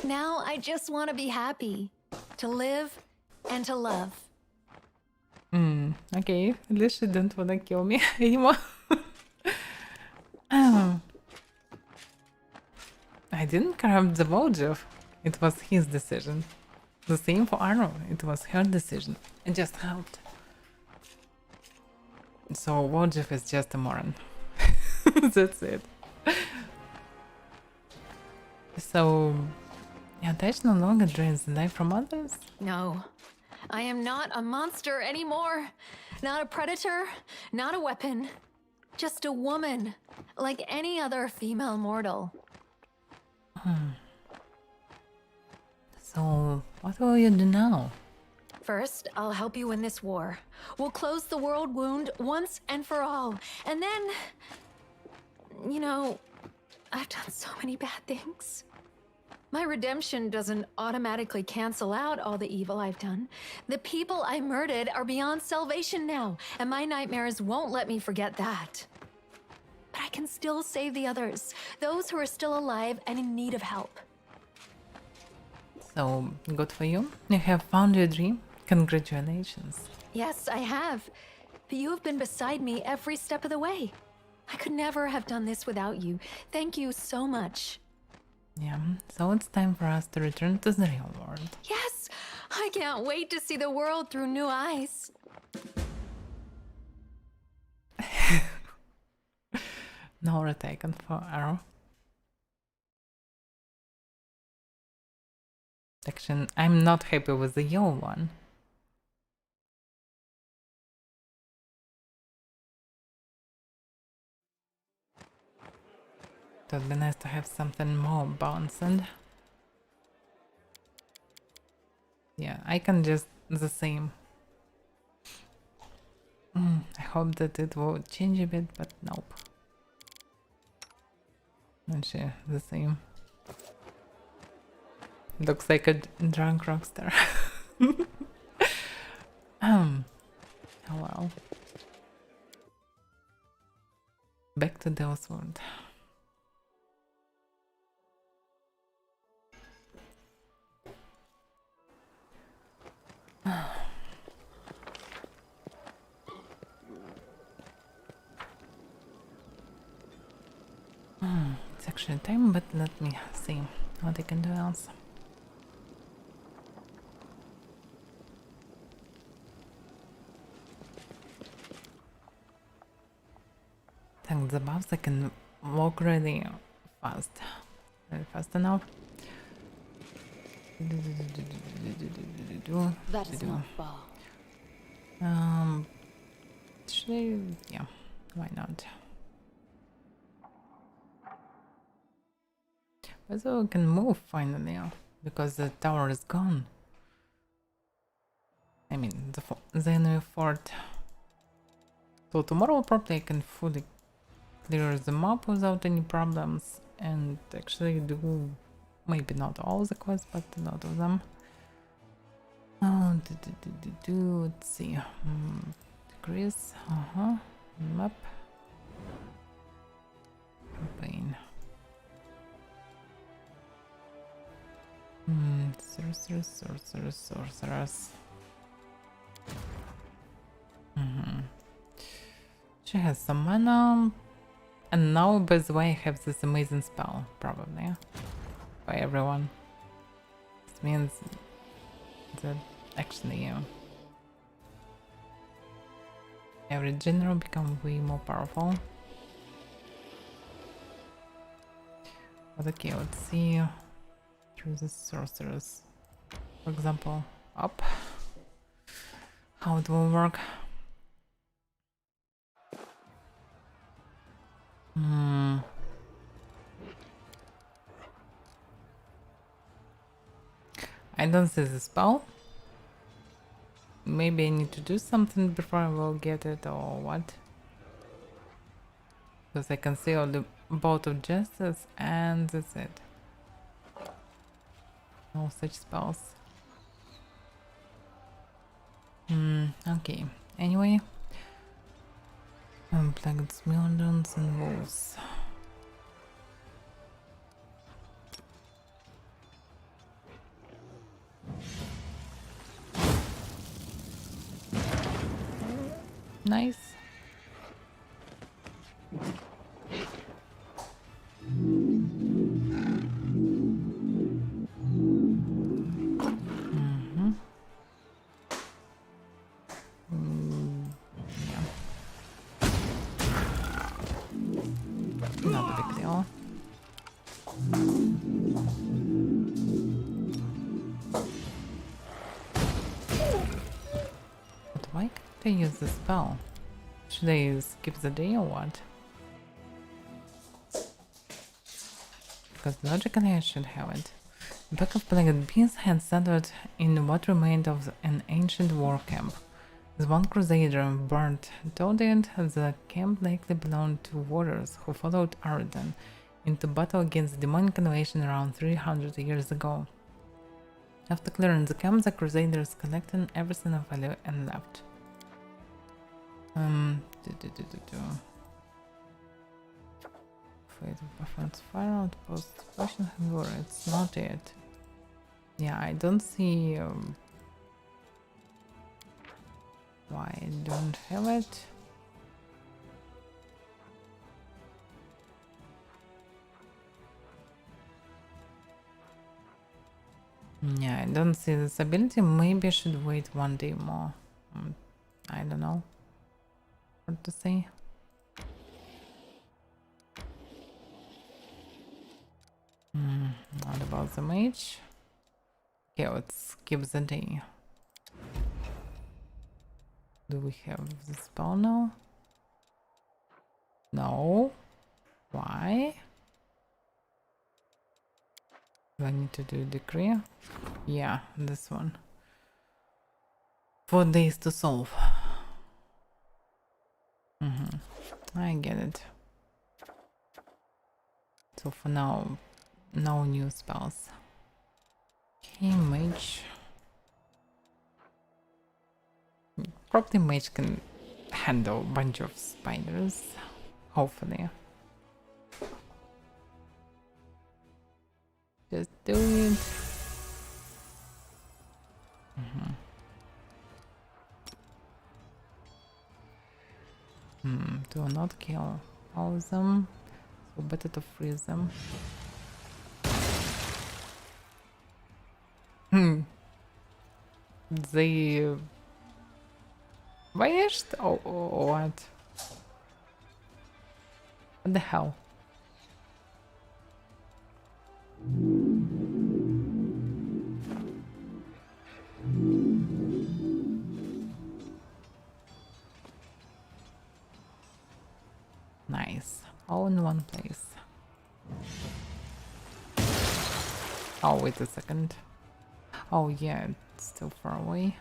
Now I just want to be happy, to live and to love. Okay, at least she didn't wanna kill me anymore. I didn't corrupt the Voljev. It was his decision. The same for Arrow. It was her decision. It just helped. So Voljev is just a moron. That's it. So Your attach no longer drains the life from others? No, I am not a monster anymore. Not a predator, not a weapon. Just a woman, like any other female mortal. So, what will you do now? First, I'll help you win this war. We'll close the world wound once and for all. And then... You know, I've done so many bad things. My redemption doesn't automatically cancel out all the evil I've done. The people I murdered are beyond salvation now, and my nightmares won't let me forget that. But I can still save the others, those who are still alive and in need of help. So, good for you. You have found your dream. Congratulations. Yes, I have. But you have been beside me every step of the way. I could never have done this without you. Thank you so much. Yeah, so it's time for us to return to the real world. Yes! I can't wait to see the world through new eyes. Nora taken for arrow. Section. I'm not happy with the yellow one. It would be nice to have something more balanced. Yeah, I can just the same. I hope that it will change a bit, but nope. Actually, the same. Looks like a drunk rockstar. Oh well. Back to the Oswald. It's actually time, but let me see what I can do else. Thanks the buffs, I can walk really fast. Very fast enough. That is not far. Actually, yeah, why not? So we can move finally, because the tower is gone. I mean, the enemy fort. So tomorrow probably I can fully clear the map without any problems and actually do maybe not all the quests, but a lot of them. Oh, let's see. Decrease. Map. Campaign. Sorcerers. She has some mana. And now, by the way, I have this amazing spell, probably. By everyone. This means that actually every general becomes way more powerful. But okay, let's see. Through the sorcerers, for example, up. How it will work. I don't see the spell. Maybe I need to do something before I will get it, or what? Because I can see all the bolt of justice and that's it. No such spells. Okay. Anyway. Unplugged skeletons and wolves. Nice. Not a big deal. to use the spell. Should I skip the day or what? Because logically I should have it. A pack of plagued beasts had settled in what remained of an ancient war camp. As one crusader burned to death, the camp likely belonged to warriors who followed Arden into battle against the demonic invasion around 300 years ago. After clearing the camp, the crusaders collected everything of value and left. Fate of Buffon's fire outpost. Potion Hangur, it's not it. Yeah, I don't see why I don't have it. Yeah, I don't see this ability. Maybe I should wait one day more. I don't know what to say. What about the mage? Okay, let's skip the day. Do we have the spell now? No. Why? Do I need to do a decree? Yeah, this one. 4 days to solve. I get it. So for now, no new spells. Okay, mage. Probably mage can handle a bunch of spiders. Hopefully. Just do it. Do not kill all of them. So better to freeze them. They vanished? Oh, what? What the hell? Nice. All in one place. Oh, wait a second. Oh yeah, it's still far away.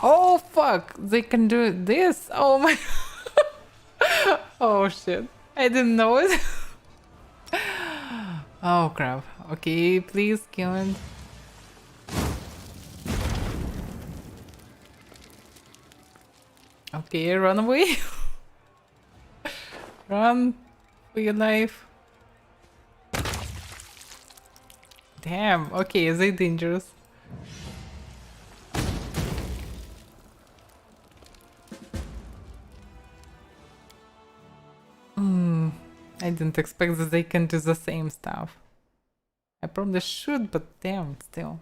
Oh fuck! They can do this! Oh my... Oh shit. I didn't know it. Oh crap. Okay, please kill it. Okay, run away. Run for your life. Damn, okay, is it dangerous? I didn't expect that they can do the same stuff. I probably should, but damn, still.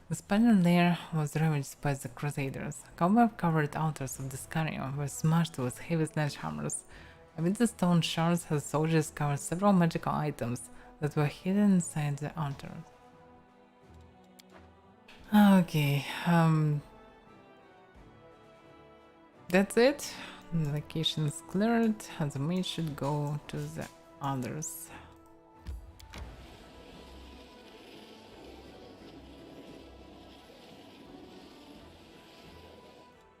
The spider lair was ravaged by the Crusaders. Cobweb-covered altars of Discaria were smashed with heavy sledgehammers. Amid the stone shards, the soldiers discovered several magical items that were hidden inside the altars. Okay, that's it. The location is cleared, and the mage should go to the others.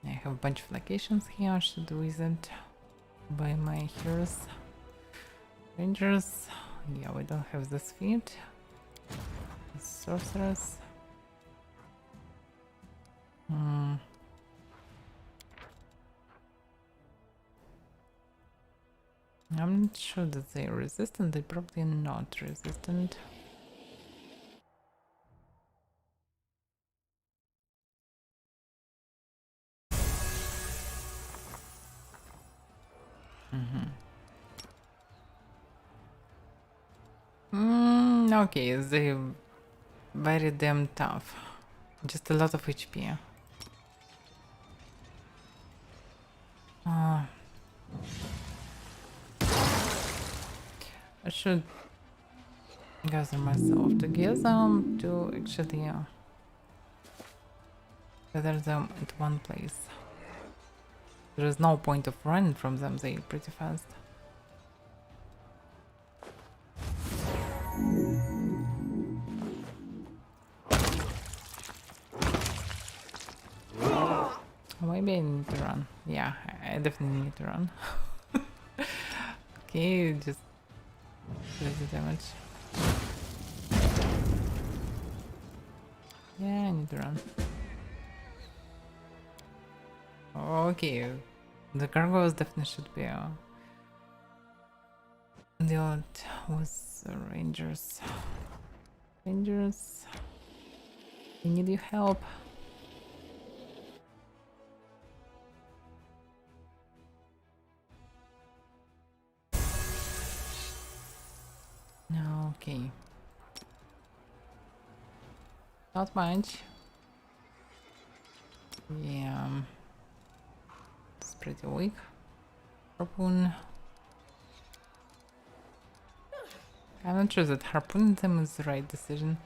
I have a bunch of locations here. I should visit by my heroes. Rangers. Yeah, we don't have this feat. Sorcerers. I'm not sure that they're resistant. They're probably not resistant. Okay, they're very damn tough. Just a lot of HP. I should gather myself together to actually gather them at one place. There is no point of running from them, they pretty fast. Maybe I need to run. Yeah, I definitely need to run. Okay, just do the damage. Yeah, I need to run. Okay, the gargoyles definitely should be dealt with the rangers. Rangers, we need your help. Okay. Not much. Yeah. It's pretty weak. Harpoon. I'm not sure that harpooning them is the right decision.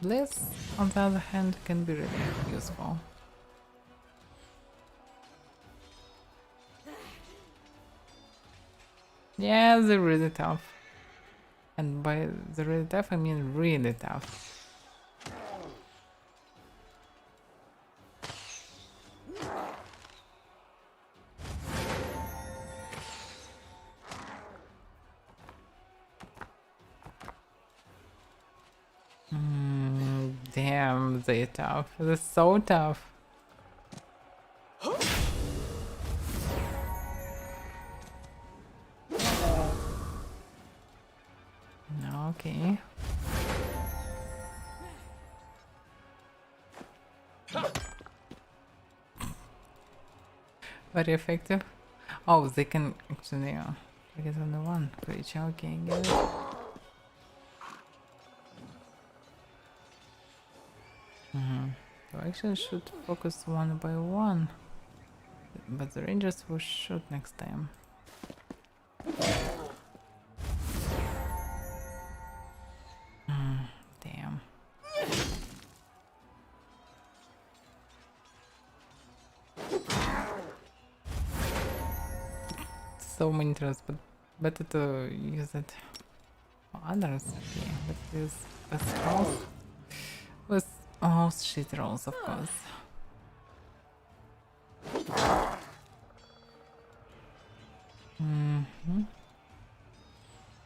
Bliss, on the other hand, can be really useful. Yeah, they're really tough. And by the really tough, I mean really tough. Damn, they're tough. They're so tough. Okay. Very effective. Oh, they can actually target only one creature. Okay, get it. So I actually should focus one by one. But the rangers will shoot next time. Damn. So many throws, but better to use it for others. Okay, let's use best rolls. With most shit rolls, of course.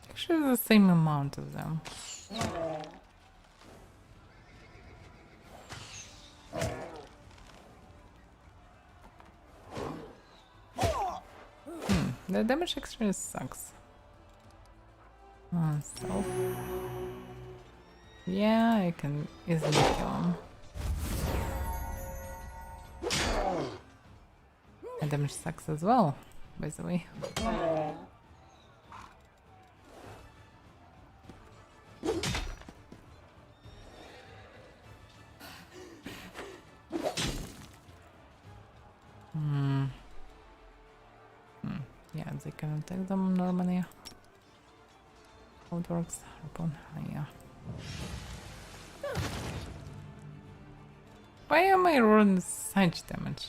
Actually, the same amount of them. The damage actually sucks. So yeah, I can easily kill him. And damage sucks as well, by the way. Yeah, they can attack them normally. How it works? Upon yeah. Why am I rolling such damage?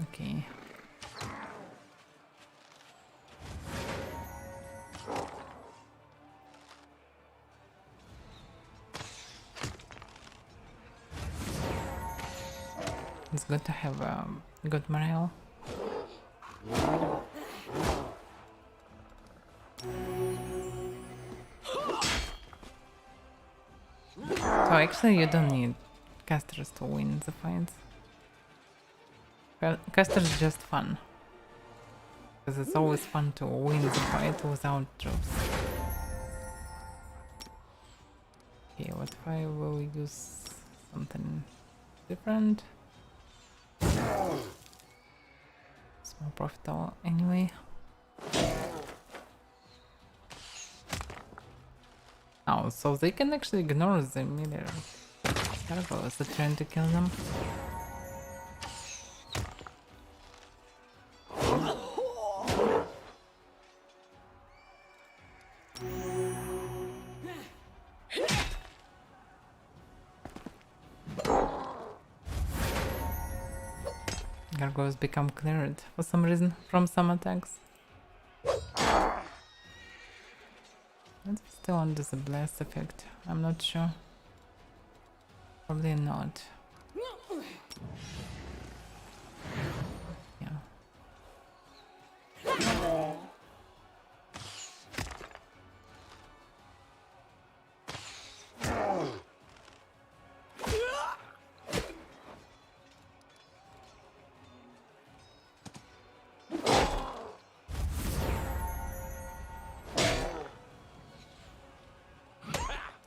Okay. It's good to have good morale. So actually you don't need casters to win the fights. Casters is just fun. Because it's always fun to win the fight without troops. Okay, what if I will use something different? It's more profitable anyway. Oh, so they can actually ignore the melee. Gargoyles are trying to kill them. Gargoyles become cleared for some reason from some attacks. It's still under the blast effect. I'm not sure. Probably not. Yeah.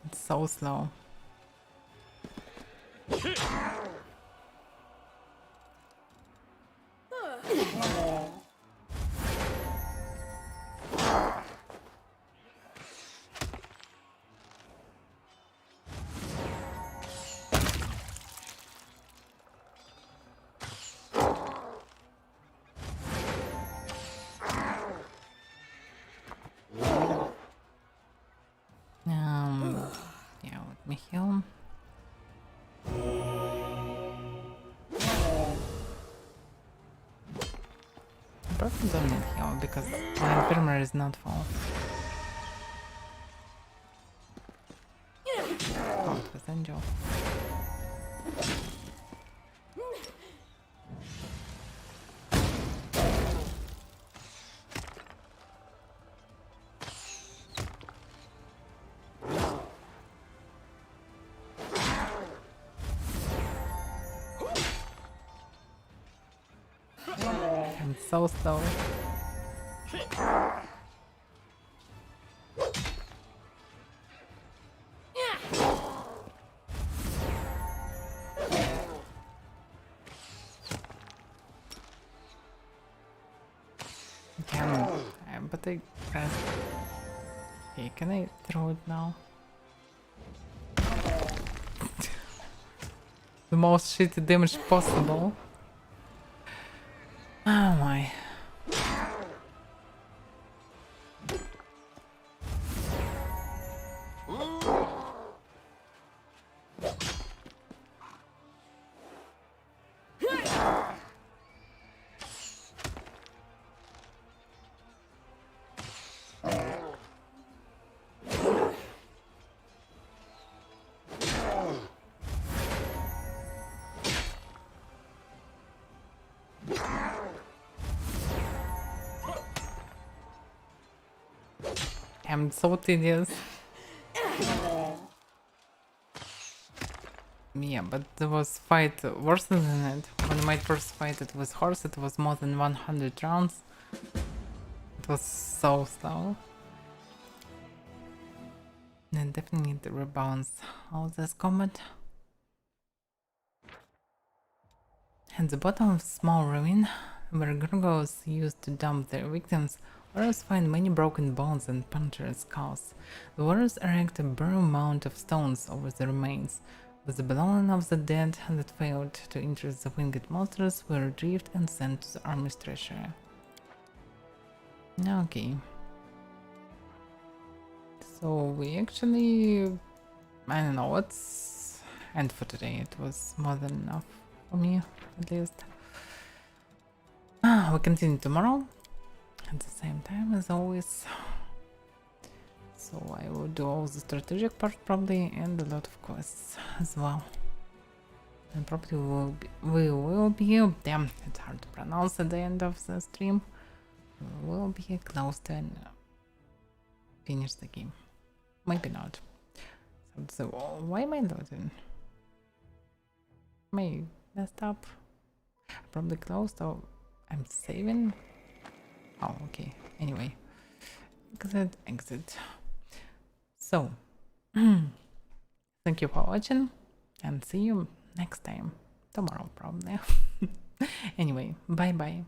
It's so slow. Yeah, let me heal. I probably don't need heal because my infirmary is not full. Oh, it was Angel. I'm so slow. But I pressed. Okay, can I throw it now? The most shitty damage possible. Oh my. I'm so tedious. Yeah, but there was fight worse than it. When my first fight it was horse, it was more than 100 rounds. It was so slow. And definitely need to rebalance all this combat. At the bottom of small ravine, where gargoyles used to dump their victims, warriors find many broken bones and punctured skulls. The warriors erect a bare mound of stones over the remains. With the belongings of the dead that failed to interest the winged monsters were retrieved and sent to the army's treasury. Okay. So we actually... I don't know, what's end for today. It was more than enough for me, at least. We continue tomorrow at the same time as always. So I will do all the strategic part probably and a lot of quests as well. And probably we will be damn, it's hard to pronounce at the end of the stream. We will be close to finish the game. Maybe not. So why am I loading? Am I messed up? Probably closed or I'm saving? Oh, okay. Anyway. Exit. So, thank you for watching and see you next time. Tomorrow, probably. Anyway, bye bye.